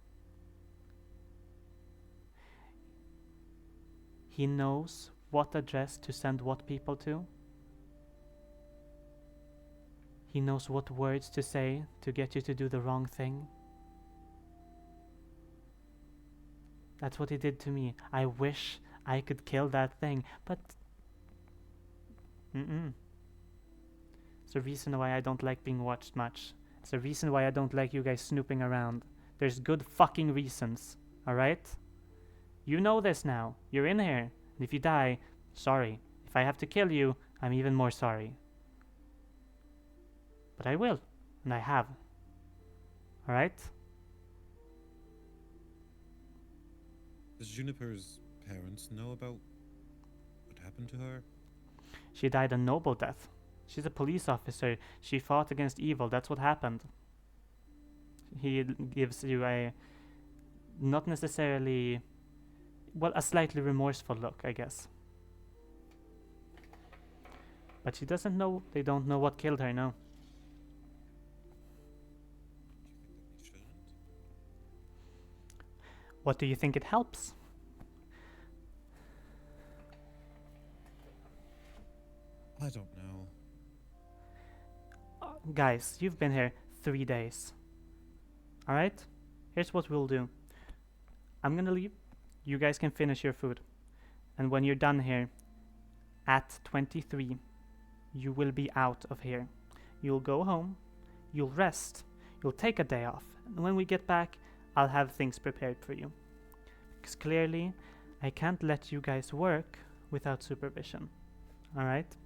He knows what address to send what people to. He knows what words to say to get you to do the wrong thing. That's what he did to me. I wish I could kill that thing, but it's the reason why I don't like being watched much. It's the reason why I don't like you guys snooping around. There's good fucking reasons, alright? You know this now. You're in here. And if you die, sorry. If I have to kill you, I'm even more sorry. But I will. And I have. Alright? Does Juniper's parents know about what happened to her? She died a noble death. She's a police officer. She fought against evil. That's what happened. He gives you a not necessarily, well, a slightly remorseful look, I guess. But she doesn't know. They don't know what killed her, no. Do you think that they shouldn't? What do you think it helps? I don't know. Guys, you've been here 3 days. Alright? Here's what we'll do. I'm gonna leave. You guys can finish your food. And when you're done here, at 23, you will be out of here. You'll go home. You'll rest. You'll take a day off. And when we get back, I'll have things prepared for you. Because clearly, I can't let you guys work without supervision. Alright?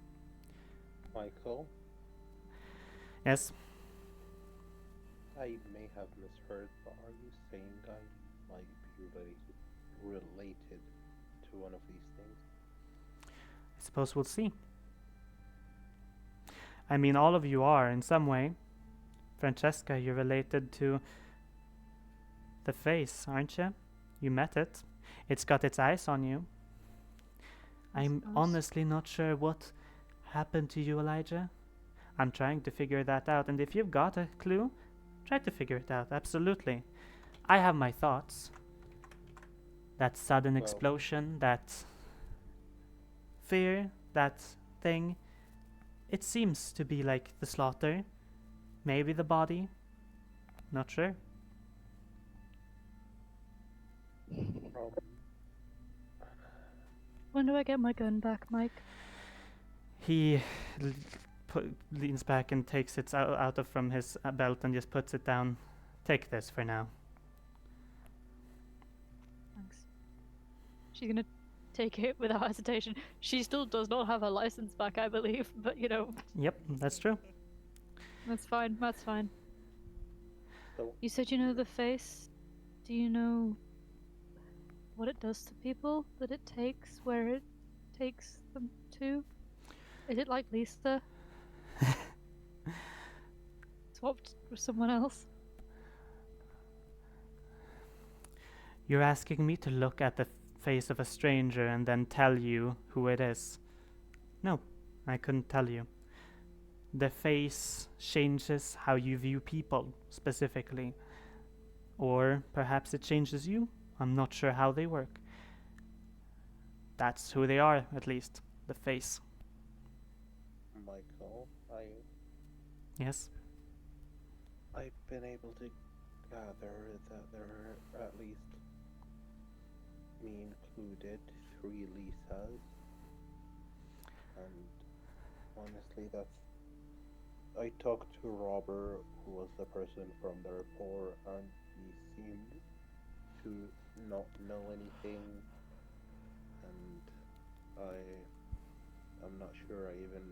Michael, Yes? I may have misheard, but are you saying I might be related to one of these things? I suppose we'll see. I mean, all of you are in some way. Francesca, you're related to the face, aren't you? You met it. It's got its eyes on you. I'm suppose. honestly not sure what happened to you, Elijah. I'm trying to figure that out, and if you've got a clue, try to figure it out, absolutely. I have my thoughts. That sudden Well- explosion, that fear, that thing. It seems to be like the slaughter. Maybe the body. Not sure. When do I get my gun back, Mike? He leans back and takes it out of from his belt and just puts it down. Take this for now. Thanks. She's gonna take it without hesitation. She still does not have her license back, I believe, but you know, Yep, that's true. that's fine. That's fine. So, You said you know the face. Do you know what it does to people? That it takes where it takes them to? Is it like Lisa? Swapped with someone else? You're asking me to look at the face of a stranger and then tell you who it is. No, I couldn't tell you. The face changes how you view people, specifically. Or perhaps it changes you. I'm not sure how they work. That's who they are, at least. The face. Michael, Yes? I've been able to gather that there are at least, me included, 3 Lisas. And honestly, I talked to Robert, who was the person from the report, and he seemed to not know anything. And I'm not sure I even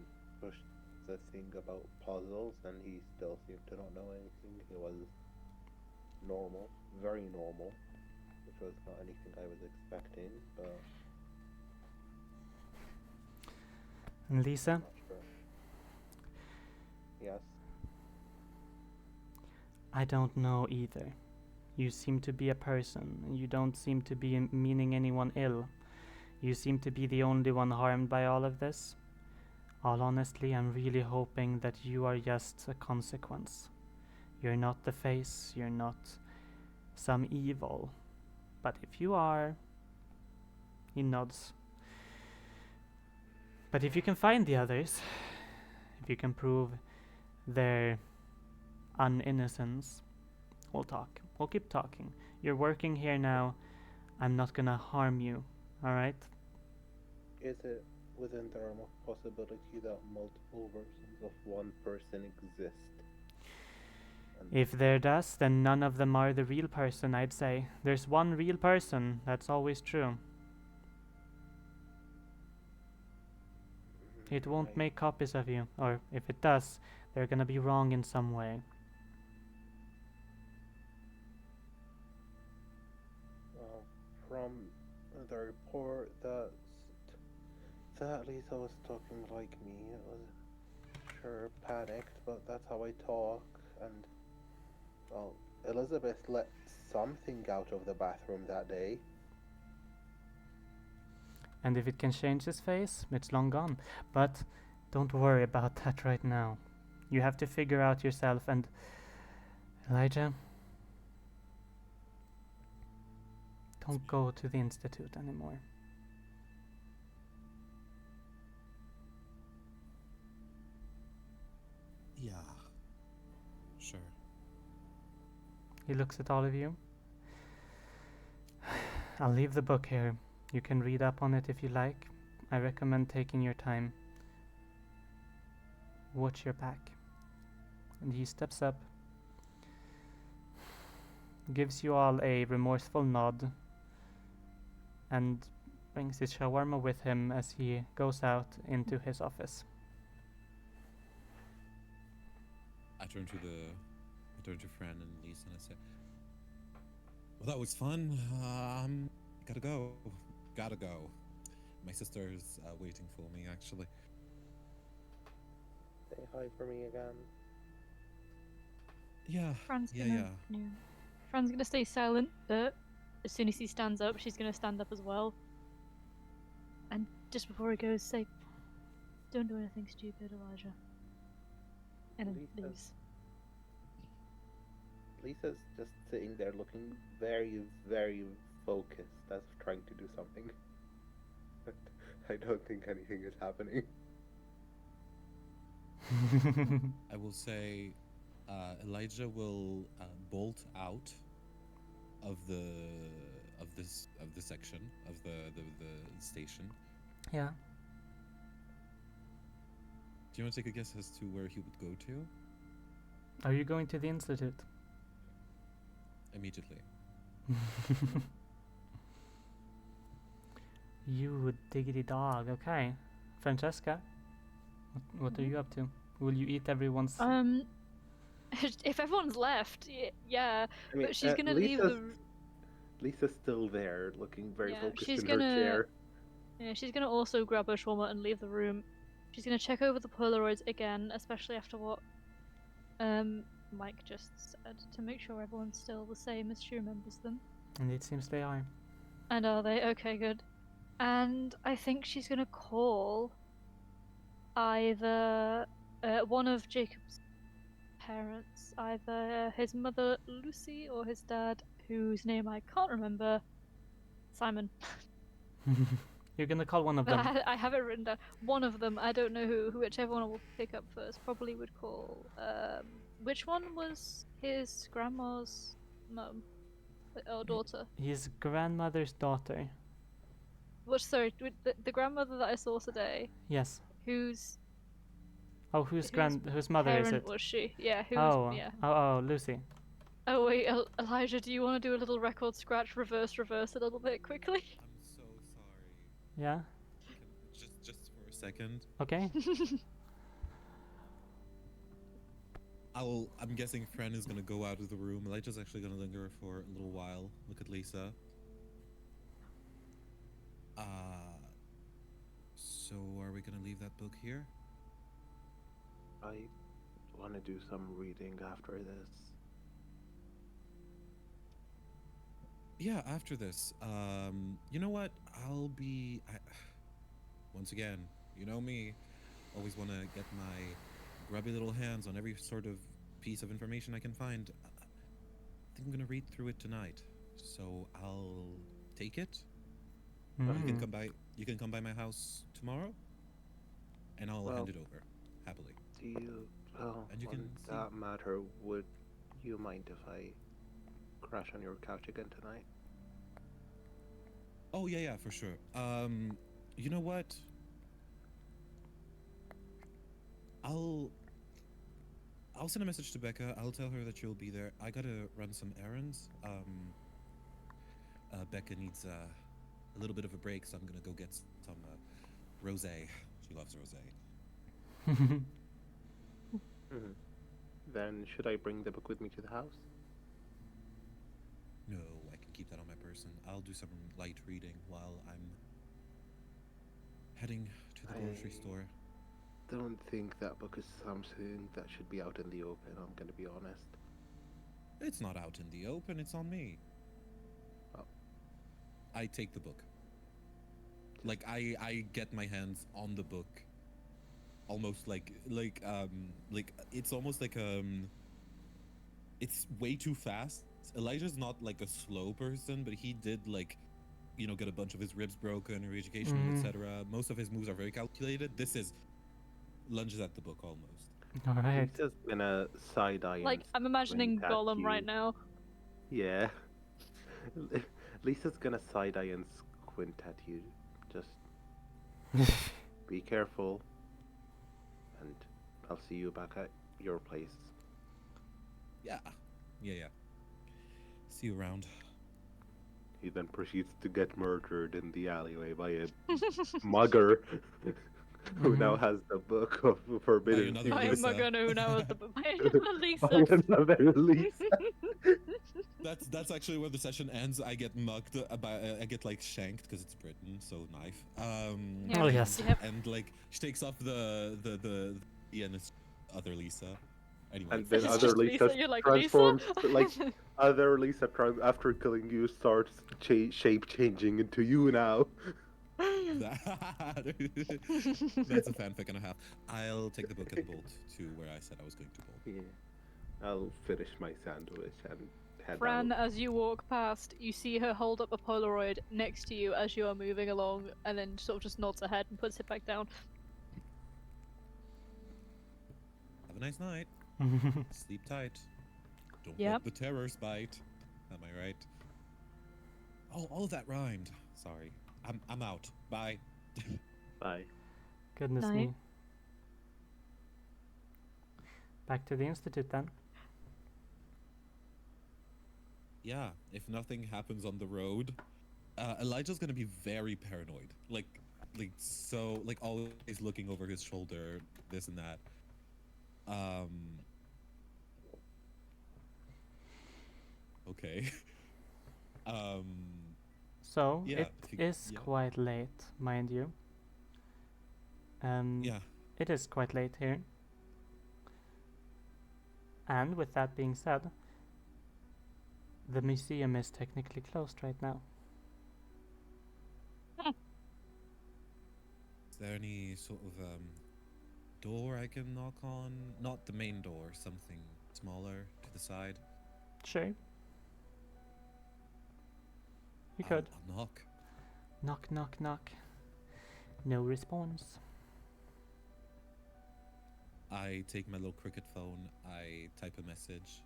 pushed the thing about puzzles, and he still seemed to not know anything. He was normal, very normal, which was not anything I was expecting, but And Lisa? not sure. Yes. I don't know either. You seem to be a person. You don't seem to be meaning anyone ill. You seem to be the only one harmed by all of this. All honestly, I'm really hoping that you are just a consequence. You're not the face, you're not some evil. But if you are, he nods. But if you can find the others, if you can prove their uninnocence, we'll talk. We'll keep talking. You're working here now. I'm not gonna harm you, alright? Is it within the realm of possibility that multiple versions of one person exist? And If there does, then none of them are the real person, I'd say. There's one real person, that's always true. It won't right. make copies of you, or if it does, they're gonna be wrong in some way. From the report that Lisa was talking like me, it was sure panicked, but that's how I talk. And well, Elizabeth let something out of the bathroom that day. And if it can change his face, it's long gone. But don't worry about that right now. You have to figure out yourself, and Elijah, don't go to the Institute anymore. Yeah. Sure. He looks at all of you. I'll leave the book here. You can read up on it if you like. I recommend taking your time. Watch your back. And he steps up, gives you all a remorseful nod, and brings his shawarma with him as he goes out into his office. I turn to Fran and Lisa and I say, "Well, that was fun. Gotta go. Gotta go. My sister's waiting for me, actually." Say hi for me again. Yeah. Fran's Yeah, gonna, yeah. Fran's gonna stay silent, but as soon as he stands up, she's gonna stand up as well. And just before he goes, say, "Don't do anything stupid, Elijah." And then Lisa. leaves. Lisa's just sitting there looking very, very focused as if trying to do something. But I don't think anything is happening. I will say, Elijah will bolt out of this section of the station. Yeah. Do you want to take a guess as to where he would go to? Are you going to the Institute? Immediately. You diggity dog. Okay. Francesca, what are you up to? Will you eat everyone's... If everyone's left, yeah, I mean, but she's gonna leave the. Lisa's still there, looking very Yeah, focused she's in her chair. Yeah, she's gonna also grab her shawarma and leave the room. She's gonna check over the Polaroids again, especially after what Mike just said, to make sure everyone's still the same as she remembers them. And it seems they are. And are they? Okay, good. And I think she's gonna call either one of Jacob's parents, either his mother Lucy or his dad, whose name I can't remember, Simon. You're gonna call one of But them. I have it written down. One of them, I don't know who, whichever one will pick up first, probably would call. Which one was his grandma's mum or daughter? His grandmother's daughter. Sorry, the grandmother that I saw today, Yes. whose Oh, whose mother is parent it? was she? Yeah, yeah. Oh, Lucy. Oh wait, Elijah, do you want to do a little record scratch, reverse a little bit quickly? I'm so sorry. Yeah. Just for a second. Okay. I'm guessing Fran is gonna go out of the room. Elijah's actually gonna linger for a little while. Look at Lisa. So are we gonna leave that book here? I want to do some reading after this. Yeah, after this. You know what? Once again, you know me. Always want to get my grubby little hands on every sort of piece of information I can find. I think I'm gonna read through it tonight. So I'll take it. You can Mm. come by. You can come by my house tomorrow, and I'll Well- hand it over happily. Do you, well, And you on can see- that matter, would you mind if I crash on your couch again tonight? Oh yeah, for sure. You know what? I'll send a message to Becca. I'll tell her that you'll be there. I gotta run some errands. Becca needs a little bit of a break, so I'm gonna go get some rosé. She loves rosé. Then should I bring the book with me to the house? No, I can keep that on my person. I'll do some light reading while I'm heading to the grocery I- store. Don't think that book is something that should be out in the open, I'm gonna be honest. It's not out in the open. It's on me. Oh. I take the book. Like I get my hands on the book, almost like it's almost like it's way too fast. Elijah's not like a slow person, but he did like, get a bunch of his ribs broken, re-education, Mm. etc. Most of his moves are very calculated. This is lunges at the book almost. All right. He's just gonna side eye. Like, I'm imagining at Gollum right you. now. Yeah. Lisa's gonna side eye and squint at you. Just be careful. And I'll see you back at your place. Yeah. See you around. He then proceeds to get murdered in the alleyway by a mugger who now has the book of forbidden another I am Lisa. gonna know the by Lisa. another Lisa. That's actually where the session ends. I get mugged. I get like shanked because it's Britain, so knife. Yeah, Oh, yes. Yep. And like she takes off the and it's other Lisa. Anyway, And then It's other just Lisa Lisa, you're like, transforms Lisa? like other Lisa after killing you starts shape changing into you now. that's a fanfic and a half. I'll take the book and bolt to where I said I was going to bolt. Yeah. I'll finish my sandwich and head Fran, out. as you walk past, you see her hold up a Polaroid next to you as you are moving along, and then sort of just nods her head and puts it back down. Have a nice night. Sleep tight. Don't Yep. let the terrors bite. Am I right? Oh, all of that rhymed. Sorry. I'm out. Bye. Bye. Goodness Night. me. Back to the institute then. Yeah, if nothing happens on the road, Elijah's gonna be very paranoid. Like so, like always looking over his shoulder, this and that. Okay. So Yeah, it if you- is yeah. quite late, mind you. Yeah. It is quite late here. And with that being said, the museum is technically closed right now. Is there any sort of door I can knock on? Not the main door, something smaller to the side. Sure. You I'll- could. I'll knock. Knock, knock, knock. No response. I take my little cricket phone. I type a message.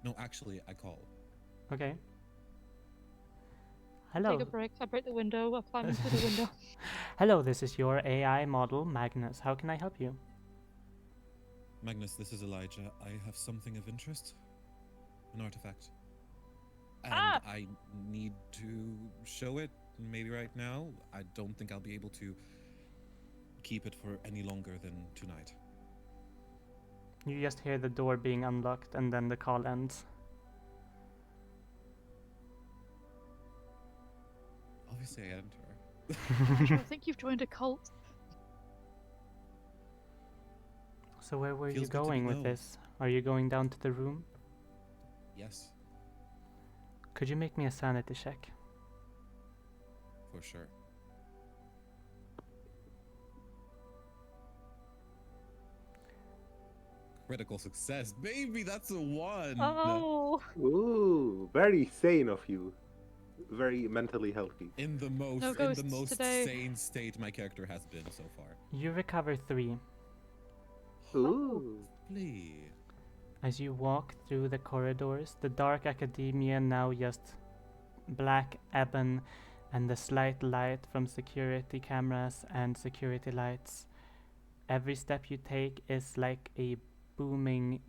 No, actually, I call. Okay. Hello. Take a break. I break the window. I climb into the window. Hello, this is your AI model, Magnus. How can I help you? Magnus, this is Elijah. I have something of interest. An artifact. And Ah! I need to show it maybe right now. I don't think I'll be able to keep it for any longer than tonight. You just hear the door being unlocked and then the call ends. Obviously, I enter. I think you've joined a cult. So where were you Feels good to be going with known. this? Are you going down to the room? Yes, Could you make me a sanity check? for sure. Critical success, baby. That's a 1. Oh, Ooh, very sane of you. Very mentally healthy. In the No most ghosts today. sane state my character has been so far. You recover 3. Ooh. Lovely. As you walk through the corridors, the dark academia now just black ebon and the slight light from security cameras and security lights. Every step you take is like a booming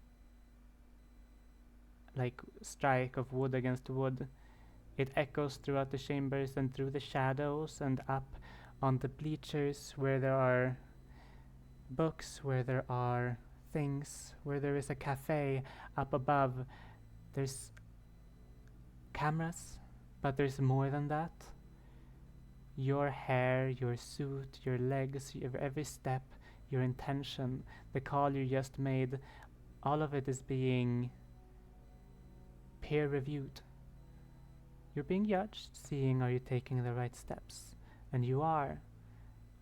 strike of wood against wood. It echoes throughout the chambers and through the shadows and up on the bleachers where there are books, where there are things, where there is a cafe up above. There's cameras, but there's more than that. Your hair, your suit, your legs, your every step, your intention, the call you just made, all of it is being peer reviewed. You're being judged, seeing are you taking the right steps, and you are.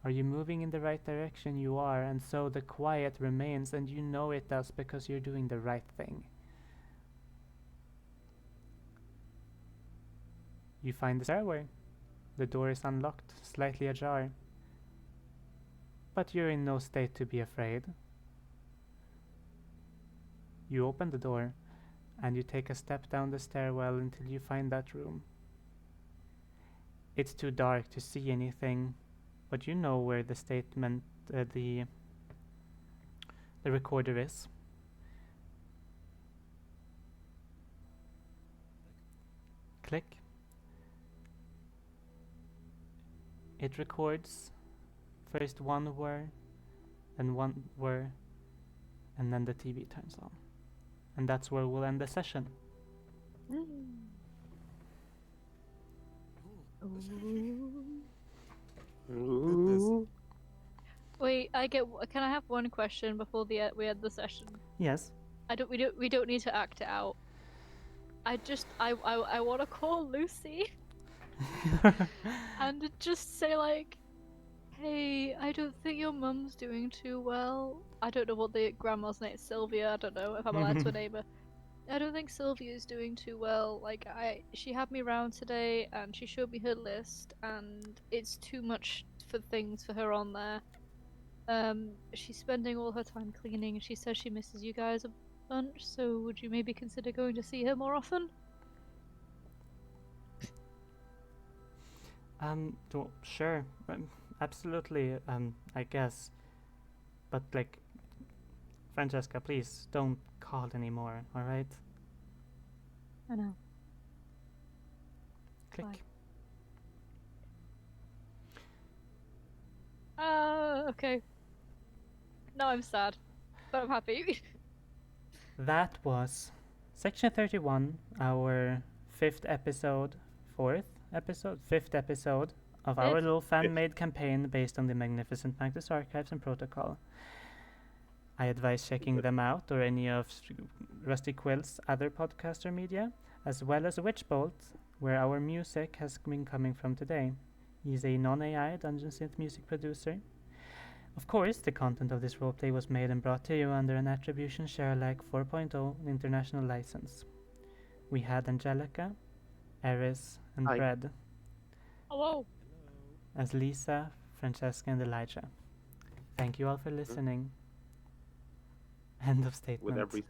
Are you moving in the right direction? You are, and so the quiet remains, and you know it does because you're doing the right thing. You find the stairway. The door is unlocked, slightly ajar. But you're in no state to be afraid. You open the door, and you take a step down the stairwell until you find that room. It's too dark to see anything, but you know where the statement, the recorder is. Click. It records first one word, then one word, and then the TV turns on. And that's where we'll end the session. Ooh. wait. Can I have one question before we end the session? Yes. We don't need to act it out. I want to call Lucy and just say like, hey, I don't think your mum's doing too well. I don't know what the grandma's name is. Sylvia. I don't know if I'm allowed to name her. I don't think Sylvia's doing too well. Like she had me round today and she showed me her list and it's too much for things for her on there. She's spending all her time cleaning and she says she misses you guys a bunch, so would you maybe consider going to see her more often? Sure. Absolutely, I guess. But like, Francesca, please don't call anymore, alright? I know. Click. Fine. Okay. Now I'm sad, but I'm happy. That was section 31, our fifth episode of our Fifth. little fan-made campaign based on the Magnificent Magnus Archives and Protocol. I advise checking them out or any of Rusty Quill's other podcaster media, as well as Witchbolt, where our music has been coming from today. He's a non-AI dungeon synth music producer. Of course, the content of this roleplay was made and brought to you under an Attribution Share Alike 4.0 international license. We had Angelica, Eris, and Hi. Brad Hello. as Lisa, Francesca, and Elijah. Thank you all for listening. End of statement. With every